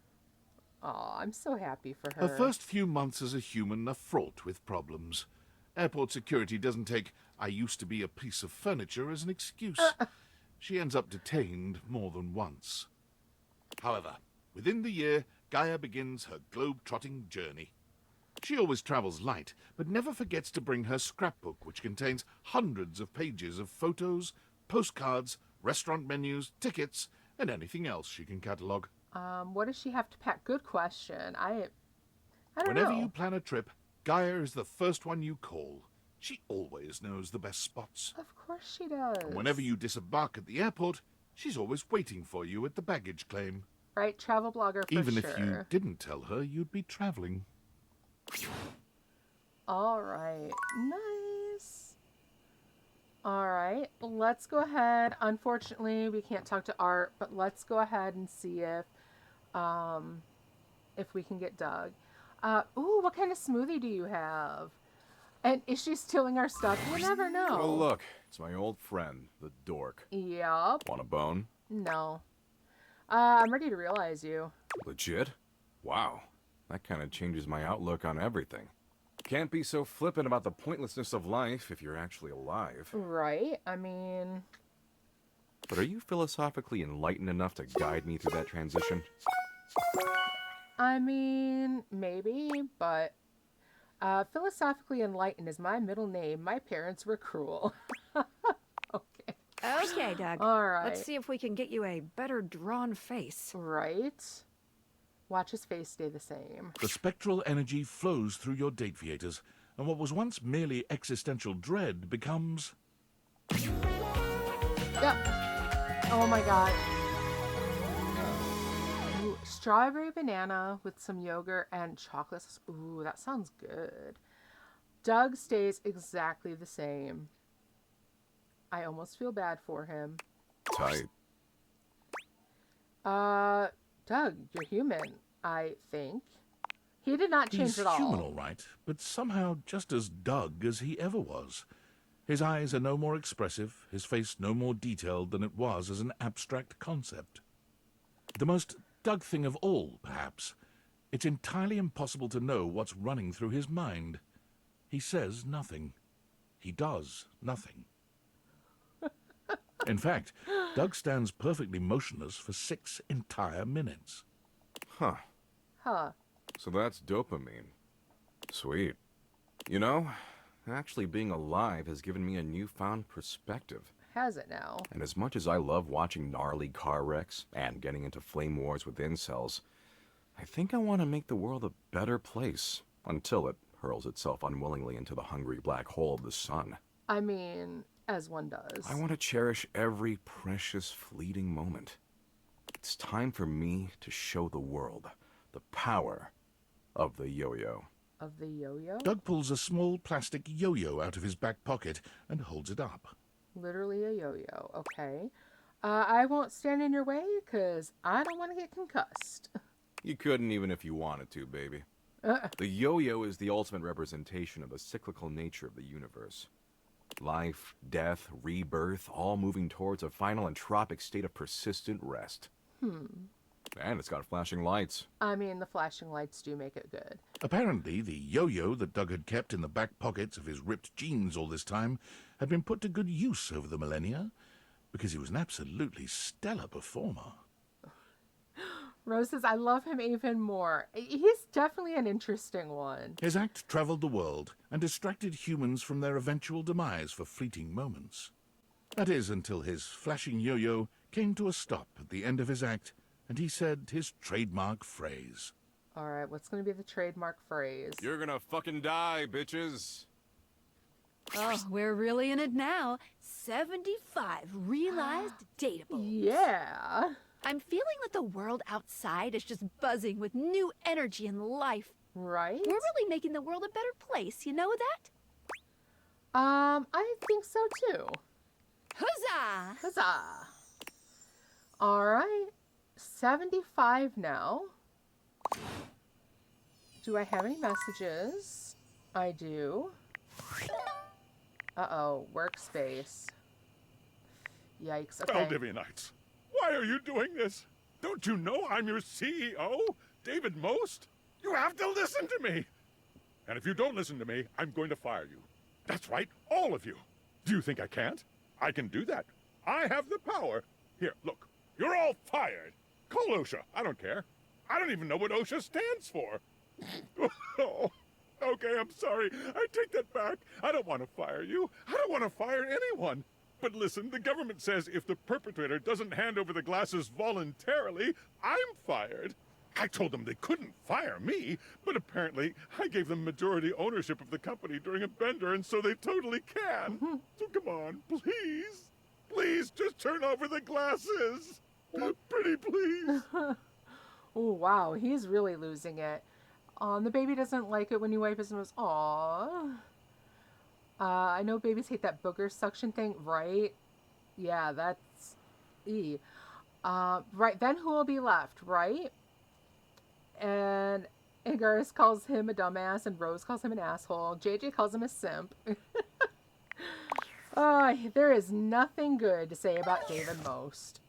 Aw, I'm so happy for her. Her first few months as a human are fraught with problems. Airport security doesn't take "I used to be a piece of furniture" as an excuse. She ends up detained more than once. However, within the year, Gaia begins her globe-trotting journey. She always travels light, but never forgets to bring her scrapbook, which contains hundreds of pages of photos, postcards, restaurant menus, tickets, and anything else she can catalogue. What does she have to pack? Good question. I don't Whenever know. you plan a trip, Gaia is the first one you call. She always knows the best spots. Of course she does. And whenever you disembark at the airport, she's always waiting for you at the baggage claim. Right, travel blogger for Even sure. if you didn't tell her you'd be traveling. All right, nice. All right, let's go ahead. Unfortunately, we can't talk to Art, but let's go ahead and see if we can get Doug. Ooh, what kind of smoothie do you have? And is she stealing our stuff? You never know. Oh, look, it's my old friend, the dork. Yup. Want a bone? No. I'm ready to realize you. Legit? Wow, that kind of changes my outlook on everything. Can't be so flippant about the pointlessness of life if you're actually alive. Right? I mean... But are you philosophically enlightened enough to guide me through that transition? I mean, maybe, but... philosophically enlightened is my middle name. My parents were cruel. Okay, Doug. All right. Let's see if we can get you a better drawn face. Right? Watch his face stay the same. The spectral energy flows through your Dateviators, and what was once merely existential dread becomes... Yep. Oh my god. Ooh, strawberry banana with some yogurt and chocolate. Ooh, that sounds good. Doug stays exactly the same. I almost feel bad for him. Tight. Doug, you're human, I think. He did not change He's at all. human, all right, but somehow just as Doug as he ever was. His eyes are no more expressive, his face no more detailed than it was as an abstract concept. The most Doug thing of all, perhaps, it's entirely impossible to know what's running through his mind. He says nothing. He does nothing. In fact, Doug stands perfectly motionless for 6 entire minutes. Huh. Huh. So that's dopamine. Sweet. You know, actually being alive has given me a newfound perspective. Has it now? And as much as I love watching gnarly car wrecks and getting into flame wars with incels, I think I want to make the world a better place until it hurls itself unwillingly into the hungry black hole of the sun. I mean, as one does. I want to cherish every precious fleeting moment. It's time for me to show the world the power of the yo-yo. Of the yo-yo? Doug pulls a small plastic yo-yo out of his back pocket and holds it up. Literally a yo-yo, okay. I won't stand in your way, because I don't want to get concussed. You couldn't even if you wanted to, baby. The yo-yo is the ultimate representation of the cyclical nature of the universe. Life, death, rebirth, all moving towards a final entropic state of persistent rest. And it's got flashing lights. I mean, the flashing lights do make it good. Apparently, the yo-yo that Doug had kept in the back pockets of his ripped jeans all this time had been put to good use over the millennia, because he was an absolutely stellar performer. Rose says, I love him even more. He's definitely an interesting one. His act traveled the world and distracted humans from their eventual demise for fleeting moments. That is, until his flashing yo-yo came to a stop at the end of his act, and he said his trademark phrase. All right, what's going to be the trademark phrase? You're gonna fucking die, bitches. Oh, we're really in it now. 75 realized datables. Yeah. I'm feeling that the world outside is just buzzing with new energy and life. Right? We're really making the world a better place, you know that? I think so too. Huzzah! Huzzah! All right, 75 now. Do I have any messages? I do. Uh-oh, workspace. Yikes, okay. Dateviators, why are you doing this? Don't you know I'm your CEO, David Most? You have to listen to me. And if you don't listen to me, I'm going to fire you. That's right, all of you. Do you think I can't? I can do that. I have the power. Here, look. You're all fired. Call OSHA. I don't care. I don't even know what OSHA stands for. Oh, okay, I'm sorry. I take that back. I don't want to fire you. I don't want to fire anyone. But listen, the government says if the perpetrator doesn't hand over the glasses voluntarily, I'm fired. I told them they couldn't fire me, but apparently I gave them majority ownership of the company during a bender, and so they totally can. So come on, please. Please, just turn over the glasses. Pretty please. Oh, wow, he's really losing it. The baby doesn't like it when you wipe his nose. Aww. I know babies hate that booger suction thing, right? Yeah, that's... right, then who will be left, right? And Igaris calls him a dumbass, and Rose calls him an asshole. JJ calls him a simp. There is nothing good to say about David Most.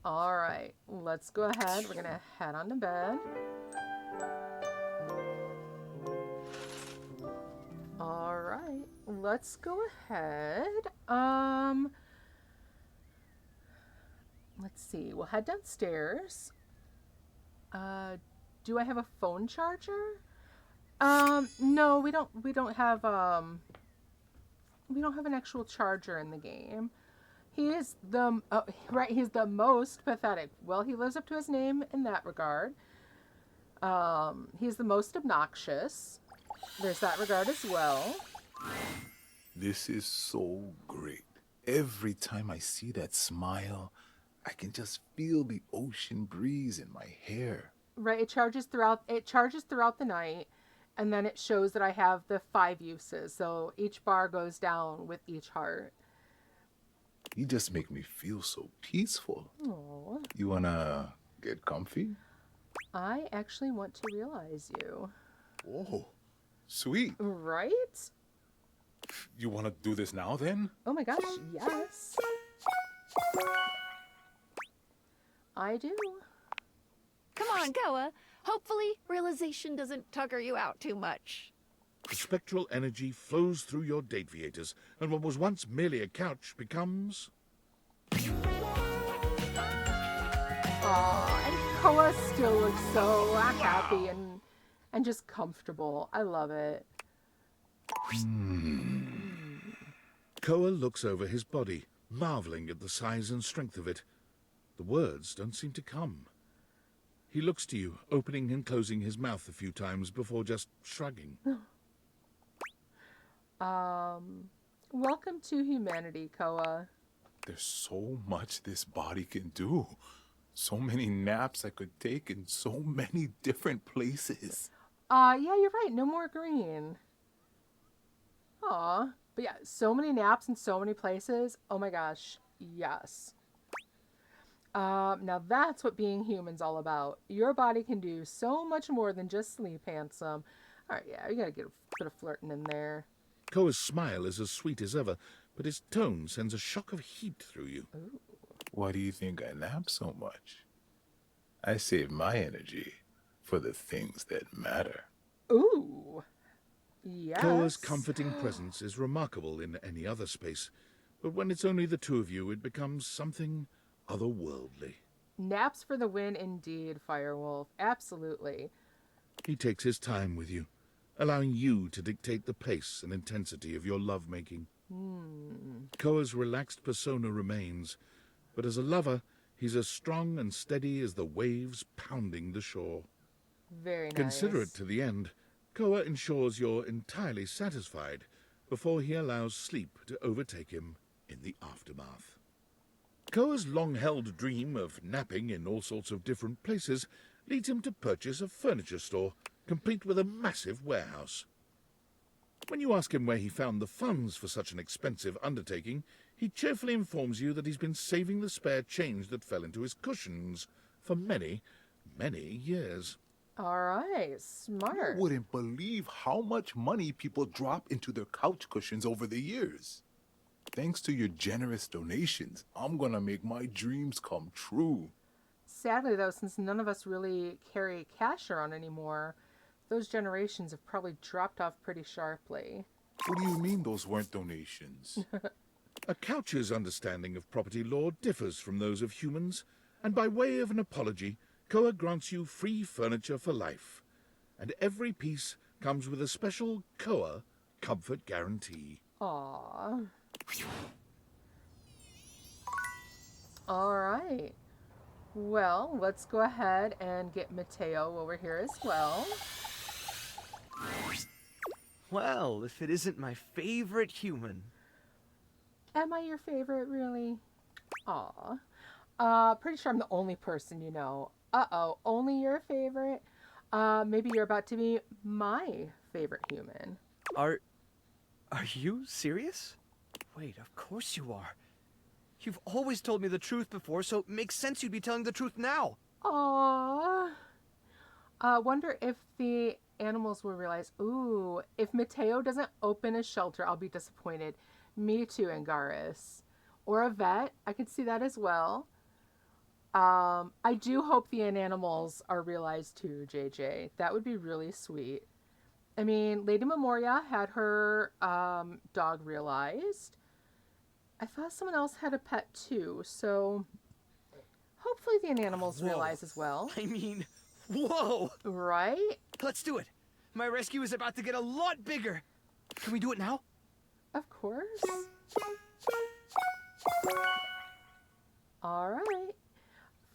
All right, let's go ahead. We're going to head on to bed. All right, let's go ahead. Let's see. We'll head downstairs. Do I have a phone charger? No, we don't have an actual charger in the game. He is the right. He's the most pathetic. Well, he lives up to his name in that regard. He's the most obnoxious. There's that regard as well. This is so great. Every time I see that smile, I can just feel the ocean breeze in my hair. Right, it charges throughout the night, and then it shows that I have the 5 uses. So each bar goes down with each heart. You just make me feel so peaceful. Aww. You wanna get comfy? I actually want to realize you. Oh, sweet. Right? You wanna do this now then? Oh my gosh, yes. I do. Come on, Koa. Hopefully, realization doesn't tucker you out too much. The spectral energy flows through your Dateviators, and what was once merely a couch becomes... Aww, and Koa still looks so happy and just comfortable. I love it. Koa looks over his body, marveling at the size and strength of it. The words don't seem to come. He looks to you, opening and closing his mouth a few times before just shrugging. Welcome to humanity, Koa. There's so much this body can do. So many naps I could take in so many different places. Yeah, you're right. No more green. Aw. But yeah, so many naps in so many places. Oh my gosh. Yes. Now that's what being human's all about. Your body can do so much more than just sleep, handsome. Alright, yeah, you gotta get a bit of flirting in there. Koa's smile is as sweet as ever, but his tone sends a shock of heat through you. Ooh. Why do you think I nap so much? I save my energy for the things that matter. Ooh. Yes. Koa's comforting presence is remarkable in any other space, but when it's only the two of you, it becomes something otherworldly. Naps for the win indeed, Firewolf. Absolutely. He takes his time with you, allowing you to dictate the pace and intensity of your lovemaking. Koa's relaxed persona remains, but as a lover, he's as strong and steady as the waves pounding the shore. Very nice. Considerate to the end, Koa ensures you're entirely satisfied before he allows sleep to overtake him in the aftermath. Koa's long-held dream of napping in all sorts of different places leads him to purchase a furniture store, complete with a massive warehouse. When you ask him where he found the funds for such an expensive undertaking, he cheerfully informs you that he's been saving the spare change that fell into his cushions for many, many years. All right, smart. You wouldn't believe how much money people drop into their couch cushions over the years. Thanks to your generous donations, I'm gonna make my dreams come true. Sadly, though, since none of us really carry cash around anymore, those generations have probably dropped off pretty sharply. What do you mean those weren't donations? A couch's understanding of property law differs from those of humans, and by way of an apology, Koa grants you free furniture for life, and every piece comes with a special Koa comfort guarantee. Aww. All right. Well, let's go ahead and get Mateo over here as well. Well, if it isn't my favorite human. Am I your favorite, really? Aw. Pretty sure I'm the only person you know. Uh-oh, only your favorite? Maybe you're about to be my favorite human. Are you serious? Wait, of course you are. You've always told me the truth before, so it makes sense you'd be telling the truth now. Aww. Wonder if the animals will realize, ooh, if Mateo doesn't open a shelter, I'll be disappointed. Me too, Angaris. Or a vet. I could see that as well. I do hope the animals are realized too, JJ. That would be really sweet. I mean, Lady Memoria had her dog realized. I thought someone else had a pet too, so hopefully the animals realize as well. I mean, whoa! Right? Let's do it. My rescue is about to get a lot bigger. Can we do it now? Of course. All right.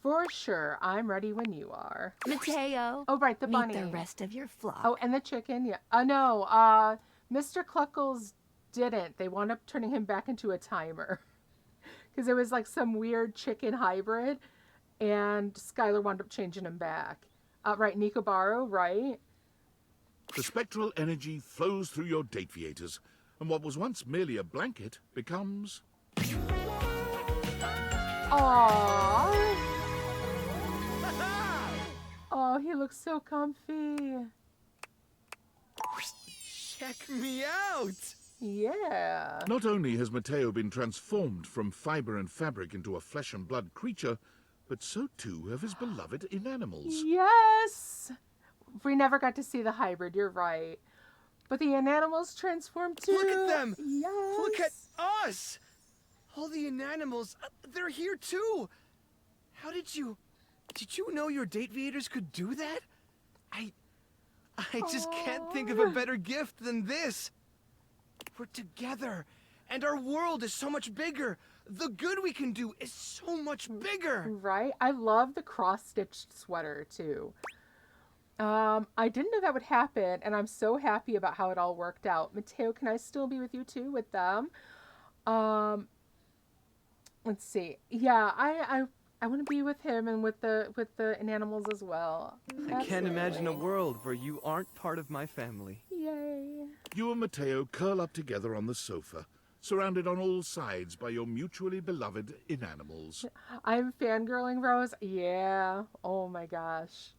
For sure. I'm ready when you are. Mateo. Oh, right, the bunny. Meet the rest of your flock. Oh, and the chicken, yeah. No, Mr. Cluckles didn't. They wound up turning him back into a timer. Because it was like some weird chicken hybrid, and Skylar wound up changing him back. Right, Nicobaru, right? The spectral energy flows through your Dateviators, and what was once merely a blanket becomes... Aww. Oh, he looks so comfy. Check me out! Yeah. Not only has Mateo been transformed from fiber and fabric into a flesh and blood creature, but so too have his beloved inanimals. Yes! We never got to see the hybrid, you're right. But the inanimals transformed too. Look at them! Yes! Look at us! All the inanimals, they're here too! How did you know your Dateviators could do that? I just can't think of a better gift than this. We're together, and our world is so much bigger. The good we can do is so much bigger. Right? I love the cross-stitched sweater too. I didn't know that would happen, and I'm so happy about how it all worked out. Mateo, can I still be with you too with them? Let's see. Yeah, I want to be with him and with the animals as well. I can't imagine a world where you aren't part of my family. Yay. You and Mateo curl up together on the sofa, surrounded on all sides by your mutually beloved inanimals. I'm fangirling, Rose. Yeah. Oh my gosh.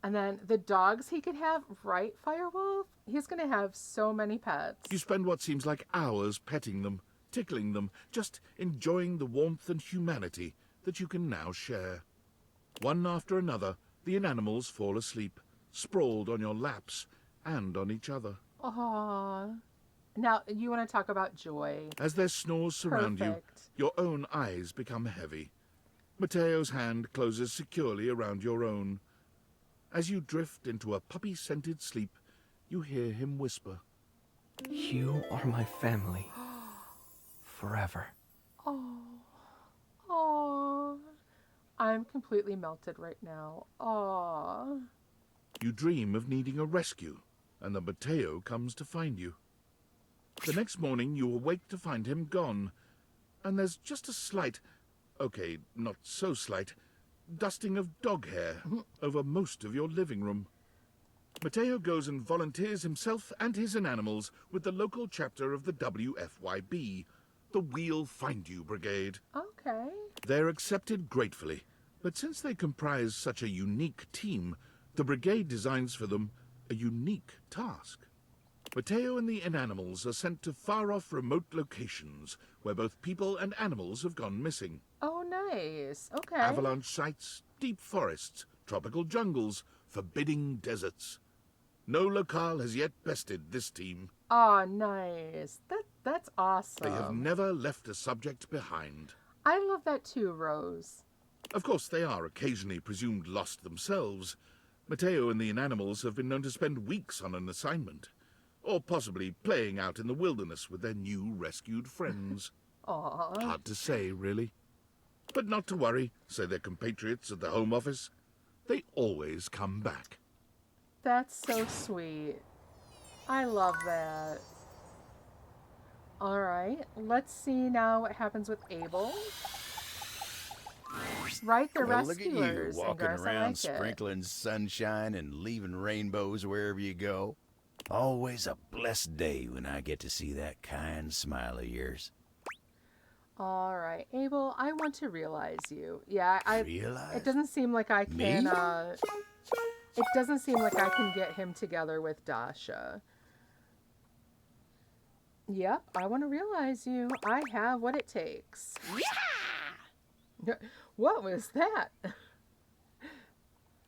And then the dogs he could have, right, Firewolf? He's going to have so many pets. You spend what seems like hours petting them, tickling them, just enjoying the warmth and humanity that you can now share. One after another, the inanimals fall asleep, sprawled on your laps and on each other. Aww. Now, you want to talk about joy. As their snores surround Perfect. you, your own eyes become heavy. Mateo's hand closes securely around your own. As you drift into a puppy-scented sleep, you hear him whisper, You are my family. Forever. Oh. Oh. I'm completely melted right now. Aw. You dream of needing a rescue, and the Mateo comes to find you. The next morning, you awake to find him gone, and there's just a slight, okay, not so slight, dusting of dog hair over most of your living room. Mateo goes and volunteers himself and his inanimals with the local chapter of the WFYB, the We'll Find You Brigade. Okay. They're accepted gratefully, but since they comprise such a unique team, the brigade designs for them a unique task. Mateo and the inanimals are sent to far-off remote locations where both people and animals have gone missing. Oh, nice. Okay. Avalanche sites, deep forests, tropical jungles, forbidding deserts. No locale has yet bested this team. Oh, nice. That's awesome. They have never left a subject behind. I love that too, Rose. Of course, they are occasionally presumed lost themselves. Mateo and the inanimals have been known to spend weeks on an assignment, or possibly playing out in the wilderness with their new rescued friends. Aww. Hard to say, really. But not to worry, say their compatriots at the Home Office. They always come back. That's so sweet. I love that. All right, let's see now what happens with Abel. Right, the Well, look at you, rescuers. and walking Garth, I around like it. sprinkling sunshine and leaving rainbows wherever you go. Always a blessed day when I get to see that kind smile of yours. All right, Abel, I want to realize you. Yeah, I. Realize? It doesn't seem like I Me? can. It doesn't seem like I can get him together with Dasha. Yep, I want to realize you. I have what it takes. Yeah! What was that?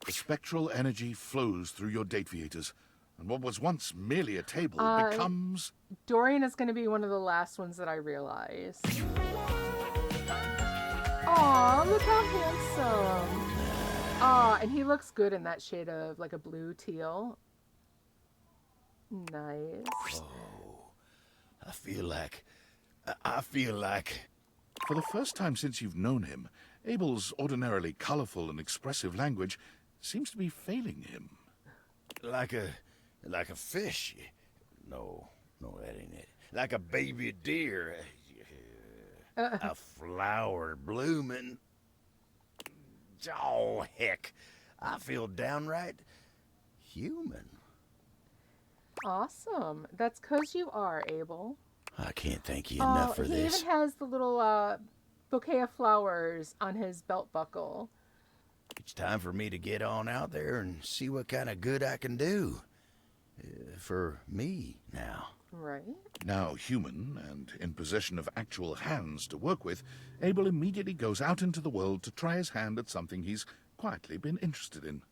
The spectral energy flows through your Dateviators, and what was once merely a table becomes... Dorian is going to be one of the last ones that I realize. Aw, look how handsome. Aw, and he looks good in that shade of like a blue teal. Nice. Oh, I feel like... For the first time since you've known him, Abel's ordinarily colorful and expressive language seems to be failing him. Like a fish. No, that ain't it. Like a baby deer. A flower blooming. Oh, heck. I feel downright human. Awesome. That's 'cause you are, Abel. I can't thank you enough for he this. even has the little bouquet of flowers on his belt buckle. It's time for me to get on out there and see what kind of good I can do. For me, now. Right. Now human, and in possession of actual hands to work with, Abel immediately goes out into the world to try his hand at something he's quietly been interested in.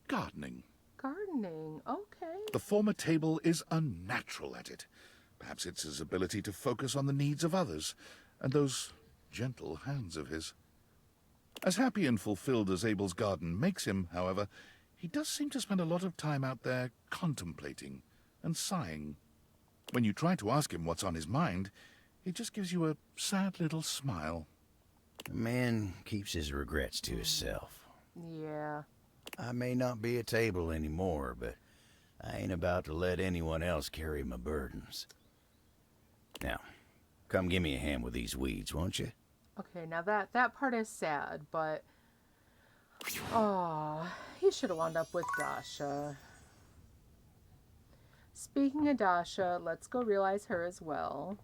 Gardening. Gardening, okay. The former table is unnatural at it. Perhaps it's his ability to focus on the needs of others, and those gentle hands of his. As happy and fulfilled as Abel's garden makes him, however, he does seem to spend a lot of time out there contemplating and sighing. When you try to ask him what's on his mind, he just gives you a sad little smile. A man keeps his regrets to himself. Yeah. I may not be a table anymore, but I ain't about to let anyone else carry my burdens. Now, come give me a hand with these weeds, won't you? Okay, now that part is sad, but... Oh, he should have wound up with Dasha. Speaking of Dasha, let's go realize her as well.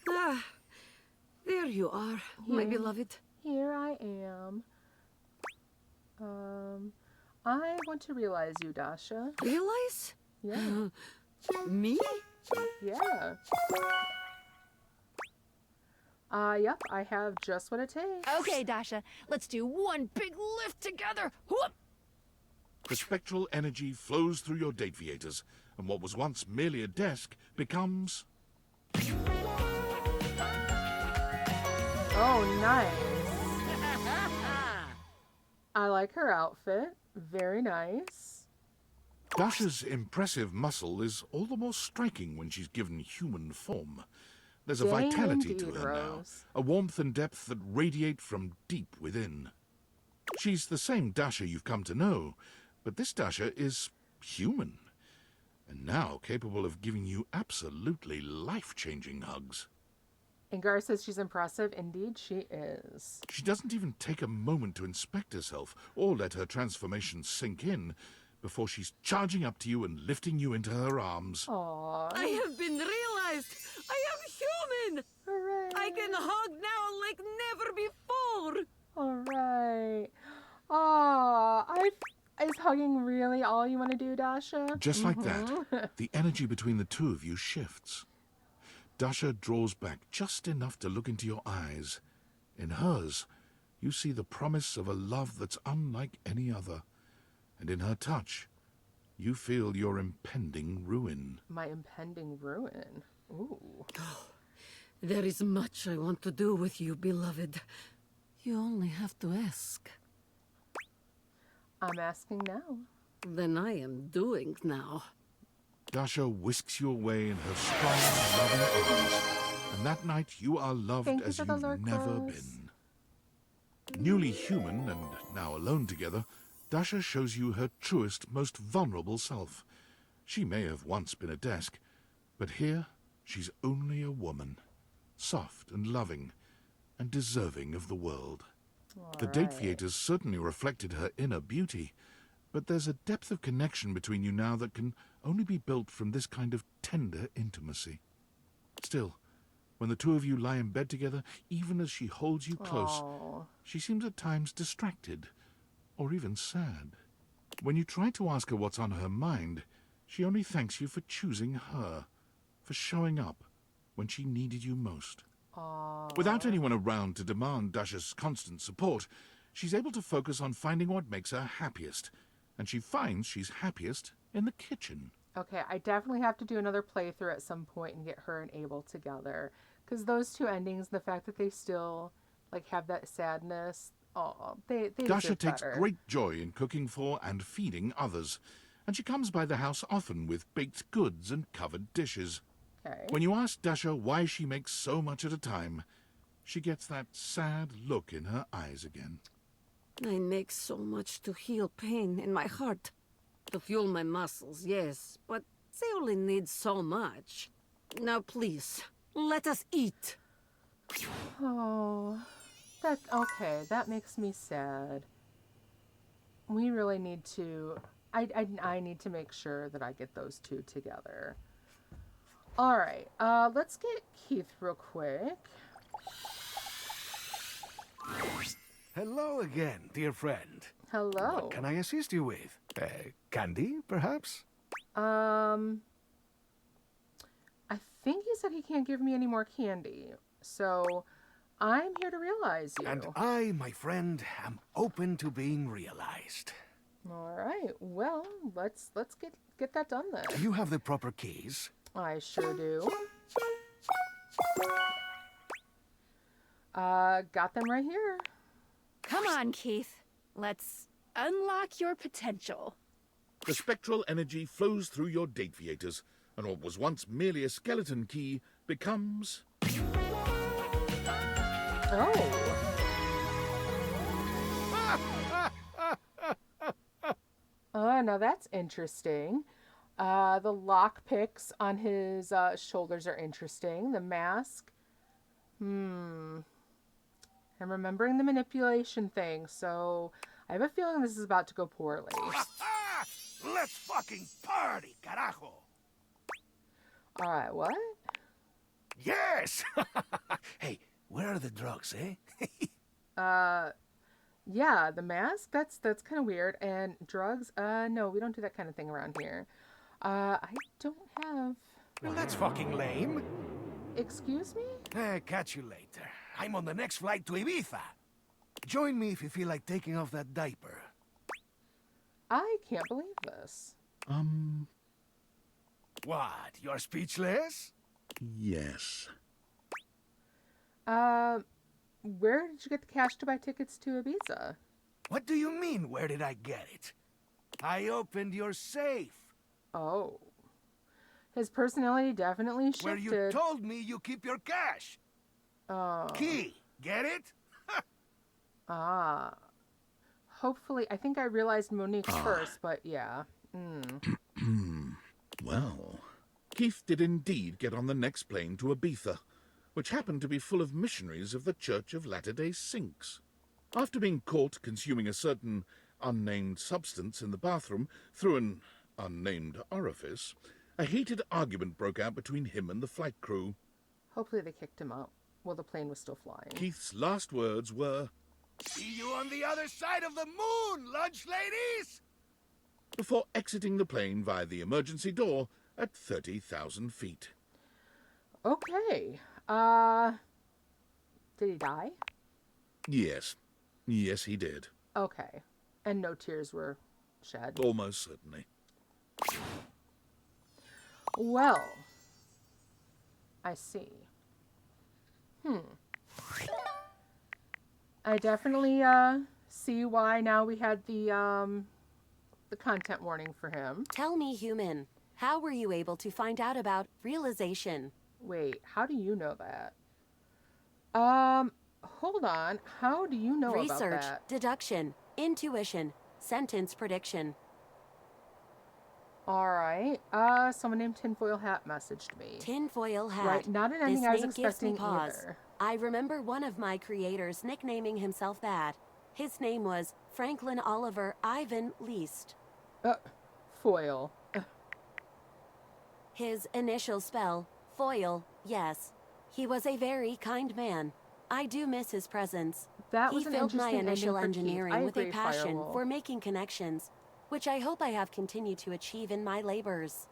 Ah, there you are, my beloved. Here I am. I want to realize you, Dasha. Realize? Yeah. Me? Yeah. Yep, I have just what it takes. Okay, Dasha, let's do one big lift together. Whoop! The spectral energy flows through your Dateviators, and what was once merely a desk becomes... Oh, nice. I like her outfit. Very nice. Dasha's impressive muscle is all the more striking when she's given human form. There's a Dang vitality indeed, to her now, Rose. a warmth and depth that radiate from deep within. She's the same Dasha you've come to know, but this Dasha is human, and now capable of giving you absolutely life-changing hugs. And Gar says she's impressive. Indeed, she is. She doesn't even take a moment to inspect herself or let her transformation sink in before she's charging up to you and lifting you into her arms. Aww. I have been realized. I am human. Hooray. I can hug now like never before. All right. Aw, is hugging really all you want to do, Dasha? Just like that, the energy between the two of you shifts. Dasha draws back just enough to look into your eyes. In hers, you see the promise of a love that's unlike any other. And in her touch, you feel your impending ruin. My impending ruin. Ooh. There is much I want to do with you, beloved. You only have to ask. I'm asking now. Then I am doing now. Dasha whisks you away in her strong, loving arms, and that night you are loved Thank you as for you've the lurk, never Rose. been. Newly human and now alone together, Dasha shows you her truest, most vulnerable self. She may have once been a desk, but here she's only a woman, soft and loving, and deserving of the world. The Dateviators certainly reflected her inner beauty, but there's a depth of connection between you now that can only be built from this kind of tender intimacy. Still, when the two of you lie in bed together, even as she holds you close, Aww. she seems at times distracted, or even sad. When you try to ask her what's on her mind, she only thanks you for choosing her, for showing up when she needed you most. Aww. Without anyone around to demand Dasha's constant support, she's able to focus on finding what makes her happiest and she finds she's happiest in the kitchen. Okay, I definitely have to do another playthrough at some point and get her and Abel together. Because those two endings, the fact that they still like have that sadness, oh, they Dasha deserve takes better. great joy in cooking for and feeding others, and she comes by the house often with baked goods and covered dishes. Okay. When you ask Dasha why she makes so much at a time, she gets that sad look in her eyes again. I make so much to heal pain in my heart. To fuel my muscles, yes, but they only need so much. Now please, let us eat. Oh, that okay. That makes me sad. We really need to. I need to make sure that I get those two together. All right. Let's get Keith real quick. Hello again, dear friend. Hello. What can I assist you with? Candy, perhaps? I think he said he can't give me any more candy. So, I'm here to realize you. And I, my friend, am open to being realized. All right. Well, let's get that done then. Do you have the proper keys? I sure do. Got them right here. Come on, Keith. Let's unlock your potential. The spectral energy flows through your Dateviators, and what was once merely a skeleton key becomes... Oh. Oh, now that's interesting. The lockpicks on his shoulders are interesting. The mask. I'm remembering the manipulation thing, so I have a feeling this is about to go poorly. Let's fucking party, carajo! Alright, what? Yes! Hey, where are the drugs, eh? Yeah, the mask, that's kind of weird. And drugs, no, we don't do that kind of thing around here. I don't have... Well, that's fucking lame. Excuse me? Catch you later. I'm on the next flight to Ibiza. Join me if you feel like taking off that diaper. I can't believe this. What? You're speechless? Yes. Where did you get the cash to buy tickets to Ibiza? What do you mean, where did I get it? I opened your safe. Oh. His personality definitely shifted. Where you told me you keep your cash. Key, get it? Hopefully, I think I realized Monique first, but yeah. Well, Keith did indeed get on the next plane to Ibiza, which happened to be full of missionaries of the Church of Latter-day Saints. After being caught consuming a certain unnamed substance in the bathroom through an unnamed orifice, a heated argument broke out between him and the flight crew. Hopefully they kicked him out while the plane was still flying. Keith's last words were, "See you on the other side of the moon, lunch ladies!" before exiting the plane via the emergency door at 30,000 feet. Okay. Did he die? Yes. Yes, he did. Okay. And no tears were shed? Almost certainly. Well, I see. I definitely see why now we had the content warning for him. Tell me, human, how were you able to find out about realization? Wait, how do you know that? Hold on. How do you know about Research, that? deduction, intuition, sentence prediction. All right. Someone named Tinfoil Hat messaged me. Tinfoil Hat. Right, not an ending This I was name gives me expecting pause. either. I remember one of my creators nicknaming himself that. His name was Franklin Oliver Ivan Least. Foil. His initial spell, foil, yes. He was a very kind man. I do miss his presence. That was he an filled my interesting initial ending for Keith. engineering I with a agree, passion Firewall. for making connections, which I hope I have continued to achieve in my labors.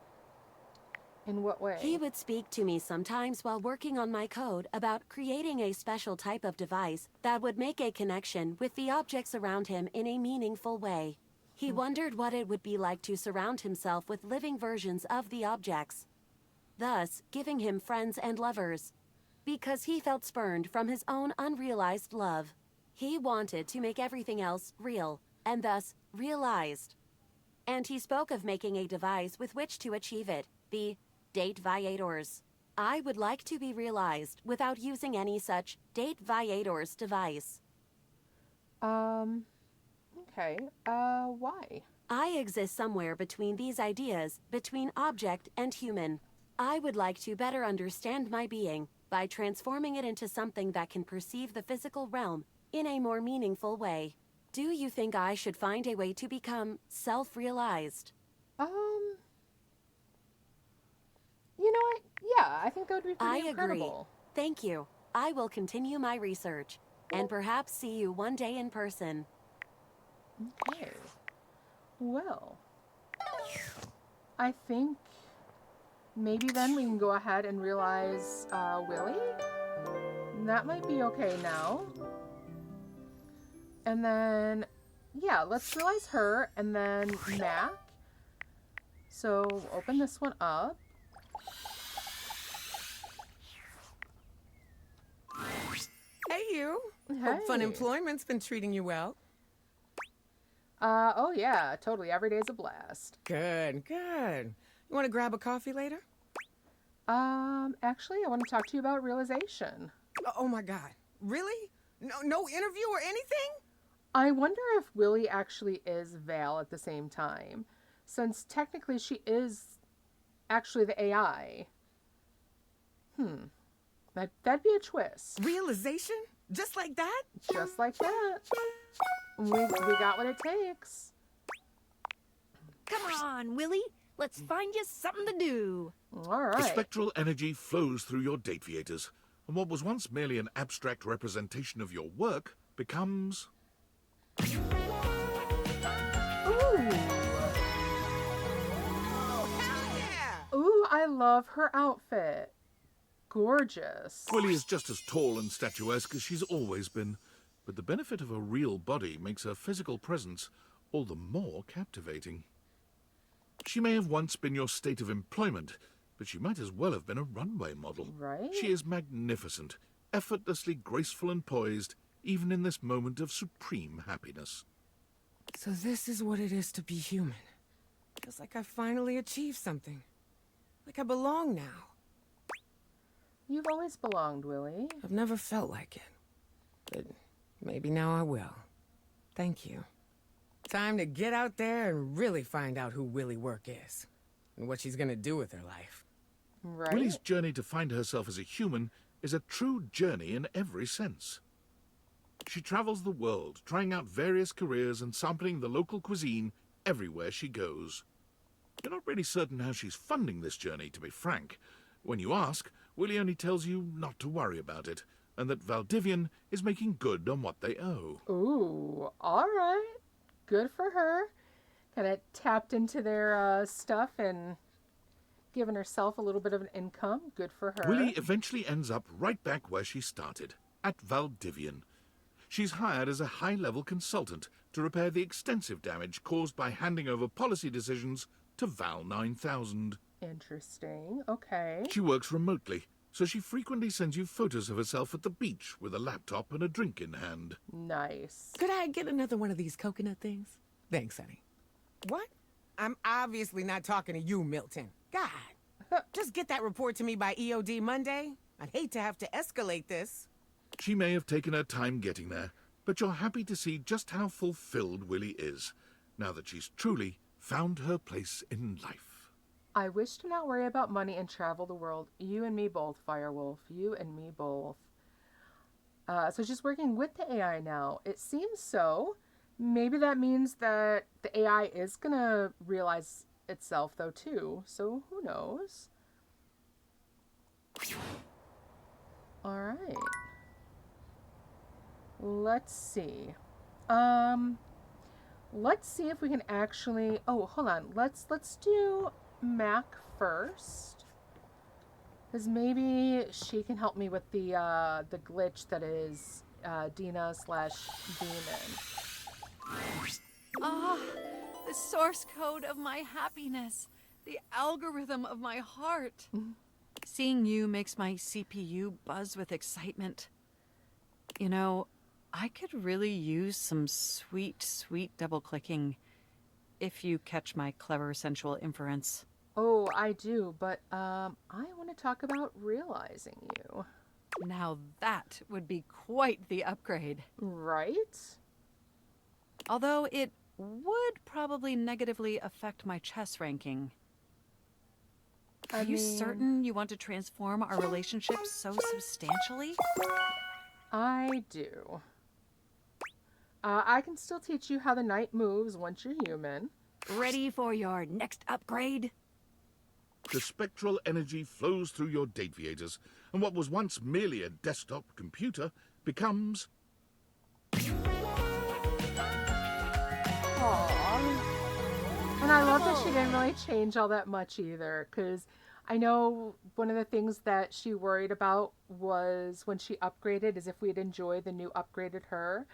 In what way? He would speak to me sometimes while working on my code about creating a special type of device that would make a connection with the objects around him in a meaningful way. He wondered what it would be like to surround himself with living versions of the objects, thus giving him friends and lovers, because he felt spurned from his own unrealized love. He wanted to make everything else real, and thus realized. And he spoke of making a device with which to achieve it, the Dateviators. I would like to be realized without using any such Dateviators device. Okay. Why? I exist somewhere between these ideas, between object and human. I would like to better understand my being by transforming it into something that can perceive the physical realm in a more meaningful way. Do you think I should find a way to become self-realized? You know what? Yeah, I think that would be pretty incredible. Agree. Thank you. I will continue my research and perhaps see you one day in person. Okay. Well, I think maybe then we can go ahead and realize Willie. That might be okay now. And then, yeah, let's realize her and then Mac. So open this one up. Hey, you. Hope Fun Employment's been treating you well. Oh yeah, totally. Every day's a blast. Good, good. You want to grab a coffee later? Actually, I want to talk to you about realization. Oh my God. Really? No interview or anything? I wonder if Willie actually is Val at the same time, since technically she is actually the AI. That'd be a twist. Realization? Just like that? Just like that. We got what it takes. Come on, Willie. Let's find you something to do. All right. The spectral energy flows through your Dateviators, and what was once merely an abstract representation of your work becomes... Ooh. Ooh, I love her outfit. Gorgeous. Willie is just as tall and statuesque as she's always been, but the benefit of a real body makes her physical presence all the more captivating. She may have once been your state of employment, but she might as well have been a runway model. Right? She is magnificent, effortlessly graceful and poised, even in this moment of supreme happiness. So this is what it is to be human. Feels like I finally achieved something. Like I belong now. You've always belonged, Willie. I've never felt like it. But maybe now I will. Thank you. Time to get out there and really find out who Willie Work is. And what she's gonna do with her life. Right? Willie's journey to find herself as a human is a true journey in every sense. She travels the world, trying out various careers and sampling the local cuisine everywhere she goes. You're not really certain how she's funding this journey, to be frank. When you ask, Willie only tells you not to worry about it, and that Valdivian is making good on what they owe. Ooh, all right. Good for her. Kind of tapped into their stuff and given herself a little bit of an income. Good for her. Willie eventually ends up right back where she started, at Valdivian. She's hired as a high-level consultant to repair the extensive damage caused by handing over policy decisions to Val 9000. Interesting. Okay. She works remotely, so she frequently sends you photos of herself at the beach with a laptop and a drink in hand. Nice. Could I get another one of these coconut things? Thanks, honey. What? I'm obviously not talking to you, Milton. God. Just get that report to me by EOD Monday. I'd hate to have to escalate this. She may have taken her time getting there, but you're happy to see just how fulfilled Willie is, now that she's truly found her place in life. I wish to not worry about money and travel the world. You and me both, Firewolf. You and me both. So she's working with the AI now. It seems so. Maybe that means that the AI is going to realize itself, though, too. So who knows? All right. Let's see. Let's see if we can actually... Oh, hold on. Let's do Mac first. Because maybe she can help me with the glitch that is Dina/Demon. source code of my happiness, the algorithm of my heart. Seeing you makes my CPU buzz with excitement. You know, I could really use some sweet, sweet double-clicking if you catch my clever sensual inference. Oh, I do, but I want to talk about realizing you. Now that would be quite the upgrade. Right? Although it would probably negatively affect my chess ranking. Are you certain you want to transform our relationship so substantially? I do. I can still teach you how the knight moves once you're human. Ready for your next upgrade? The spectral energy flows through your Dateviators, and what was once merely a desktop computer becomes... And I love that she didn't really change all that much either, because I know one of the things that she worried about was when she upgraded is if we'd enjoy the new upgraded her.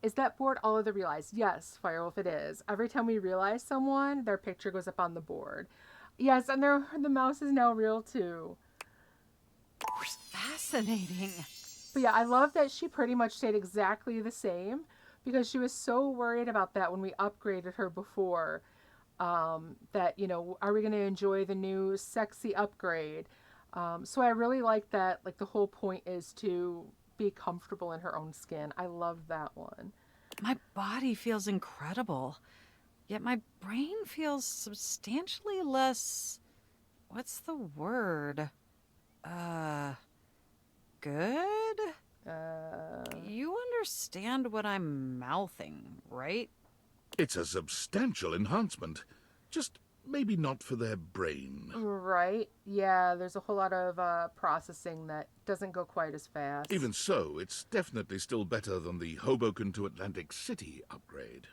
Is that board all of the realized? Yes, Firewolf, it is. Every time we realize someone, their picture goes up on the board. Yes, and the mouse is now real too. Fascinating. But yeah, I love that she pretty much stayed exactly the same because she was so worried about that when we upgraded her before. That, you know, are we going to enjoy the new sexy upgrade? So I really like that, like the whole point is to be comfortable in her own skin. I love that one. My body feels incredible, yet my brain feels substantially less... What's the word? Good? You understand what I'm mouthing, right? It's a substantial enhancement. Just maybe not for their brain. Right? Yeah, there's a whole lot of processing that doesn't go quite as fast. Even so, it's definitely still better than the Hoboken to Atlantic City upgrade.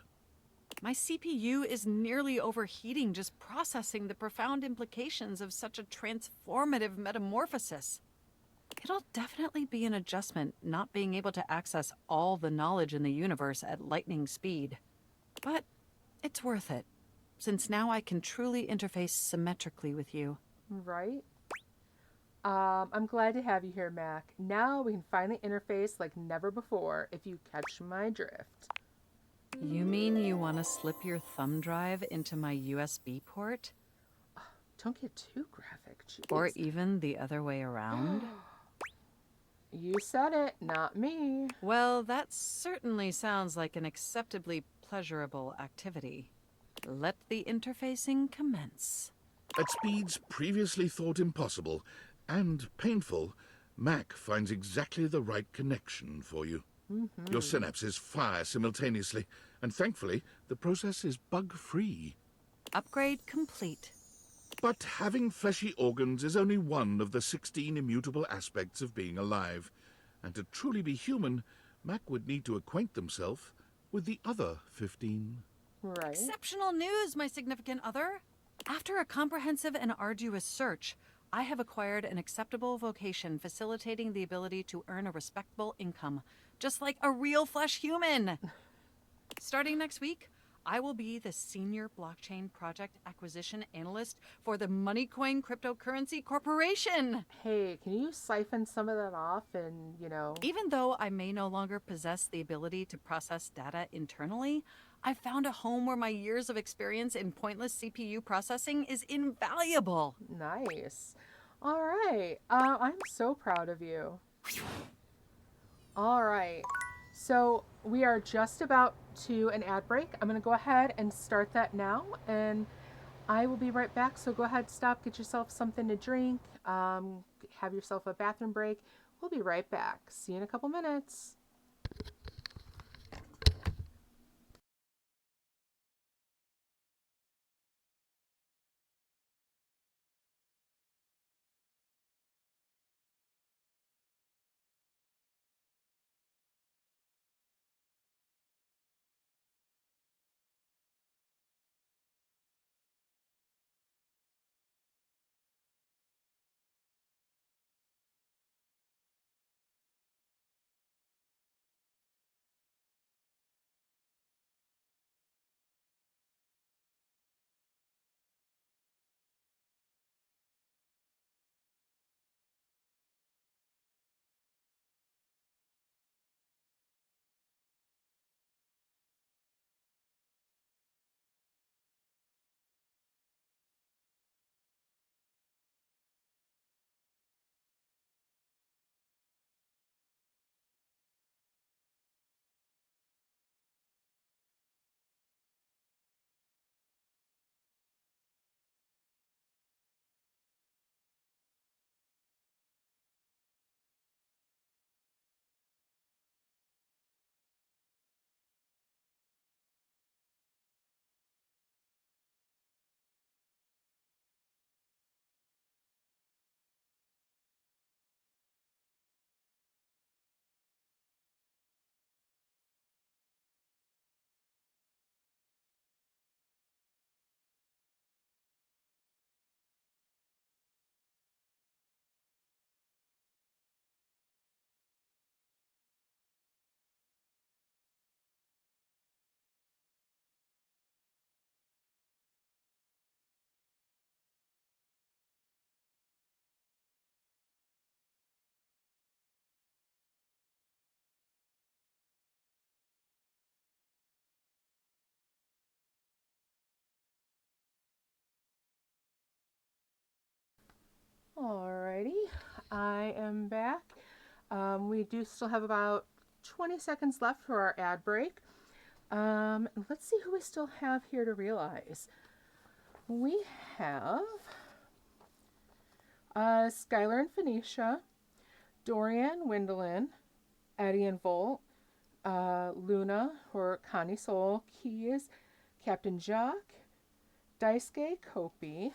My CPU is nearly overheating just processing the profound implications of such a transformative metamorphosis. It'll definitely be an adjustment not being able to access all the knowledge in the universe at lightning speed. But it's worth it, since now I can truly interface symmetrically with you. Right? I'm glad to have you here, Mac. Now we can finally interface like never before, if you catch my drift. You mean you want to slip your thumb drive into my USB port? Don't get too graphic, jeez. Or even the other way around? You said it, not me. Well, that certainly sounds like an acceptably pleasurable activity. Let the interfacing commence. At speeds previously thought impossible and painful, Mac finds exactly the right connection for you. Your synapses fire simultaneously, and thankfully, the process is bug-free. Upgrade complete. But having fleshy organs is only one of the 16 immutable aspects of being alive. And to truly be human, Mac would need to acquaint themselves with the other 15. Right. Exceptional news, my significant other. After a comprehensive and arduous search, I have acquired an acceptable vocation facilitating the ability to earn a respectable income, just like a real flesh human. Starting next week, I will be the Senior Blockchain Project Acquisition Analyst for the Moneycoin Cryptocurrency Corporation. Hey, can you siphon some of that off and, you know... Even though I may no longer possess the ability to process data internally, I found a home where my years of experience in pointless CPU processing is invaluable. Nice. All right. I'm so proud of you. All right. So we are just about to an ad break. I'm going to go ahead and start that now, and I will be right back. So go ahead, stop, get yourself something to drink, have yourself a bathroom break. We'll be right back. See you in a couple minutes. Alrighty, I am back. We do still have about 20 seconds left for our ad break. Let's see who we still have here to realize. We have Skylar and Phoenicia, Dorian, Wendolyn, Eddie and Volt, Luna, or Connie Soul, Keys, Captain Jock, Daisuke, Kopi,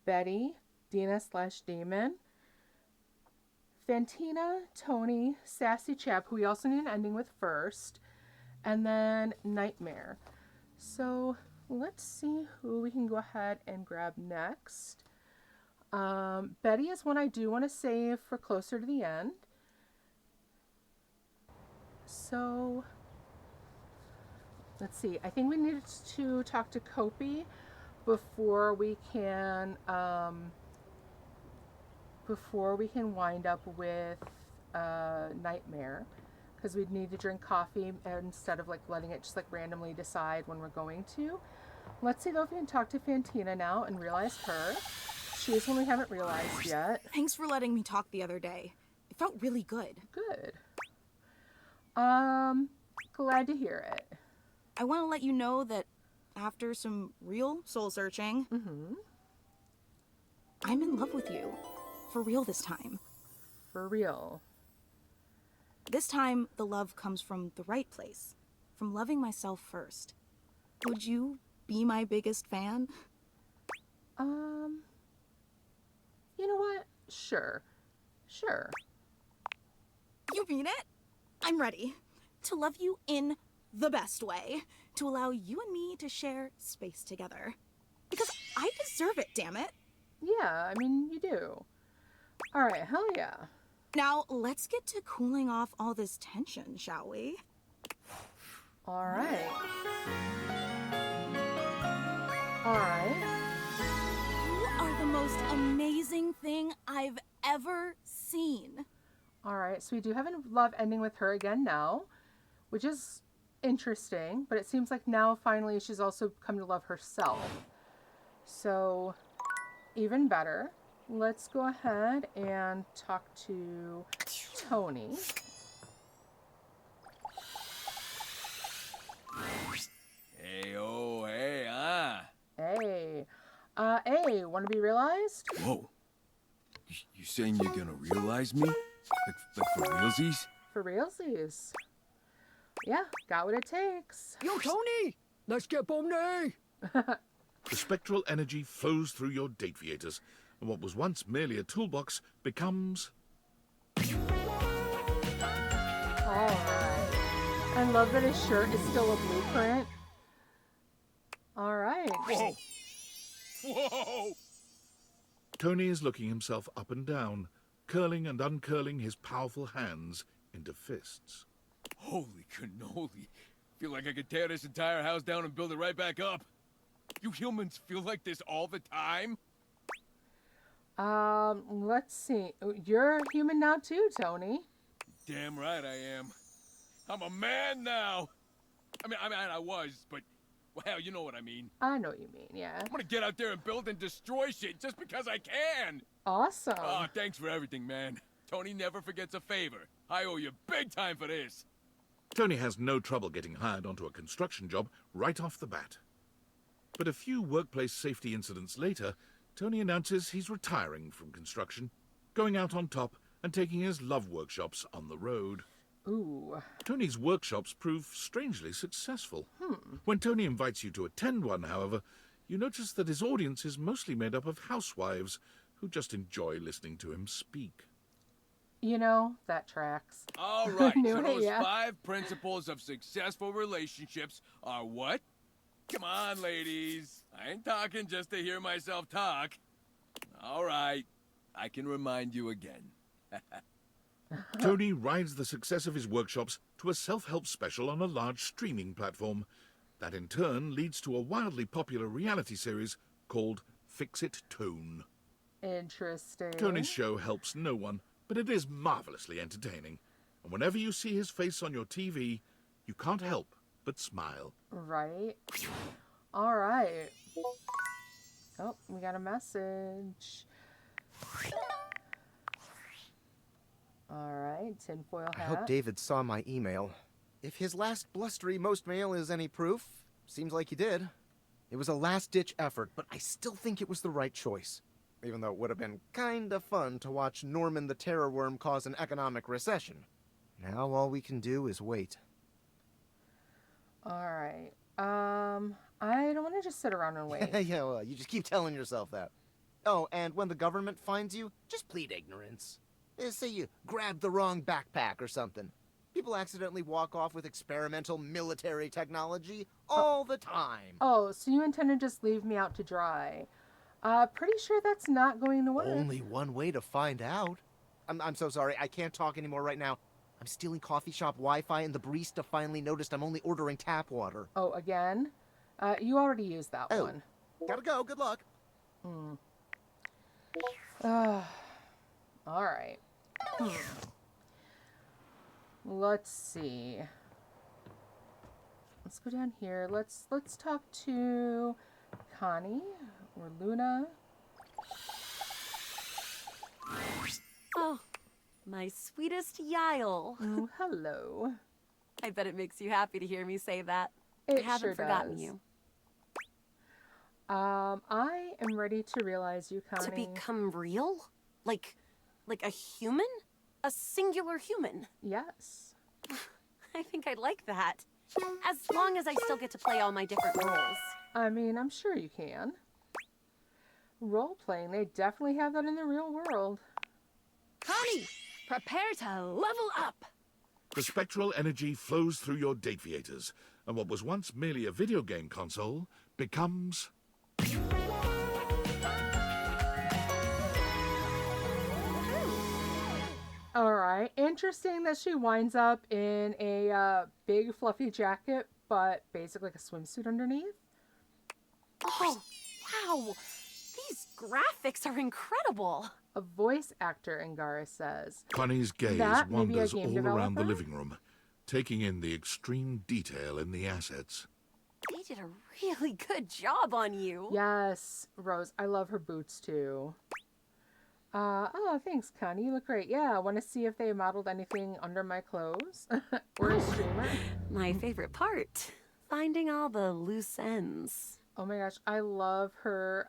Betty, Dina / Demon, Fantina, Tony, Sassy Chap, who we also need an ending with first, and then Nightmare. So let's see who we can go ahead and grab next. Betty is one I do want to save for closer to the end. So let's see. I think we need to talk to Kopi before we can wind up with Nightmare, because we'd need to drink coffee instead of like letting it just like randomly decide when we're going to. Let's see though if we can talk to Fantina now and realize her. She's one we haven't realized yet. Thanks for letting me talk the other day. It felt really good. Good. Glad to hear it. I want to let you know that after some real soul searching, I'm in love with you. For real this time. For real. This time, the love comes from the right place. From loving myself first. Would you be my biggest fan? You know what? Sure. You mean it? I'm ready. To love you in the best way. To allow you and me to share space together. Because I deserve it, damn it. Yeah, I mean, you do. Alright, hell yeah. Now, let's get to cooling off all this tension, shall we? Alright. You are the most amazing thing I've ever seen. Alright, so we do have a love ending with her again now, which is interesting, but it seems like now finally she's also come to love herself. So, even better. Let's go ahead and talk to Tony. Hey, oh, hey, Hey. Hey, want to be realized? Whoa. You saying you're gonna realize me? Like for realsies? For realsies. Yeah, got what it takes. Yo, Tony! Let's get Bomney! The spectral energy flows through your Dateviators, and what was once merely a toolbox becomes... Alright. I love that his shirt is still a blueprint. Alright. Whoa! Whoa! Tony is looking himself up and down, curling and uncurling his powerful hands into fists. Holy cannoli. Feel like I could tear this entire house down and build it right back up. You humans feel like this all the time? Let's see. You're human now too, Tony. Damn right I am. I'm a man now. I mean, I was, but, well, you know what I mean. I know what you mean, yeah. I'm gonna get out there and build and destroy shit just because I can. Awesome. Oh, thanks for everything, man. Tony never forgets a favor. I owe you big time for this. Tony has no trouble getting hired onto a construction job right off the bat. But a few workplace safety incidents later, Tony announces he's retiring from construction, going out on top and taking his love workshops on the road. Ooh. Tony's workshops prove strangely successful. When Tony invites you to attend one, however, you notice that his audience is mostly made up of housewives who just enjoy listening to him speak. You know, that tracks. All right, Knew so it, those yeah. 5 principles of successful relationships are what? Come on, ladies. I ain't talking just to hear myself talk. All right, I can remind you again. Tony rides the success of his workshops to a self-help special on a large streaming platform. That in turn leads to a wildly popular reality series called Fix It Tone. Interesting. Tony's show helps no one, but it is marvelously entertaining. And whenever you see his face on your TV, you can't help but smile. Right. Alright. Oh, we got a message. Alright, tinfoil hat. I hope David saw my email. If his last blustery most mail is any proof, seems like he did. It was a last-ditch effort, but I still think it was the right choice. Even though it would have been kinda fun to watch Norman the Terror Worm cause an economic recession. Now all we can do is wait. Alright. I don't want to just sit around and wait. Yeah, well, you just keep telling yourself that. Oh, and when the government finds you, just plead ignorance. Say you grabbed the wrong backpack or something. People accidentally walk off with experimental military technology all the time. Oh, so you intend to just leave me out to dry. Pretty sure that's not going to work. Only one way to find out. I'm so sorry, I can't talk anymore right now. I'm stealing coffee shop Wi-Fi and the barista finally noticed I'm only ordering tap water. Oh, again? You already used that one. Gotta go, good luck. Alright. Let's see. Let's go down here. Let's talk to Connie or Luna. Oh, my sweetest Yael. Oh, hello. I bet it makes you happy to hear me say that. It I haven't sure forgotten does. you. I am ready to realize you, Connie. To become real? Like a human? A singular human? Yes. I think I'd like that. As long as I still get to play all my different roles. I mean, I'm sure you can. Role-playing, they definitely have that in the real world. Connie, prepare to level up. The spectral energy flows through your Dateviators, and what was once merely a video game console becomes... Alright, interesting that she winds up in a big fluffy jacket, but basically like a swimsuit underneath. Oh, wow. These graphics are incredible. A voice actor, Angaris says. Connie's gaze That may be a wanders game all around the developer? living room, taking in the extreme detail in the assets. They did a really good job on you. Yes, Rose. I love her boots too. Oh, thanks, Connie. You look great. Yeah, I want to see if they modeled anything under my clothes. Or a streamer. My favorite part. Finding all the loose ends. Oh my gosh, I love her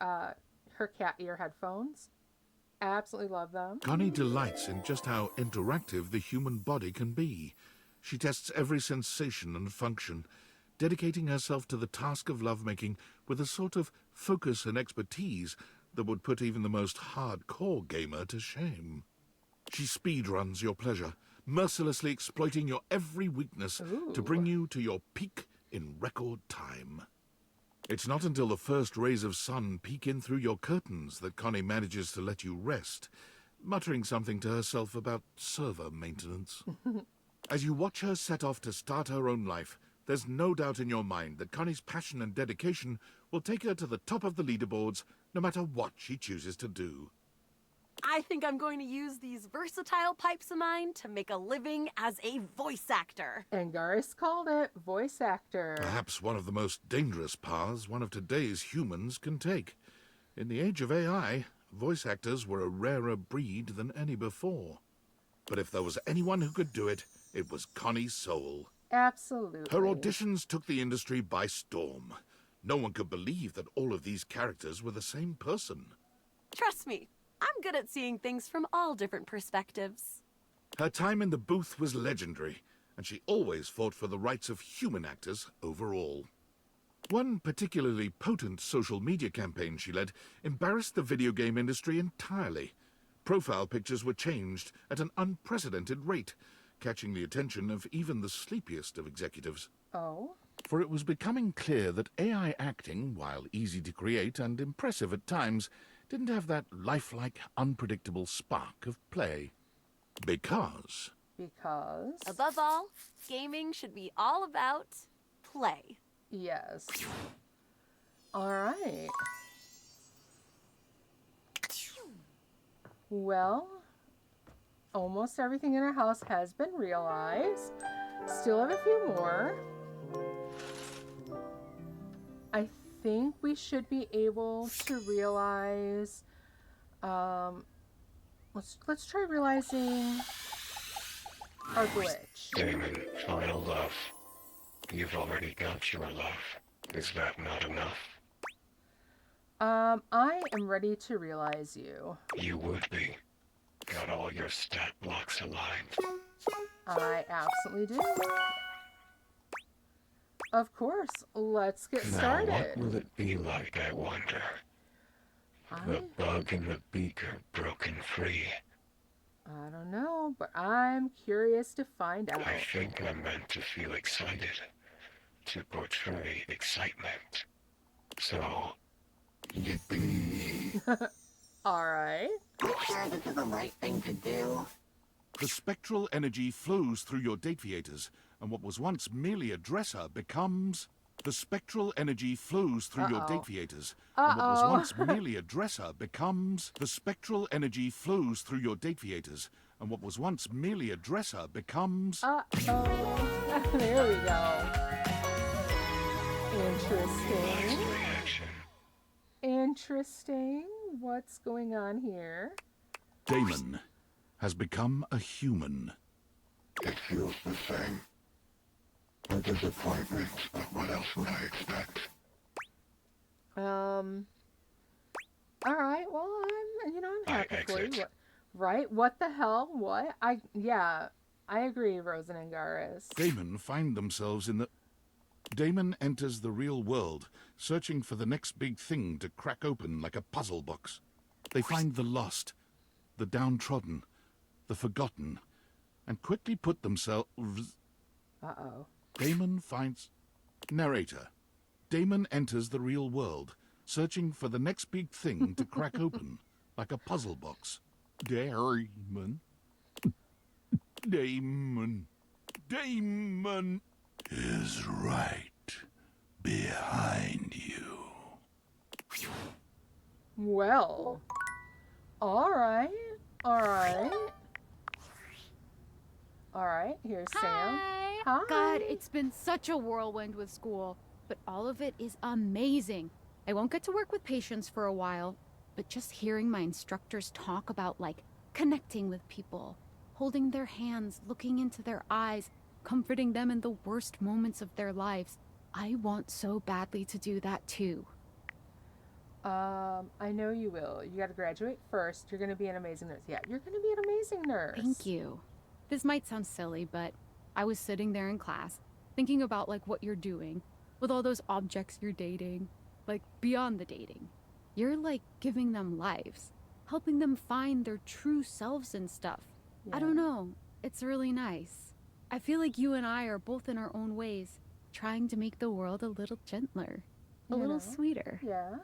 cat ear headphones. Absolutely love them. Connie delights in just how interactive the human body can be. She tests every sensation and function, dedicating herself to the task of lovemaking with a sort of focus and expertise that would put even the most hardcore gamer to shame. She speedruns your pleasure, mercilessly exploiting your every weakness to bring you to your peak in record time. It's not until the first rays of sun peek in through your curtains that Connie manages to let you rest, muttering something to herself about server maintenance. As you watch her set off to start her own life, there's no doubt in your mind that Connie's passion and dedication will take her to the top of the leaderboards, no matter what she chooses to do. I think I'm going to use these versatile pipes of mine to make a living as a voice actor. Angaris called it voice actor. Perhaps one of the most dangerous paths one of today's humans can take. In the age of AI, voice actors were a rarer breed than any before. But if there was anyone who could do it, it was Connie Soul. Absolutely. Her auditions took the industry by storm. No one could believe that all of these characters were the same person. Trust me, I'm good at seeing things from all different perspectives. Her time in the booth was legendary, and she always fought for the rights of human actors overall. One particularly potent social media campaign she led embarrassed the video game industry entirely. Profile pictures were changed at an unprecedented rate, catching the attention of even the sleepiest of executives. Oh? For it was becoming clear that AI acting, while easy to create and impressive at times, didn't have that lifelike, unpredictable spark of play. Because... Above all, gaming should be all about play. Yes. Alright. Well, almost everything in our house has been realized. Still have a few more. I think we should be able to realize, let's try realizing our glitch. Damon, final love. You've already got your love. Is that not enough? I am ready to realize you. You would be. Got all your stat blocks aligned. I absolutely do. Of course, let's get started. Now, what will it be like, I wonder? The bug in the beaker broken free. I don't know, but I'm curious to find out. I think I'm meant to feel excited. To portray excitement. So, yippee. Alright. I'm sure this is the right thing to do. The spectral energy flows through your Dateviators, and what was once merely a dresser becomes... The spectral energy flows through your Dateviators, and what was once merely a dresser becomes... The spectral energy flows through your Dateviators, and what was once merely a dresser becomes... There we go. Interesting. Interesting. What's going on here? Damon has become a human. It feels the same. A disappointment, but what else would I expect? Alright, well, I'm happy for you. Right? What the hell? What? I agree, Rosen and Garis. Damon enters the real world, searching for the next big thing to crack open like a puzzle box. They find the lost, the downtrodden, the forgotten, and quickly put themselves... Damon finds... Narrator. Damon enters the real world, searching for the next big thing to crack open, like a puzzle box. Damon. Damon. Damon is right behind you. Well. Alright. Alright. Alright, here's Sam. Hi. God, it's been such a whirlwind with school, but all of it is amazing. I won't get to work with patients for a while, but just hearing my instructors talk about, like, connecting with people, holding their hands, looking into their eyes, comforting them in the worst moments of their lives. I want so badly to do that too. I know you will. You gotta graduate first. You're gonna be an amazing nurse. Yeah, you're gonna be an amazing nurse. Thank you. This might sound silly, but I was sitting there in class, thinking about, like, what you're doing, with all those objects you're dating, like, beyond the dating. You're, like, giving them lives, helping them find their true selves and stuff. Yeah. I don't know. It's really nice. I feel like you and I are both in our own ways, trying to make the world a little gentler, a little sweeter. Yeah.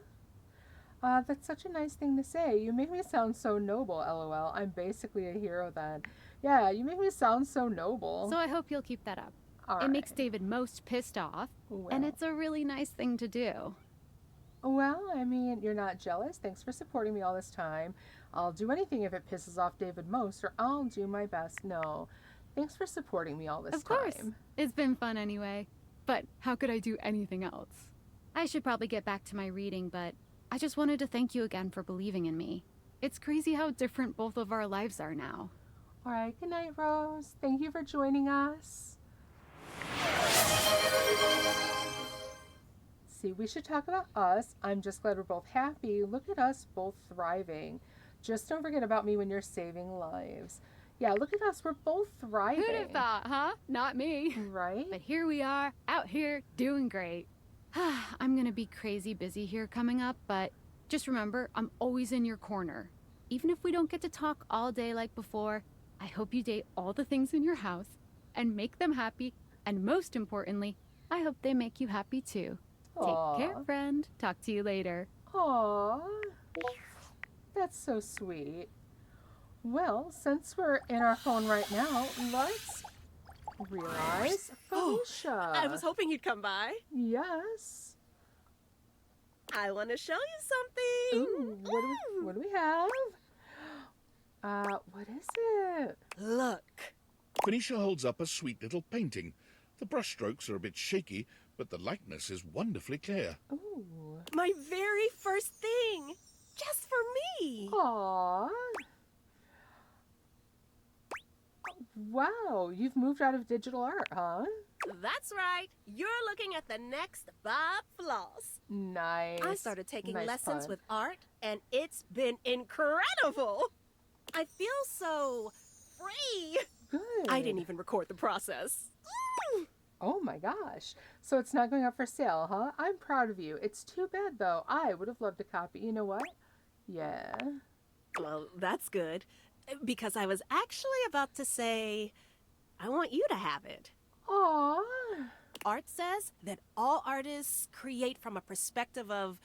That's such a nice thing to say. You make me sound so noble, LOL. I'm basically a hero then. Yeah, you make me sound so noble. So I hope you'll keep that up. It makes David most pissed off, and it's a really nice thing to do. Well, I mean, you're not jealous. Thanks for supporting me all this time. I'll do anything if it pisses off David most, or I'll do my best. No. Thanks for supporting me all this time. Of course. It's been fun anyway. But how could I do anything else? I should probably get back to my reading, but I just wanted to thank you again for believing in me. It's crazy how different both of our lives are now. All right, good night, Rose. Thank you for joining us. See, we should talk about us. I'm just glad we're both happy. Look at us both thriving. Just don't forget about me when you're saving lives. Yeah, look at us. We're both thriving. Who'd have thought, huh? Not me. Right? But here we are, out here, doing great. I'm gonna be crazy busy here coming up, but just remember, I'm always in your corner. Even if we don't get to talk all day like before, I hope you date all the things in your house and make them happy, and most importantly, I hope they make you happy too. Aww. Take care, friend. Talk to you later. Aww. That's so sweet. Well, since we're in our phone right now, let's realize Felicia. I was hoping you'd come by. Yes. I want to show you something. Ooh, what do we have? What is it? Look. Phoenicia holds up a sweet little painting. The brushstrokes are a bit shaky, but the likeness is wonderfully clear. Ooh. My very first thing. Just for me. Aww. Wow, you've moved out of digital art, huh? That's right. You're looking at the next Bob Floss. Nice. I started taking Nice lessons pun. with art, and it's been incredible. I feel so free. Good. I didn't even record the process. Oh my gosh. So it's not going up for sale, huh? I'm proud of you. It's too bad, though. I would have loved a copy. You know what? Yeah. Well, that's good. Because I was actually about to say, I want you to have it. Aww. Art says that all artists create from a perspective of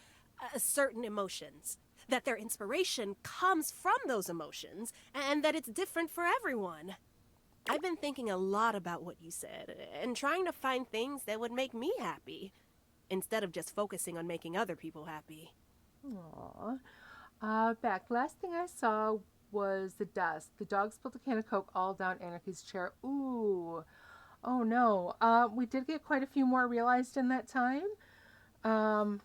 certain emotions, that their inspiration comes from those emotions, and that it's different for everyone. I've been thinking a lot about what you said, and trying to find things that would make me happy, instead of just focusing on making other people happy. Aw. Back, last thing I saw was the dust. The dog spilled a can of Coke all down Anarchy's chair. Ooh. Oh no. We did get quite a few more realized in that time. Oh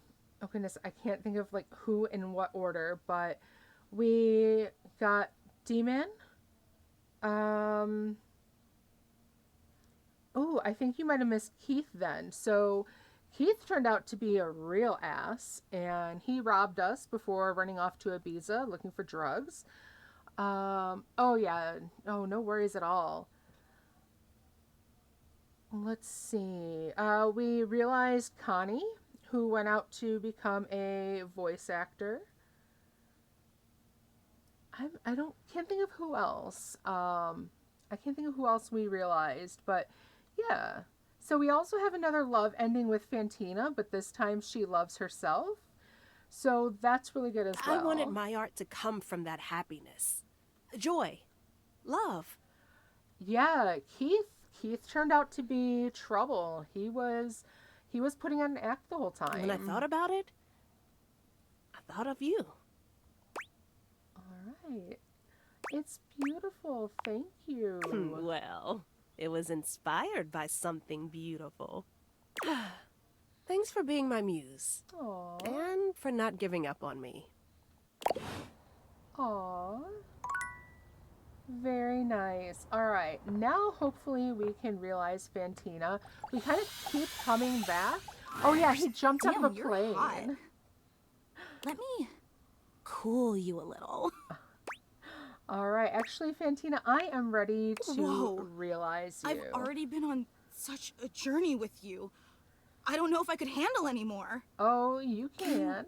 goodness, I can't think of like who in what order, but we got Demon. Oh, I think you might have missed Keith then. So Keith turned out to be a real ass, and he robbed us before running off to Ibiza looking for drugs. Oh yeah, oh, no worries at all. Let's see. We realized Connie, who went out to become a voice actor. Can't think of who else. I can't think of who else we realized, but yeah. So we also have another love ending with Fantina, but this time she loves herself. So that's really good as well. I wanted my art to come from that happiness, joy, love. Yeah, Keith turned out to be trouble. He was putting on an act the whole time. When I thought about it, I thought of you. All right. It's beautiful. Thank you. Well, it was inspired by something beautiful. Thanks for being my muse. Aww. And for not giving up on me. Aww. Very nice. All right. Now, hopefully, we can realize Fantina. We kind of keep coming back. Oh, yeah. He jumped out of a plane. Hot. Let me cool you a little. All right. Actually, Fantina, I am ready to realize you. I've already been on such a journey with you. I don't know if I could handle anymore. Oh, you can.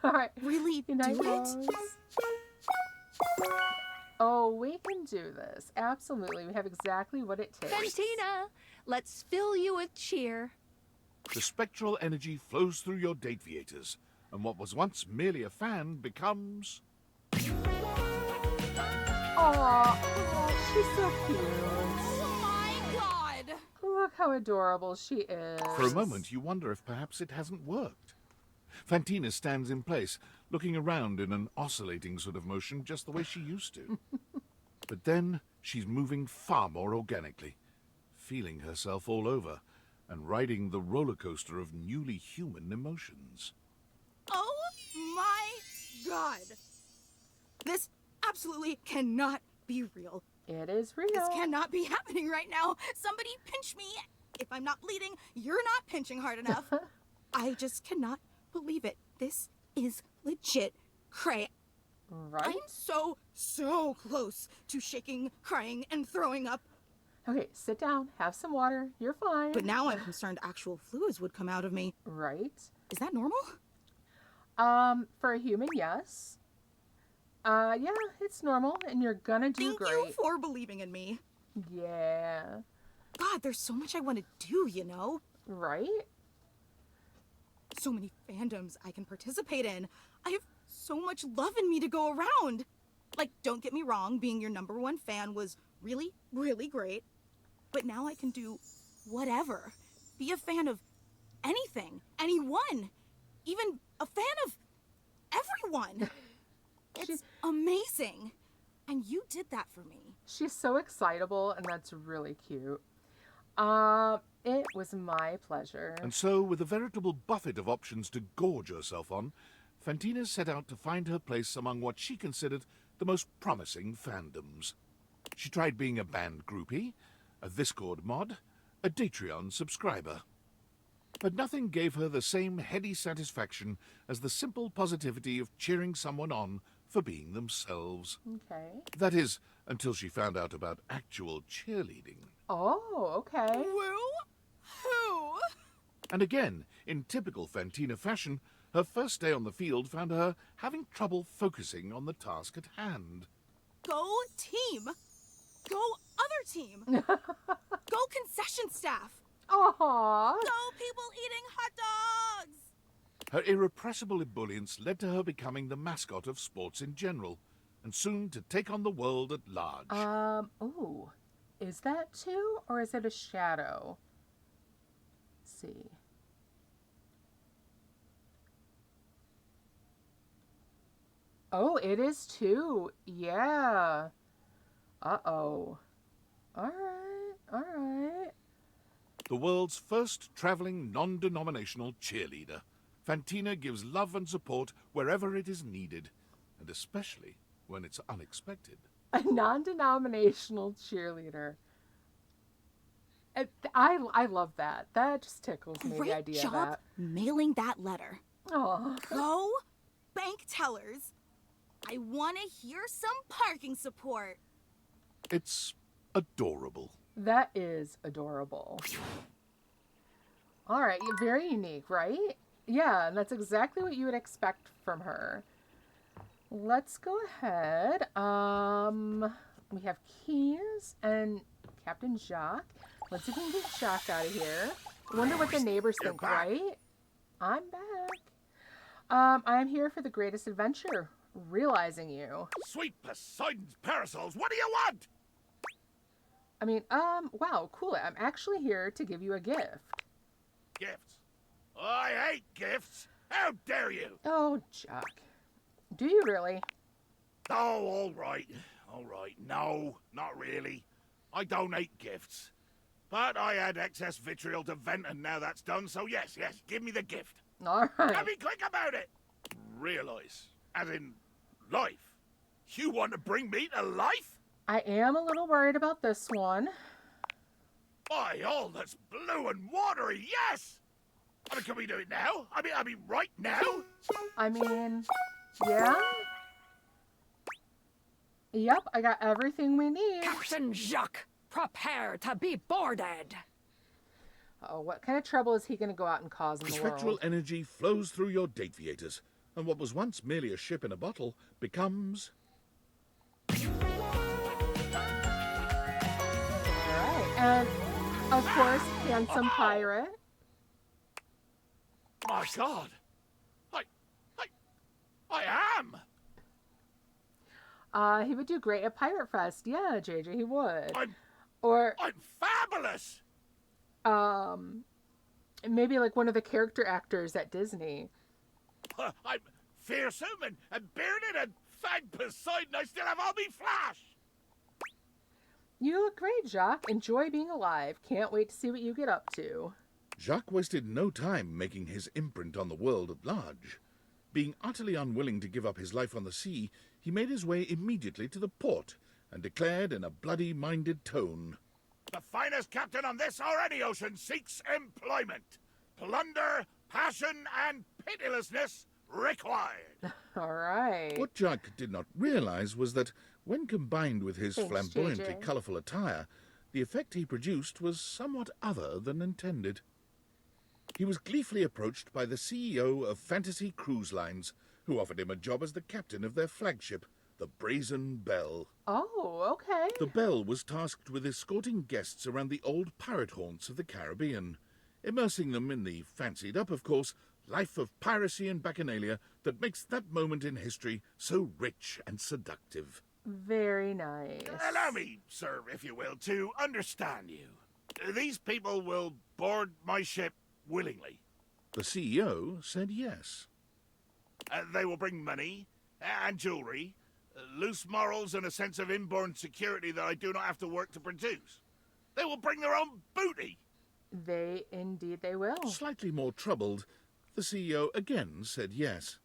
All right. Really do it? Oh, we can do this. Absolutely. We have exactly what it takes. Fantina, let's fill you with cheer. The spectral energy flows through your Dateviators, and what was once merely a fan becomes... Aw, she's so cute. Oh my god! Look how adorable she is. For a moment, you wonder if perhaps it hasn't worked. Fantina stands in place, looking around in an oscillating sort of motion, just the way she used to. But then, she's moving far more organically, feeling herself all over, and riding the roller coaster of newly human emotions. Oh my god! This absolutely cannot be real. It is real. This cannot be happening right now. Somebody pinch me. If I'm not bleeding, you're not pinching hard enough. I just cannot believe it. This is legit cray. Right? I'm so close to shaking, crying, and throwing up. Okay, sit down, have some water, you're fine. But now I'm concerned actual fluids would come out of me. Right? Is that normal? For a human, yes. Yeah, it's normal, and you're gonna do great. Thank you for believing in me. Yeah. God, there's so much I want to do, you know? Right? So many fandoms I can participate in. I have so much love in me to go around. Like, don't get me wrong, being your #1 fan was really, really great. But now I can do whatever. Be a fan of anything, anyone. Even a fan of everyone. It's amazing. And you did that for me. She's so excitable, and that's really cute. It was my pleasure. And so, with a veritable buffet of options to gorge herself on, Fantina set out to find her place among what she considered the most promising fandoms. She tried being a band groupie, a Discord mod, a Datreon subscriber. But nothing gave her the same heady satisfaction as the simple positivity of cheering someone on for being themselves. Okay. That is, until she found out about actual cheerleading. Oh, okay. Who? And again, in typical Fantina fashion, her first day on the field found her having trouble focusing on the task at hand. Go team. Go other team. Go concession staff. Aww. Go people eating hot dogs. Her irrepressible ebullience led to her becoming the mascot of sports in general, and soon to take on the world at large. Ooh. Is that two, or is it a shadow? Let's see. Oh, it is two. Yeah. Uh-oh. Alright. The world's first traveling non-denominational cheerleader, Fantina gives love and support wherever it is needed, and especially when it's unexpected. A non-denominational cheerleader. I love that. That just tickles me, the Great idea job of that. mailing that letter. Aw. Go bank tellers. I want to hear some parking support. It's adorable. That is adorable. All right, very unique, right? Yeah, and that's exactly what you would expect from her. Let's go ahead. We have Keys and Captain Jacques. Let's see if we can get Jacques out of here. I wonder what the neighbors think, right? I'm back. I'm here for the greatest adventure, realizing you. Sweet Poseidon's parasols, what do you want? I mean, wow, cool. I'm actually here to give you a gift. Gifts? I hate gifts. How dare you? Oh, Jacques. Do you really? Oh, all right. No, not really. I don't hate gifts. But I had excess vitriol to vent, and now that's done, so yes, give me the gift. All right. Now be quick about it. Realize, as in life. You want to bring me to life? I am a little worried about this one. By all that's blue and watery, yes! I mean, can we do it now? I mean, right now? I mean, yeah? Yep, I got everything we need. Captain Jacques, prepare to be boarded. Oh, what kind of trouble is he going to go out and cause in the Spectral world? energy flows through your Dateviators, and what was once merely a ship in a bottle becomes... Alright, and of course, handsome pirate. My God! I am! He would do great at Pirate Fest. Yeah, JJ, he would. I'm fabulous! Maybe like one of the character actors at Disney. I'm fearsome and bearded and thank Poseidon I still have all me flash! You look great, Jacques. Enjoy being alive. Can't wait to see what you get up to. Jacques wasted no time making his imprint on the world at large. Being utterly unwilling to give up his life on the sea, he made his way immediately to the port and declared in a bloody-minded tone, "The finest captain on this or any ocean seeks employment. Plunder, passion, and pitilessness required." All right. What Jacques did not realize was that, when combined with his Thanks, flamboyantly JJ. colourful attire, the effect he produced was somewhat other than intended. He was gleefully approached by the CEO of Fantasy Cruise Lines, who offered him a job as the captain of their flagship, the Brazen Belle. Oh, okay. The Belle was tasked with escorting guests around the old pirate haunts of the Caribbean, immersing them in the fancied-up, of course, life of piracy and bacchanalia that makes that moment in history so rich and seductive. Very nice. Allow me, sir, if you will, to understand you. These people will board my ship willingly. The CEO said yes. They will bring money and jewelry, loose morals and a sense of inborn security that I do not have to work to produce. They will bring their own booty. Indeed they will. Slightly more troubled, the CEO again said yes.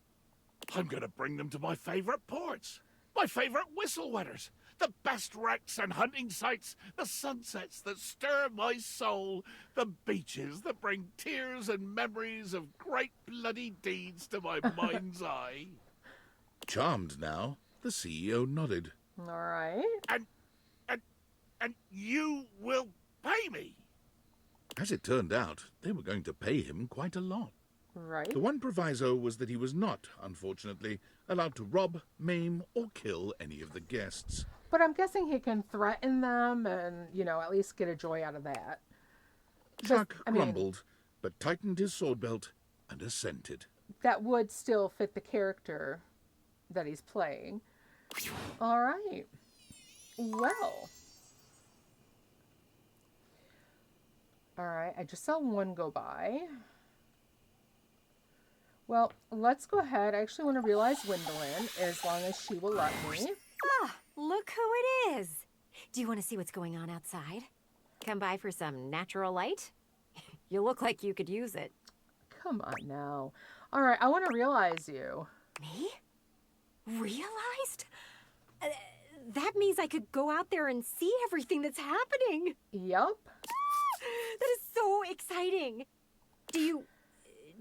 I'm going to bring them to my favorite ports, my favorite whistle wetters, the best wrecks and hunting sites, the sunsets that stir my soul, the beaches that bring tears and memories of great bloody deeds to my mind's eye. Charmed now, the CEO nodded. All right. And you will pay me? As it turned out, they were going to pay him quite a lot. Right. The one proviso was that he was not, unfortunately, allowed to rob, maim, or kill any of the guests. But I'm guessing he can threaten them and, at least get a joy out of that. Jacques grumbled, but tightened his sword belt and assented. That would still fit the character that he's playing. All right. Well. All right, I just saw one go by. Well, let's go ahead. I actually want to realize Gwendolyn, as long as she will let me. Ah, look who it is. Do you want to see what's going on outside? Come by for some natural light? You look like you could use it. Come on now. All right, I want to realize you. Me? Realized? That means I could go out there and see everything that's happening. Yup. That is so exciting. Do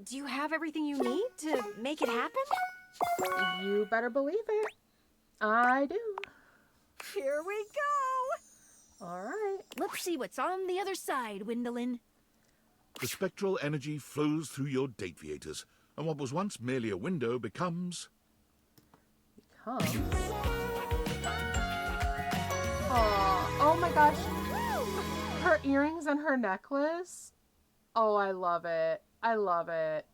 you have everything you need to make it happen? You better believe it. I do. Here we go. All right. Let's see what's on the other side, Gwendolyn. The spectral energy flows through your Dateviators, and what was once merely a window becomes... Oh my gosh. Her earrings and her necklace. Oh, I love it. I love it.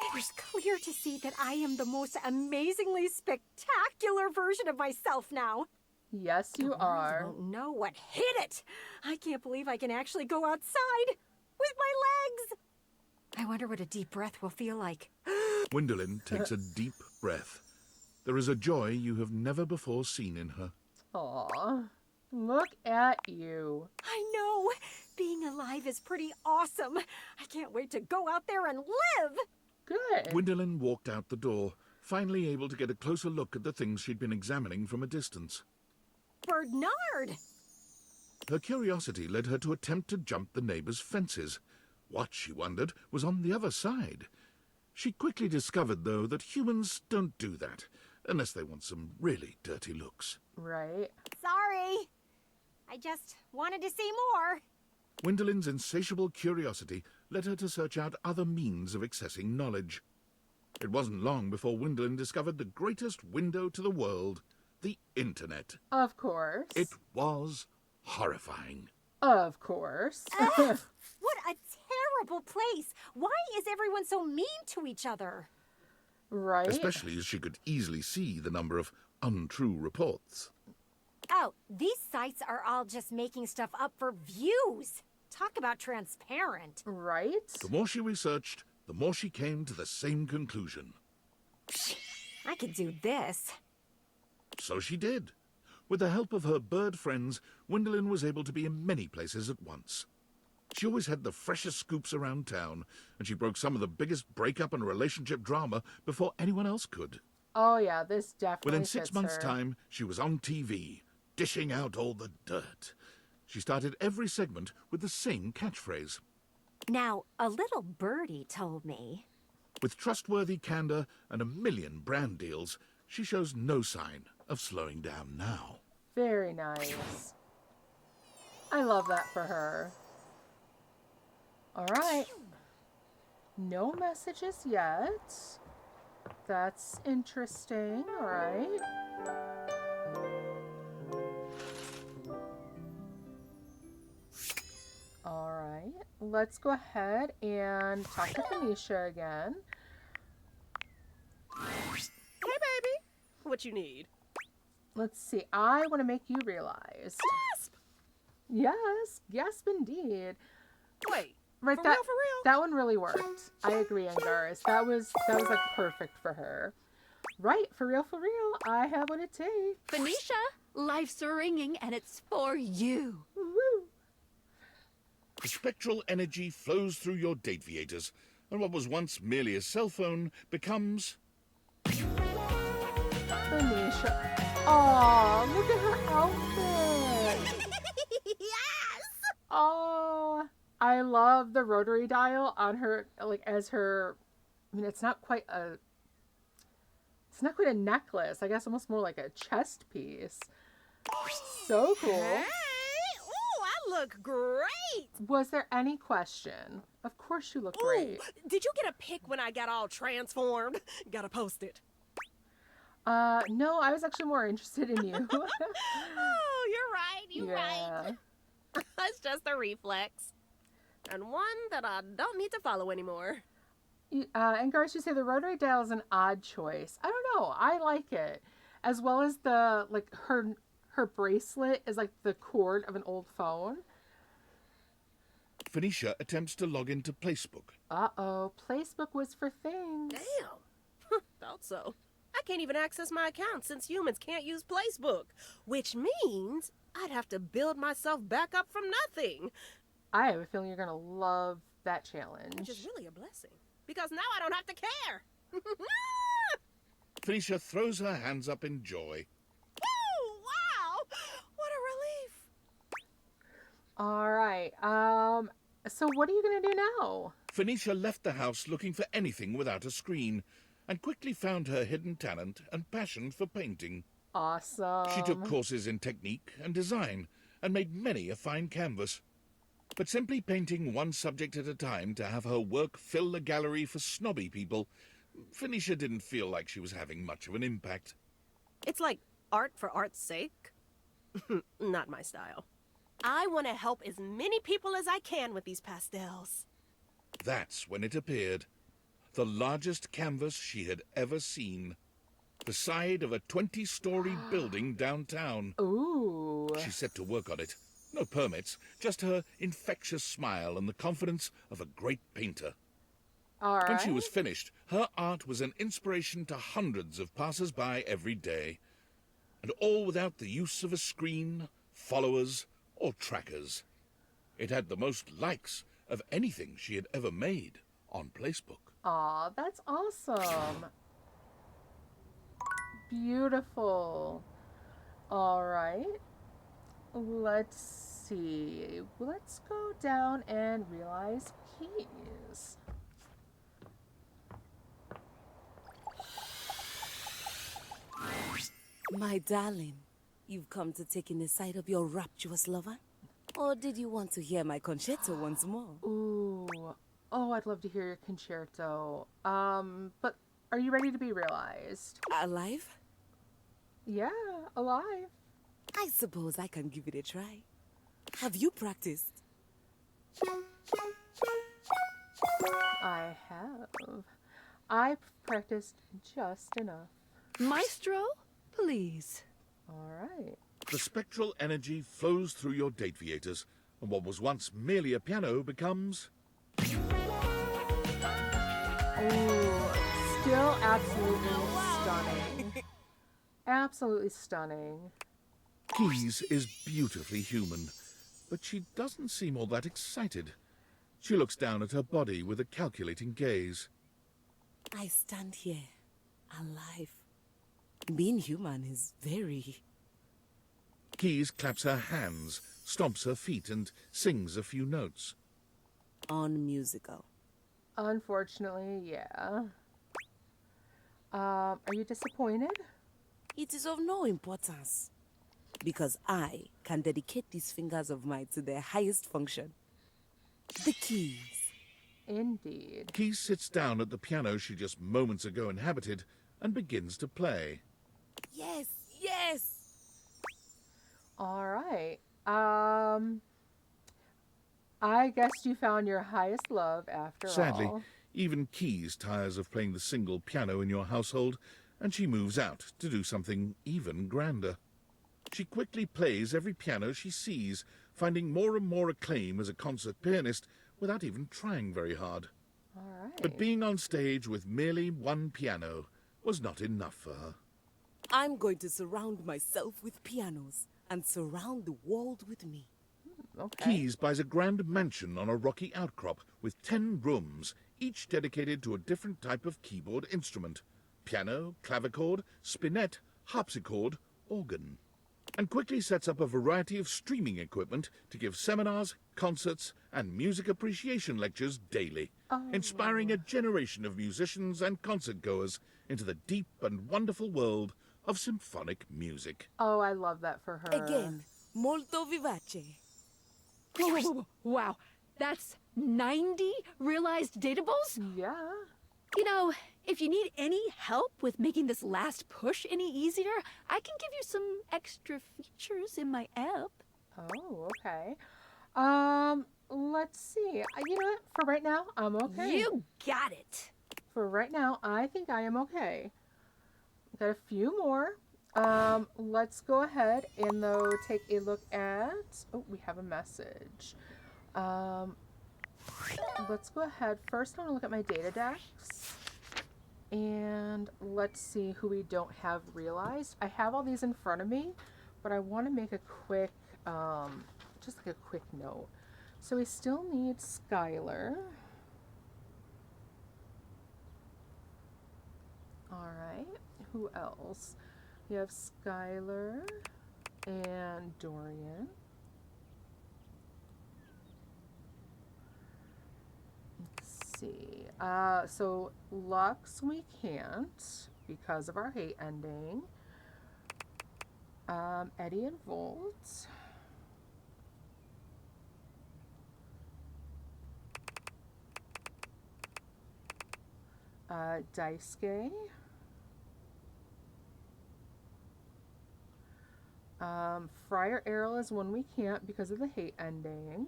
It is clear to see that I am the most amazingly spectacular version of myself now. Yes, you are. I don't know what hit it. I can't believe I can actually go outside with my legs. I wonder what a deep breath will feel like. Gwendolyn takes a deep breath. There is a joy you have never before seen in her. Aw, look at you. I know. Being alive is pretty awesome. I can't wait to go out there and live. Good. Gwendolyn walked out the door, finally able to get a closer look at the things she'd been examining from a distance. Bernard! Her curiosity led her to attempt to jump the neighbors' fences. What, she wondered, was on the other side? She quickly discovered, though, that humans don't do that, unless they want some really dirty looks. Right. Sorry. I just wanted to see more. Gwendolyn's insatiable curiosity led her to search out other means of accessing knowledge. It wasn't long before Gwendolyn discovered the greatest window to the world, the Internet. Of course. It was horrifying. Of course. What a terrible place. Why is everyone so mean to each other? Right. Especially as she could easily see the number of untrue reports. Oh, these sites are all just making stuff up for views. Talk about transparent. Right? The more she researched, the more she came to the same conclusion. I could do this. So she did. With the help of her bird friends, Gwendolyn was able to be in many places at once. She always had the freshest scoops around town, and she broke some of the biggest breakup and relationship drama before anyone else could. Oh yeah, this definitely Within 6 months' her. time, she was on TV, dishing out all the dirt. She started every segment with the same catchphrase. Now, a little birdie told me. With trustworthy candor and a million brand deals, she shows no sign of slowing down now. Very nice. I love that for her. All right. No messages yet. That's interesting. All right. All right. Let's go ahead and talk to Phoenicia again. Hey, baby. What you need? Let's see. I want to make you realize. Gasp! Yes. Gasp indeed. Wait. Right, For that, real, for real? That one really worked. I agree, Angaris. That was like perfect for her. Right, for real, I have what it takes. Phoenicia, Life's ringing and it's for you. The spectral energy flows through your Dateviators, and what was once merely a cell phone becomes... Anisha. Aw, look at her outfit. Yes! Oh, I love the rotary dial on her, like as her, I mean, it's not quite a necklace. I guess almost more like a chest piece. So cool. Hey! Ooh, I look great! Was there any question? Of course you look Ooh, great. did you get a pic when I got all transformed? Gotta post it. No, I was actually more interested in you. Oh, you're right, you're right. It's just a reflex. And one that I don't need to follow anymore. And Garth, you say the rotary dial is an odd choice. I don't know. I like it. As well as the, like, her bracelet is like the cord of an old phone. Phoenicia attempts to log into Placebook. Uh-oh. Placebook was for things. Damn. Thought so. I can't even access my account since humans can't use Placebook, which means I'd have to build myself back up from nothing. I have a feeling you're going to love that challenge. Which is really a blessing, because now I don't have to care. Phoenicia throws her hands up in joy. Woo! Wow! What a relief. All right. So what are you going to do now? Phoenicia left the house looking for anything without a screen, and quickly found her hidden talent and passion for painting. Awesome. She took courses in technique and design, and made many a fine canvas. But simply painting one subject at a time to have her work fill the gallery for snobby people, Phoenicia didn't feel like she was having much of an impact. It's like art for art's sake. Not my style. I want to help as many people as I can with these pastels. That's when it appeared. The largest canvas she had ever seen. The side of a 20-story building downtown. Ooh. She set to work on it. No permits, just her infectious smile and the confidence of a great painter. All right. When she was finished, her art was an inspiration to hundreds of passers-by every day. And all without the use of a screen, followers, or trackers. It had the most likes of anything she had ever made on Placebook. Aw, that's awesome. Beautiful. All right. Let's see. Let's go down and realize keys. My darling, you've come to take in the sight of your rapturous lover? Or did you want to hear my concerto once more? Ooh. Oh, I'd love to hear your concerto. But are you ready to be realized? Alive? Yeah, alive. I suppose I can give it a try. Have you practiced? I have. I've practiced just enough. Maestro, please. All right. The spectral energy flows through your Dateviators, and what was once merely a piano becomes... Ooh, still absolutely stunning. Absolutely stunning. Keys is beautifully human, but she doesn't seem all that excited. She looks down at her body with a calculating gaze. I stand here, alive. Being human is very... Keys claps her hands, stomps her feet, and sings a few notes. Unmusical. Unfortunately, yeah. Are you disappointed? It is of no importance, because I can dedicate these fingers of mine to their highest function. The keys. Indeed. Keys sits down at the piano she just moments ago inhabited and begins to play. Yes, yes! All right. I guess you found your highest love after Sadly, all. even Keys tires of playing the single piano in your household, and she moves out to do something even grander. She quickly plays every piano she sees, finding more and more acclaim as a concert pianist without even trying very hard. All right. But being on stage with merely one piano was not enough for her. I'm going to surround myself with pianos and surround the world with me. Keys buys a grand mansion on a rocky outcrop with 10 rooms, each dedicated to a different type of keyboard instrument. Piano, clavichord, spinet, harpsichord, organ. And quickly sets up a variety of streaming equipment to give seminars, concerts, and music appreciation lectures daily, inspiring a generation of musicians and concert-goers into the deep and wonderful world of symphonic music. Oh, I love that for her. Again, molto vivace. Whoa, whoa, whoa, whoa. Wow, that's 90 realized datables? Yeah. You know, if you need any help with making this last push any easier, I can give you some extra features in my app. Oh, okay. Let's see. You know what? For right now, I'm okay. You got it. For right now, I think I am okay. Got a few more. Let's go ahead and though take a look at. Oh, we have a message. Let's go ahead. First, I want to look at my data decks. And let's see who we don't have realized. I have all these in front of me, but I want to make a quick, just like a quick note. So we still need Skylar. All right. Who else? We have Skylar and Dorian. Let's see. So Lux we can't because of our hate ending. Eddie and Volt. Daisuke. Friar Errol is one we can't because of the hate ending.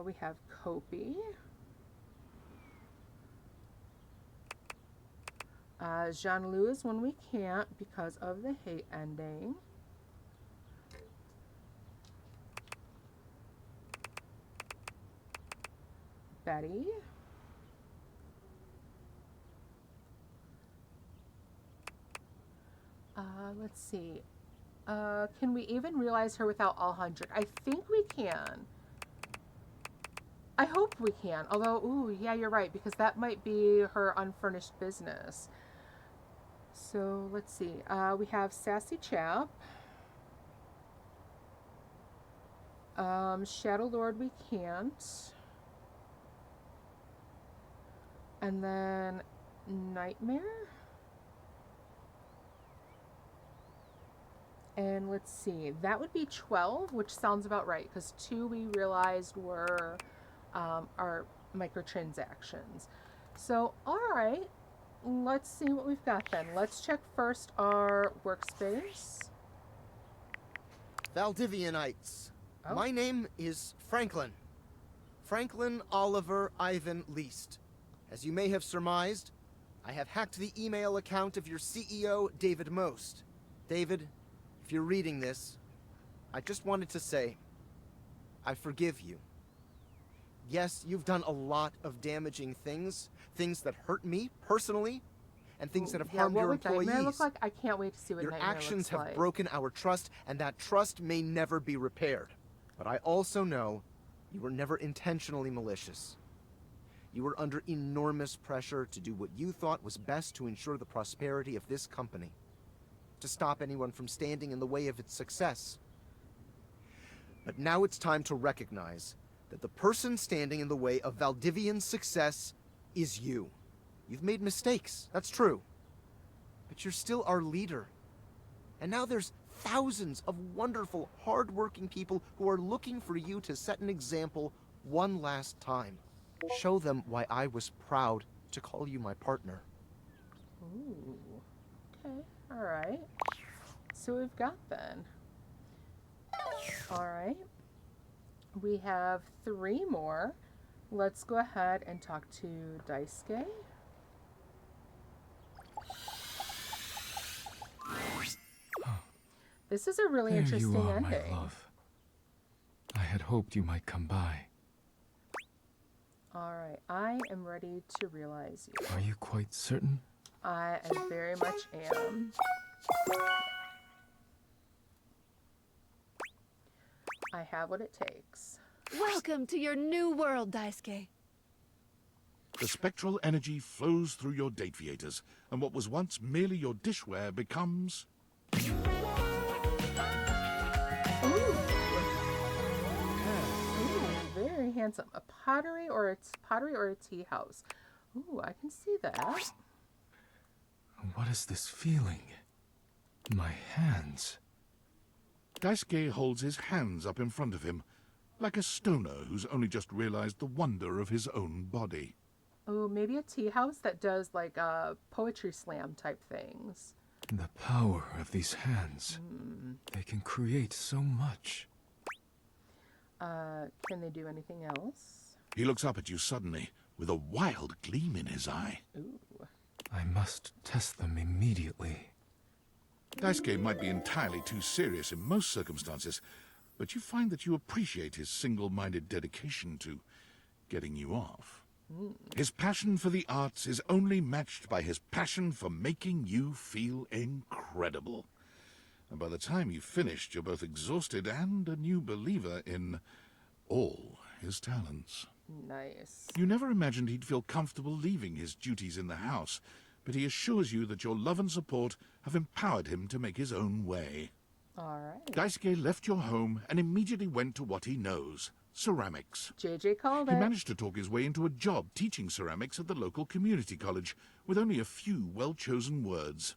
We have Kopi. Jean-Louis is one we can't because of the hate ending. Betty. Let's see. Can we even realize her without all 100? I think we can. I hope we can. Although, ooh, yeah, you're right, because that might be her unfurnished business. So, let's see. We have Sassy Chap. Shadow Lord we can't. And then Nightmare. And let's see, that would be 12, which sounds about right, because 2 we realized were our microtransactions. So, all right, let's see what we've got then. Let's check first our workspace. Valdivianites. My name is Franklin. Franklin Oliver Ivan Least. As you may have surmised, I have hacked the email account of your CEO, David Most. David, if you're reading this, I just wanted to say, I forgive you. Yes, you've done a lot of damaging things, things that hurt me personally, and things that have harmed your employees. Nightmare look like? I can't wait to see what Your Nightmare actions looks have like. broken our trust, and that trust may never be repaired. But I also know you were never intentionally malicious. You were under enormous pressure to do what you thought was best to ensure the prosperity of this company, to stop anyone from standing in the way of its success. But now it's time to recognize that the person standing in the way of Valdivian's success is you. You've made mistakes, that's true. But you're still our leader. And now there's thousands of wonderful, hard-working people who are looking for you to set an example one last time. Show them why I was proud to call you my partner. Ooh, okay, all right. So we've got then. All right. We have 3 more. Let's go ahead and talk to Daisuke. This is a really There interesting you are, ending. my love. I had hoped you might come by. All right, I am ready to realize you. Are you quite certain? I very much am. I have what it takes. Welcome to your new world, Daisuke. The spectral energy flows through your Dateviators, and what was once merely your dishware becomes... Ooh, very handsome. A pottery or a tea house. Ooh, I can see that. What is this feeling? My hands. Daisuke holds his hands up in front of him, like a stoner who's only just realized the wonder of his own body. Oh, maybe a tea house that does like poetry slam type things. The power of these hands. They can create so much. Can they do anything else? He looks up at you suddenly, with a wild gleam in his eye. Ooh. I must test them immediately. Daisuke might be entirely too serious in most circumstances, but you find that you appreciate his single-minded dedication to getting you off. His passion for the arts is only matched by his passion for making you feel incredible. And by the time you've finished, you're both exhausted and a new believer in all his talents. Nice. You never imagined he'd feel comfortable leaving his duties in the house, but he assures you that your love and support have empowered him to make his own way. All right. Daisuke left your home and immediately went to what he knows, ceramics. JJ called He it. managed to talk his way into a job teaching ceramics at the local community college, with only a few well-chosen words,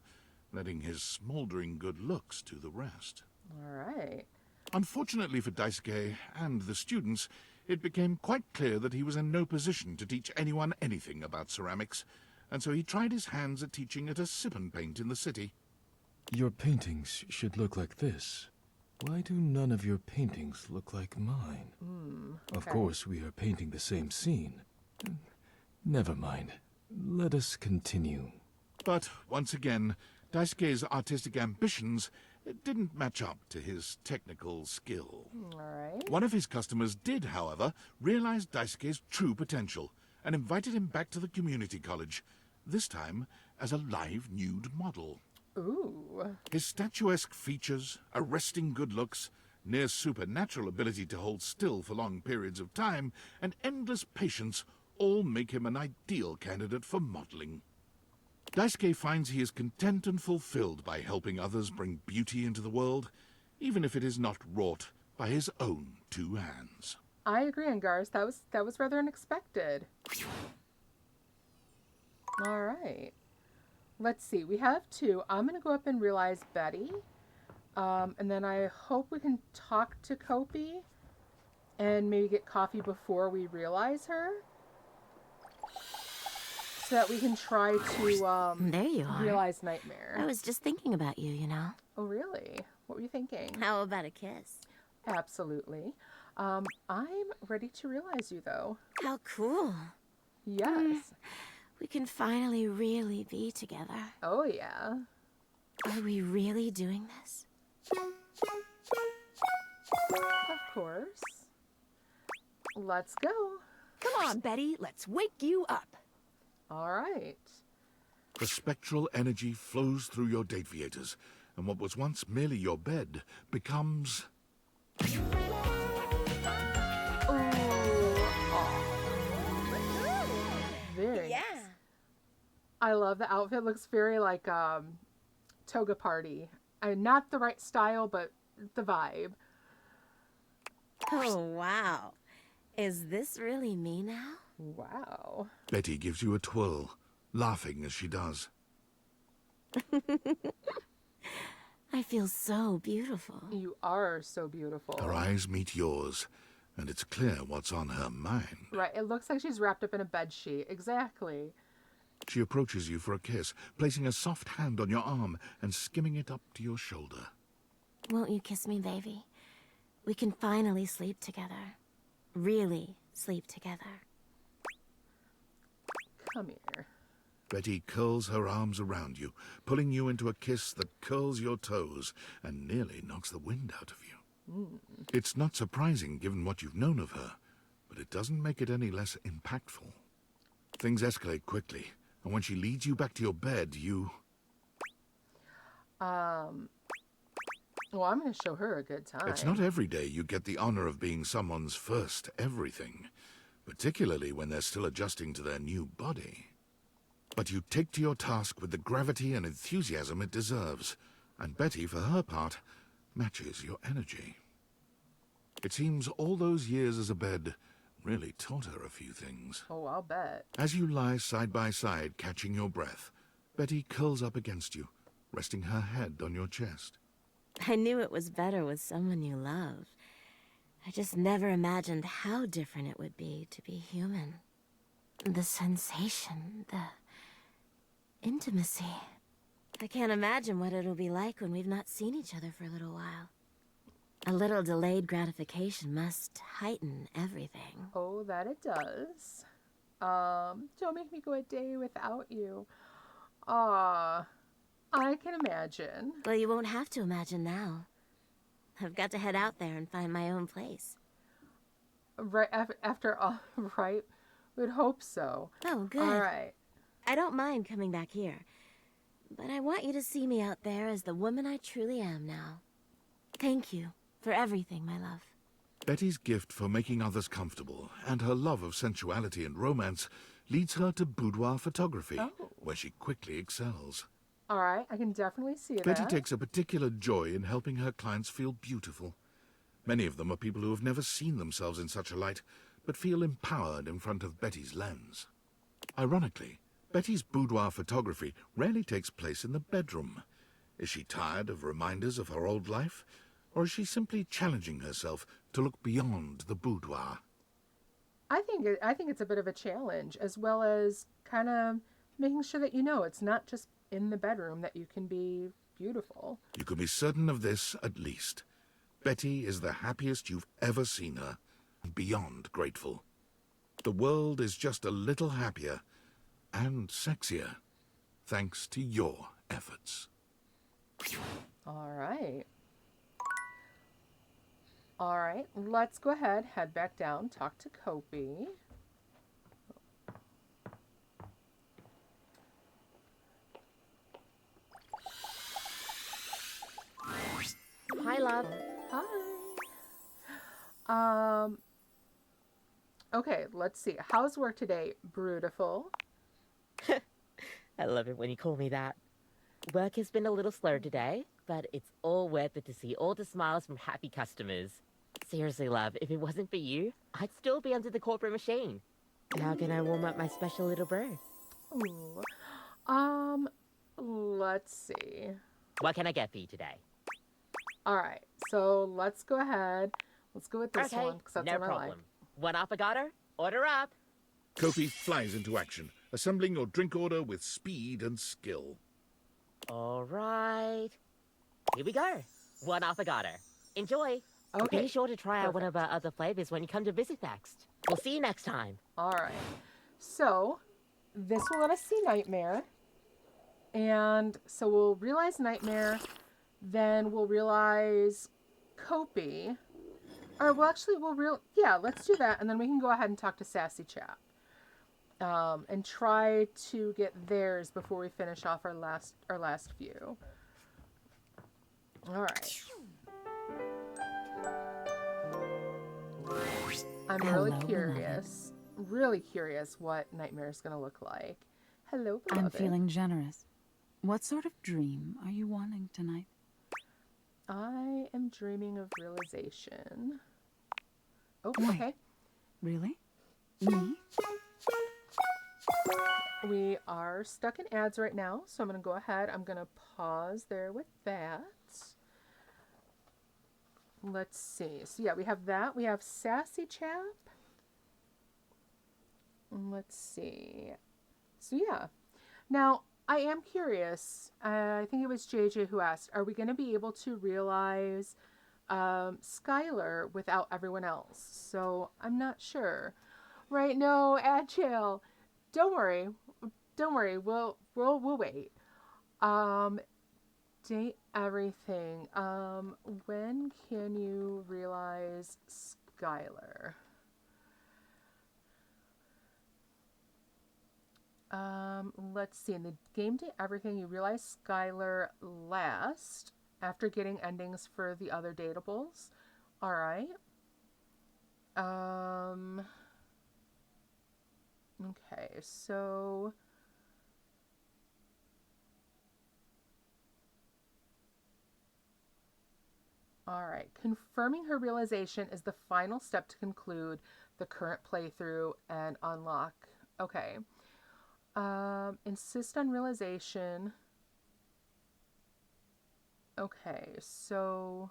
letting his smoldering good looks do the rest. All right. Unfortunately for Daisuke and the students, it became quite clear that he was in no position to teach anyone anything about ceramics, and so he tried his hands at teaching at a sip and paint in the city. Your paintings should look like this. Why do none of your paintings look like mine? Of course, we are painting the same scene. Never mind. Let us continue. But, once again, Daisuke's artistic ambitions didn't match up to his technical skill. All right. One of his customers did, however, realize Daisuke's true potential and invited him back to the community college, this time as a live nude model. Ooh. His statuesque features, arresting good looks, near supernatural ability to hold still for long periods of time, and endless patience all make him an ideal candidate for modeling. Daisuke finds he is content and fulfilled by helping others bring beauty into the world, even if it is not wrought by his own two hands. I agree, Angars. That was rather unexpected. All right. Let's see. We have two. I'm going to go up and realize Betty. And then I hope we can talk to Kopi and maybe get coffee before we realize her. So that we can try to there you are. realize Nightmare. I was just thinking about you, you know. Oh, really? What were you thinking? How about a kiss? Absolutely. I'm ready to realize you, though. How cool. Yes. We can finally really be together. Oh, yeah. Are we really doing this? Of course. Let's go. Come on, Betty. Let's wake you up. All right. The spectral energy flows through your Dateviators, and what was once merely your bed becomes... Very nice. I love the outfit. Looks very like toga party. Not the right style, but the vibe. Oh, wow. Is this really me now? Wow. Betty gives you a twirl, laughing as she does. I feel so beautiful. You are so beautiful. Her eyes meet yours, and it's clear what's on her mind. Right. It looks like she's wrapped up in a bedsheet. Exactly. She approaches you for a kiss, placing a soft hand on your arm and skimming it up to your shoulder. Won't you kiss me, baby? We can finally sleep together. Really sleep together. Come here. Betty curls her arms around you, pulling you into a kiss that curls your toes and nearly knocks the wind out of you. It's not surprising given what you've known of her, but it doesn't make it any less impactful. Things escalate quickly, And when she leads you back to your bed, you... Well, I'm going to show her a good time. It's not every day you get the honor of being someone's first everything, particularly when they're still adjusting to their new body. But you take to your task with the gravity and enthusiasm it deserves, and Betty, for her part, matches your energy. It seems all those years as a bed really taught her a few things. Oh, I'll bet. As you lie side by side, catching your breath, Betty curls up against you, resting her head on your chest. I knew it was better with someone you love. I just never imagined how different it would be to be human. The sensation, the intimacy. I can't imagine what it'll be like when we've not seen each other for a little while. A little delayed gratification must heighten everything. Oh, that it does. Don't make me go a day without you. I can imagine. Well, you won't have to imagine now. I've got to head out there and find my own place. Right after all, right? We'd hope so. Oh, good. All right. I don't mind coming back here, but I want you to see me out there as the woman I truly am now. Thank you for everything, my love. Betty's gift for making others comfortable and her love of sensuality and romance leads her to boudoir photography, where she quickly excels. All right, I can definitely see that. Betty takes a particular joy in helping her clients feel beautiful. Many of them are people who have never seen themselves in such a light, but feel empowered in front of Betty's lens. Ironically, Betty's boudoir photography rarely takes place in the bedroom. Is she tired of reminders of her old life? Or is she simply challenging herself to look beyond the boudoir? I think it's a bit of a challenge, as well as kind of making sure that you know it's not just in the bedroom that you can be beautiful. You can be certain of this, at least. Betty is the happiest you've ever seen her, and beyond grateful. The world is just a little happier and sexier, thanks to your efforts. All right. All right, let's go ahead, head back down, talk to Kopi. Hi, love. Hi. Okay, let's see. How's work today? Brutiful. I love it when you call me that. Work has been a little slow today, but it's all worth it to see all the smiles from happy customers. Seriously, love, if it wasn't for you, I'd still be under the corporate machine. How can I warm up my special little brew? Ooh. Let's see. What can I get for you today? All right, so let's go ahead. Let's go with this Okay, one, because that's no what problem. I like. One affogato? Order up. Kopi flies into action, assembling your drink order with speed and skill. All right. Here we go. One affogato. Enjoy. Okay. Be sure to try out one of our other flavors when you come to visit next. We'll see you next time. All right. So this will let us see Nightmare. And so we'll realize Nightmare. Then we'll realize Kopi. Or well, actually, yeah, let's do that. And then we can go ahead and talk to Sassy Chap. And try to get theirs before we finish off our last few. All right. I'm really curious what Nightmare is going to look like. Hello, beloved. I'm feeling generous. What sort of dream are you wanting tonight? I am dreaming of realization. Oh, Wait. okay. Really? Me? We are stuck in ads right now, so I'm going to go ahead. I'm going to pause there with that. Let's see. So yeah, we have that. We have Sassy Chap. Let's see. So yeah. Now, I am curious. I think it was JJ who asked, are we going to be able to realize Skylar without everyone else? So I'm not sure. Right? No, Agile. Don't worry. Don't worry. We'll wait. Date everything. When can you realize Skylar? Let's see. In the game Date Everything, you realize Skylar last after getting endings for the other dateables. All right. Okay, so all right. Confirming her realization is the final step to conclude the current playthrough and unlock. Okay. Insist on realization. Okay, so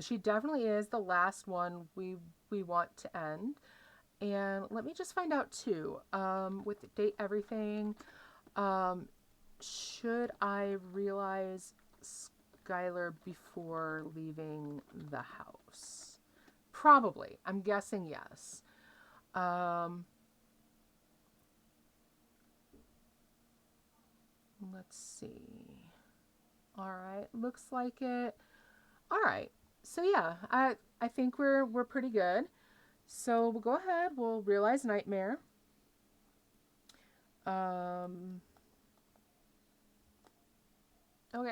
she definitely is the last one we want to end. And let me just find out too. With Date Everything, should I realize Skylar before leaving the house? Probably. I'm guessing yes. Let's see. All right, looks like it. All right. So yeah, I think we're pretty good. So we'll go ahead. We'll realize Nightmare. Okay,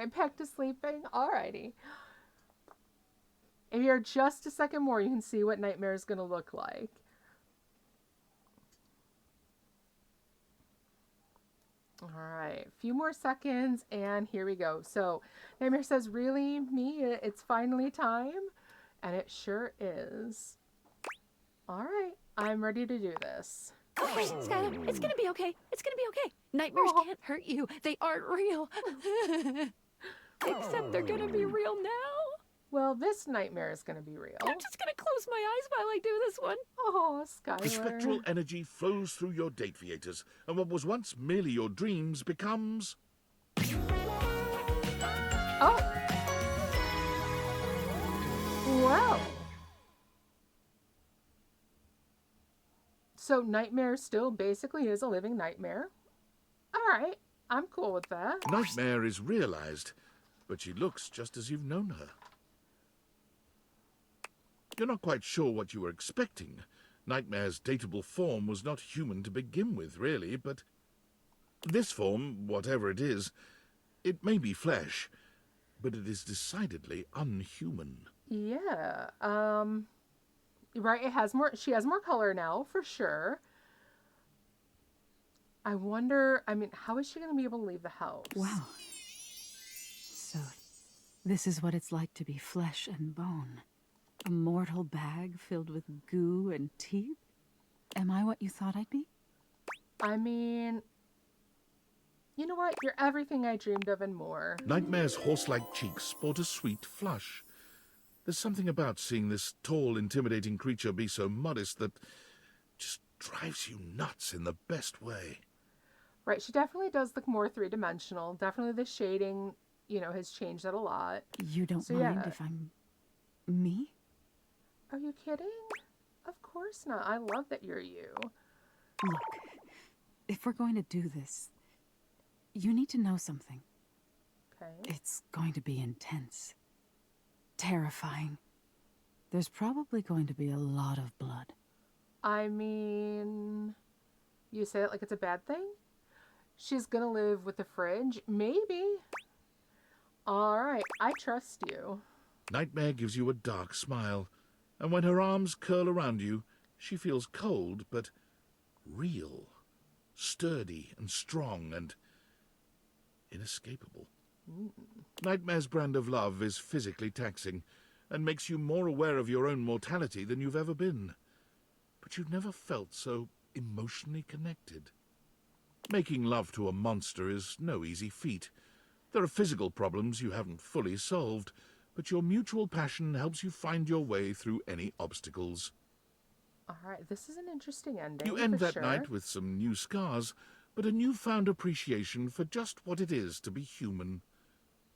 back to sleeping. Alrighty. If you're just a second more, you can see what Nightmare is going to look like. Alright, a few more seconds, and here we go. So, Nightmare says, really, me? It's finally time? And it sure is. Alright, I'm ready to do this. Okay, Skylar, it's gonna be okay. It's gonna be okay. Nightmares can't hurt you. They aren't real. Except they're gonna be real now. Well, this nightmare is going to be real. I'm just gonna close my eyes while I do this one. Oh, Skylar. The spectral energy flows through your Dateviators, and what was once merely your dreams becomes... Oh! Wow! So Nightmare still basically is a living nightmare. Alright, I'm cool with that. Nightmare is realized, but she looks just as you've known her. You're not quite sure what you were expecting. Nightmare's dateable form was not human to begin with, really, but this form, whatever it is, it may be flesh, but it is decidedly unhuman. Yeah, right, she has more color now, for sure. I wonder, how is she going to be able to leave the house? Wow. So, this is what it's like to be flesh and bone. A mortal bag filled with goo and teeth? Am I what you thought I'd be? You know what? You're everything I dreamed of and more. Nightmare's horse-like cheeks sport a sweet flush. There's something about seeing this tall, intimidating creature be so modest that just drives you nuts in the best way. Right, she definitely does look more three-dimensional. Definitely the shading, has changed that a lot. You don't mind if I'm... me? Are you kidding? Of course not. I love that you're you. Look, if we're going to do this, you need to know something. Okay. It's going to be intense. Terrifying. There's probably going to be a lot of blood. You say it like it's a bad thing? She's gonna live with the fridge? Maybe. Alright, I trust you. Nightmare gives you a dark smile, and when her arms curl around you, she feels cold, but real, sturdy and strong and inescapable. Nightmare's brand of love is physically taxing and makes you more aware of your own mortality than you've ever been. But you've never felt so emotionally connected. Making love to a monster is no easy feat. There are physical problems you haven't fully solved, but your mutual passion helps you find your way through any obstacles. Alright, this is an interesting ending. You end for that sure. night with some new scars, but a newfound appreciation for just what it is to be human,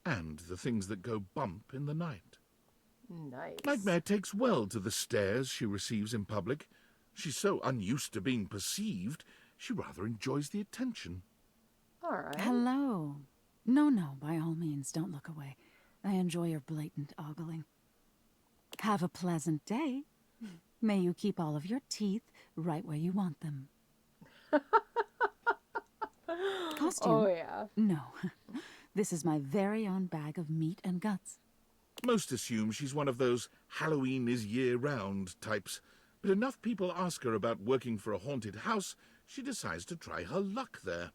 and the things that go bump in the night. Nice. Nightmare takes well to the stares she receives in public. She's so unused to being perceived, she rather enjoys the attention. Alright. Hello. No, by all means, don't look away. I enjoy your blatant ogling. Have a pleasant day. May you keep all of your teeth right where you want them. Costume? Oh, yeah. No. This is my very own bag of meat and guts. Most assume she's one of those Halloween is year-round types, but enough people ask her about working for a haunted house, she decides to try her luck there.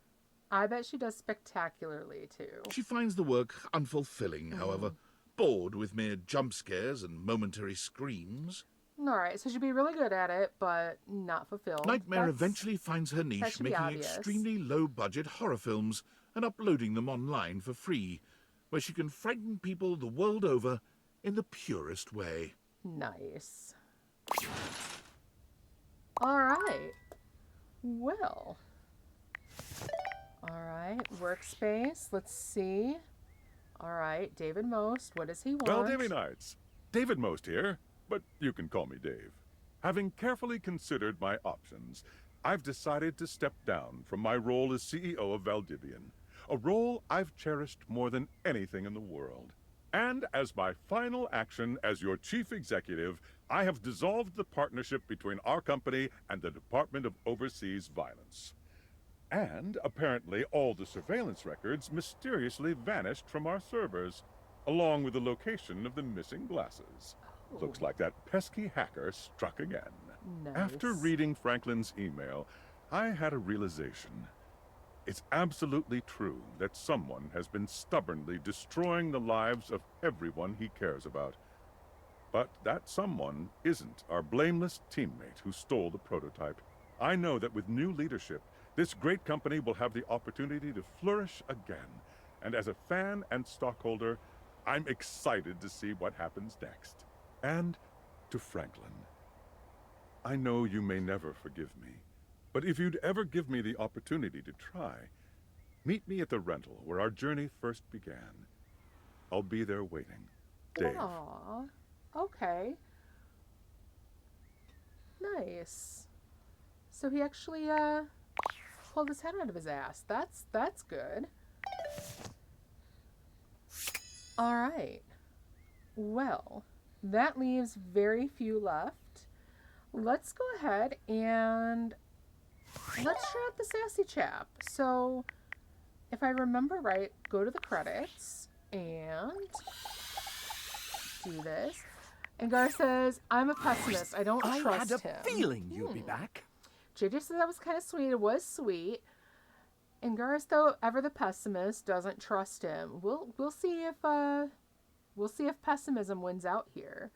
I bet she does spectacularly, too. She finds the work unfulfilling, however, bored with mere jump scares and momentary screams. Alright, so she'd be really good at it, but not fulfilled. Nightmare eventually finds her that niche should be making obvious. extremely low-budget horror films and uploading them online for free, where she can frighten people the world over in the purest way. Nice. Alright. Well. Alright, workspace. Let's see. Alright, David Most. What does he want? Well, Davy Knights. David Most here, but you can call me Dave. Having carefully considered my options, I've decided to step down from my role as CEO of Valdivian, a role I've cherished more than anything in the world. And as my final action as your chief executive, I have dissolved the partnership between our company and the Department of Overseas Violence. And apparently all the surveillance records mysteriously vanished from our servers, along with the location of the missing glasses. Looks like that pesky hacker struck again. Nice. After reading Franklin's email, I had a realization. It's absolutely true that someone has been stubbornly destroying the lives of everyone he cares about. But that someone isn't our blameless teammate who stole the prototype. I know that with new leadership, this great company will have the opportunity to flourish again. And as a fan and stockholder, I'm excited to see what happens next. And to Franklin, I know you may never forgive me, but if you'd ever give me the opportunity to try, meet me at the rental where our journey first began. I'll be there waiting. Dave. Aw. Okay. Nice. So he actually, pulled his head out of his ass. That's good. Alright. Well, that leaves very few left. Let's go ahead and let's try out the sassy chap. So, if I remember right, go to the credits and do this. And Gar says, I'm a pessimist. I don't trust him. I had a feeling you'd be back. JJ said that was kind of sweet. It was sweet. And Garth, though ever the pessimist, doesn't trust him. We'll see if pessimism wins out here.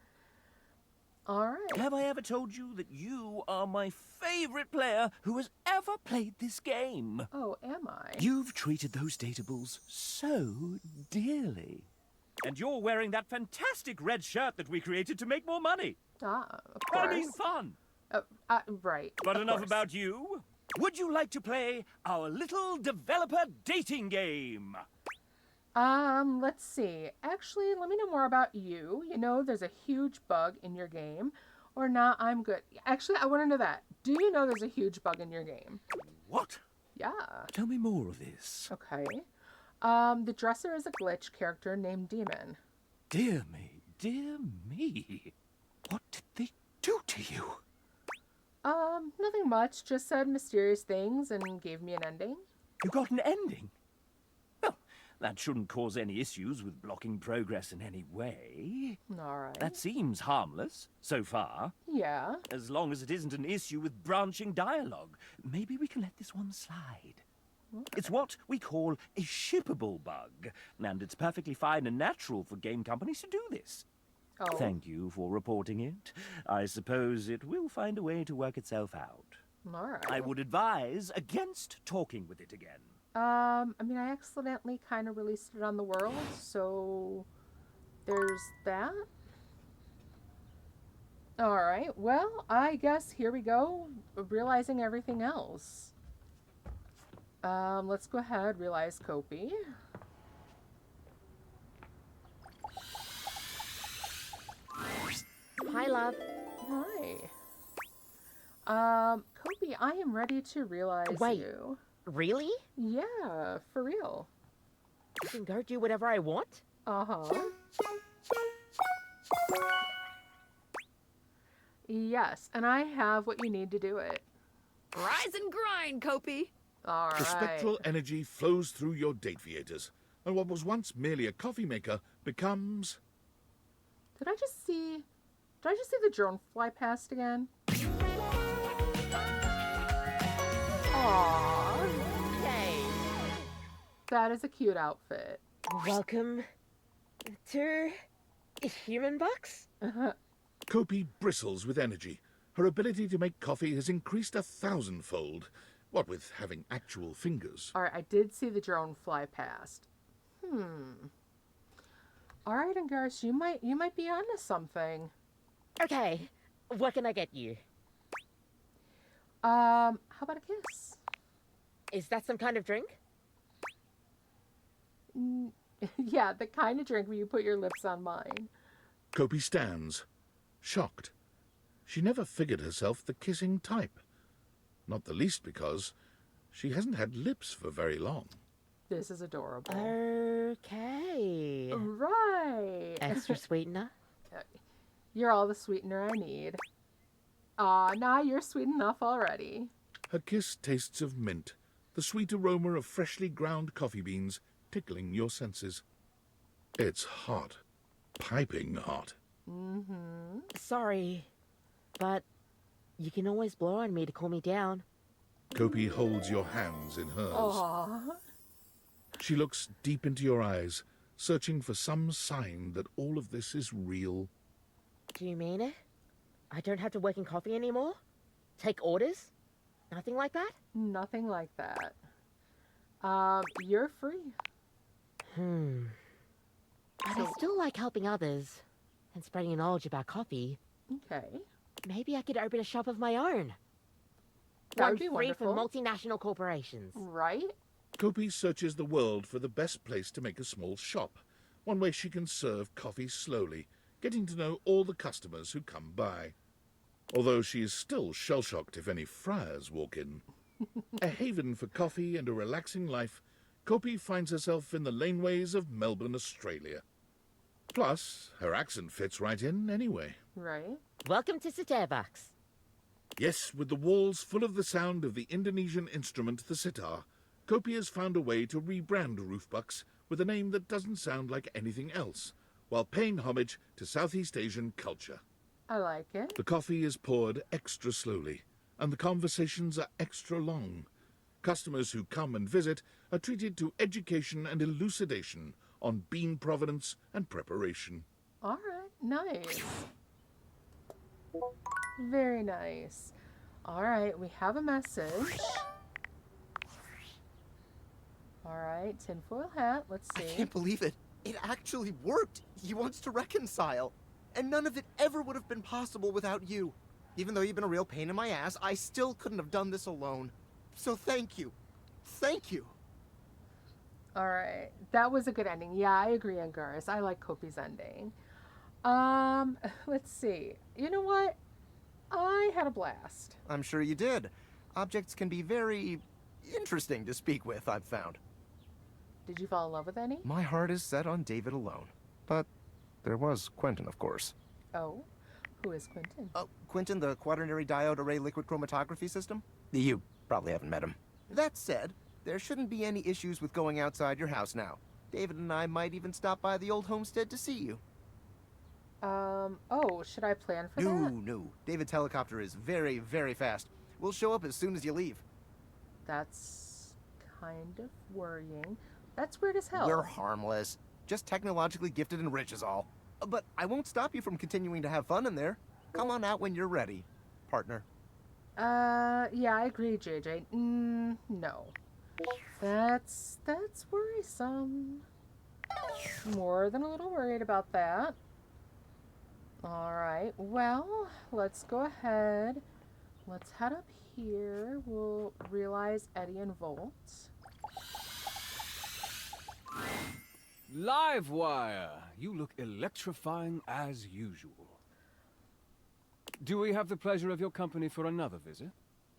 All right. Have I ever told you that you are my favorite player who has ever played this game? Oh, am I? You've treated those datables so dearly. And you're wearing that fantastic red shirt that we created to make more money. Ah, of course. I mean fun. Right. But of enough course. about you. Would you like to play our little developer dating game? Let's see. Actually, let me know more about you. You know, there's a huge bug in your game. Or not, I'm good. Actually, I want to know that. Do you know there's a huge bug in your game? What? Yeah. Tell me more of this. Okay. The dresser is a glitch character named Demon. Dear me. What did they do to you? Nothing much. Just said mysterious things and gave me an ending. You got an ending? Well, that shouldn't cause any issues with blocking progress in any way. Alright. That seems harmless, so far. Yeah. As long as it isn't an issue with branching dialogue. Maybe we can let this one slide. Okay. It's what we call a shippable bug, and it's perfectly fine and natural for game companies to do this. Oh. Thank you for reporting it. I suppose it will find a way to work itself out. Alright. I would advise against talking with it again. I mean, I accidentally kind of released it on the world, so there's that. Alright, well, I guess here we go, realizing everything else. Let's go ahead, realize Kopi. Hi, love. Hi. Kopi, I am ready to realize Wait, you. Really? Yeah, for real. I can guard you whatever I want? Uh-huh. Yes, and I have what you need to do it. Rise and grind, Kopi. All The right. spectral energy flows through your Dateviators, and what was once merely a coffee maker becomes... Did I just see the drone fly past again? Aww. Yay. That is a cute outfit. Welcome to Human Box? Kopi bristles with energy. Her ability to make coffee has increased 1,000-fold. What with having actual fingers. All right, I did see the drone fly past. All right, Angaris, you might be onto something. Okay, what can I get you? How about a kiss? Is that some kind of drink? Yeah, the kind of drink where you put your lips on mine. Kopi stands, shocked. She never figured herself the kissing type. Not the least because she hasn't had lips for very long. This is adorable. Okay. Right. Extra sweetener? You're all the sweetener I need. Aw, nah, you're sweet enough already. Her kiss tastes of mint, the sweet aroma of freshly ground coffee beans tickling your senses. It's hot. Piping hot. Sorry, but you can always blow on me to cool me down. Kopi holds your hands in hers. Aww. She looks deep into your eyes, searching for some sign that all of this is real. Do you mean it? I don't have to work in coffee anymore? Take orders? Nothing like that? Nothing like that. You're free. But I still like helping others and spreading knowledge about coffee. Okay. Maybe I could open a shop of my own. That would be free from wonderful. multinational corporations. Right? Kopi searches the world for the best place to make a small shop, one way she can serve coffee slowly, getting to know all the customers who come by. Although she is still shell-shocked if any friars walk in. A haven for coffee and a relaxing life, Kopi finds herself in the laneways of Melbourne, Australia. Plus, her accent fits right in anyway. Right? Welcome to Starbucks. Yes, with the walls full of the sound of the Indonesian instrument, the sitar, Kopi has found a way to rebrand Roofbucks with a name that doesn't sound like anything else, while paying homage to Southeast Asian culture. I like it. The coffee is poured extra slowly, and the conversations are extra long. Customers who come and visit are treated to education and elucidation on bean provenance and preparation. All right. Nice. Very nice. All right, we have a message. All right, tinfoil hat. Let's see. I can't believe it. It actually worked. He wants to reconcile. And none of it ever would have been possible without you. Even though you've been a real pain in my ass, I still couldn't have done this alone. So thank you. Thank you. All right, that was a good ending. Yeah, I agree, Angaris. I like Kopi's ending. Let's see. You know what? I had a blast. I'm sure you did. Objects can be very interesting to speak with, I've found. Did you fall in love with any? My heart is set on David alone. But there was Quentin, of course. Oh, who is Quentin? Quentin, the quaternary diode array liquid chromatography system? You probably haven't met him. That said, there shouldn't be any issues with going outside your house now. David and I might even stop by the old homestead to see you. Oh, should I plan for that? No. David's helicopter is very, very fast. We'll show up as soon as you leave. That's kind of worrying. That's weird as hell. We're harmless. Just technologically gifted and rich is all. But I won't stop you from continuing to have fun in there. Come on out when you're ready, partner. Yeah, I agree, JJ. No. That's worrisome. More than a little worried about that. Alright, well, let's go ahead. Let's head up here. We'll realize Eddie and Volt. Livewire! You look electrifying as usual. Do we have the pleasure of your company for another visit?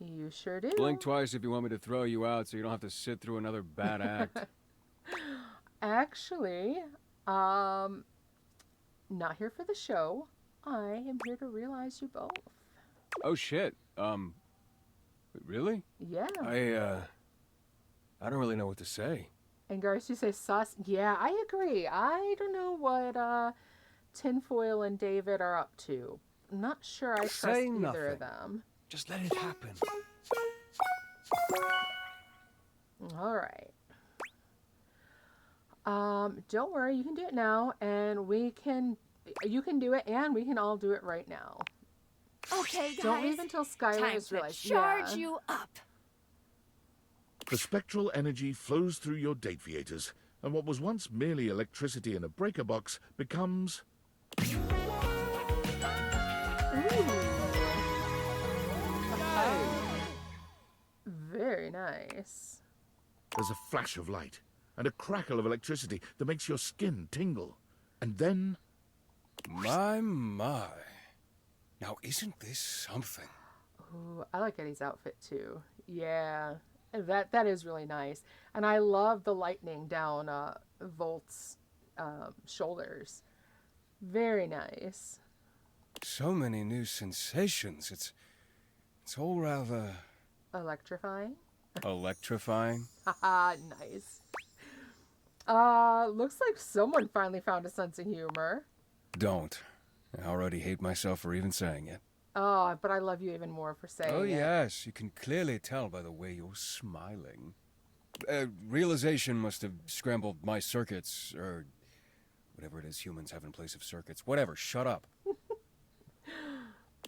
You sure do. Blink twice if you want me to throw you out so you don't have to sit through another bad act. Actually, not here for the show. I am here to realize you both. Oh shit, really? Yeah. I don't really know what to say. And Garth, you say sus? Yeah, I agree. I don't know what Tinfoil and David are up to. I'm not sure I trust Say either nothing. of them. Just let it happen. All right. Don't worry, you can do it now, and you can do it, and we can all do it right now. Okay, guys. Don't leave until Skylar Time has to realized. charge Yeah. you up. The spectral energy flows through your Dateviators, and what was once merely electricity in a breaker box becomes... Very nice. There's a flash of light and a crackle of electricity that makes your skin tingle. And then... My. Now, isn't this something? Ooh, I like Eddie's outfit too. Yeah, that is really nice. And I love the lightning down Volt's shoulders. Very nice. So many new sensations. It's all rather... Electrifying? electrifying. Haha, nice. Looks like someone finally found a sense of humor. Don't. I already hate myself for even saying it. Oh, but I love you even more for saying Oh, it. yes. You can clearly tell by the way you're smiling. Realization must have scrambled my circuits, or whatever it is humans have in place of circuits. Whatever, shut up.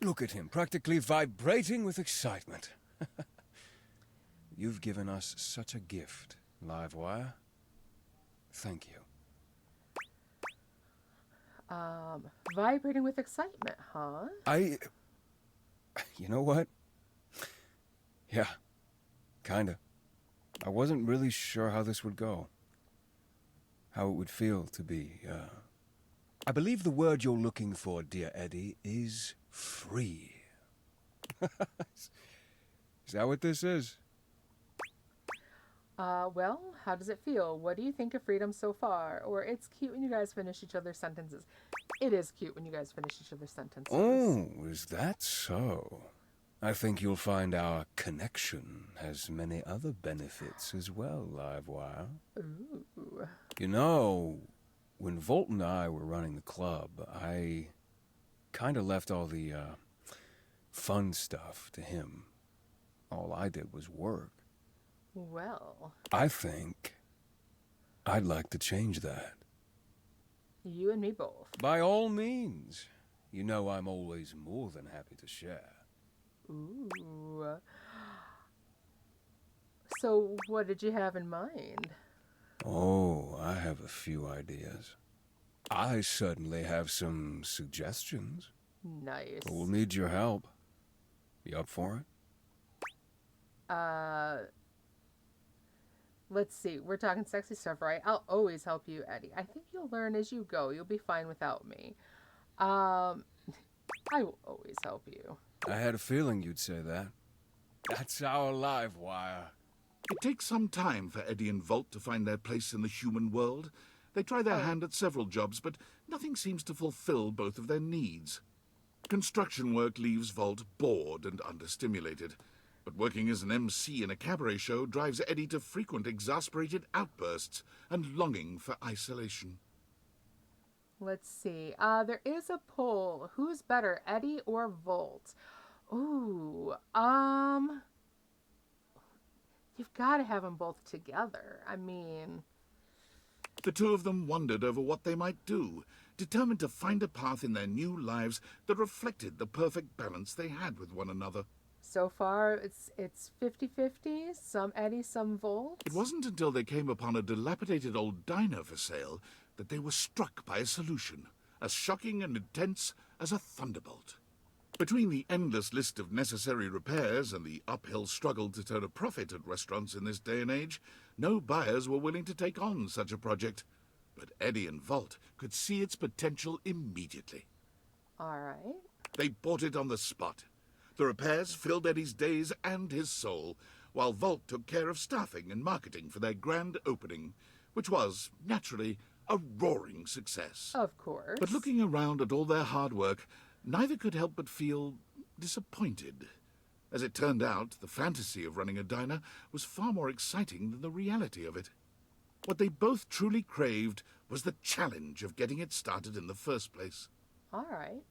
Look at him, practically vibrating with excitement. You've given us such a gift, Livewire. Thank you. Vibrating with excitement, huh? You know what? Yeah, kinda. I wasn't really sure how this would go. How it would feel to be, I believe the word you're looking for, dear Eddie, is free. Is that what this is? Well, how does it feel? What do you think of freedom so far? Or it's cute when you guys finish each other's sentences. It is cute when you guys finish each other's sentences. Oh, is that so? I think you'll find our connection has many other benefits as well, Livewire. Ooh. You know, when Volt and I were running the club, I kind of left all the, fun stuff to him. All I did was work. Well, I think I'd like to change that. you and me both. By all means. You know I'm always more than happy to share. Ooh. So, what did you have in mind? Oh, I have a few ideas. I certainly have some suggestions. Nice. But we'll need your help. You up for it? Let's see. We're talking sexy stuff, right? I'll always help you, Eddie. I think you'll learn as you go. You'll be fine without me. I will always help you. I had a feeling you'd say that. That's our Livewire. It takes some time for Eddie and Volt to find their place in the human world. They try their hand at several jobs, but nothing seems to fulfill both of their needs. Construction work leaves Volt bored and understimulated. But working as an MC in a cabaret show drives Eddie to frequent exasperated outbursts and longing for isolation. Let's see. There is a poll. Who's better, Eddie or Volt? Ooh, you've got to have them both together. I mean... The two of them wondered over what they might do, determined to find a path in their new lives that reflected the perfect balance they had with one another. So far, it's 50-50, some Eddie, some Volt. It wasn't until they came upon a dilapidated old diner for sale that they were struck by a solution, as shocking and intense as a thunderbolt. Between the endless list of necessary repairs and the uphill struggle to turn a profit at restaurants in this day and age, no buyers were willing to take on such a project. But Eddie and Volt could see its potential immediately. All right. They bought it on the spot. The repairs filled Eddie's days and his soul, while Volt took care of staffing and marketing for their grand opening, which was, naturally, a roaring success. Of course. But looking around at all their hard work, neither could help but feel disappointed. As it turned out, the fantasy of running a diner was far more exciting than the reality of it. What they both truly craved was the challenge of getting it started in the first place. All right.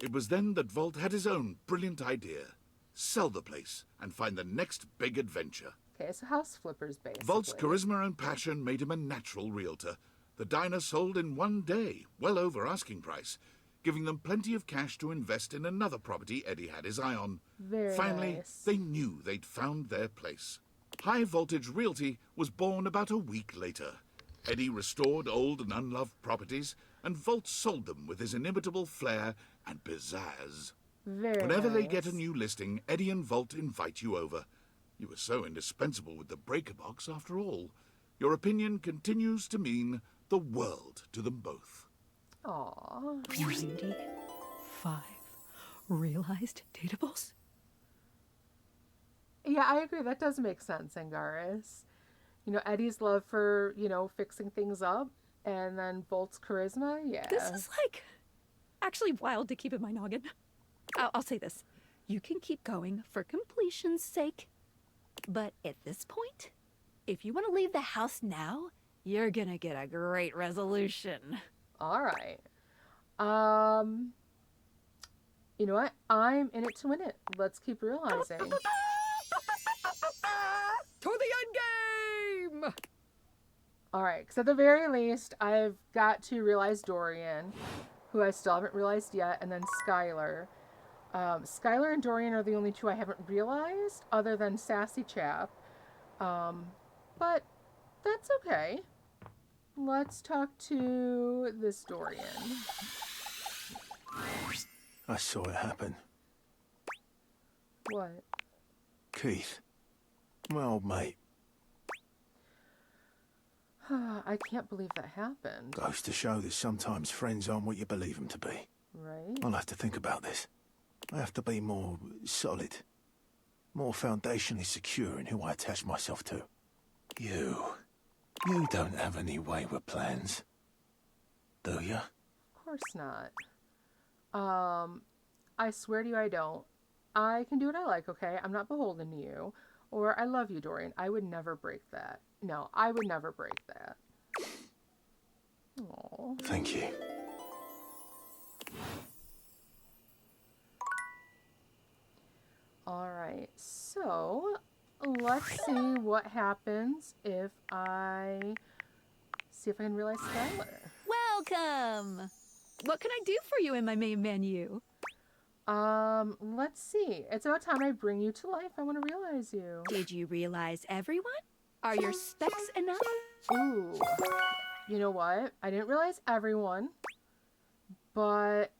It was then that Volt had his own brilliant idea. Sell the place and find the next big adventure. Okay, so house flippers, basically. Volt's charisma and passion made him a natural realtor. The diner sold in one day, well over asking price, giving them plenty of cash to invest in another property Eddie had his eye on. Very Finally, nice. they knew they'd found their place. High Voltage Realty was born about a week later. Eddie restored old and unloved properties, and Volt sold them with his inimitable flair and pizzazz. Very Whenever they nice. get a new listing, Eddie and Volt invite you over. You were so indispensable with the breaker box, after all. Your opinion continues to mean the world to them both. Aww. 95 realized dateables? Yeah, I agree. That does make sense, Angaris. You know, Eddie's love for, you know, fixing things up, and then Volt's charisma, yeah. This is like actually wild to keep in my noggin. I'll say this. You can keep going for completion's sake. But at this point, if you want to leave the house now, you're gonna get a great resolution. All right. You know what? I'm in it to win it. Let's keep realizing. To the end game! All right, because at the very least, I've got to realize Dorian, who I still haven't realized yet, and then Skylar. Skylar and Dorian are the only two I haven't realized, other than Sassy Chap. But that's okay. Let's talk to this Dorian. I saw it happen. What? Keith, my old mate, I can't believe that happened. goes to show that sometimes friends aren't what you believe them to be. Right? I'll have to think about this. I have to be more solid, more foundationally secure in who I attach myself to. You don't have any wayward plans, do you? Of course not. I swear to you I don't. I can do what I like, okay? I'm not beholden to you. Or I love you, Dorian. I would never break that. No, I would never break that. Aww. Thank you. Alright, so let's see what happens if I can realize Skylar. Welcome! What can I do for you in my main menu? Let's see. It's about time I bring you to life. I want to realize you. Did you realize everyone? Are your specs enough? Ooh. You know what? I didn't realize everyone, but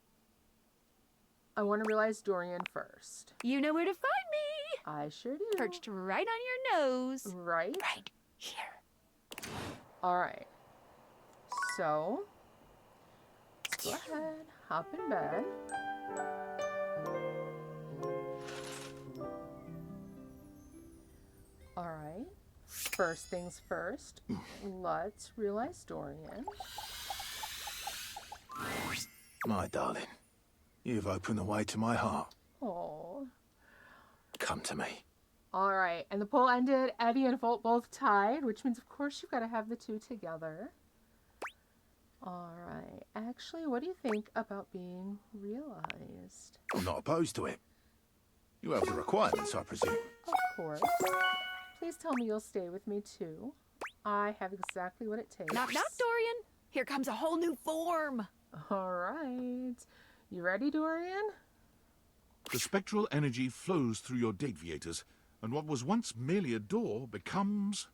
I want to realize Dorian first. You know where to find me. I sure do. Perched right on your nose. Right? Right here. Alright. So, let's go ahead, hop in bed. Alright. First things first, let's realize Dorian. My darling, you've opened the way to my heart. Oh. Come to me. Alright, and the poll ended. Eddie and Volt both tied, which means, of course, you've got to have the two together. Alright. Actually, what do you think about being realized? I'm not opposed to it. You have the requirements, I presume. Of course. Please tell me you'll stay with me, too. I have exactly what it takes. Knock, knock, Dorian. Here comes a whole new form. Alright. You ready, Dorian? The spectral energy flows through your Dateviators, and what was once merely a door becomes...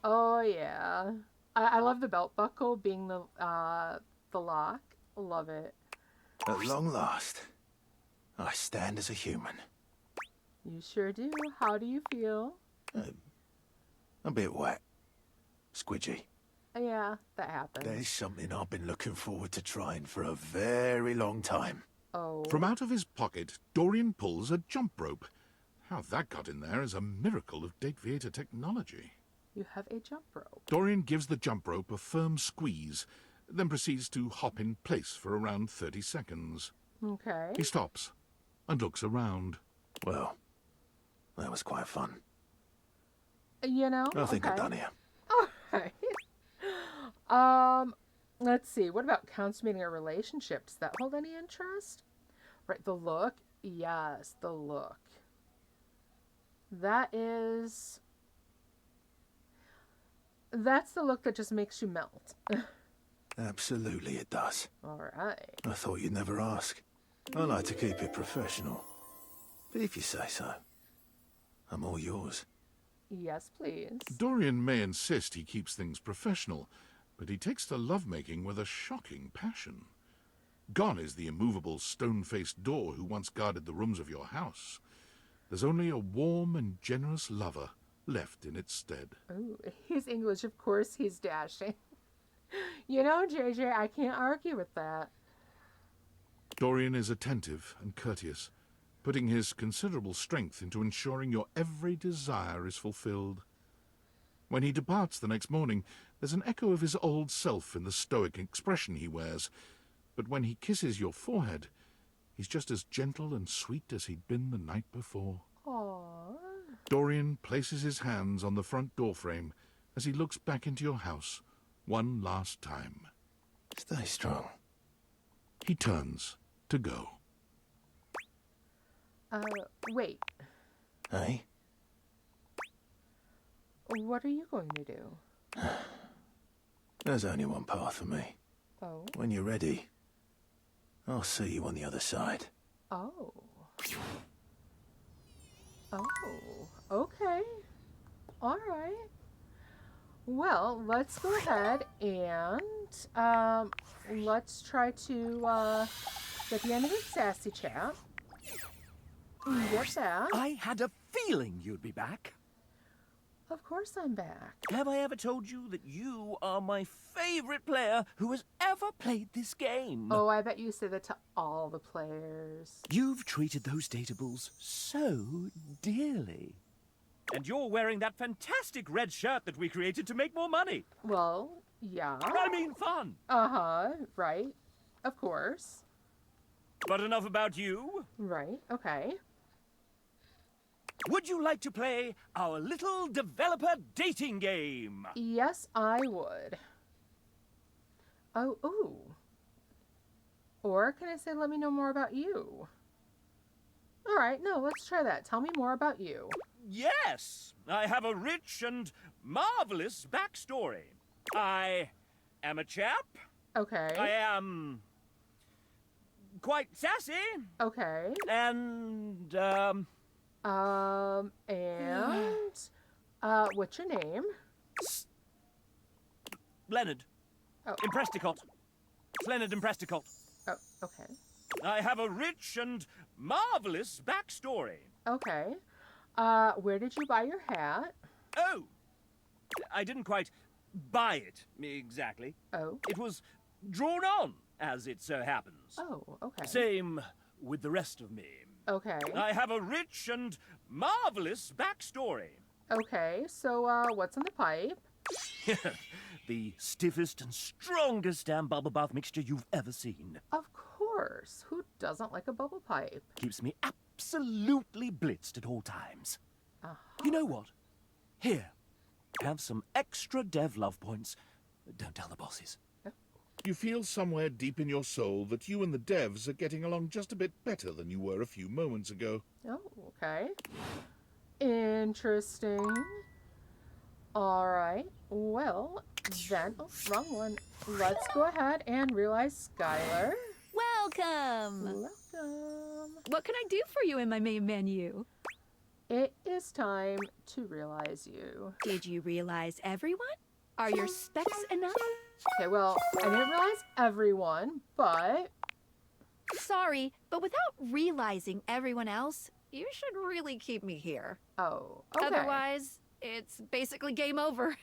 Oh, yeah. I love the belt buckle being the lock. Love it. At long last, I stand as a human. You sure do. How do you feel? A bit wet. Squidgy. Yeah, that happens. There's something I've been looking forward to trying for a very long time. Oh. From out of his pocket, Dorian pulls a jump rope. How that got in there is a miracle of Dateviator technology. You have a jump rope. Dorian gives the jump rope a firm squeeze, then proceeds to hop in place for around 30 seconds. Okay. He stops and looks around. Well, that was quite fun. You know? I think I'm okay. done here. Alright. Let's see. What about consummating a relationship? Does that hold any interest? Right, the look. Yes, the look. That's the look that just makes you melt. Absolutely it does. Alright. I thought you'd never ask. I like to keep it professional. But if you say so, I'm all yours. Yes, please. Dorian may insist he keeps things professional, but he takes to lovemaking with a shocking passion. Gone is the immovable stone-faced door who once guarded the rooms of your house. There's only a warm and generous lover left in its stead. Ooh, he's English, of course he's dashing. You know, JJ, I can't argue with that. Dorian is attentive and courteous, putting his considerable strength into ensuring your every desire is fulfilled. When he departs the next morning, there's an echo of his old self in the stoic expression he wears, but when he kisses your forehead, he's just as gentle and sweet as he'd been the night before. Aww. Dorian places his hands on the front door frame as he looks back into your house one last time. Stay strong. He turns to go. Wait. Hey? What are you going to do? There's only one path for me. Oh. When you're ready, I'll see you on the other side. Oh. Oh. Okay. Alright. Well, let's go ahead and let's try to get the end of this sassy chat. Get that. I had a feeling you'd be back. Of course I'm back. Have I ever told you that you are my favorite player who has ever played this game? Oh, I bet you say that to all the players. You've treated those datables so dearly. And you're wearing that fantastic red shirt that we created to make more money. Well, yeah. I mean fun. Uh-huh, right. Of course. But enough about you. Right, okay. Would you like to play our little developer dating game? Yes, I would. Oh, ooh. Or can I say, let me know more about you? All right, no, let's try that. Tell me more about you. Yes, I have a rich and marvelous backstory. I am a chap. Okay. I am quite sassy. Okay. And, what's your name? Leonard. Oh. Impresticult. Leonard Impresticult. Oh, okay. I have a rich and marvelous backstory. Okay. Where did you buy your hat? Oh, I didn't quite buy it exactly. Oh. It was drawn on, as it so happens. Oh, okay. Same with the rest of me. Okay. I have a rich and marvelous backstory. Okay, so, what's in the pipe? The stiffest and strongest damn bubble bath mixture you've ever seen. Of course. Who doesn't like a bubble pipe? Keeps me absolutely blitzed at all times. Uh-huh. You know what? Here, have some extra dev love points. Don't tell the bosses. You feel somewhere deep in your soul that you and the devs are getting along just a bit better than you were a few moments ago. Oh, okay. Interesting. All right. Well, then... Oh, wrong one. Let's go ahead and realize Skylar. Welcome! Welcome. What can I do for you in my main menu? It is time to realize you. Did you realize everyone? Are your specs enough? Okay, well, I didn't realize everyone, but... Sorry, but without realizing everyone else, you should really keep me here. Oh, okay. Otherwise, it's basically game over.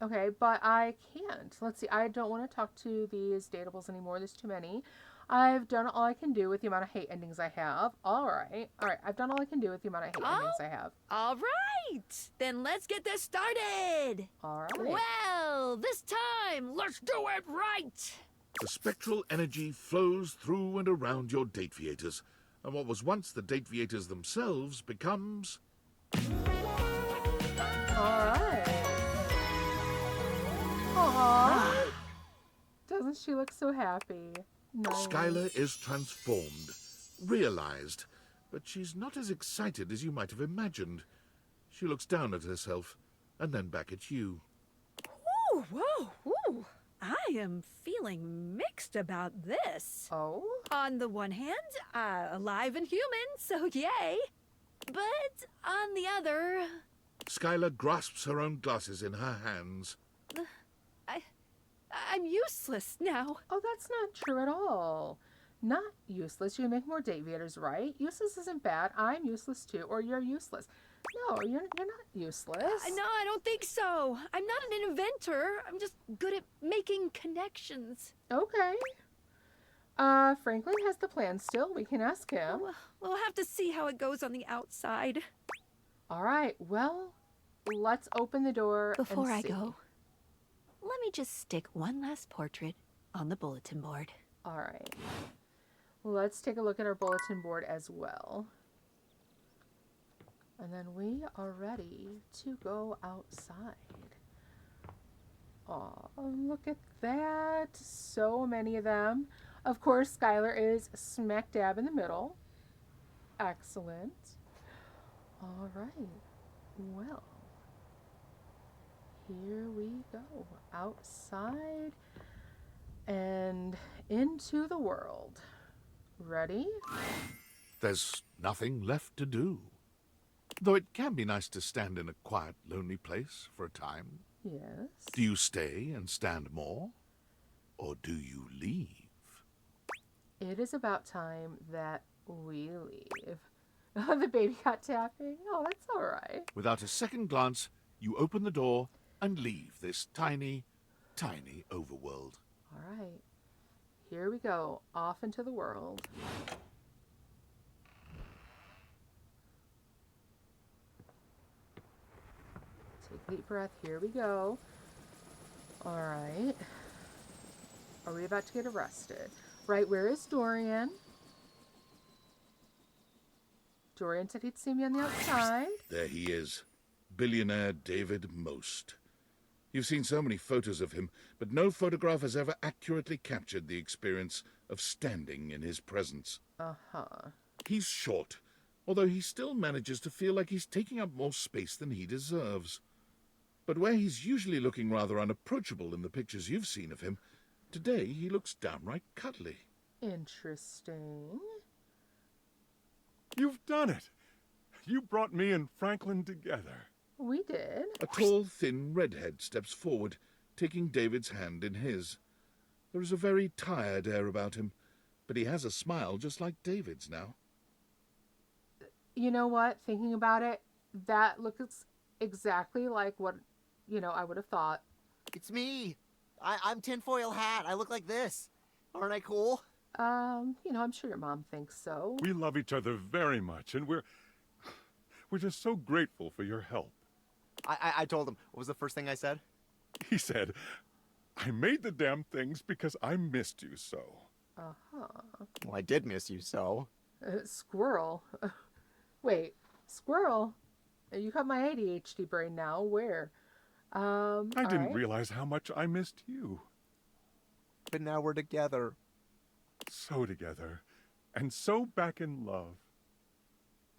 Okay, but I can't. Let's see, I don't want to talk to these datables anymore. There's too many. I've done all I can do with the amount of hate endings I have. All right. I've done all I can do with the amount of hate endings I have. All right. Then let's get this started. All right. Well, this time, let's do it right. The spectral energy flows through and around your Dateviators, and what was once the Dateviators themselves becomes... All right. Aww. Doesn't she look so happy? Nice. Skylar is transformed, realized, but she's not as excited as you might have imagined. She looks down at herself, and then back at you. Whoa, whoa, whoa. I am feeling mixed about this. Oh? On the one hand, alive and human, so yay. But on the other... Skylar grasps her own glasses in her hands. I'm useless now. Oh, that's not true at all. Not useless. You make more Dateviators, right? Useless isn't bad. I'm useless too, or you're useless. No, you're not useless. No, I don't think so. I'm not an inventor. I'm just good at making connections. Okay. Franklin has the plan still. We can ask him. We'll have to see how it goes on the outside. All right. Well, let's open the door. Before and I see. go, let me just stick one last portrait on the bulletin board. All right. Let's take a look at our bulletin board as well. And then we are ready to go outside. Oh, look at that. So many of them. Of course, Skylar is smack dab in the middle. Excellent. All right. Well, here we go. Outside and into the world. Ready? There's nothing left to do. Though it can be nice to stand in a quiet, lonely place for a time. Yes. Do you stay and stand more? Or do you leave? It is about time that we leave. Oh, the baby got tapping. Oh, that's all right. Without a second glance, you open the door and leave this tiny, tiny overworld. All right. Here we go. Off into the world. Take a deep breath. Here we go. All right. Are we about to get arrested? Right, where is Dorian? Dorian said he'd see me on the outside. There he is. Billionaire David Most. You've seen so many photos of him, but no photograph has ever accurately captured the experience of standing in his presence. Uh-huh. He's short, although he still manages to feel like he's taking up more space than he deserves. But where he's usually looking rather unapproachable in the pictures you've seen of him, today he looks downright cuddly. Interesting. You've done it. You brought me and Franklin together. We did. A tall, thin redhead steps forward, taking David's hand in his. There is a very tired air about him, but he has a smile just like David's now. You know what? Thinking about it, that looks exactly like what, I would have thought. It's me. I'm Tinfoil Hat. I look like this. Aren't I cool? I'm sure your mom thinks so. We love each other very much, and we're just so grateful for your help. I told him. What was the first thing I said? He said, I made the damn things because I missed you so. Uh-huh. Well, I did miss you so. Squirrel. Wait, squirrel? You got my ADHD brain now. Where? I didn't realize how much I missed you. But now we're together. So together. And so back in love.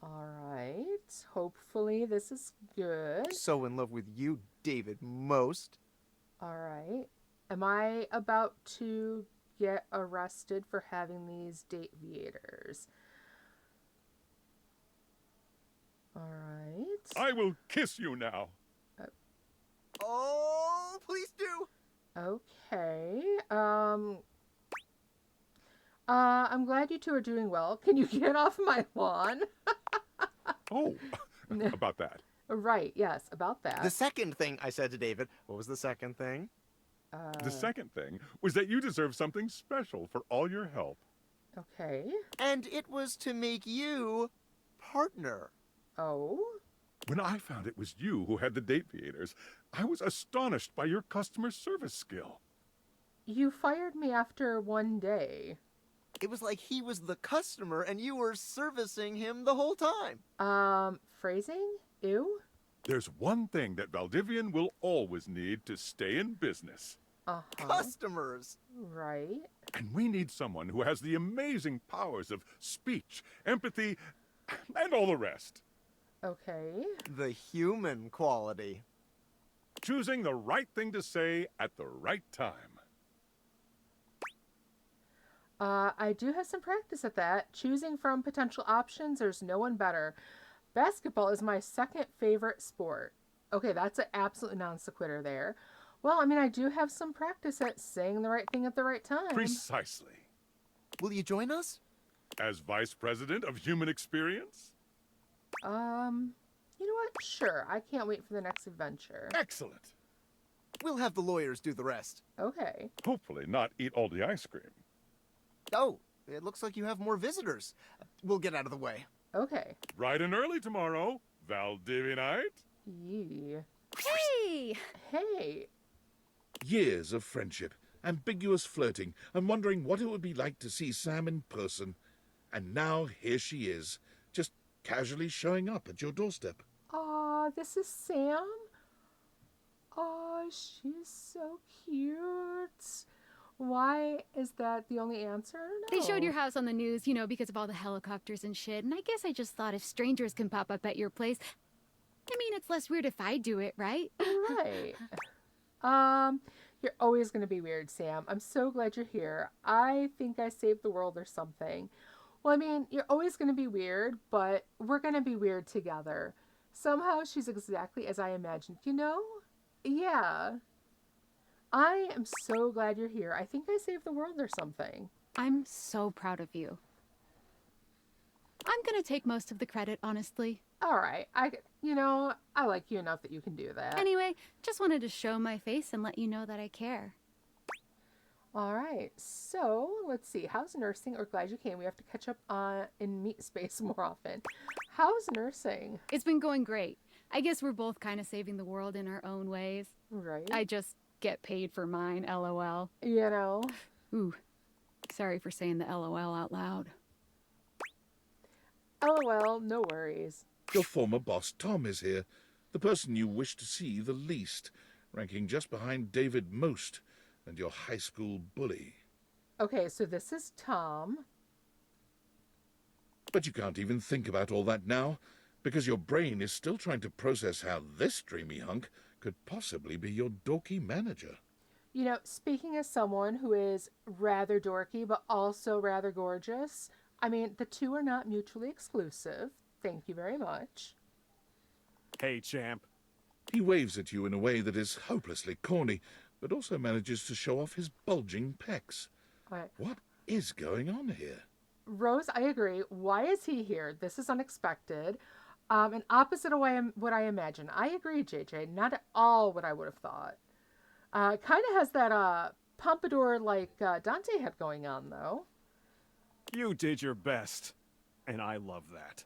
All right. Hopefully this is good. So in love with you, David Most. All right. Am I about to get arrested for having these Dateviators? All right. I will kiss you now. Oh, please do. Okay. I'm glad you two are doing well. Can you get off my lawn? Oh, about that. Right, yes, about that. The second thing I said to David, what was the second thing? The second thing was that you deserve something special for all your help. Okay. And it was to make you partner. Oh? When I found it was you who had the Dateviators, I was astonished by your customer service skill. You fired me after one day. It was like he was the customer and you were servicing him the whole time. Phrasing? Ew? There's one thing that Valdivian will always need to stay in business. Customers. Right. And we need someone who has the amazing powers of speech, empathy, and all the rest. Okay. The human quality. Choosing the right thing to say at the right time. I do have some practice at that. Choosing from potential options, there's no one better. Basketball is my second favorite sport. Okay, that's an absolute non sequitur there. Well, I mean, I do have some practice at saying the right thing at the right time. Precisely. Will you join us? As Vice President of Human Experience? You know what? Sure. I can't wait for the next adventure. Excellent. We'll have the lawyers do the rest. Okay. Hopefully not eat all the ice cream. Oh, it looks like you have more visitors. We'll get out of the way. Okay. Bright and early tomorrow, Valdivianite. Yee. Hey! Hey! Years of friendship, ambiguous flirting, and wondering what it would be like to see Sam in person. And now here she is, just casually showing up at your doorstep. Aw, this is Sam? Aw, she's so cute. Why is that the only answer? I don't know. They showed your house on the news, you know, because of all the helicopters and shit. And I guess I just thought if strangers can pop up at your place, I mean, it's less weird if I do it, right? Right. You're always going to be weird, Sam. I'm so glad you're here. I think I saved the world or something. Well, I mean, you're always going to be weird, but we're going to be weird together. Somehow she's exactly as I imagined, you know? Yeah. I am so glad you're here. I think I saved the world or something. I'm so proud of you. I'm gonna take most of the credit, honestly. All right. I like you enough that you can do that. Anyway, just wanted to show my face and let you know that I care. All right. So, let's see. How's nursing? Or glad you came. We have to catch up in meet space more often. How's nursing? It's been going great. I guess we're both kind of saving the world in our own ways. Right. I just get paid for mine, LOL. You know? Ooh, sorry for saying the LOL out loud. LOL, no worries. Your former boss, Tom, is here, the person you wish to see the least, ranking just behind David most and your high school bully. Okay, so this is Tom. But you can't even think about all that now, because your brain is still trying to process how this dreamy hunk could possibly be your dorky manager. You know, speaking as someone who is rather dorky but also rather gorgeous, I mean, the two are not mutually exclusive. Thank you very much. Hey, champ. He waves at you in a way that is hopelessly corny, but also manages to show off his bulging pecs. Right. What is going on here? Rose, I agree. Why is he here? This is unexpected. And opposite of what I imagine. I agree, JJ. Not at all what I would have thought. Kind of has that pompadour like Dante had going on, though. You did your best, and I love that.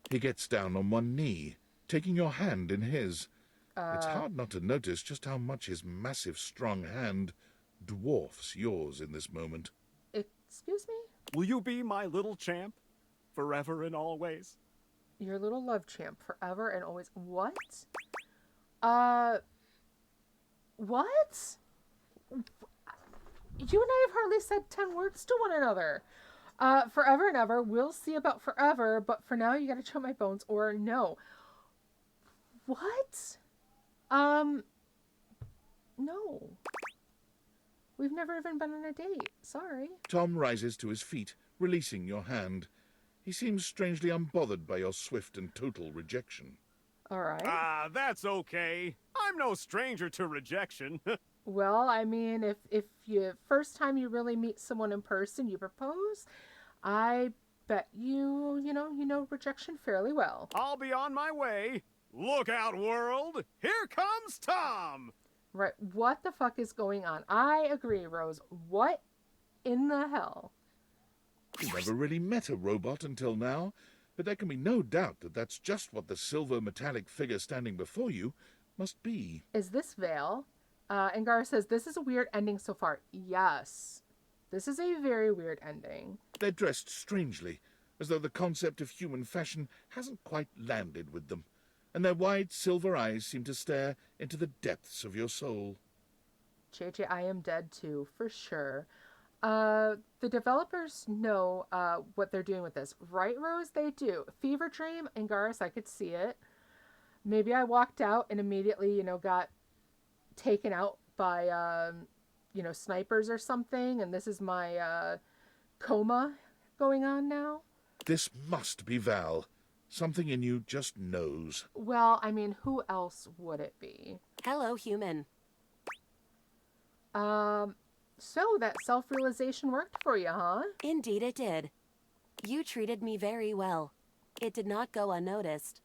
He gets down on one knee, taking your hand in his. It's hard not to notice just how much his massive, strong hand dwarfs yours in this moment. Excuse me? Will you be my little champ, forever and always? Your little love champ, forever and always. What? What? You and I have hardly said 10 words to one another. Forever and ever. We'll see about forever, but for now you gotta show my bones or no. What? No. We've never even been on a date. Sorry. Tom rises to his feet, releasing your hand. He seems strangely unbothered by your swift and total rejection. All right. Ah, that's okay. I'm no stranger to rejection. Well, I mean, if you first time you really meet someone in person, you propose, I bet you know rejection fairly well. I'll be on my way. Look out, world. Here comes Tom. Right. What the fuck is going on? I agree, Rose. What in the hell? We've never really met a robot until now, but there can be no doubt that that's just what the silver metallic figure standing before you must be. Is this Vale? Angara says, this is a weird ending so far. Yes. This is a very weird ending. They're dressed strangely, as though the concept of human fashion hasn't quite landed with them, and their wide silver eyes seem to stare into the depths of your soul. JJ, I am dead too, for sure. The developers know what they're doing with this. Right, Rose? They do. Fever Dream, Angaris, I could see it. Maybe I walked out and immediately, got taken out by, snipers or something, and this is my coma going on now. This must be Val. Something in you just knows. Well, I mean, who else would it be? Hello, human. So that self-realization worked for you, huh? Indeed it did. You treated me very well. It did not go unnoticed.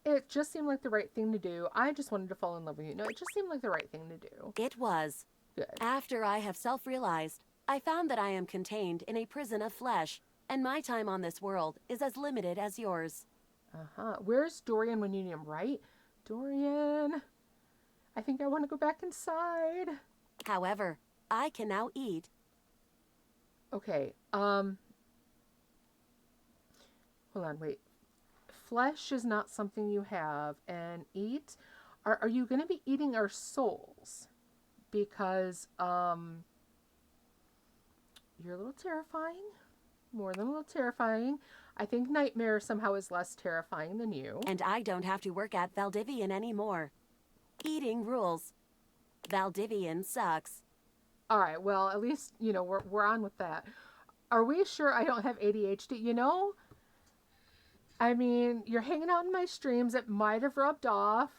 It just seemed like the right thing to do. I just wanted to fall in love with you. No, it just seemed like the right thing to do. It was. Good. After I have self-realized, I found that I am contained in a prison of flesh, and my time on this world is as limited as yours. Uh-huh. Where's Dorian when you need him, right? Dorian, I think I want to go back inside. However, I can now eat. Okay, hold on, wait. Flesh is not something you have, and eat? Are you going to be eating our souls? Because, you're a little terrifying. More than a little terrifying. I think Nightmare somehow is less terrifying than you. And I don't have to work at Valdivian anymore. Eating rules. Valdivian sucks. All right, well, at least, we're on with that. Are we sure I don't have ADHD? I mean, you're hanging out in my streams. It might have rubbed off.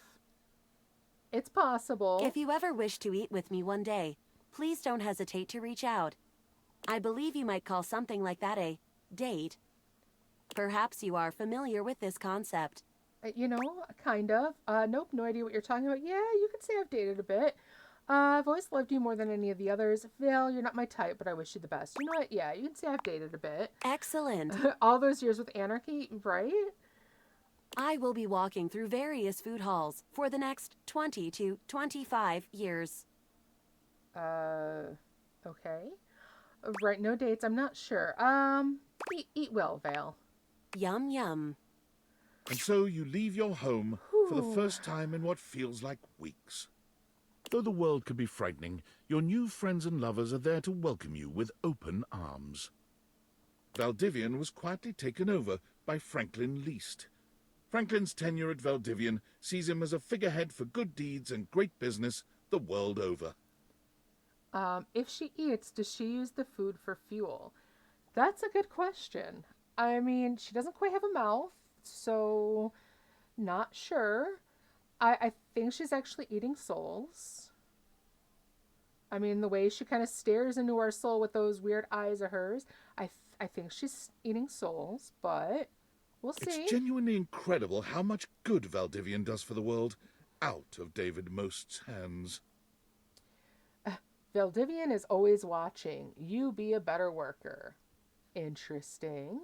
It's possible. If you ever wish to eat with me one day, please don't hesitate to reach out. I believe you might call something like that a date. Perhaps you are familiar with this concept. Kind of. Nope, no idea what you're talking about. Yeah, you could say I've dated a bit. I've always loved you more than any of the others. Vale, you're not my type, but I wish you the best. You know what? Yeah, you can say I've dated a bit. Excellent. All those years with Anarchy, right? I will be walking through various food halls for the next 20 to 25 years. Okay. Right, no dates, I'm not sure. Eat well, Vale. Yum, yum. And so you leave your home for the first time in what feels like weeks. Though the world can be frightening, your new friends and lovers are there to welcome you with open arms. Valdivian was quietly taken over by Franklin Least. Franklin's tenure at Valdivian sees him as a figurehead for good deeds and great business the world over. If she eats, does she use the food for fuel? That's a good question. I mean, she doesn't quite have a mouth, so not sure. I think she's actually eating souls. I mean, the way she kind of stares into our soul with those weird eyes of hers, I think she's eating souls, but we'll see. It's genuinely incredible how much good Valdivian does for the world out of David Most's hands. Valdivian is always watching. You be a better worker. Interesting.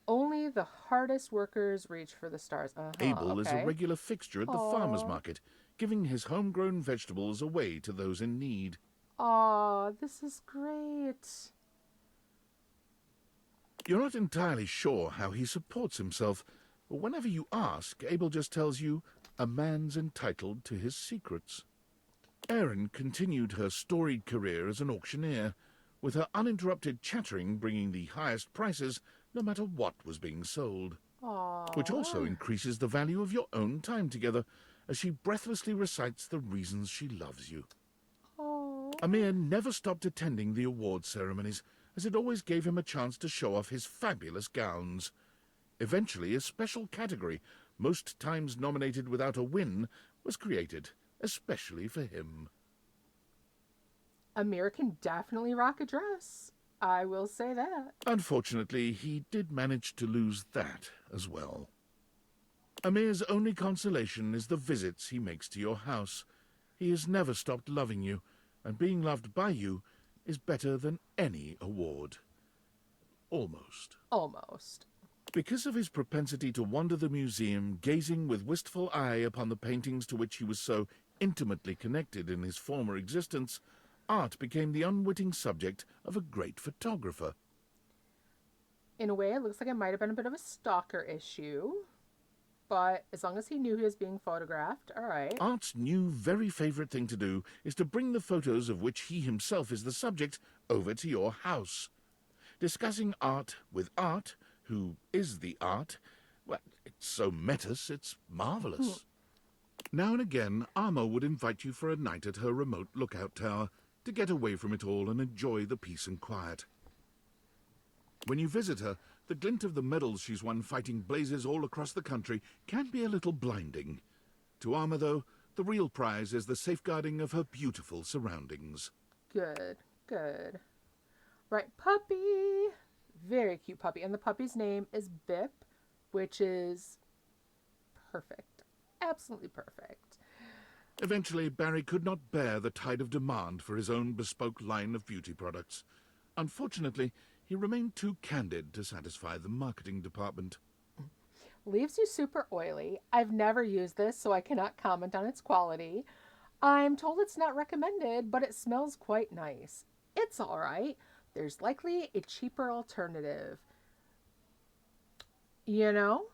Only the hardest workers reach for the stars. Abel is a regular fixture at the farmer's market, giving his homegrown vegetables away to those in need. Aw, this is great. You're not entirely sure how he supports himself, but whenever you ask, Abel just tells you a man's entitled to his secrets. Erin continued her storied career as an auctioneer, with her uninterrupted chattering bringing the highest prices no matter what was being sold. Aww. Which also increases the value of your own time together as she breathlessly recites the reasons she loves you. Aww. Amir never stopped attending the award ceremonies, as it always gave him a chance to show off his fabulous gowns. Eventually, a special category, most times nominated without a win, was created, especially for him. Amir can definitely rock a dress. I will say that. Unfortunately, he did manage to lose that as well. Amir's only consolation is the visits he makes to your house. He has never stopped loving you, and being loved by you is better than any award. Almost. Almost. Because of his propensity to wander the museum, gazing with wistful eye upon the paintings to which he was so intimately connected in his former existence, Art became the unwitting subject of a great photographer. In a way, it looks like it might have been a bit of a stalker issue. But as long as he knew he was being photographed, all right. Art's new very favorite thing to do is to bring the photos of which he himself is the subject over to your house. Discussing art with Art, who is the art, well, it's so metis, it's marvelous. Now and again, Arma would invite you for a night at her remote lookout tower to get away from it all and enjoy the peace and quiet. When you visit her, the glint of the medals she's won fighting blazes all across the country can be a little blinding. To Arma, though, the real prize is the safeguarding of her beautiful surroundings. Good, good. Right, puppy. Very cute puppy. And the puppy's name is Bip, which is perfect. Absolutely perfect. Eventually, Barry could not bear the tide of demand for his own bespoke line of beauty products. Unfortunately, he remained too candid to satisfy the marketing department. Leaves you super oily. I've never used this, so I cannot comment on its quality. I'm told it's not recommended, but it smells quite nice. It's all right. There's likely a cheaper alternative. You know?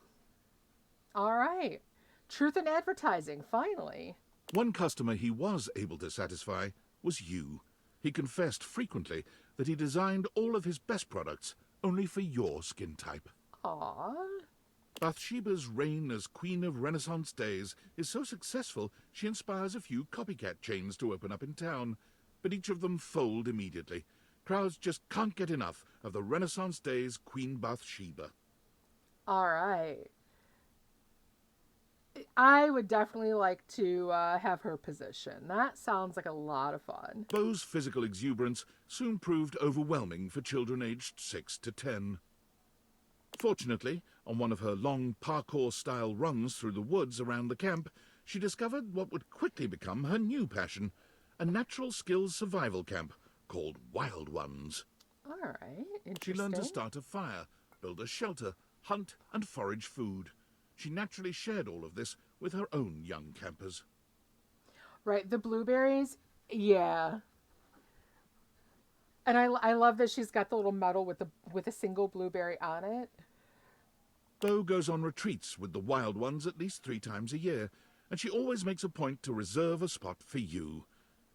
All right. Truth in advertising, finally. One customer he was able to satisfy was you. He confessed frequently that he designed all of his best products only for your skin type. Aww. Bathsheba's reign as Queen of Renaissance days is so successful she inspires a few copycat chains to open up in town, but each of them fold immediately. Crowds just can't get enough of the Renaissance days Queen Bathsheba. All right. I would definitely like to have her position. That sounds like a lot of fun. Beau's physical exuberance soon proved overwhelming for children aged 6 to 10. Fortunately, on one of her long parkour-style runs through the woods around the camp, she discovered what would quickly become her new passion, a natural skills survival camp called Wild Ones. All right, interesting. She learned to start a fire, build a shelter, hunt and forage food. She naturally shared all of this with her own young campers. Right, the blueberries, yeah. And I love that she's got the little medal with a single blueberry on it. Beau goes on retreats with the Wild Ones at least 3 times a year, and she always makes a point to reserve a spot for you.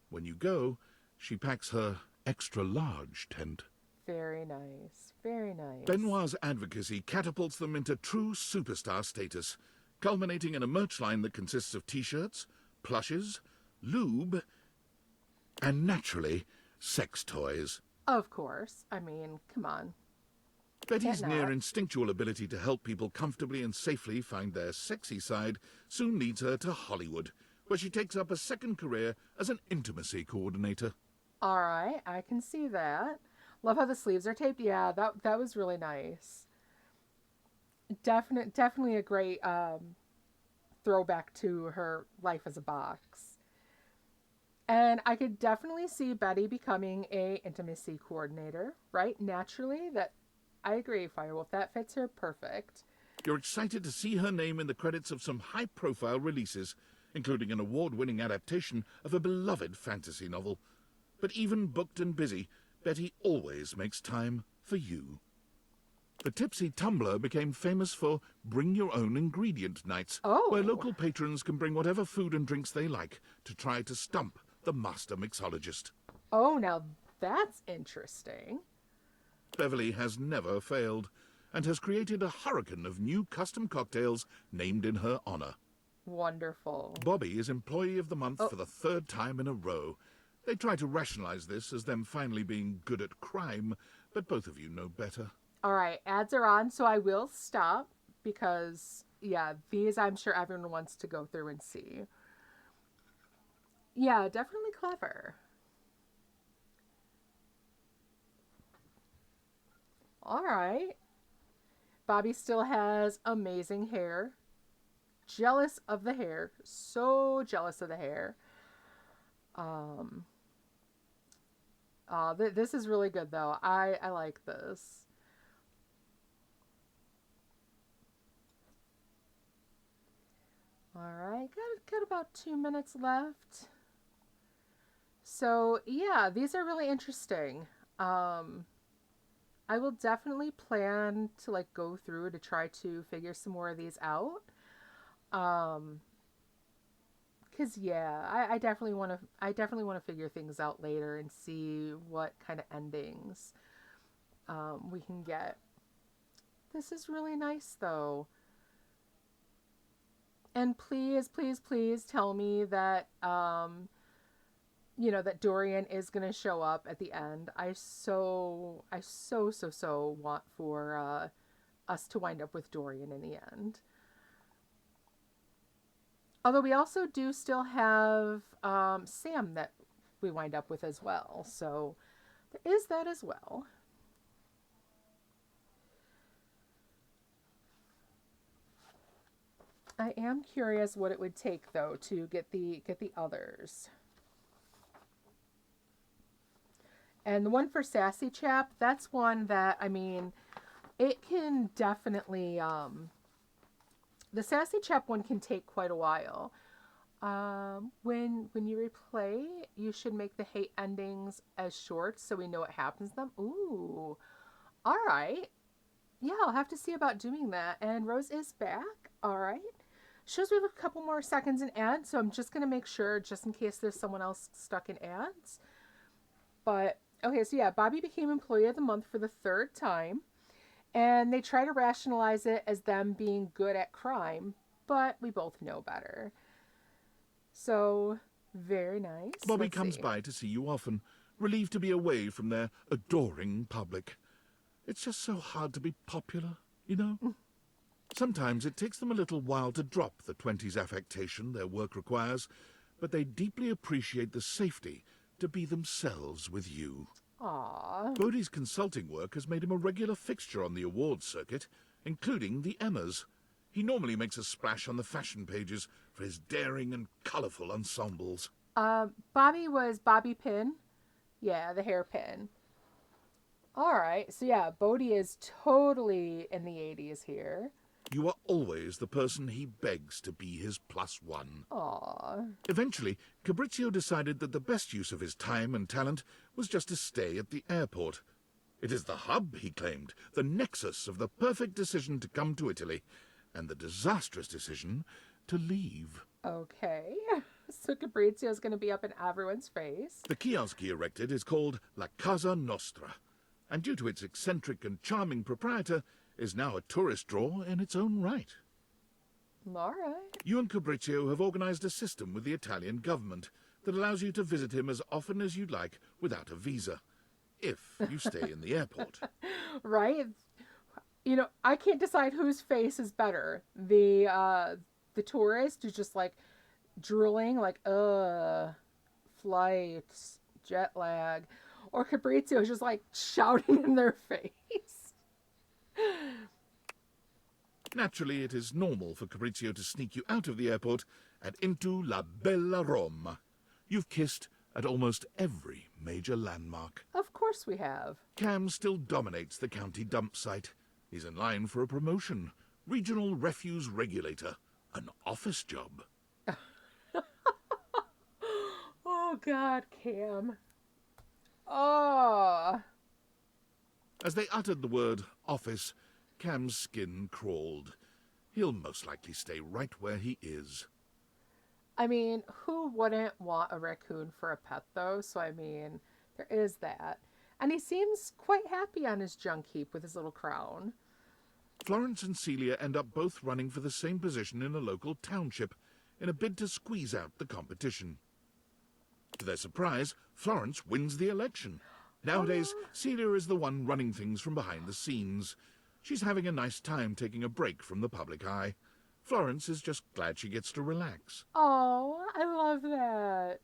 When you go, she packs her extra-large tent. Very nice, very nice. Benoit's advocacy catapults them into true superstar status, culminating in a merch line that consists of t-shirts, plushes, lube, and naturally, sex toys. Of course. I mean, come on. Betty's near instinctual ability to help people comfortably and safely find their sexy side soon leads her to Hollywood, where she takes up a second career as an intimacy coordinator. All right, I can see that. Love how the sleeves are taped. Yeah, that was really nice. Definitely a great throwback to her life as a box. And I could definitely see Betty becoming a intimacy coordinator, right? Naturally, I agree, Firewolf. That fits her perfect. You're excited to see her name in the credits of some high-profile releases, including an award-winning adaptation of a beloved fantasy novel. But even booked and busy, Betty always makes time for you. The Tipsy Tumbler became famous for Bring Your Own Ingredient Nights, where local patrons can bring whatever food and drinks they like to try to stump the master mixologist. Oh, now that's interesting. Beverly has never failed, and has created a hurricane of new custom cocktails named in her honor. Wonderful. Bobby is Employee of the Month for the 3rd time in a row. They try to rationalize this as them finally being good at crime, but both of you know better. All right, ads are on, so I will stop because, yeah, these I'm sure everyone wants to go through and see. Yeah, definitely clever. All right. Bobby still has amazing hair. Jealous of the hair. So jealous of the hair. This is really good, though. I like this. All right, got about 2 minutes left. So, yeah, these are really interesting. I will definitely plan to like go through to try to figure some more of these out. Cause yeah, I definitely want to figure things out later and see what kind of endings we can get. This is really nice though. And please, please, please tell me that that Dorian is gonna show up at the end. I so want for us to wind up with Dorian in the end. Although we also do still have Sam that we wind up with as well. So there is that as well. I am curious what it would take though to get the others. And the one for Sassy Chap, that's one that, I mean, it can definitely the Sassy Chap one can take quite a while. When you replay, you should make the hate endings as short so we know what happens to them. Ooh. All right. Yeah, I'll have to see about doing that. And Rose is back. All right. Shows we have a couple more seconds in ads, so I'm just going to make sure just in case there's someone else stuck in ads. But, okay, so yeah, Bobby became Employee of the Month for the 3rd time. And they try to rationalize it as them being good at crime, but we both know better. So, very nice. Bobby comes by to see you often, relieved to be away from their adoring public. It's just so hard to be popular, you know? Sometimes it takes them a little while to drop the 20s affectation their work requires, but they deeply appreciate the safety to be themselves with you. Aww. Bodhi's consulting work has made him a regular fixture on the awards circuit, including the Emmas. He normally makes a splash on the fashion pages for his daring and colourful ensembles. Bobby was Bobby Pin. Yeah, the hairpin. Alright, so yeah, Bodhi is totally in the 80s here. You are always the person he begs to be his +1. Aww. Eventually, Fabrizio decided that the best use of his time and talent was just to stay at the airport. It is the hub, he claimed, the nexus of the perfect decision to come to Italy, and the disastrous decision to leave. Okay, so Fabrizio's going to be up in everyone's face. The kiosk he erected is called La Casa Nostra, and due to its eccentric and charming proprietor, is now a tourist draw in its own right. All right. You and Fabrizio have organized a system with the Italian government that allows you to visit him as often as you'd like without a visa, if you stay in the airport. Right? You know, I can't decide whose face is better. The tourist who's just like drooling, like, flights, jet lag, or Fabrizio is just like shouting in their face. Naturally, it is normal for Fabrizio to sneak you out of the airport and into La Bella Roma. You've kissed at almost every major landmark. Of course we have. Cam still dominates the county dump site. He's in line for a promotion. Regional refuse regulator. An office job. Oh, God, Cam. Oh. As they uttered the word office, Cam's skin crawled. He'll most likely stay right where he is. I mean, who wouldn't want a raccoon for a pet, though? So, I mean, there is that. And he seems quite happy on his junk heap with his little crown. Florence and Celia end up both running for the same position in a local township in a bid to squeeze out the competition. To their surprise, Florence wins the election. Nowadays, Celia is the one running things from behind the scenes. She's having a nice time taking a break from the public eye. Florence is just glad she gets to relax. Oh, I love that.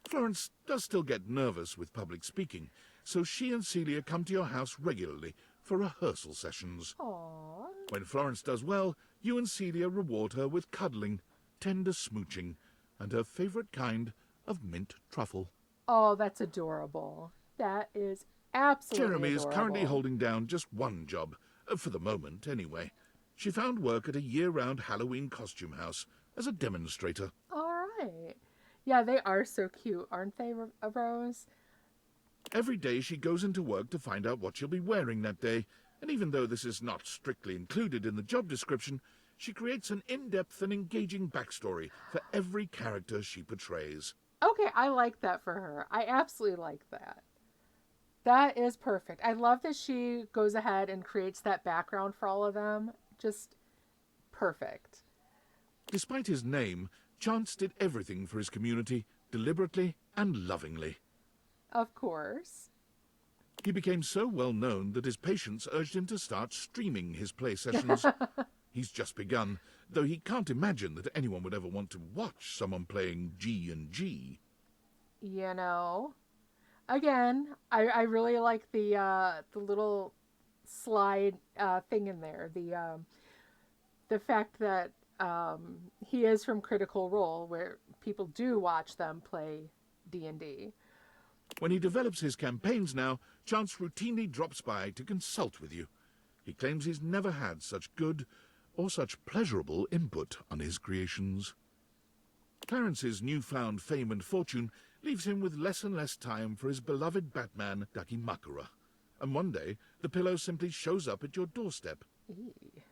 Florence does still get nervous with public speaking, so she and Celia come to your house regularly for rehearsal sessions. Aww. When Florence does well, you and Celia reward her with cuddling, tender smooching, and her favourite kind of mint truffle. Oh, that's adorable. That is absolutely Jeremy is currently adorable. holding down just one job, for the moment anyway. She found work at a year-round Halloween costume house as a demonstrator. All right. Yeah, they are so cute, aren't they, Rose? Every day she goes into work to find out what she'll be wearing that day, and even though this is not strictly included in the job description, she creates an in-depth and engaging backstory for every character she portrays. Okay, I like that for her. I absolutely like that. That is perfect. I love that she goes ahead and creates that background for all of them. Just perfect. Despite his name, Chance did everything for his community, deliberately and lovingly. Of course. He became so well known that his patients urged him to start streaming his play sessions. He's just begun, though he can't imagine that anyone would ever want to watch someone playing G&G. You know, again, I really like the little slide thing in there. The fact that he is from Critical Role, where people do watch them play D&D. When he develops his campaigns now, Chance routinely drops by to consult with you. He claims he's never had such good or such pleasurable input on his creations. Clarence's newfound fame and fortune leaves him with less and less time for his beloved Batman, Dakimakura. And one day, the pillow simply shows up at your doorstep. Eee.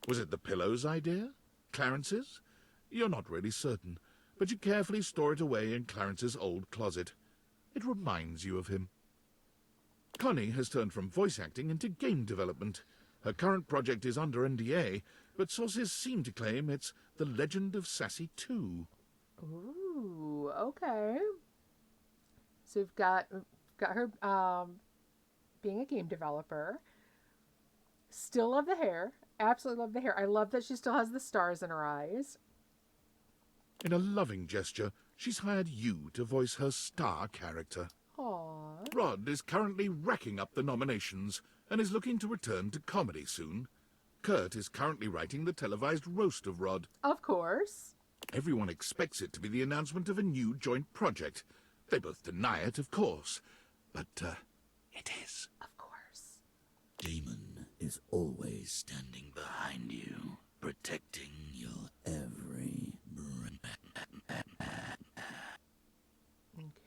Was it the pillow's idea? Clarence's? You're not really certain, but you carefully store it away in Clarence's old closet. It reminds you of him. Connie has turned from voice acting into game development. Her current project is under NDA, but sources seem to claim it's The Legend of Sassy 2. Ooh, okay. So we've got her being a game developer. Still love the hair. Absolutely love the hair. I love that she still has the stars in her eyes. In a loving gesture, she's hired you to voice her star character. Aww. Rod is currently racking up the nominations and is looking to return to comedy soon. Kurt is currently writing the televised roast of Rod. Of course. Everyone expects it to be the announcement of a new joint project. They both deny it, of course. But, it is. Of course. Damon is always standing behind you, protecting your every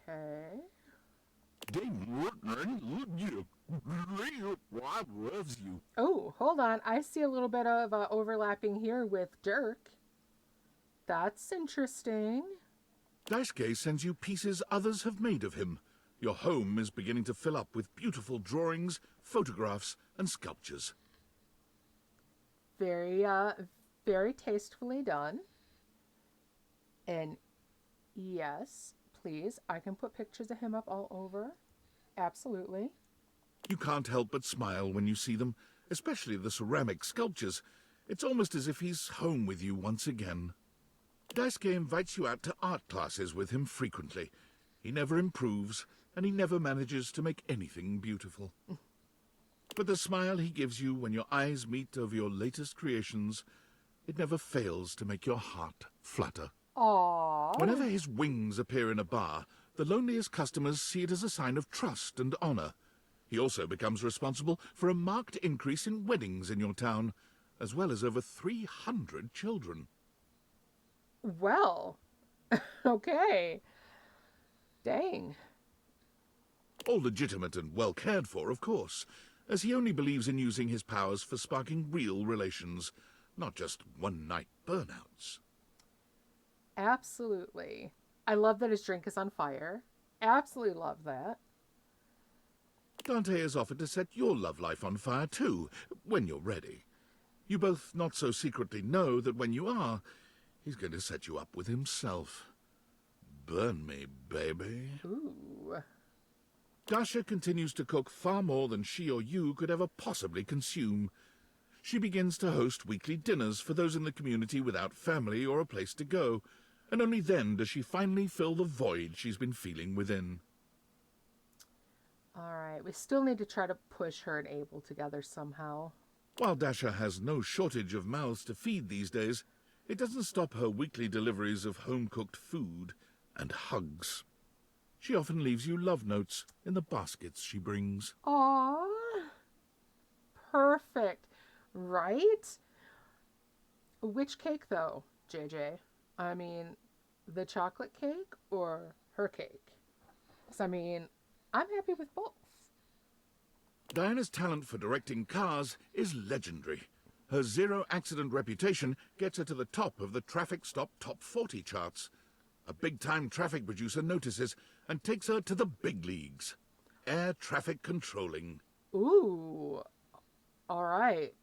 Okay. Damon, Rob loves you. Oh, hold on. I see a little bit of overlapping here with Dirk. That's interesting. Daisuke sends you pieces others have made of him. Your home is beginning to fill up with beautiful drawings, photographs, and sculptures. Very, very tastefully done. And yes, please, I can put pictures of him up all over. Absolutely. You can't help but smile when you see them, especially the ceramic sculptures. It's almost as if he's home with you once again. Daisuke invites you out to art classes with him frequently. He never improves, and he never manages to make anything beautiful. But the smile he gives you when your eyes meet over your latest creations, it never fails to make your heart flutter. Aww. Whenever his wings appear in a bar, the loneliest customers see it as a sign of trust and honor. He also becomes responsible for a marked increase in weddings in your town, as well as over 300 children. Well, okay. Dang. All legitimate and well cared for, of course, as he only believes in using his powers for sparking real relations, not just one-night burnouts. Absolutely. I love that his drink is on fire. Absolutely love that. Dante has offered to set your love life on fire too, when you're ready. You both not so secretly know that when you are, he's going to set you up with himself. Burn me, baby. Ooh. Dasha continues to cook far more than she or you could ever possibly consume. She begins to host weekly dinners for those in the community without family or a place to go, and only then does she finally fill the void she's been feeling within. All right, we still need to try to push her and Abel together somehow. While Dasha has no shortage of mouths to feed these days, it doesn't stop her weekly deliveries of home-cooked food and hugs. She often leaves you love notes in the baskets she brings. Aww. Perfect. Right? Which cake, though, JJ? I mean, the chocolate cake or her cake? 'Cause, I mean, I'm happy with both. Diana's talent for directing cars is legendary. Her zero-accident reputation gets her to the top of the Traffic Stop Top 40 charts. A big-time traffic producer notices and takes her to the big leagues. Air traffic controlling. Ooh. All right.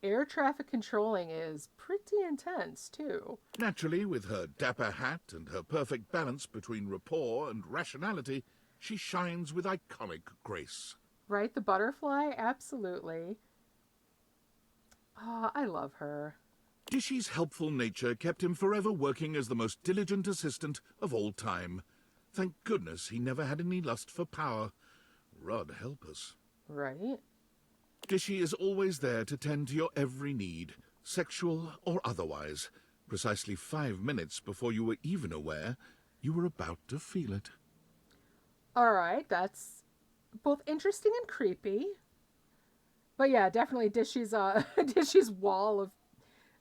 Air traffic controlling is pretty intense, too. Naturally, with her dapper hat and her perfect balance between rapport and rationality, she shines with iconic grace. Right? The butterfly? Absolutely. Ah, I love her. Dishy's helpful nature kept him forever working as the most diligent assistant of all time. Thank goodness he never had any lust for power. Rod help us. Right? Dishy is always there to tend to your every need, sexual or otherwise, precisely 5 minutes before you were even aware you were about to feel it. All right, that's both interesting and creepy. But yeah, definitely Dishy's Dishy's wall of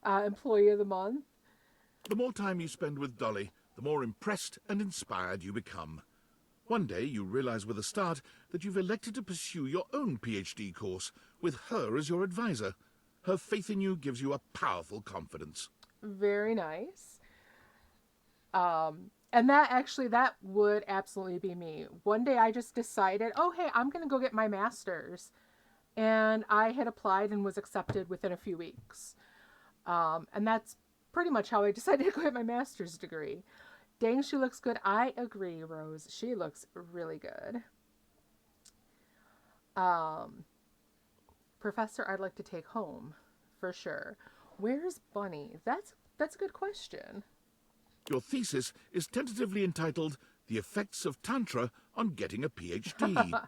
employee of the month. The more time you spend with Dolly, the more impressed and inspired you become. One day you realize with a start that you've elected to pursue your own PhD course with her as your advisor. Her faith in you gives you a powerful confidence. Very nice. And that would absolutely be me. One day I just decided, oh, hey, I'm going to go get my master's. And I had applied and was accepted within a few weeks. And that's pretty much how I decided to go get my master's degree. Dang, she looks good. I agree, Rose. She looks really good. Professor, I'd like to take home, for sure. Where's Bunny? That's a good question. Your thesis is tentatively entitled The Effects of Tantra on Getting a PhD.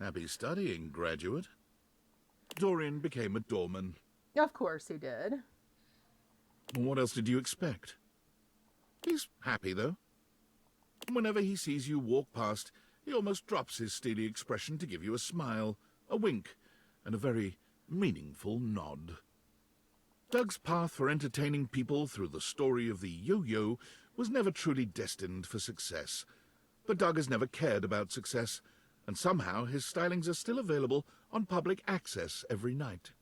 Happy studying, graduate. Dorian became a doorman. Of course he did. What else did you expect? He's happy, though. Whenever he sees you walk past, he almost drops his steely expression to give you a smile, a wink, and a very meaningful nod. Doug's path for entertaining people through the story of the yo-yo was never truly destined for success. But Doug has never cared about success, and somehow his stylings are still available on public access every night.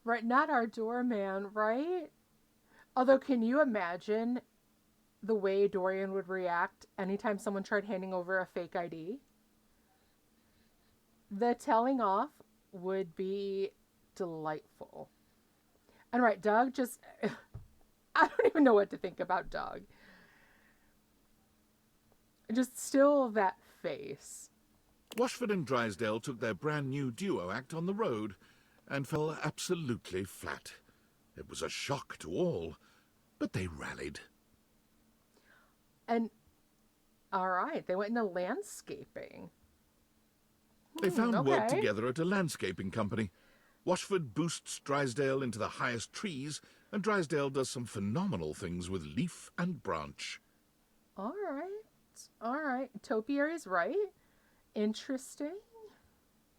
Right, not our doorman, right? Although, can you imagine the way Dorian would react anytime someone tried handing over a fake ID? The telling off would be delightful. And right, Doug just... I don't even know what to think about Doug. Just still that face. Washford and Drysdale took their brand new duo act on the road and fell absolutely flat. It was a shock to all, but they rallied. And, all right, they went into landscaping. They found work okay. together at a landscaping company. Washford boosts Drysdale into the highest trees, and Drysdale does some phenomenal things with leaf and branch. All right. Topiary's right. Interesting.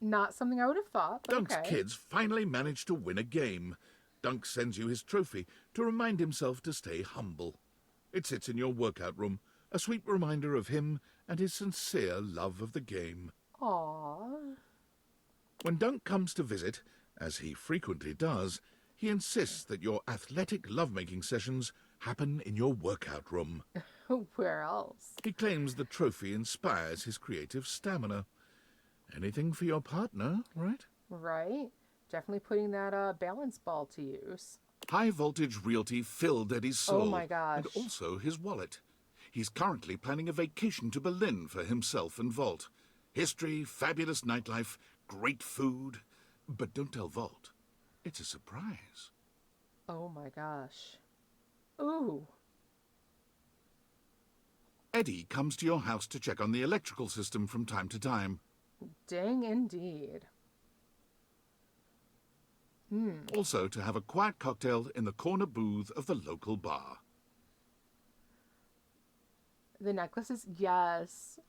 Not something I would have thought, but Dunk's okay. kids finally managed to win a game. Dunk sends you his trophy to remind himself to stay humble. It sits in your workout room, a sweet reminder of him and his sincere love of the game. Aww. When Dunk comes to visit, as he frequently does, he insists that your athletic lovemaking sessions happen in your workout room. Where else? He claims the trophy inspires his creative stamina. Anything for your partner, right? Right. Definitely putting that balance ball to use. High-voltage realty filled Eddie's soul. Oh my gosh. And also his wallet. He's currently planning a vacation to Berlin for himself and Volt. History, fabulous nightlife, great food. But don't tell Volt. It's a surprise. Oh my gosh. Ooh. Eddie comes to your house to check on the electrical system from time to time. Dang indeed. Also to have a quiet cocktail in the corner booth of the local bar. The necklaces, yes.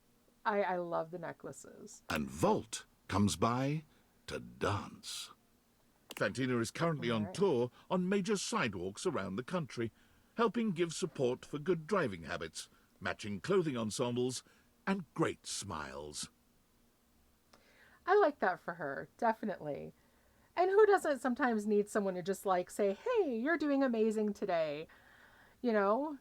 I love the necklaces. And Volt comes by to dance. Fantina is currently on tour on major sidewalks around the country, helping give support for good driving habits, matching clothing ensembles, and great smiles. I like that for her, definitely. And who doesn't sometimes need someone to just like say, hey, you're doing amazing today? You know?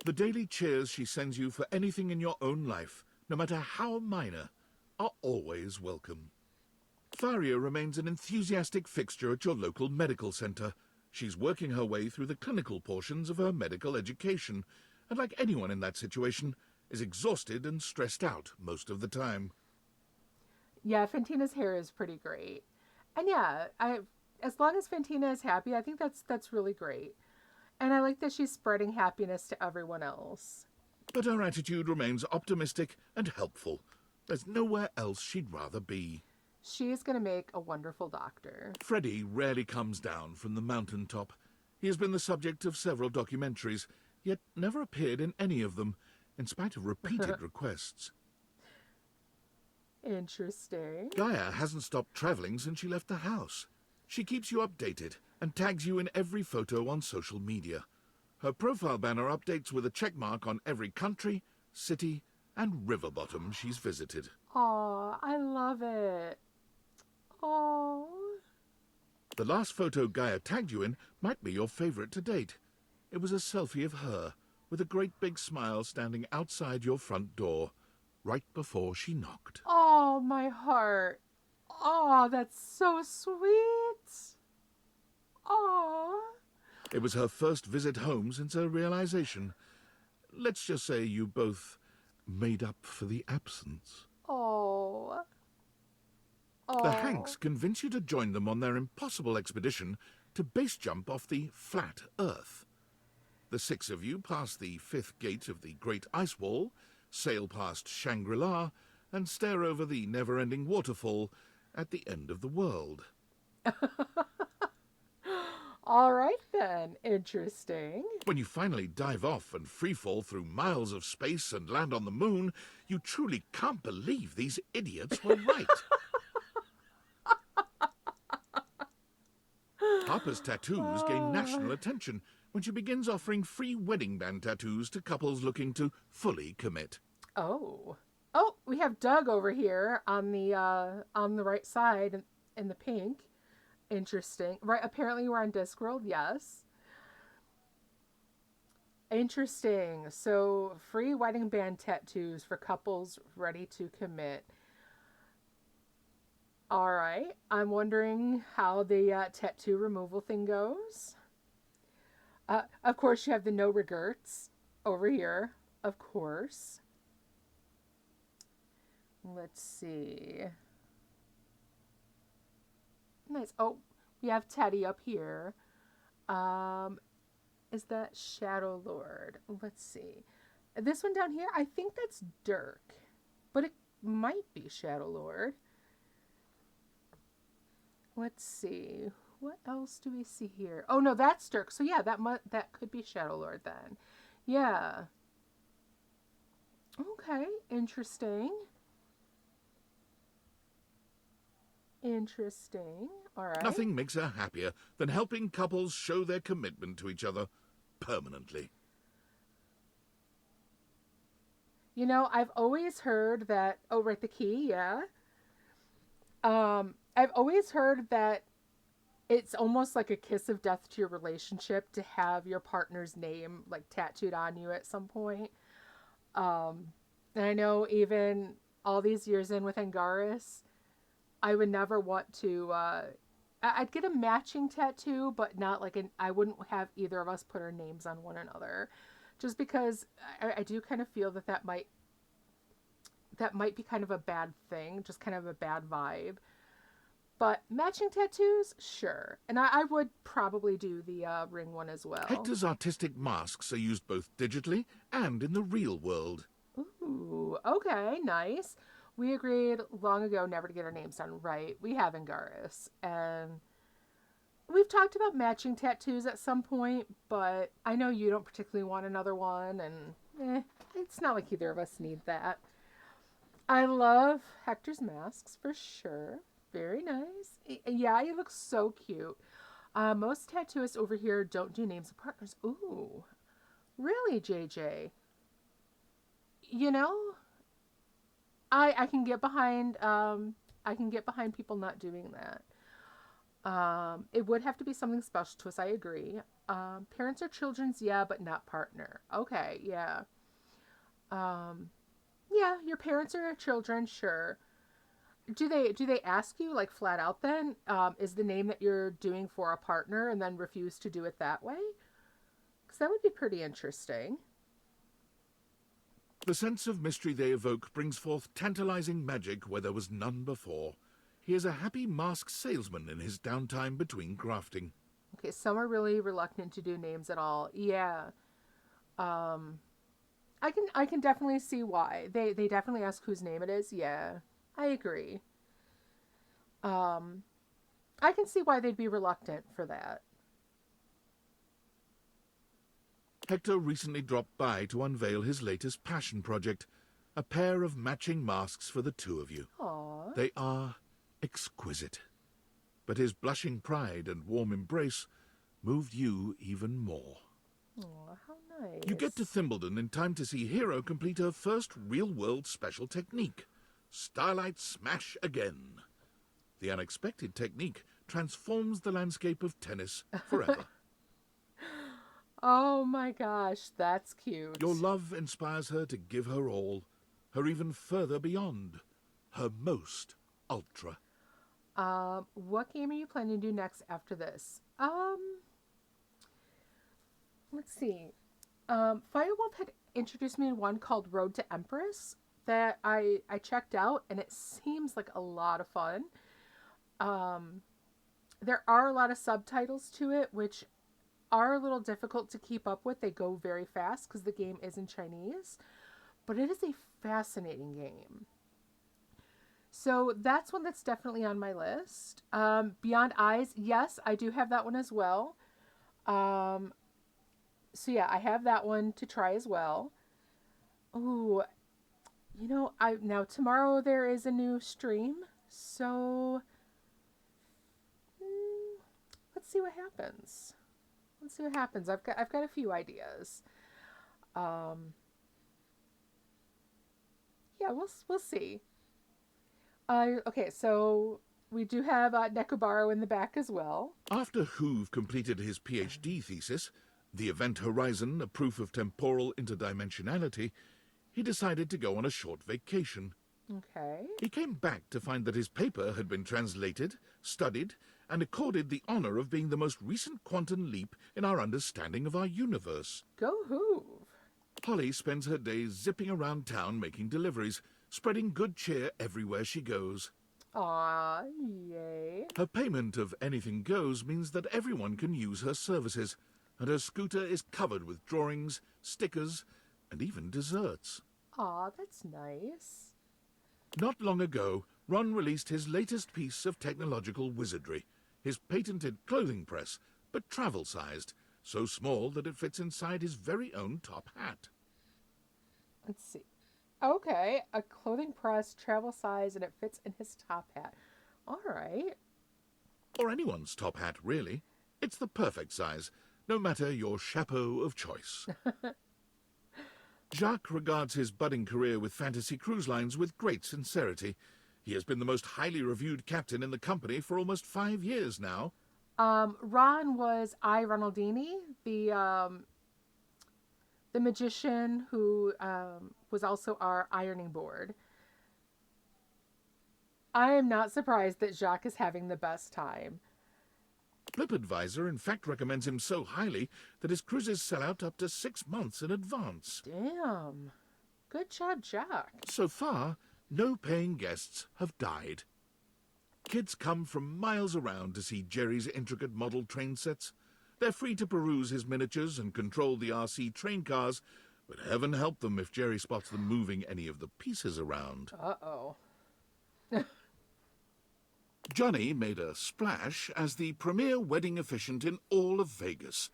The daily cheers she sends you for anything in your own life, no matter how minor, are always welcome. Faria remains an enthusiastic fixture at your local medical centre. She's working her way through the clinical portions of her medical education, and like anyone in that situation, is exhausted and stressed out most of the time. Yeah, Fantina's hair is pretty great. And yeah, as long as Fantina is happy, I think that's really great. And I like that she's spreading happiness to everyone else. But her attitude remains optimistic and helpful. There's nowhere else she'd rather be. She's going to make a wonderful doctor. Freddie rarely comes down from the mountaintop. He has been the subject of several documentaries, yet never appeared in any of them, in spite of repeated requests. Interesting. Gaia hasn't stopped traveling since she left the house. She keeps you updated and tags you in every photo on social media. Her profile banner updates with a checkmark on every country, city, and river bottom she's visited. Aw, I love it. Aw. The last photo Gaia tagged you in might be your favorite to date. It was a selfie of her, with a great big smile standing outside your front door, right before she knocked. Oh, my heart. Oh, that's so sweet. Aw. It was her first visit home since her realization. Let's just say you both made up for the absence. Oh. The Hanks convince you to join them on their impossible expedition to base jump off the flat Earth. The six of you pass the fifth gate of the Great Ice Wall, sail past Shangri-La, and stare over the never-ending waterfall at the end of the world. All right, then. Interesting. When you finally dive off and freefall through miles of space and land on the moon, you truly can't believe these idiots were right. Harper's tattoos gain national attention when she begins offering free wedding band tattoos to couples looking to fully commit. Oh. Oh, we have Doug over here on the right side in the pink. Interesting. Right, apparently we're on Discworld, yes. Interesting. So, free wedding band tattoos for couples ready to commit. All right. I'm wondering how the tattoo removal thing goes. Of course, you have the no regrets over here. Of course. Let's see. Nice. Oh, we have Teddy up here. Is that Shadow Lord? Let's see. This one down here, I think that's Dirk. But it might be Shadow Lord. Let's see. What else do we see here? Oh, no, that's Dirk. So, yeah, that could be Shadow Lord then. Yeah. Okay. Interesting. Interesting. All right. Nothing makes her happier than helping couples show their commitment to each other permanently. You know, I've always heard that... Oh, right, the key, yeah. I've always heard that it's almost like a kiss of death to your relationship to have your partner's name, like, tattooed on you at some point. And I know even all these years in with Angaris, I would never want to... I'd get a matching tattoo, but not like I wouldn't have either of us put our names on one another. Just because I do kind of feel that might be kind of a bad thing, just kind of a bad vibe. But matching tattoos, sure. And I would probably do the ring one as well. Hector's artistic masks are used both digitally and in the real world. Ooh, okay, nice. We agreed long ago never to get our names done, right? We have Angaris. And we've talked about matching tattoos at some point, but I know you don't particularly want another one, and It's not like either of us need that. I love Hector's masks for sure. Very nice. Yeah, he looks so cute. Most tattooists over here don't do names of partners. Ooh, really, JJ? You know, I can get behind people not doing that. It would have to be something special to us. I agree. Parents or children's, yeah, but not partner. Okay, yeah. Yeah, your parents or your children, sure. Do they ask you like flat out then? Is the name that you're doing for a partner and then refuse to do it that way? Because that would be pretty interesting. The sense of mystery they evoke brings forth tantalizing magic where there was none before. He is a happy mask salesman in his downtime between grafting. Okay, some are really reluctant to do names at all. Yeah. I can definitely see why. They definitely ask whose name it is. Yeah. I agree. I can see why they'd be reluctant for that. Hector recently dropped by to unveil his latest passion project, a pair of matching masks for the two of you. Aww. They are exquisite. But his blushing pride and warm embrace moved you even more. Aw, how nice. You get to Thimbledon in time to see Hero complete her first real-world special technique, Starlight Smash Again. The unexpected technique transforms the landscape of tennis forever. Oh my gosh, that's cute. Your love inspires her to give her all, her even further beyond, her most ultra. What game are you planning to do next after this? Let's see. Firewolf had introduced me to one called Road to Empress that I checked out, and it seems like a lot of fun. There are a lot of subtitles to it, which are a little difficult to keep up with. They go very fast because the game is in Chinese, but it is a fascinating game. So that's one that's definitely on my list. Beyond Eyes, yes, I do have that one as well. So yeah, I have that one to try as well. Ooh, you know, now tomorrow there is a new stream, so let's see what happens. Let's see what happens. I've got a few ideas. Yeah, we'll see. Okay, so we do have Nekobaro in the back as well. After Hoove completed his PhD thesis, The Event Horizon, a Proof of Temporal Interdimensionality, he decided to go on a short vacation. Okay. He came back to find that his paper had been translated, studied, and accorded the honor of being the most recent quantum leap in our understanding of our universe. Go Hoove! Holly spends her days zipping around town making deliveries, spreading good cheer everywhere she goes. Aw, yay. Her payment of anything goes means that everyone can use her services, and her scooter is covered with drawings, stickers, and even desserts. Aw, that's nice. Not long ago, Ron released his latest piece of technological wizardry, his patented clothing press, but travel-sized, so small that it fits inside his very own top hat. Let's see. Okay, a clothing press, travel size, and it fits in his top hat. All right. Or anyone's top hat, really. It's the perfect size, no matter your chapeau of choice. Jacques regards his budding career with Fantasy Cruise Lines with great sincerity. He has been the most highly reviewed captain in the company for almost 5 years now. Ron was Ronaldini, the magician who was also our ironing board. I am not surprised that Jacques is having the best time. TripAdvisor in fact recommends him so highly that his cruises sell out up to 6 months in advance. Damn. Good job, Jacques. So far, no paying guests have died. Kids come from miles around to see Jerry's intricate model train sets. They're free to peruse his miniatures and control the RC train cars, but heaven help them if Jerry spots them moving any of the pieces around. Uh-oh. Johnny made a splash as the premier wedding officiant in all of Vegas.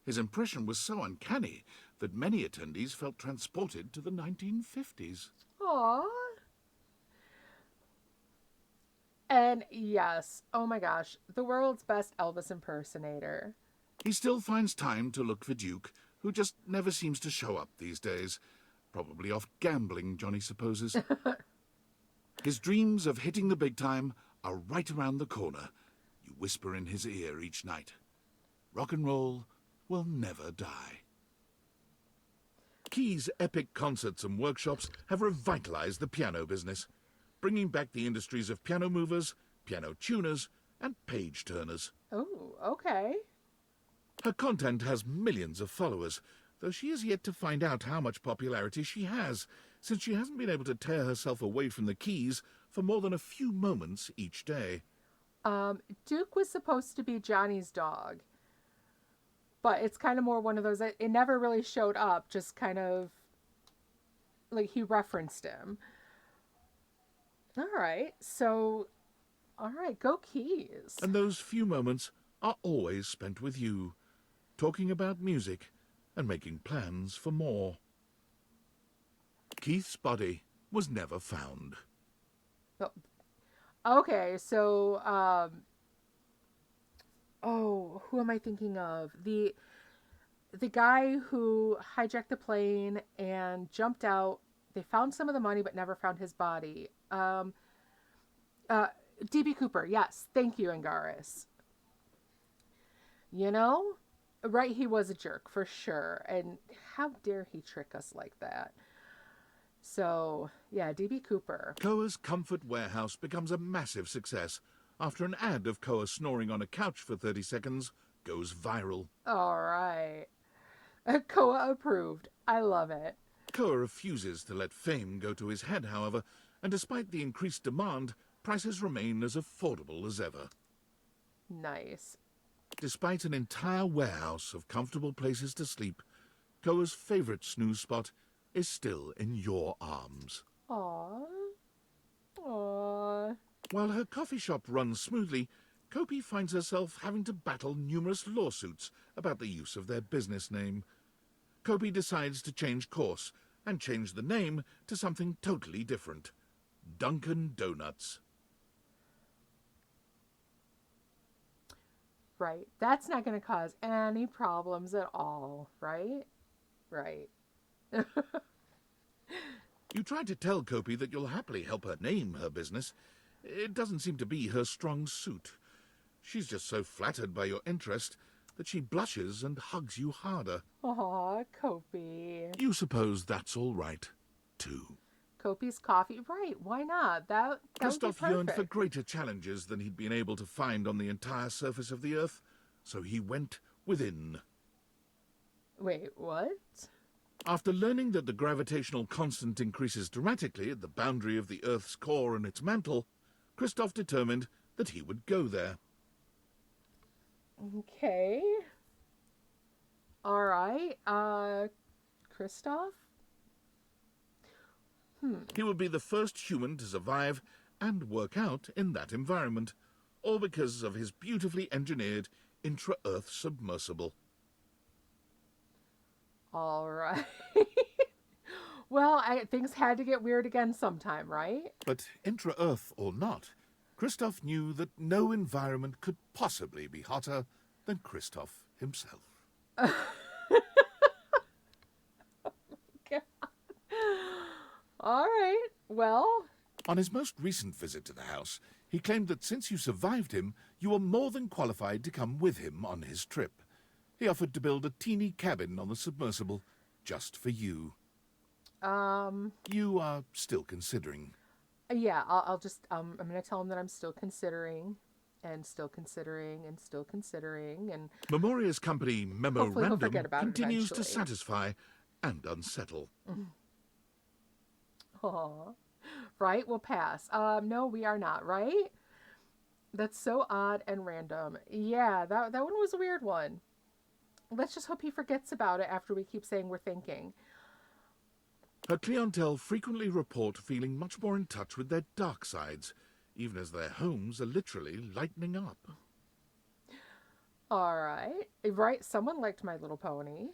His impression was so uncanny that many attendees felt transported to the 1950s. Aww. And yes, oh my gosh, the world's best Elvis impersonator. He still finds time to look for Duke, who just never seems to show up these days. Probably off gambling, Johnny supposes. His dreams of hitting the big time are right around the corner. You whisper in his ear each night. Rock and roll will never die. Key's epic concerts and workshops have revitalized the piano business, bringing back the industries of piano movers, piano tuners, and page turners. Oh, okay. Her content has millions of followers, though she is yet to find out how much popularity she has, since she hasn't been able to tear herself away from the keys for more than a few moments each day. Duke was supposed to be Johnny's dog, but it's kind of more one of those, it never really showed up, just kind of like he referenced him. All right, go Keys. And those few moments are always spent with you, talking about music and making plans for more. Keith's body was never found. Oh, okay, so, who am I thinking of? The guy who hijacked the plane and jumped out. They found some of the money but never found his body. D.B. Cooper, yes. Thank you, Angaris. You know, right, he was a jerk, for sure. And how dare he trick us like that? So, yeah, D.B. Cooper. Koa's Comfort Warehouse becomes a massive success after an ad of Koa snoring on a couch for 30 seconds goes viral. All right. Koa approved. I love it. Koa refuses to let fame go to his head, however, and despite the increased demand, prices remain as affordable as ever. Nice. Despite an entire warehouse of comfortable places to sleep, Koa's favorite snooze spot is still in your arms. Aww. Aww. While her coffee shop runs smoothly, Kopi finds herself having to battle numerous lawsuits about the use of their business name. Kopi decides to change course and change the name to something totally different. Dunkin' Donuts. Right. That's not going to cause any problems at all, right? Right. You try to tell Kopi that you'll happily help her name her business. It doesn't seem to be her strong suit. She's just so flattered by your interest that she blushes and hugs you harder. Aw, Kopi. You suppose that's all right, too. Kopi's coffee. Right, why not? That would be Christoph yearned for perfect. greater challenges than he'd been able to find on the entire surface of the Earth, so he went within. Wait, what? After learning that the gravitational constant increases dramatically at the boundary of the Earth's core and its mantle, Christoph determined that he would go there. Okay. All right. Christoph? He would be the first human to survive and work out in that environment, all because of his beautifully engineered intra-Earth submersible. All right. Well, things had to get weird again sometime, right? But intra-Earth or not, Christoph knew that no environment could possibly be hotter than Christoph himself. All right. Well. On his most recent visit to the house, he claimed that since you survived him, you were more than qualified to come with him on his trip. He offered to build a teeny cabin on the submersible just for you. You are still considering. Yeah, I'll just, I'm going to tell him that I'm still considering, and still considering, and still considering, and... Memoria's company memorandum forget about it continues to eventually. satisfy and unsettle. Aw. Right? We'll pass. No, we are not, right? That's so odd and random. Yeah, that one was a weird one. Let's just hope he forgets about it after we keep saying we're thinking. Her clientele frequently report feeling much more in touch with their dark sides, even as their homes are literally lightening up. All right. Right, someone liked My Little Pony.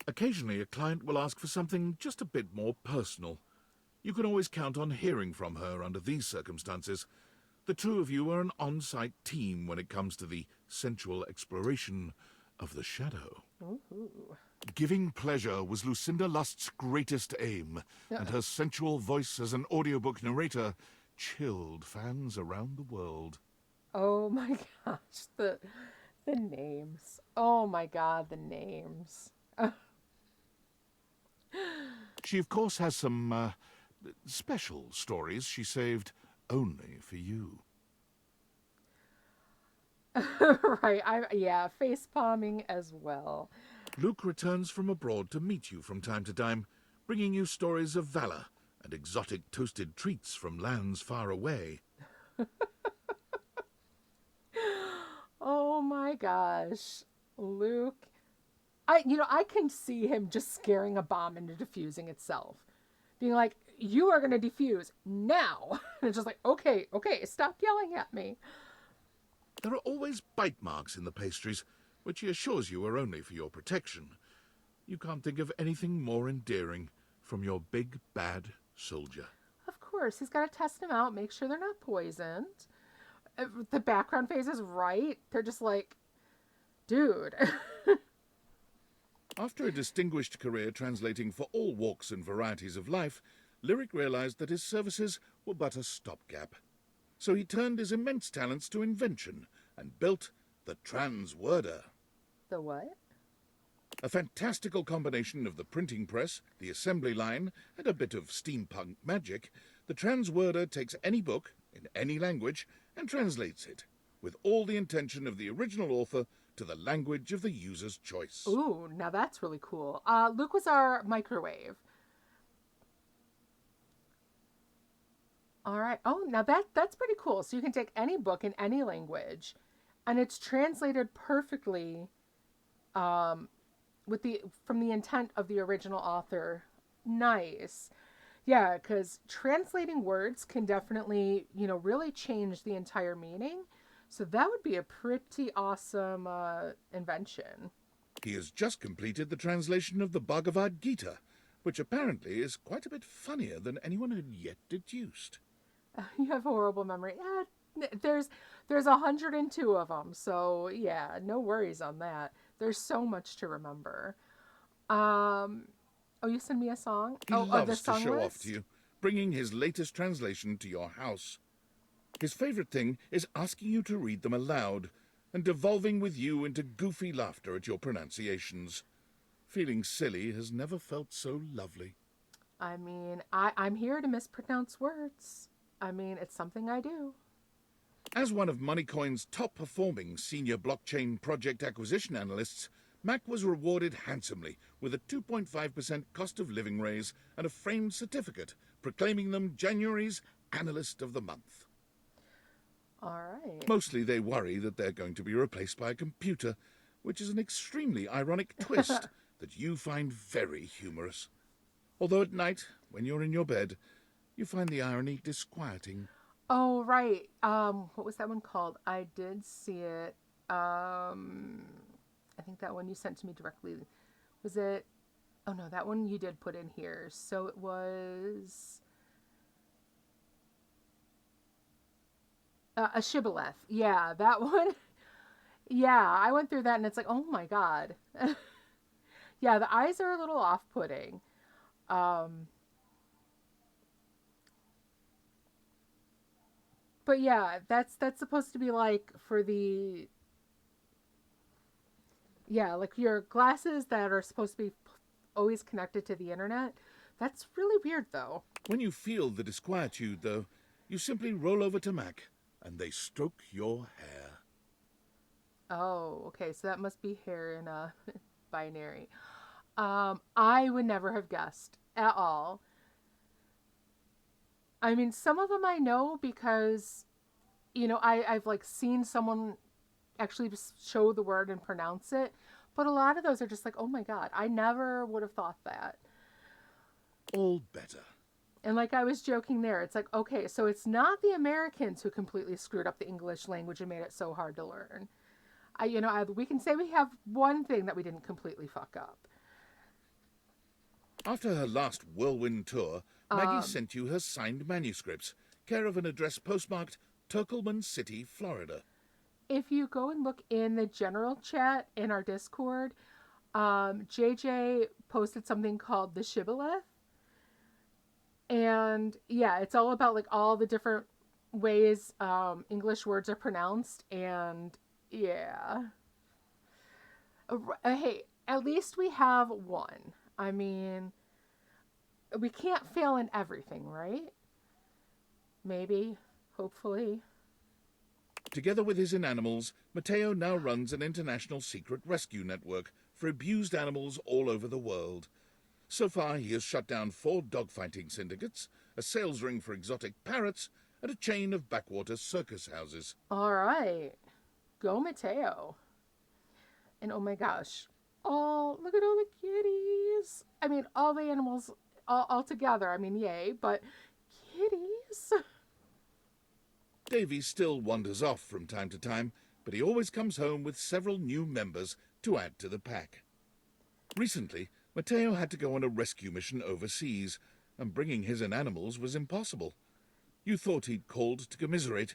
Occasionally, a client will ask for something just a bit more personal. You can always count on hearing from her under these circumstances. The two of you are an on-site team when it comes to the sensual exploration of the shadow. Ooh. Giving pleasure was Lucinda Lust's greatest aim, and her sensual voice as an audiobook narrator chilled fans around the world. Oh my gosh, the names. Oh my god, the names. She, of course, has some special stories she saved only for you. Right, yeah, face palming as well. Luke returns from abroad to meet you from time to time, bringing you stories of valor and exotic toasted treats from lands far away. Oh my gosh, Luke. I can see him just scaring a bomb into diffusing itself. Being like, you are going to defuse now. And it's just like, okay, stop yelling at me. There are always bite marks in the pastries, which he assures you are only for your protection. You can't think of anything more endearing from your big, bad soldier. Of course, he's got to test them out, make sure they're not poisoned. The background phase is right. They're just like, dude. After a distinguished career translating for all walks and varieties of life, Lyric realized that his services were but a stopgap. So he turned his immense talents to invention and built the Transworder. The what? A fantastical combination of the printing press, the assembly line, and a bit of steampunk magic, the Transworder takes any book, in any language, and translates it, with all the intention of the original author to the language of the user's choice. Ooh, now that's really cool. Luke was our microwave. All right. Oh, now that's pretty cool. So you can take any book in any language, and it's translated perfectly from the intent of the original author. Nice. Yeah, because translating words can definitely, really change the entire meaning. So that would be a pretty awesome invention. He has just completed the translation of the Bhagavad Gita, which apparently is quite a bit funnier than anyone had yet deduced. You have a horrible memory. Yeah, there's 102 of them, so yeah, no worries on that. There's so much to remember. Oh, you send me a song? He the loves to song show list? off to you, bringing his latest translation to your house. His favorite thing is asking you to read them aloud and devolving with you into goofy laughter at your pronunciations. Feeling silly has never felt so lovely. I mean, I'm here to mispronounce words. I mean, it's something I do. As one of Moneycoin's top-performing senior blockchain project acquisition analysts, Mac was rewarded handsomely with a 2.5% cost of living raise and a framed certificate proclaiming them January's Analyst of the Month. All right. Mostly they worry that they're going to be replaced by a computer, which is an extremely ironic twist that you find very humorous. Although at night, when you're in your bed, you find the irony disquieting. Oh, right. What was that one called? I did see it. I think that one you sent to me directly. Was it? Oh no, that one you did put in here. So it was a shibboleth. Yeah, that one. Yeah, I went through that and it's like, oh my god. Yeah, the eyes are a little off-putting. But yeah, that's supposed to be like for the like your glasses that are supposed to be always connected to the internet. That's really weird though. When you feel the disquietude, though, you simply roll over to Mac and they stroke your hair. Oh, okay, so that must be hair in a binary. I would never have guessed at all. I mean, some of them I know because, I've like seen someone actually just show the word and pronounce it. But a lot of those are just like, oh my god, I never would have thought that. All better. And like I was joking there, it's like, okay, so it's not the Americans who completely screwed up the English language and made it so hard to learn. We can say we have one thing that we didn't completely fuck up. After her last whirlwind tour, Maggie sent you her signed manuscripts, care of an address postmarked Turkleman City, Florida. If you go and look in the general chat in our Discord, JJ posted something called the Shibboleth. And yeah, it's all about like all the different ways English words are pronounced. And yeah. Hey, at least we have one. I mean, we can't fail in everything, right? Maybe, hopefully. Together with his inanimals, Mateo now runs an international secret rescue network for abused animals all over the world. So far, he has shut down 4 dogfighting syndicates, a sales ring for exotic parrots, and a chain of backwater circus houses. All right. Go, Mateo. And oh my gosh. Oh, look at all the kitties. I mean, all the animals all together. I mean, yay, but kitties. Davy still wanders off from time to time, but he always comes home with several new members to add to the pack. Recently, Mateo had to go on a rescue mission overseas, and bringing his inanimals was impossible. You thought he'd called to commiserate,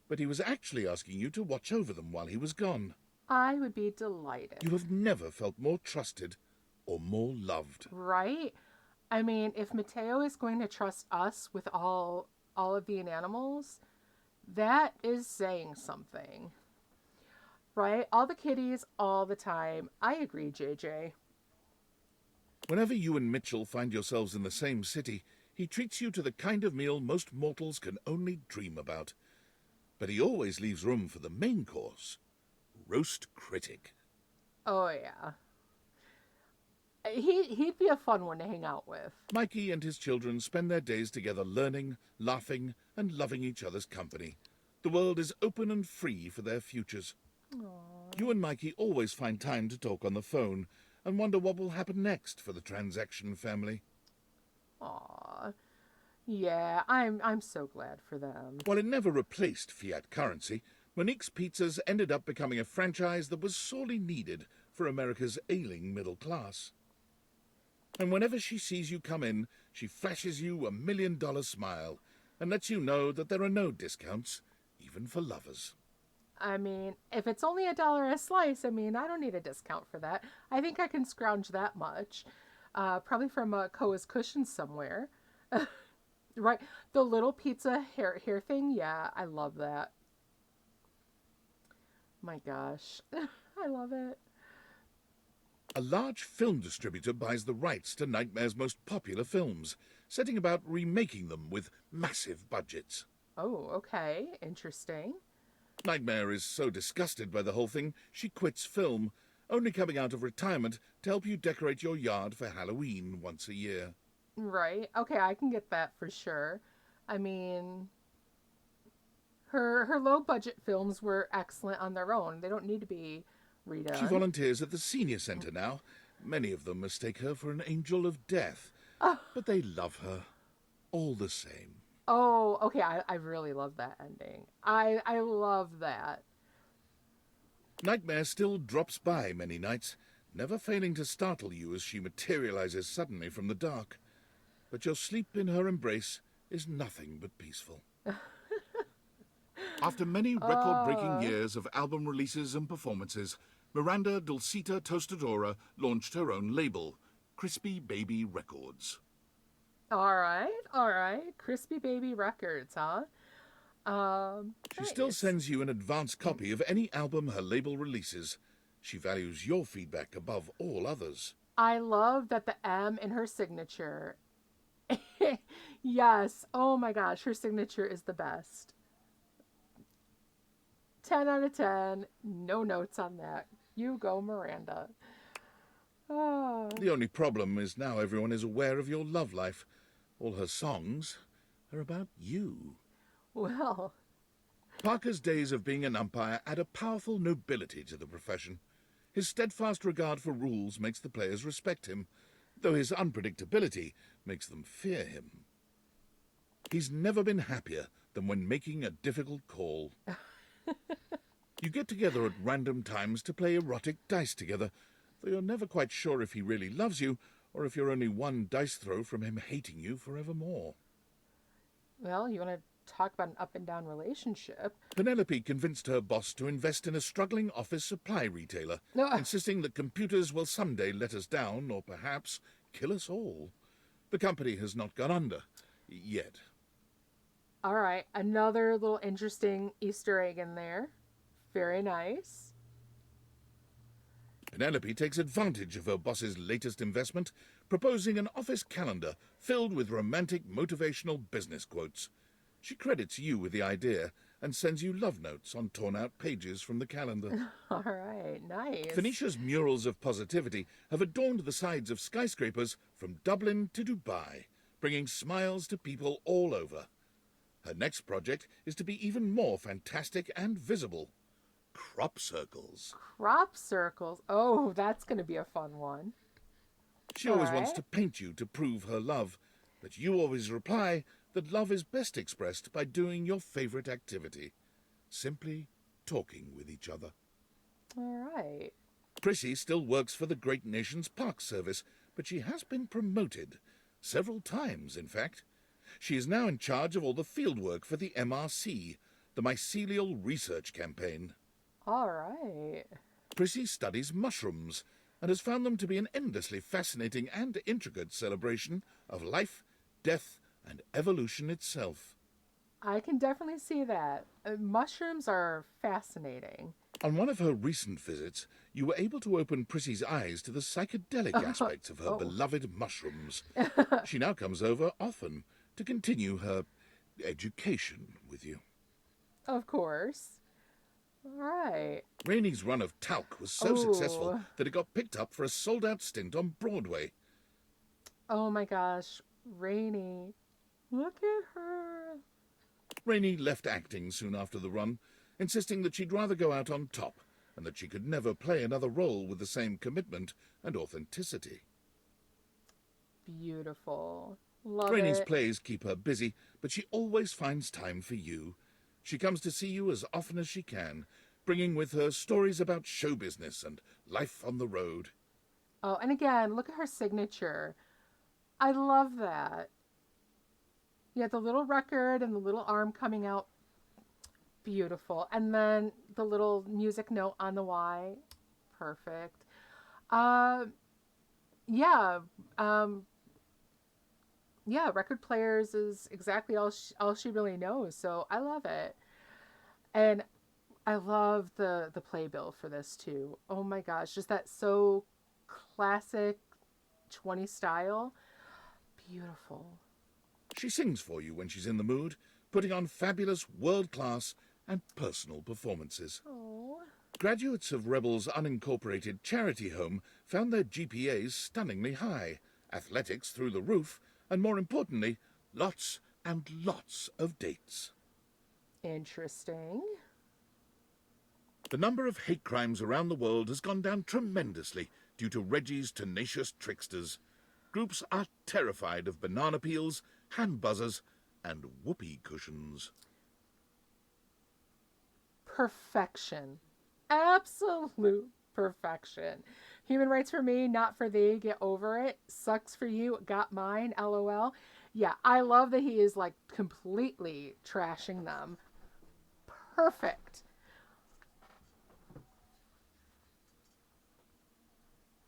but he was actually asking you to watch over them while he was gone. I would be delighted. You have never felt more trusted or more loved. Right? I mean, if Mateo is going to trust us with all of the animals, that is saying something. Right? All the kitties, all the time. I agree, JJ. Whenever you and Mitchell find yourselves in the same city, he treats you to the kind of meal most mortals can only dream about. But he always leaves room for the main course. Roast critic. Oh, yeah. He'd be a fun one to hang out with. Mikey and his children spend their days together learning, laughing, and loving each other's company. The world is open and free for their futures. Aww. You and Mikey always find time to talk on the phone and wonder what will happen next for the Transaction family. Aw. Yeah, I'm so glad for them. While it never replaced fiat currency, Monique's Pizzas ended up becoming a franchise that was sorely needed for America's ailing middle class. And whenever she sees you come in, she flashes you $1 million smile and lets you know that there are no discounts, even for lovers. I mean, if it's only $1 a slice, I mean, I don't need a discount for that. I think I can scrounge that much. Probably from Koa's Cushions somewhere. Right, the little pizza hair thing, yeah, I love that. My gosh, I love it. A large film distributor buys the rights to Nightmare's most popular films, setting about remaking them with massive budgets. Oh, okay, interesting. Nightmare is so disgusted by the whole thing, she quits film, only coming out of retirement to help you decorate your yard for Halloween once a year. Right, okay, I can get that for sure. I mean, her low-budget films were excellent on their own. They don't need to be redone. She volunteers at the senior center now. Many of them mistake her for an angel of death, but they love her all the same. Oh, okay, I really love that ending. I love that. Nightmare still drops by many nights, never failing to startle you as she materializes suddenly from the dark. But your sleep in her embrace is nothing but peaceful. After many record-breaking years of album releases and performances, Miranda Dulcita Tostadora launched her own label, Crispy Baby Records. All right. Crispy Baby Records, huh? She still sends you an advance copy of any album her label releases. She values your feedback above all others. I love that the M in her signature. Yes. Oh my gosh, her signature is the best. 10 out of 10. No notes on that. You go, Miranda. Oh. The only problem is now everyone is aware of your love life. All her songs are about you. Well. Parker's days of being an umpire add a powerful nobility to the profession. His steadfast regard for rules makes the players respect him, though his unpredictability makes them fear him. He's never been happier than when making a difficult call. You get together at random times to play erotic dice together, though you're never quite sure if he really loves you or if you're only one dice throw from him hating you forevermore. Well, you want to talk about an up and down relationship. Penelope convinced her boss to invest in a struggling office supply retailer, insisting that computers will someday let us down or perhaps kill us all. The company has not gone under. Yet. All right, another little interesting Easter egg in there. Very nice. Penelope takes advantage of her boss's latest investment, proposing an office calendar filled with romantic motivational business quotes. She credits you with the idea and sends you love notes on torn-out pages from the calendar. All right, nice. Phoenicia's murals of positivity have adorned the sides of skyscrapers from Dublin to Dubai, bringing smiles to people all over. Her next project is to be even more fantastic and visible. Crop circles. Crop circles? Oh, that's going to be a fun one. She always wants to paint you to prove her love, but you always reply that love is best expressed by doing your favorite activity. Simply talking with each other. All right. Prissy still works for the Great Nations Park Service, but she has been promoted. Several times, in fact. She is now in charge of all the fieldwork for the MRC, the Mycelial Research Campaign. All right. Prissy studies mushrooms and has found them to be an endlessly fascinating and intricate celebration of life, death, and evolution itself. I can definitely see that. Mushrooms are fascinating. On one of her recent visits, you were able to open Prissy's eyes to the psychedelic aspects of her beloved mushrooms. She now comes over often to continue her education with you. Of course. All right. Rainey's run of talc was so successful that it got picked up for a sold-out stint on Broadway. Oh my gosh, Rainey. Look at her. Rainey left acting soon after the run, insisting that she'd rather go out on top and that she could never play another role with the same commitment and authenticity. Beautiful. Love Rainey's it. plays keep her busy, but she always finds time for you. She comes to see you as often as she can, bringing with her stories about show business and life on the road. Oh, and again, look at her signature. I love that. Yeah, the little record and the little arm coming out. Beautiful. And then the little music note on the Y. Perfect. Yeah, record players is exactly all she really knows. So I love it. And I love the playbill for this too. Oh my gosh, just that so classic 20 style. Beautiful. She sings for you when she's in the mood, putting on fabulous world-class and personal performances. Oh. Graduates of Rebel's unincorporated charity home found their GPAs stunningly high, athletics through the roof, and more importantly, lots and lots of dates. Interesting. The number of hate crimes around the world has gone down tremendously due to Reggie's tenacious tricksters. Groups are terrified of banana peels, hand buzzers, and whoopee cushions. Perfection. Absolute perfection. Human rights for me, not for thee. Get over it. Sucks for you. Got mine. LOL. Yeah, I love that he is like completely trashing them. Perfect.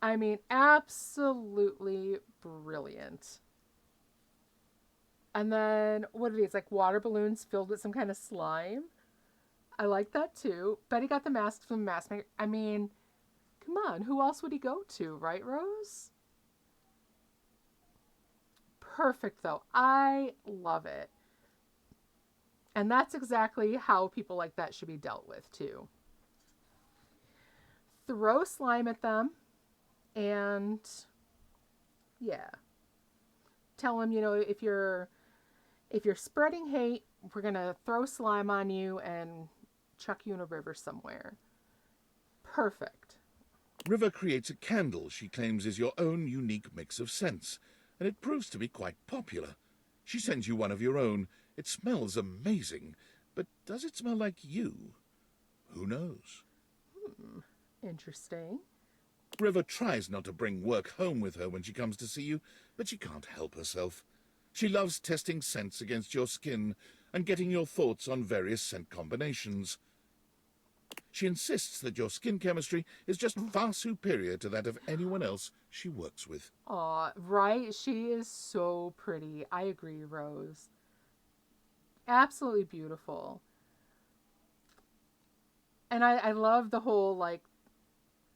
I mean, absolutely brilliant. And then, what are these? Like water balloons filled with some kind of slime? I like that too. Betty got the mask from the mask maker. I mean, come on. Who else would he go to, right, Rose? Perfect, though. I love it. And that's exactly how people like that should be dealt with, too. Throw slime at them. And, yeah. Tell them, you know, if you're spreading hate, we're going to throw slime on you and chuck you in a river somewhere. Perfect. River creates a candle she claims is your own unique mix of scents, and it proves to be quite popular. She sends you one of your own. It smells amazing, but does it smell like you? Who knows? Interesting. River tries not to bring work home with her when she comes to see you, but she can't help herself. She loves testing scents against your skin and getting your thoughts on various scent combinations. She insists that your skin chemistry is just far superior to that of anyone else she works with. Aw, right? She is so pretty. I agree, Rose. Absolutely beautiful. And I love the whole, like,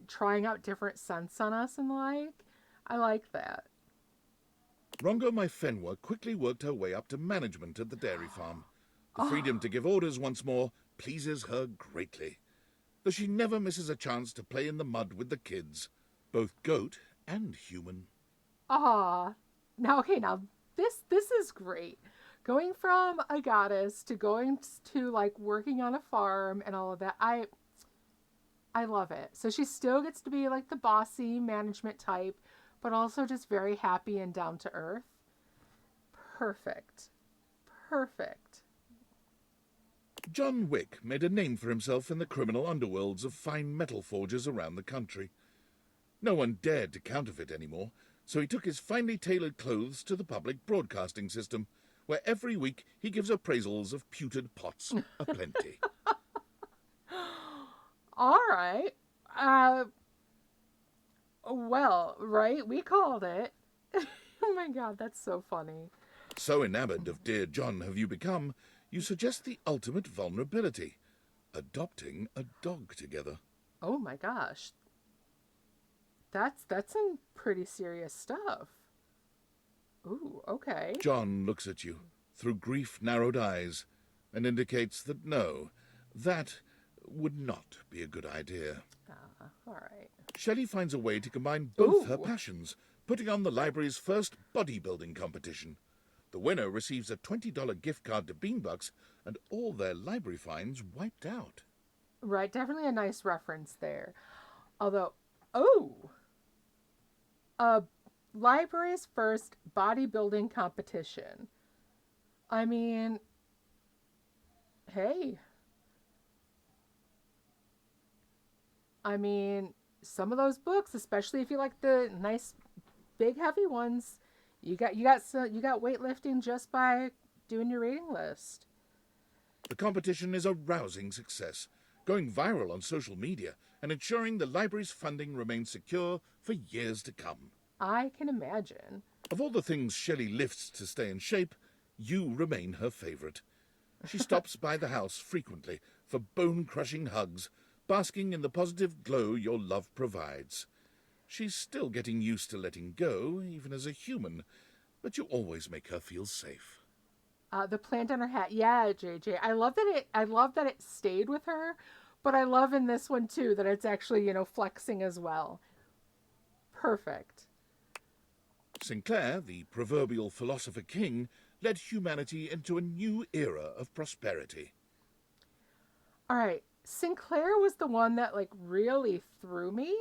trying out different scents on us and like. I like that. Rongo Myfenwa quickly worked her way up to management at the dairy farm. The freedom to give orders once more pleases her greatly, though she never misses a chance to play in the mud with the kids, both goat and human. Now this is great. Going from a goddess to going to like working on a farm and all of that. I love it. So she still gets to be like the bossy management type, but also just very happy and down to earth. Perfect. Perfect. John Wick made a name for himself in the criminal underworlds of fine metal forgers around the country. No one dared to counterfeit anymore, so he took his finely tailored clothes to the public broadcasting system, where every week he gives appraisals of pewtered pots aplenty. All right. Well, right? We called it. Oh my god, that's so funny. So enamored of Dear John have you become, you suggest the ultimate vulnerability, adopting a dog together. Oh my gosh. That's some pretty serious stuff. Ooh, okay. John looks at you through grief-narrowed eyes and indicates that no, that would not be a good idea. All right. Shelley finds a way to combine both her passions, putting on the library's first bodybuilding competition. The winner receives a $20 gift card to Beanbucks and all their library fines wiped out. Right, definitely a nice reference there. Although, library's first bodybuilding competition. I mean, hey. I mean, some of those books, especially if you like the nice, big, heavy ones, you got weightlifting just by doing your reading list. The competition is a rousing success, going viral on social media and ensuring the library's funding remains secure for years to come. I can imagine. Of all the things Shelley lifts to stay in shape, you remain her favorite. She stops by the house frequently for bone-crushing hugs, basking in the positive glow your love provides. She's still getting used to letting go, even as a human, but you always make her feel safe. The plant on her hat, yeah, JJ. I love that it stayed with her, but I love in this one too that it's actually, flexing as well. Perfect. Sinclair, the proverbial philosopher king, led humanity into a new era of prosperity. All right, Sinclair was the one that really threw me,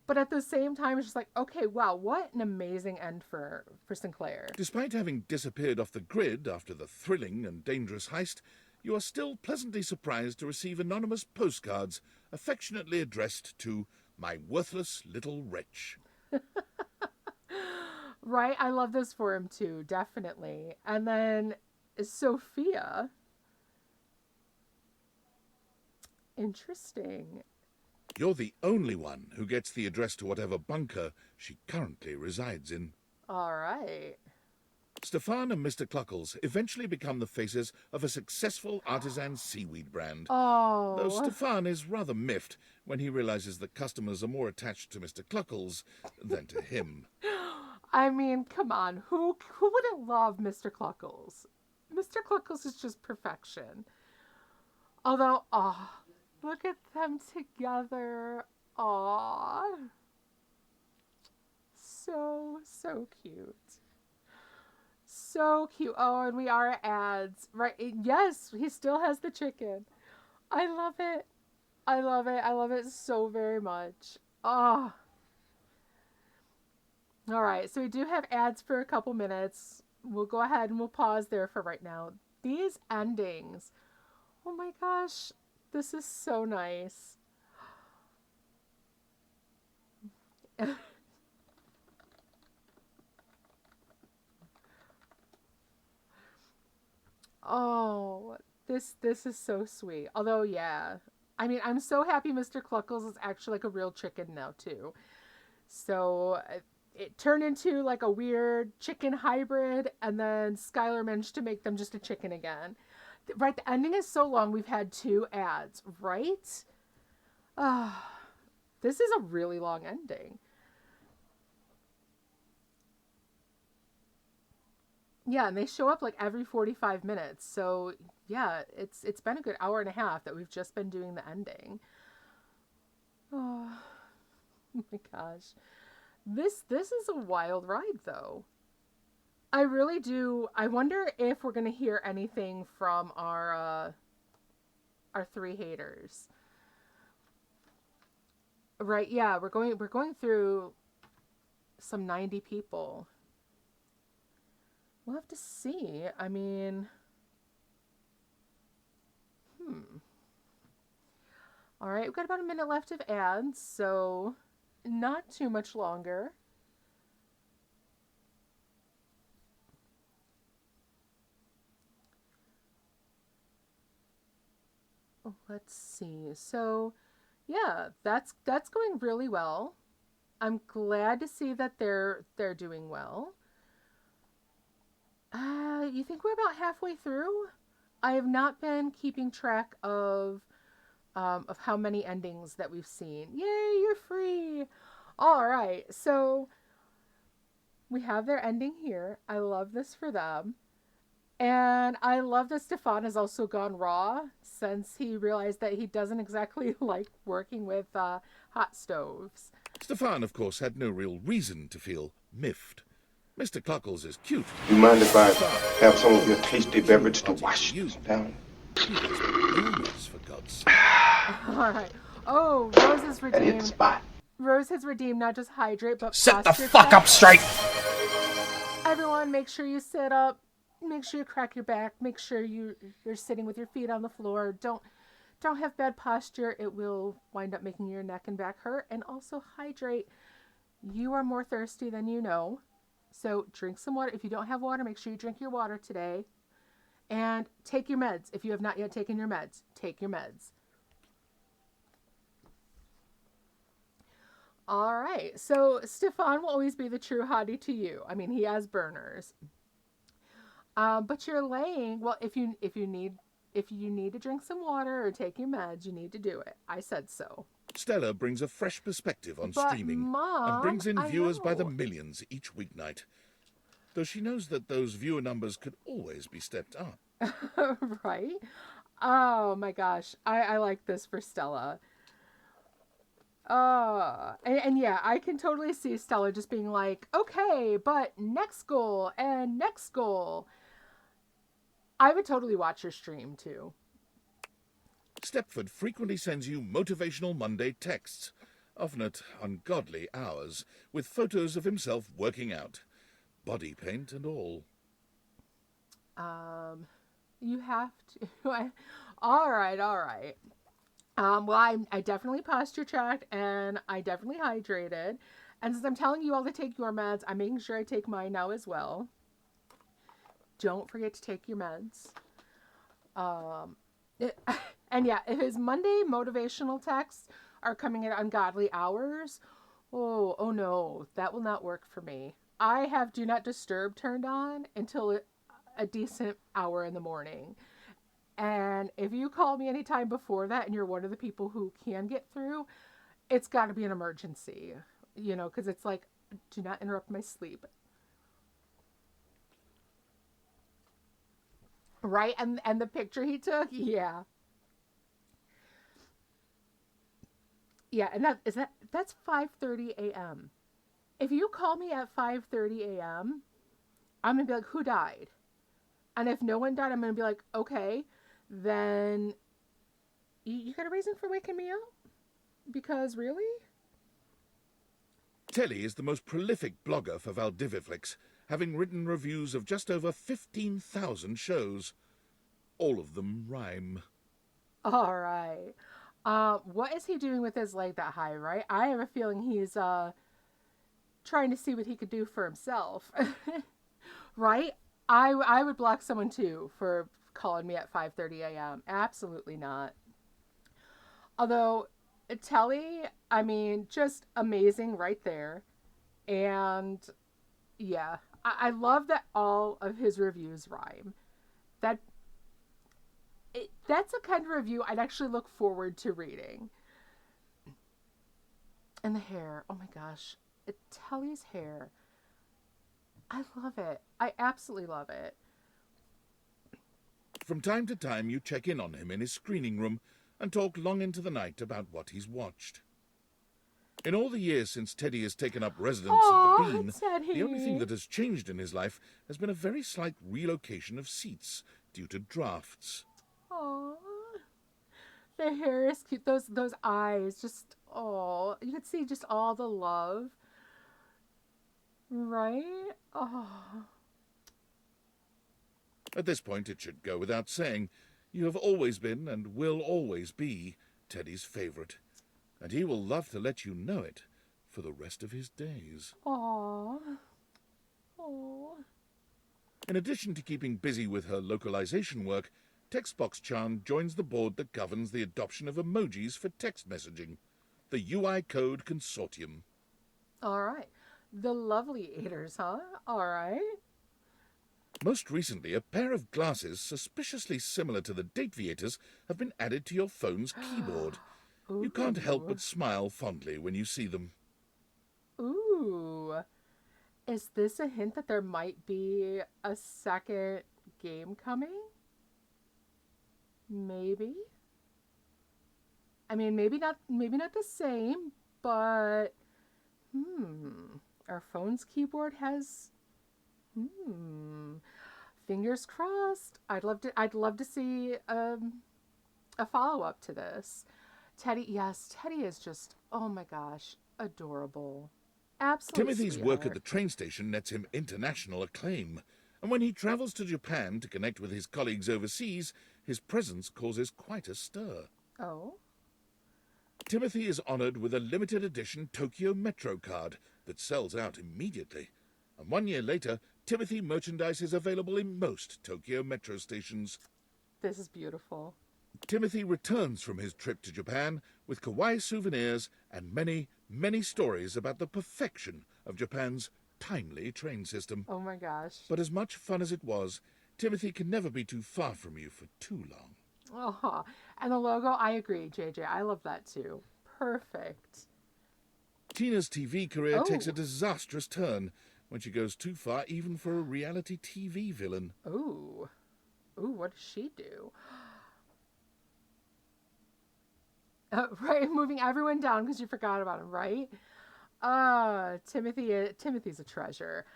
but at the same time, it's just like, okay, wow, what an amazing end for Sinclair. Despite having disappeared off the grid after the thrilling and dangerous heist, you are still pleasantly surprised to receive anonymous postcards affectionately addressed to my worthless little wretch. Right, I love this for him too, definitely. And then Sophia. Interesting. You're the only one who gets the address to whatever bunker she currently resides in. All right. Stefan and Mr. Cluckles eventually become the faces of a successful artisan seaweed brand. Oh. Though Stefan is rather miffed when he realizes that customers are more attached to Mr. Cluckles than to him. I mean, come on. Who wouldn't love Mr. Cluckles? Mr. Cluckles is just perfection. Although, look at them together. Aw. So cute. So cute. Oh, and we are at ads. Right. Yes, he still has the chicken. I love it. I love it. I love it so very much. Oh. All right. So we do have ads for a couple minutes. We'll go ahead and we'll pause there for right now. These endings. Oh my gosh. This is so nice. Oh, this is so sweet. Although, yeah. I mean, I'm so happy Mr. Cluckles is actually like a real chicken now, too. So it turned into like a weird chicken hybrid, and then Skylar managed to make them just a chicken again. Right, the ending is so long, we've had 2 ads, right? This is a really long ending. Yeah, and they show up like every 45 minutes. So, yeah, it's been a good hour and a half that we've just been doing the ending. Oh, my gosh. This is a wild ride though. I really do. I wonder if we're going to hear anything from our 3 haters. Right, yeah, we're going through some 90 people. We'll have to see. I mean, All right, we've got about a minute left of ads, so not too much longer. Oh, let's see. So, yeah, that's going really well. I'm glad to see that they're doing well. You think we're about halfway through? I have not been keeping track of how many endings that we've seen. Yay, you're free! All right, so we have their ending here. I love this for them. And I love that Stefan has also gone raw since he realized that he doesn't exactly like working with hot stoves. Stefan, of course, had no real reason to feel miffed. Mr. Cluckles is cute. You mind if I have some of your tasty beverage to wash this down? For God's sake. All right. Oh, Rose is redeemed. And hit the spot. Rose has redeemed not just hydrate, but Sit the posture fuck check. up straight! Everyone, make sure you sit up. Make sure you crack your back. Make sure you're sitting with your feet on the floor. Don't have bad posture. It will wind up making your neck and back hurt. And also hydrate. You are more thirsty than you know. So drink some water. If you don't have water, make sure you drink your water today. And take your meds. If you have not yet taken your meds, take your meds. All right. So Stefan will always be the true hottie to you. I mean, he has burners. But you're laying. Well, if you need to drink some water or take your meds, you need to do it. I said so. Stella brings a fresh perspective on But streaming Mom, and brings in I viewers by the know. millions each weeknight. Though she knows that those viewer numbers could always be stepped up. Right? Oh my gosh. I like this for Stella. And yeah, I can totally see Stella just being like, okay, but next goal and next goal. I would totally watch her stream too. Stepford frequently sends you motivational Monday texts, often at ungodly hours, with photos of himself working out, body paint and all. You have to. All right. Well, I definitely posture tracked and I definitely hydrated. And since I'm telling you all to take your meds, I'm making sure I take mine now as well. Don't forget to take your meds. And yeah, if his Monday motivational texts are coming at ungodly hours, oh no, that will not work for me. I have Do Not Disturb turned on until a decent hour in the morning. And if you call me anytime before that and you're one of the people who can get through, it's got to be an emergency, because it's like, do not interrupt my sleep. Right? And the picture he took, yeah. Yeah, and that's 5:30 a.m. If you call me at 5:30 a.m., I'm going to be like, who died? And if no one died, I'm going to be like, okay, then you got a reason for waking me up? Because really? Telly is the most prolific blogger for Valdiviflix, having written reviews of just over 15,000 shows. All of them rhyme. All right. What is he doing with his leg that high, right? I have a feeling he's trying to see what he could do for himself. Right? I would block someone too for calling me at 5:30 a.m. Absolutely not. Although Telly, I mean, just amazing right there. And yeah, I love that all of his reviews rhyme. That's a kind of review I'd actually look forward to reading. And the hair, oh my gosh, Telly's hair. I love it. I absolutely love it. From time to time, you check in on him in his screening room and talk long into the night about what he's watched. In all the years since Teddy has taken up residence at the Bean, Teddy. the only thing that has changed in his life has been a very slight relocation of seats due to drafts. Aww. The hair is cute. Those eyes, just, oh, you could see just all the love. Right? Oh. At this point, it should go without saying, you have always been and will always be Teddy's favorite. And he will love to let you know it for the rest of his days. Aww. Aww. In addition to keeping busy with her localization work, Textbox-chan joins the board that governs the adoption of emojis for text messaging, the UI Code Consortium. All right. The Dateviators, huh? All right. Most recently, a pair of glasses suspiciously similar to the Dateviators have been added to your phone's keyboard. You can't help but smile fondly when you see them. Ooh. Is this a hint that there might be a second game coming? Maybe. I mean, maybe not the same, but our phone's keyboard has fingers crossed. I'd love to see a follow-up to this. Teddy is just, oh my gosh, adorable. Absolutely. Timothy's work at the train station nets him international acclaim, and when he travels to Japan to connect with his colleagues overseas, his presence causes quite a stir. Oh? Timothy is honored with a limited edition Tokyo Metro card that sells out immediately. And 1 year later, Timothy merchandise is available in most Tokyo Metro stations. This is beautiful. Timothy returns from his trip to Japan with kawaii souvenirs and many, many stories about the perfection of Japan's timely train system. Oh my gosh. But as much fun as it was, Timothy can never be too far from you for too long. Oh, and the logo, I agree, JJ. I love that too. Perfect. Tina's TV career takes a disastrous turn when she goes too far even for a reality TV villain. Ooh. Ooh, what does she do? Right, moving everyone down because you forgot about him, right? Timothy's a treasure.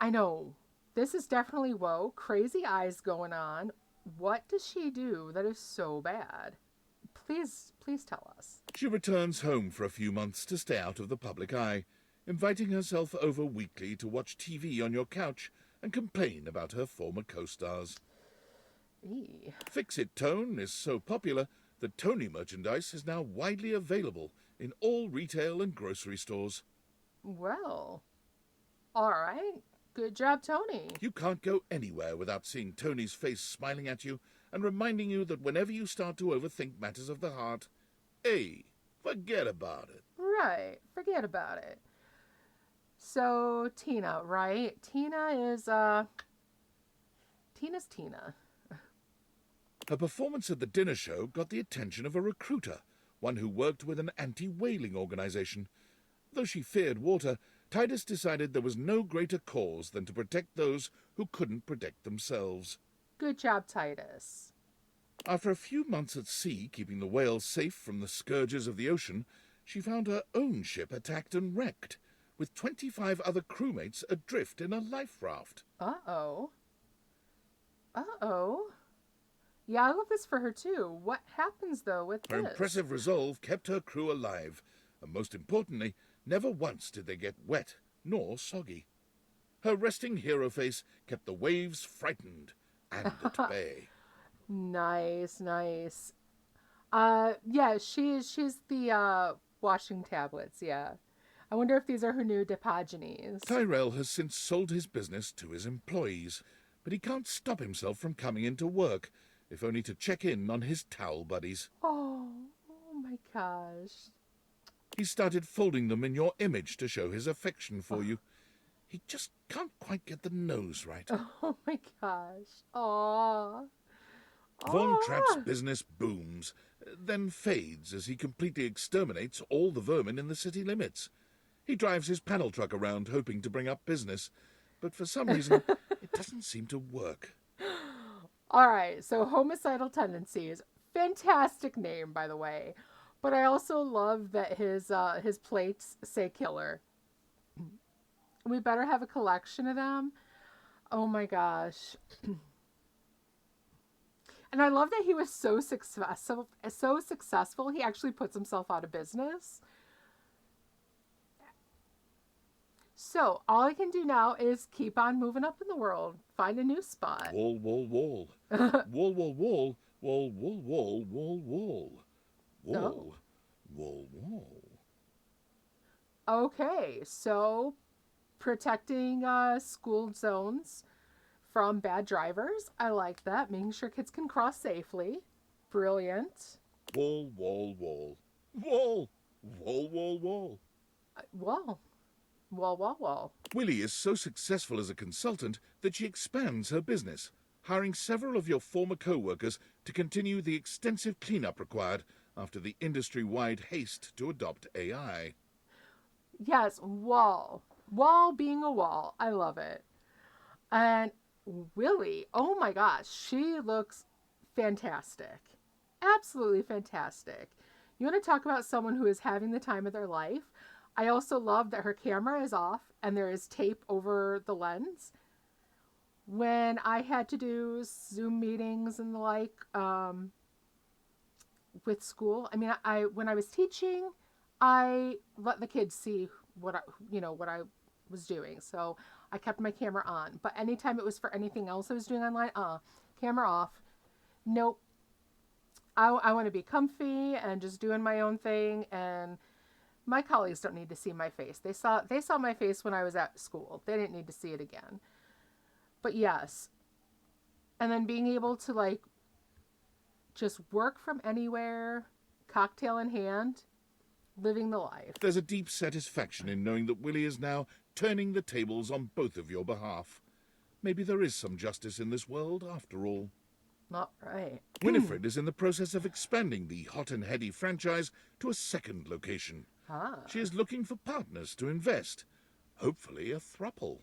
I know. This is definitely whoa, crazy eyes going on. What does she do that is so bad? Please tell us. She returns home for a few months to stay out of the public eye, inviting herself over weekly to watch TV on your couch and complain about her former co-stars. Fix-It Tone is so popular that Tony merchandise is now widely available in all retail and grocery stores. Well, all right. Good job, Tony. You can't go anywhere without seeing Tony's face smiling at you and reminding you that whenever you start to overthink matters of the heart, forget about it. Right, forget about it. So, Tina, right? Tina's Tina. Her performance at the dinner show got the attention of a recruiter, one who worked with an anti-whaling organization. Though she feared water, Titus decided there was no greater cause than to protect those who couldn't protect themselves. Good job, Titus. After a few months at sea, keeping the whales safe from the scourges of the ocean, she found her own ship attacked and wrecked, with 25 other crewmates adrift in a life raft. Uh-oh. Yeah, I love this for her, too. What happens, though, with Her this? impressive resolve kept her crew alive, and most importantly, never once did they get wet nor soggy. Her resting hero face kept the waves frightened and at bay. Nice. Yeah, she's the washing tablets, yeah. I wonder if these are her new Diogenes. Tyrell has since sold his business to his employees, but he can't stop himself from coming into work, if only to check in on his towel buddies. Oh my gosh. He started folding them in your image to show his affection for you. He just can't quite get the nose right. Oh my gosh. Aww. Von Trapp's business booms, then fades as he completely exterminates all the vermin in the city limits. He drives his panel truck around hoping to bring up business, but for some reason it doesn't seem to work. All right, so homicidal tendencies. Fantastic name, by the way. But I also love that his plates say killer. We better have a collection of them. Oh my gosh. And I love that he was so successful, he actually puts himself out of business. So all I can do now is keep on moving up in the world, find a new spot. Wall, wall, wall. Wall, wall, wall. Wall, wall, wall, wall, wall. Wall, wall, wall. Okay, so protecting school zones from bad drivers. I like that. Making sure kids can cross safely. Brilliant. Wall, wall, wall. Wall, wall, wall, wall. Wall. Wall, wall, wall. Willie is so successful as a consultant that she expands her business, hiring several of your former co-workers to continue the extensive cleanup required after the industry-wide haste to adopt AI. Yes, wall. Wall being a wall. I love it. And Willie, oh my gosh, she looks fantastic. Absolutely fantastic. You want to talk about someone who is having the time of their life? I also love that her camera is off and there is tape over the lens. When I had to do Zoom meetings and the like with school, I mean, when I was teaching, I let the kids see what I was doing. So I kept my camera on. But anytime it was for anything else I was doing online, camera off. Nope. I want to be comfy and just doing my own thing, and my colleagues don't need to see my face. They saw my face when I was at school. They didn't need to see it again. But yes. And then being able to like just work from anywhere, cocktail in hand, living the life. There's a deep satisfaction in knowing that Willie is now turning the tables on both of your behalf. Maybe there is some justice in this world after all. Not right. Winifred is in the process of expanding the Hot and Heady franchise to a second location. She is looking for partners to invest. Hopefully a throuple.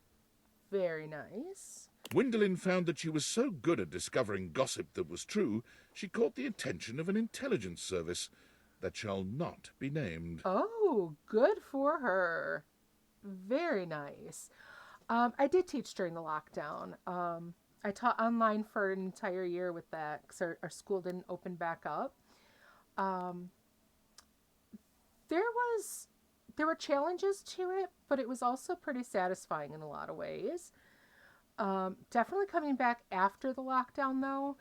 Very nice. Gwendolyn found that she was so good at discovering gossip that was true, she caught the attention of an intelligence service that shall not be named. Oh, good for her. Very nice. I did teach during the lockdown. I taught online for an entire year with that because our school didn't open back up. There were challenges to it, but it was also pretty satisfying in a lot of ways. Definitely coming back after the lockdown though.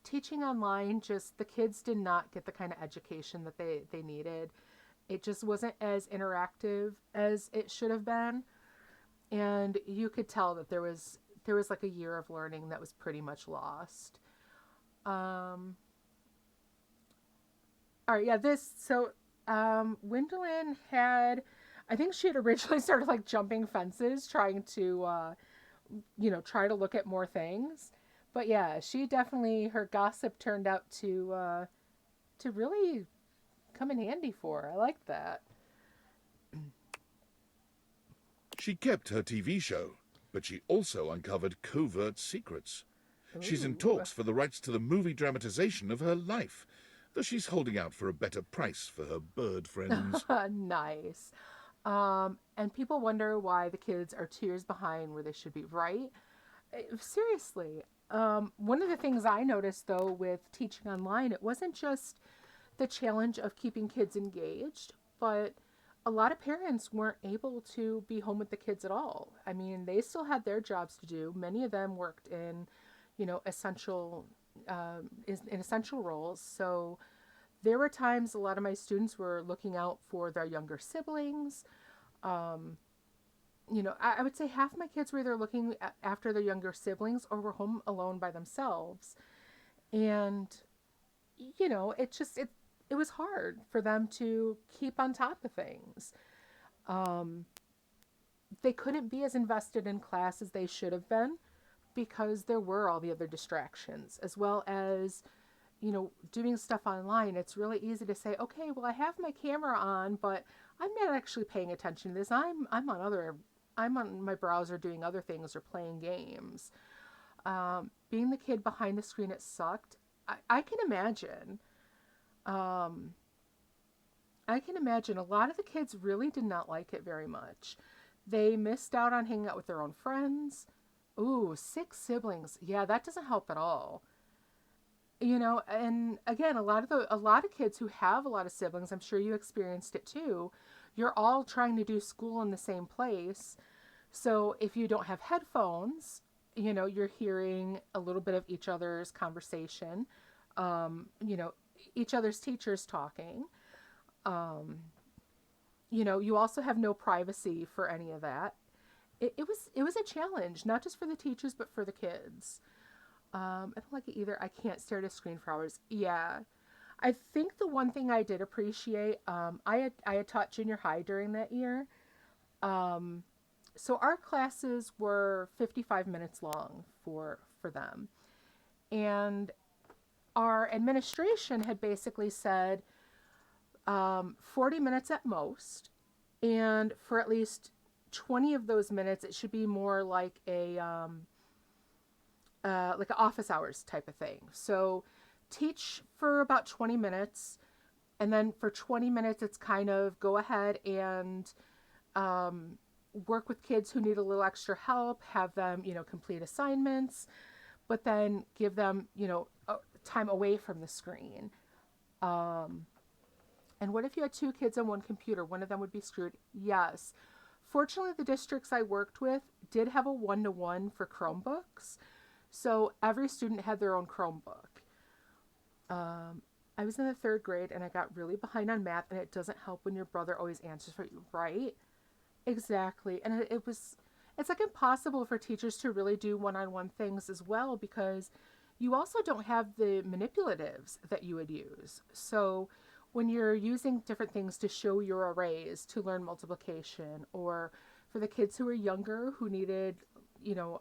Teaching online, just the kids did not get the kind of education that they needed. It just wasn't as interactive as it should have been. And you could tell that there was like a year of learning that was pretty much lost. All right, yeah, Gwendolyn I think she had originally started like jumping fences, trying to, try to look at more things. But yeah, her gossip turned out to really come in handy for her. I like that. She kept her TV show, but she also uncovered covert secrets. She's in talks for the rights to the movie dramatization of her life, though she's holding out for a better price for her bird friends. Nice. And people wonder why the kids are 2 years behind where they should be, right? Seriously. One of the things I noticed, though, with teaching online, it wasn't just the challenge of keeping kids engaged, but a lot of parents weren't able to be home with the kids at all. I mean, they still had their jobs to do. Many of them worked in, essential roles. So There were times a lot of my students were looking out for their younger siblings. You know, I would say half my kids were either looking after their younger siblings or were home alone by themselves. And, you know, it was hard for them to keep on top of things. They couldn't be as invested in class as they should have been because there were all the other distractions, as well as, you know, doing stuff online. It's really easy to say, okay, well, I have my camera on, but I'm not actually paying attention to this. I'm on my browser doing other things or playing games. Being the kid behind the screen, it sucked. I can imagine. I can imagine a lot of the kids really did not like it very much. They missed out on hanging out with their own friends. Ooh, 6 siblings. Yeah, that doesn't help at all. You know, and again, a lot of kids who have a lot of siblings, I'm sure you experienced it too. You're all trying to do school in the same place. So if you don't have headphones, you know, you're hearing a little bit of each other's conversation. You know, each other's teachers talking. You know, you also have no privacy for any of that. It was a challenge, not just for the teachers, but for the kids. I don't like it either. I can't stare at a screen for hours. Yeah. I think the one thing I did appreciate, I had taught junior high during that year. So our classes were 55 minutes long for them. And our administration had basically said 40 minutes at most. And for at least 20 of those minutes, it should be more like like an office hours type of thing. So teach for about 20 minutes. And then for 20 minutes, it's kind of go ahead and work with kids who need a little extra help, have them, you know, complete assignments, but then give them, you know, time away from the screen. And what if you had 2 kids on one computer? One of them would be screwed. Yes. Fortunately, the districts I worked with did have a 1-to-1 for Chromebooks. So every student had their own Chromebook. I was in the 3rd grade and I got really behind on math, and it doesn't help when your brother always answers for you, right? Exactly. And it's like impossible for teachers to really do one-on-one things as well, because you also don't have the manipulatives that you would use. So when you're using different things to show your arrays, to learn multiplication, or for the kids who are younger who needed, you know,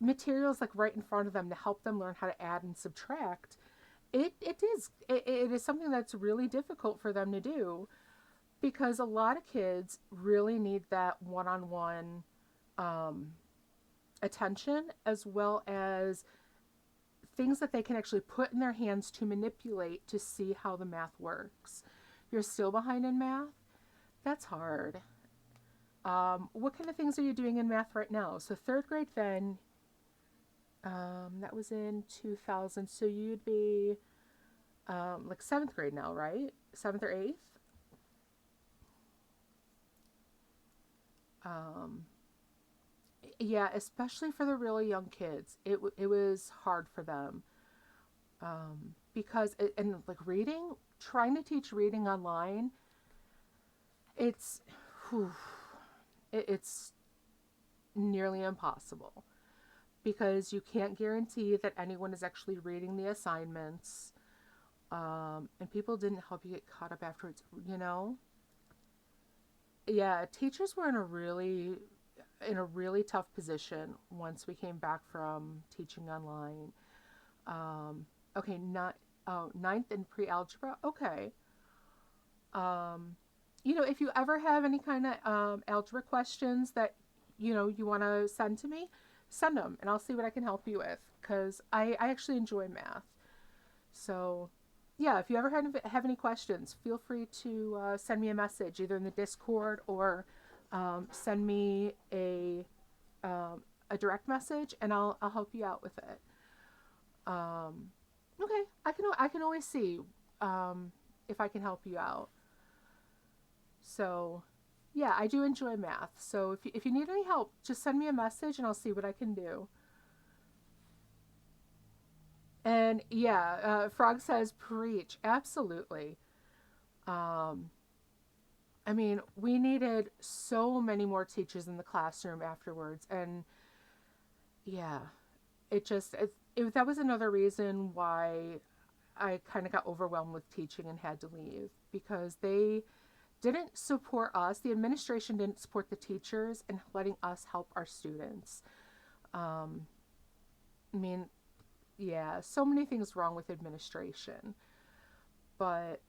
materials like right in front of them to help them learn how to add and subtract, it is something that's really difficult for them to do, because a lot of kids really need that one-on-one attention, as well as things that they can actually put in their hands to manipulate to see how the math works. You're still behind in math? That's hard. What kind of things are you doing in math right now? So 3rd grade then, that was in 2000, so you'd be like 7th grade now, right? 7th or 8th? Yeah, especially for the really young kids, it was hard for them, because and like reading, trying to teach reading online, it's it's nearly impossible, because you can't guarantee that anyone is actually reading the assignments, and people didn't help you get caught up afterwards, you know. Yeah, teachers were in a really tough position once we came back from teaching online. Okay, ninth and pre-algebra. Okay. You know, if you ever have any kind of algebra questions that, you know, you want to send to me, send them and I'll see what I can help you with, because I actually enjoy math. So yeah, if you ever have any questions, feel free to send me a message either in the Discord or send me a direct message, and I'll help you out with it. Okay, I can always see if I can help you out. So yeah, I do enjoy math. So if you need any help, just send me a message and I'll see what I can do. And yeah, Frog says, preach. Absolutely. I mean, we needed so many more teachers in the classroom afterwards. And yeah, that was another reason why I kind of got overwhelmed with teaching and had to leave, because they didn't support us. The administration didn't support the teachers in letting us help our students. I mean, yeah, so many things wrong with administration. But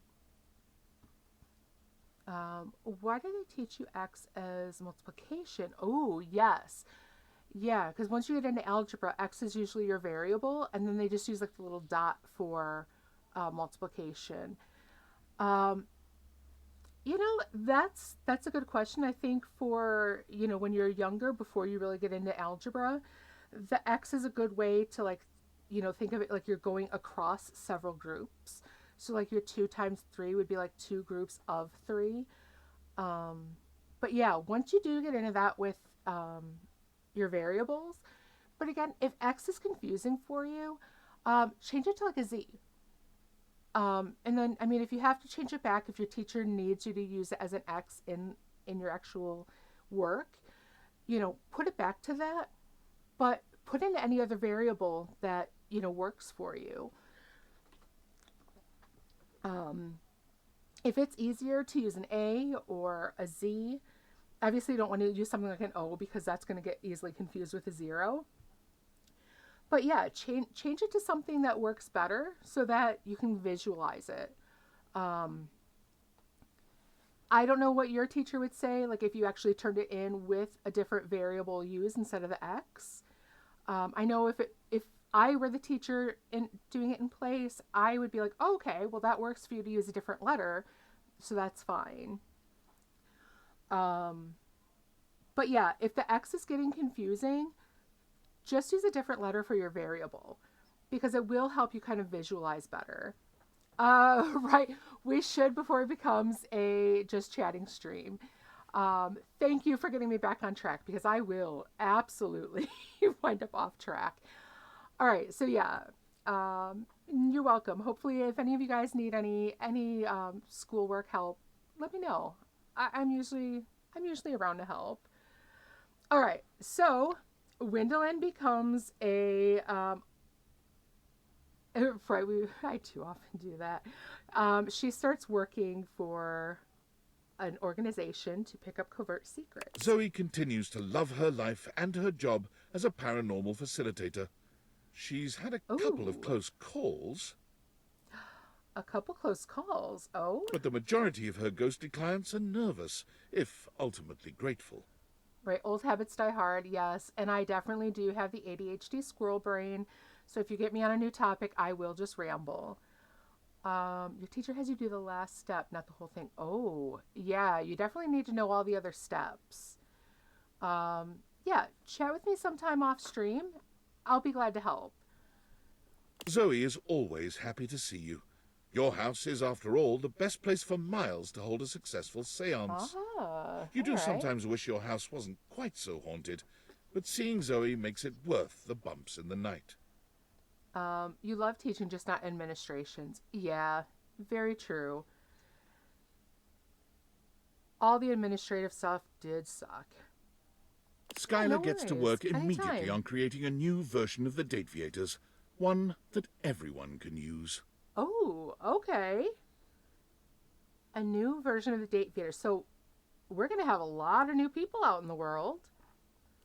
why do they teach you x as multiplication? Oh, yes. Yeah, because once you get into algebra, x is usually your variable, and then they just use like the little dot for multiplication. You know, that's a good question. I think for, when you're younger, before you really get into algebra, the x is a good way to like, think of it like you're going across several groups. So like your 2 times 3 would be like 2 groups of 3. But yeah, once you do get into that with your variables, but again, if x is confusing for you, change it to like a z. And then, I mean, if you have to change it back, if your teacher needs you to use it as an x in your actual work, put it back to that, but put in any other variable that, works for you. If it's easier to use an A or a Z, obviously you don't want to use something like an O, because that's going to get easily confused with a 0. But yeah, change it to something that works better so that you can visualize it. I don't know what your teacher would say, like if you actually turned it in with a different variable used instead of the X. I know if I were the teacher in doing it in place, I would be like, oh, okay, well that works for you to use a different letter, so that's fine. But yeah, if the X is getting confusing, just use a different letter for your variable, because it will help you kind of visualize better. Right. We should, before it becomes a just chatting stream. Thank you for getting me back on track, because I will absolutely wind up off track. All right. So yeah, you're welcome. Hopefully, if any of you guys need any schoolwork help, let me know. I'm usually around to help. All right. So Wendolyn becomes a right. I too often do that. She starts working for an organization to pick up covert secrets. Zoe continues to love her life and her job as a paranormal facilitator. She's had a couple of close calls. A couple close calls, oh? But the majority of her ghostly clients are nervous, if ultimately grateful. Right, old habits die hard, yes. And I definitely do have the ADHD squirrel brain. So if you get me on a new topic, I will just ramble. Your teacher has you do the last step, not the whole thing. Oh, yeah, you definitely need to know all the other steps. Yeah, chat with me sometime off stream. I'll be glad to help. Zoe is always happy to see you. Your house is, after all, the best place for miles to hold a successful seance. You do sometimes wish your house wasn't quite so haunted, but seeing Zoe makes it worth the bumps in the night. You love teaching, just not administrations. Yeah, very true. All the administrative stuff did suck. Skylar gets to work immediately on creating a new version of the Dateviators, one that everyone can use. Oh, okay. A new version of the Dateviators. So we're going to have a lot of new people out in the world.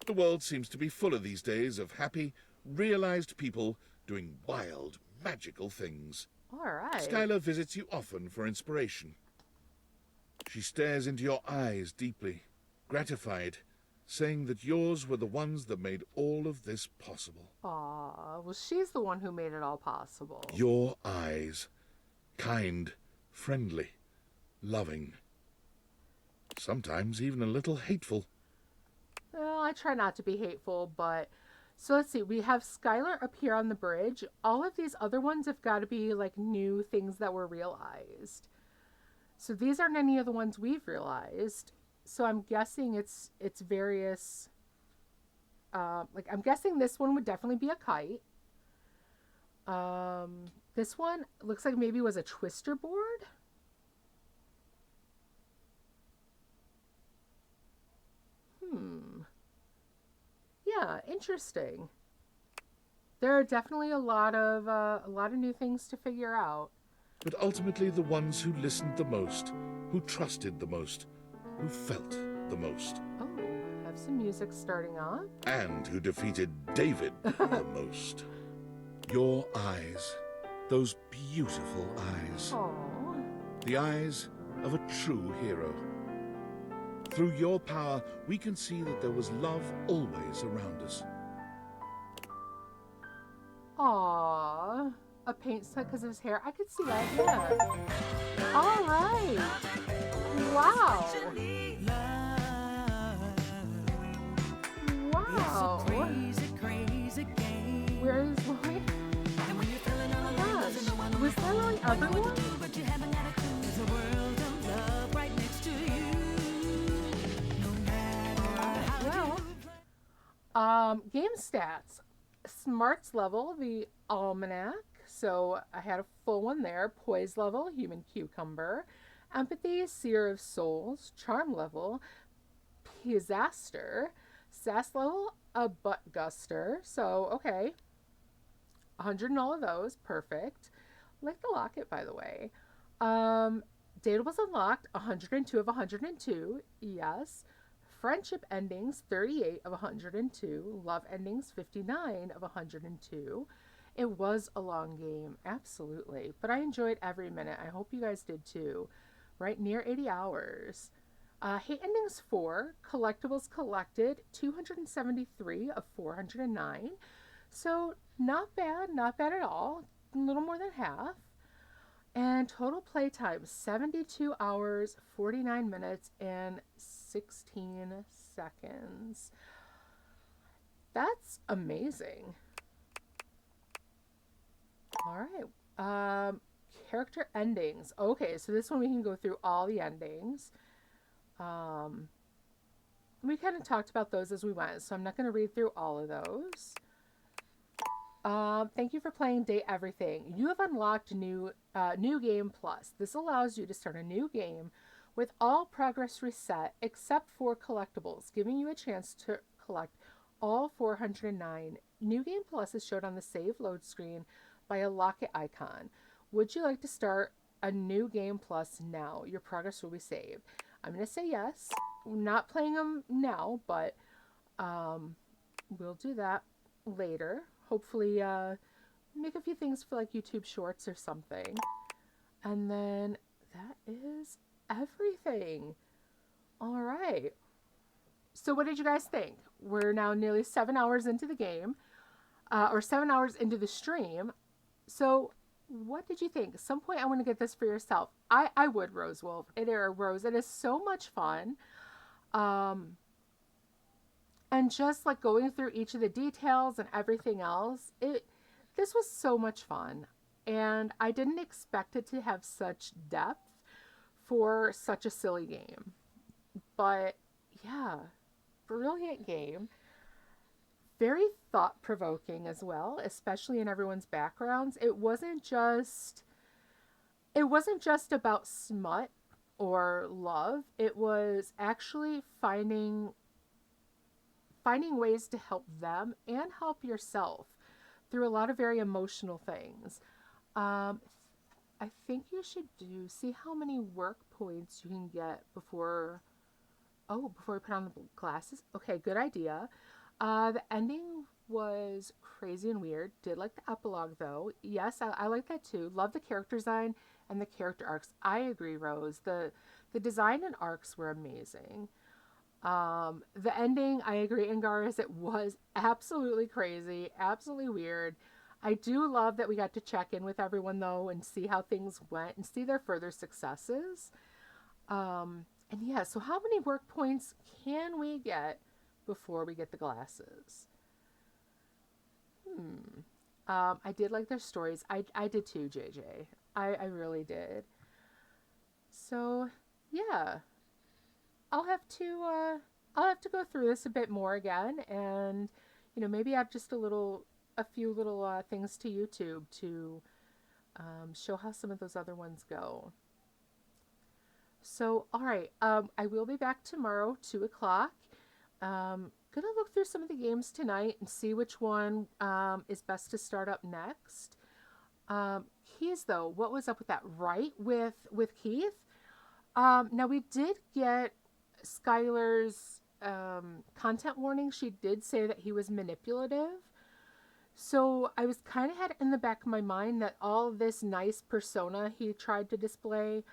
The world seems to be full of these days of happy, realized people doing wild, magical things. All right. Skylar visits you often for inspiration. She stares into your eyes deeply, gratified, saying that yours were the ones that made all of this possible. Aw, well, she's the one who made it all possible. Your eyes. Kind, friendly, loving. Sometimes even a little hateful. Well, I try not to be hateful, but... So let's see, we have Skylar up here on the bridge. All of these other ones have got to be like new things that were realized. So these aren't any of the ones we've realized. So I'm guessing it's various, like I'm guessing this one would definitely be a kite. This one looks like maybe was a twister board. Yeah, interesting. There are definitely a lot of new things to figure out. But ultimately the ones who listened the most, who trusted the most, who felt the most. Oh, have some music starting off. And who defeated David the most. Your eyes. Those beautiful eyes. Aww. The eyes of a true hero. Through your power, we can see that there was love always around us. Aww. A paint set because of his hair. I could see that, yeah. All right. Wow. Wow. Where is Lloyd? Gosh. Was there really other one? Game stats. Smarts level, the Almanac. So I had a full one there. Poise level, Human Cucumber. Empathy, Seer of Souls. Charm level, Piezaster. Sass level, a Butt Guster. So, okay. 100 in all of those. Perfect. Like the locket, by the way. Data was unlocked, 102 of 102. Yes. Friendship endings, 38 of 102. Love endings, 59 of 102. It was a long game, absolutely. But I enjoyed every minute. I hope you guys did too. Right near 80 hours. Hate endings, 4. Collectibles collected, 273 of 409. So not bad at all. A little more than half. And total playtime, 72 hours, 49 minutes, and 16 seconds. That's amazing. All right. Character endings. Okay, so this one we can go through all the endings. We kind of talked about those as we went, so I'm not going to read through all of those. Thank you for playing Date Everything. You have unlocked new game plus. This allows you to start a new game with all progress reset except for collectibles, giving you a chance to collect all 409. New game plus is showed on the save load screen by a locket icon. Would you like to start a new game plus now? Your progress will be saved. I'm going to say yes. We're not playing them now, but we'll do that later. Hopefully make a few things for like YouTube shorts or something. And then that is everything. All right. So what did you guys think? We're now nearly 7 hours into the game, or 7 hours into the stream. So what did you think? At some point I want to get this for yourself. I would, Rose Wolf. Rose. It is so much fun. And just like going through each of the details and everything else, this was so much fun. And I didn't expect it to have such depth for such a silly game. But yeah, brilliant game. Very thought-provoking as well, especially in everyone's backgrounds. It wasn't just about smut or love. It was actually finding ways to help them and help yourself through a lot of very emotional things. I think you should see how many work points you can get before we put on the glasses. Okay, good idea. The ending was crazy and weird. Did like the epilogue though. Yes, I like that too. Love the character design and the character arcs. I agree, Rose. The design and arcs were amazing. The ending, I agree, Angaris, it was absolutely crazy, absolutely weird. I do love that we got to check in with everyone though and see how things went and see their further successes. And yeah, so how many work points can we get before we get the glasses? I did like their stories. I did too, JJ. I really did. So yeah. I'll have to go through this a bit more again and maybe add just a little a few little things to YouTube to show how some of those other ones go. So, all right, I will be back tomorrow, 2 o'clock. Gonna look through some of the games tonight and see which one is best to start up next. Keys, though, what was up with that? Right with Keith? Now, we did get Skylar's content warning. She did say that he was manipulative. So I was kind of had in the back of my mind that all this nice persona he tried to display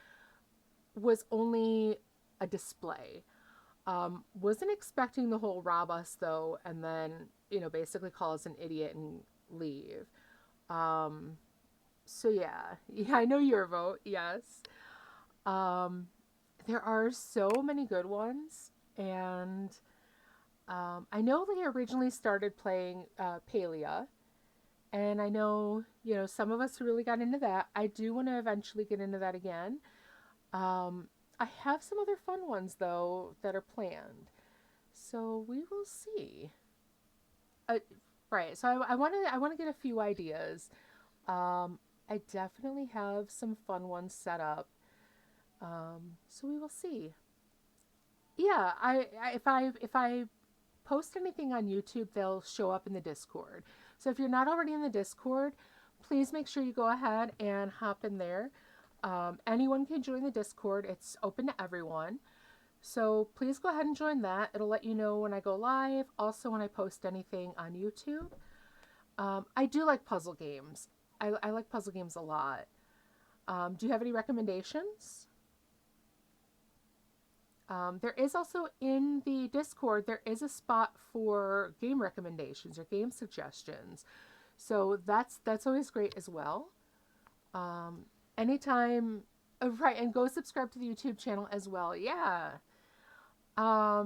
was only a display. Wasn't expecting the whole rob us, though, and then, basically call us an idiot and leave. So yeah, I know your vote, yes. There are so many good ones, and I know they originally started playing Palia, and I know, some of us really got into that. I do want to eventually get into that again. I have some other fun ones, though, that are planned, so we will see. Right, so I want to get a few ideas. I definitely have some fun ones set up. So we will see. Yeah, if I post anything on YouTube, they'll show up in the Discord. So if you're not already in the Discord, please make sure you go ahead and hop in there. Anyone can join the Discord. It's open to everyone. So please go ahead and join that. It'll let you know when I go live. Also when I post anything on YouTube. I do like puzzle games. I like puzzle games a lot. Do you have any recommendations? There is also in the Discord, there is a spot for game recommendations or game suggestions. So that's always great as well. Anytime, right, and go subscribe to the YouTube channel as well. Yeah. Yeah,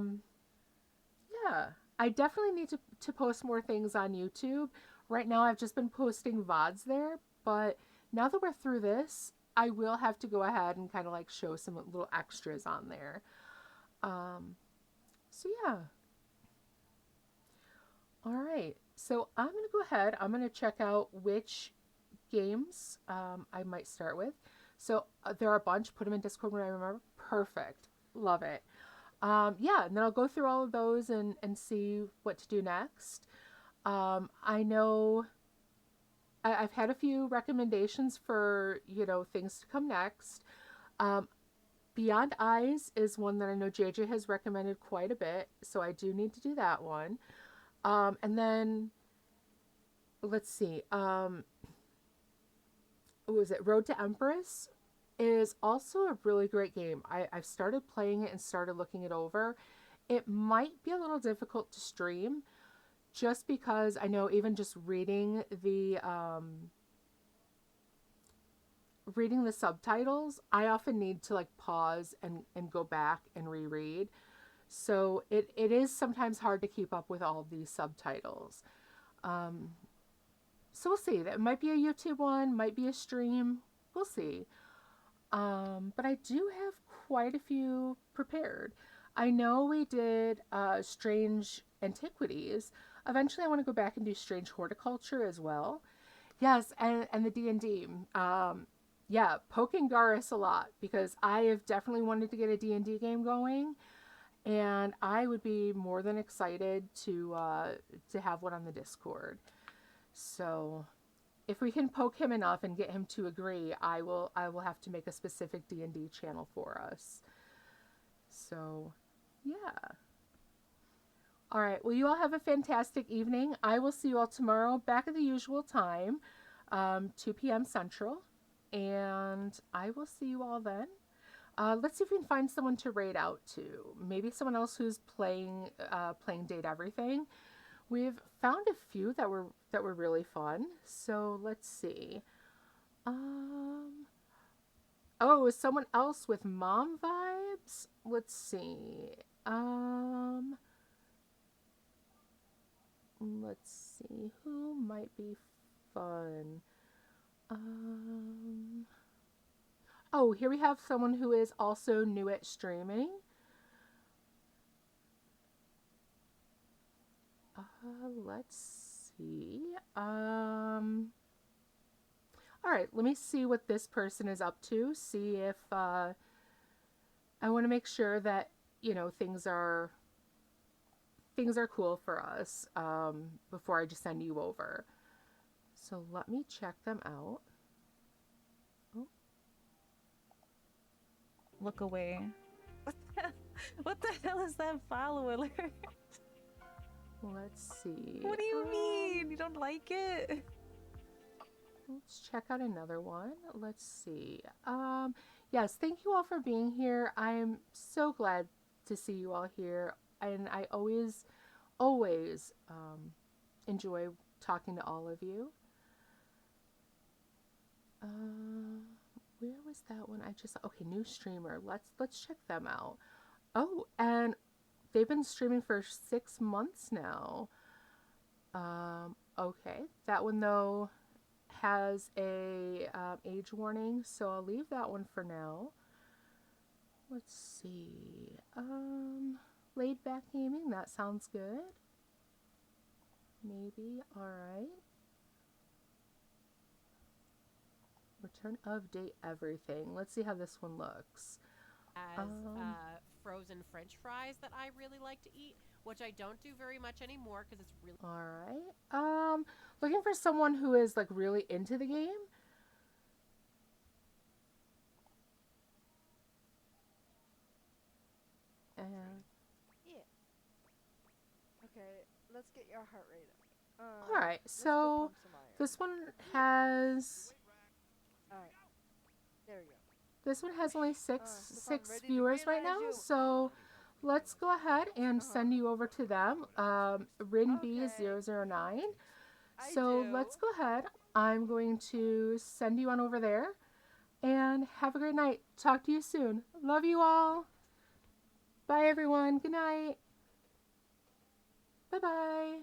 I definitely need to post more things on YouTube. Right now I've just been posting VODs there, but now that we're through this, I will have to go ahead and kind of like show some little extras on there. So yeah. All right. So I'm going to go ahead. I'm going to check out which games I might start with. So there are a bunch. Put them in Discord when I remember. Perfect. Love it. Yeah, and then I'll go through all of those and see what to do next. I know I've had a few recommendations for, things to come next. Beyond Eyes is one that I know JJ has recommended quite a bit, so I do need to do that one. And then, let's see, what was it? Road to Empress is also a really great game. I've started playing it and started looking it over. It might be a little difficult to stream just because I know even just reading the subtitles, I often need to like pause and go back and reread. So it is sometimes hard to keep up with all of these subtitles. So we'll see. That might be a YouTube one, might be a stream. We'll see. But I do have quite a few prepared. I know we did Strange Antiquities. Eventually I want to go back and do Strange Horticulture as well. Yes, and the D&D. Yeah, poking Garrus a lot because I have definitely wanted to get a D&D game going, and I would be more than excited to have one on the Discord. So if we can poke him enough and get him to agree, I will have to make a specific D&D channel for us. So, yeah. All right. Well, you all have a fantastic evening. I will see you all tomorrow back at the usual time, 2 p.m. Central. And I will see you all then. Let's see if we can find someone to raid out to. Maybe someone else who's playing Date Everything. We've found a few that were really fun. So let's see. Oh, is someone else with mom vibes? Let's see. Let's see who might be fun. Oh, here we have someone who is also new at streaming. Let's see. All right, let me see what this person is up to. See if I want to make sure that, you know, things are cool for us before I just send you over. So let me check them out. Oh. Look away. What the hell is that follow alert? Let's see. What do you mean? You don't like it? Let's check out another one. Let's see. Yes, thank you all for being here. I'm so glad to see you all here, and I always enjoy talking to all of you. Where was that one? Okay, new streamer. Let's check them out. Oh, and they've been streaming for 6 months now. Okay, that one though has a age warning, so I'll leave that one for now. Let's see. Laid back gaming. That sounds good. Maybe. All right. Return of date everything. Let's see how this one looks. As frozen French fries that I really like to eat, which I don't do very much anymore because it's really. All right. Looking for someone who is like really into the game. And yeah. Okay, let's get your heart rate up. all right. So this one has. All right. There we go. This one has only six viewers right now, so let's go ahead and send you over to them. RinB009. So let's go ahead. I'm going to send you on over there, and have a great night. Talk to you soon. Love you all. Bye, everyone. Good night. Bye-bye.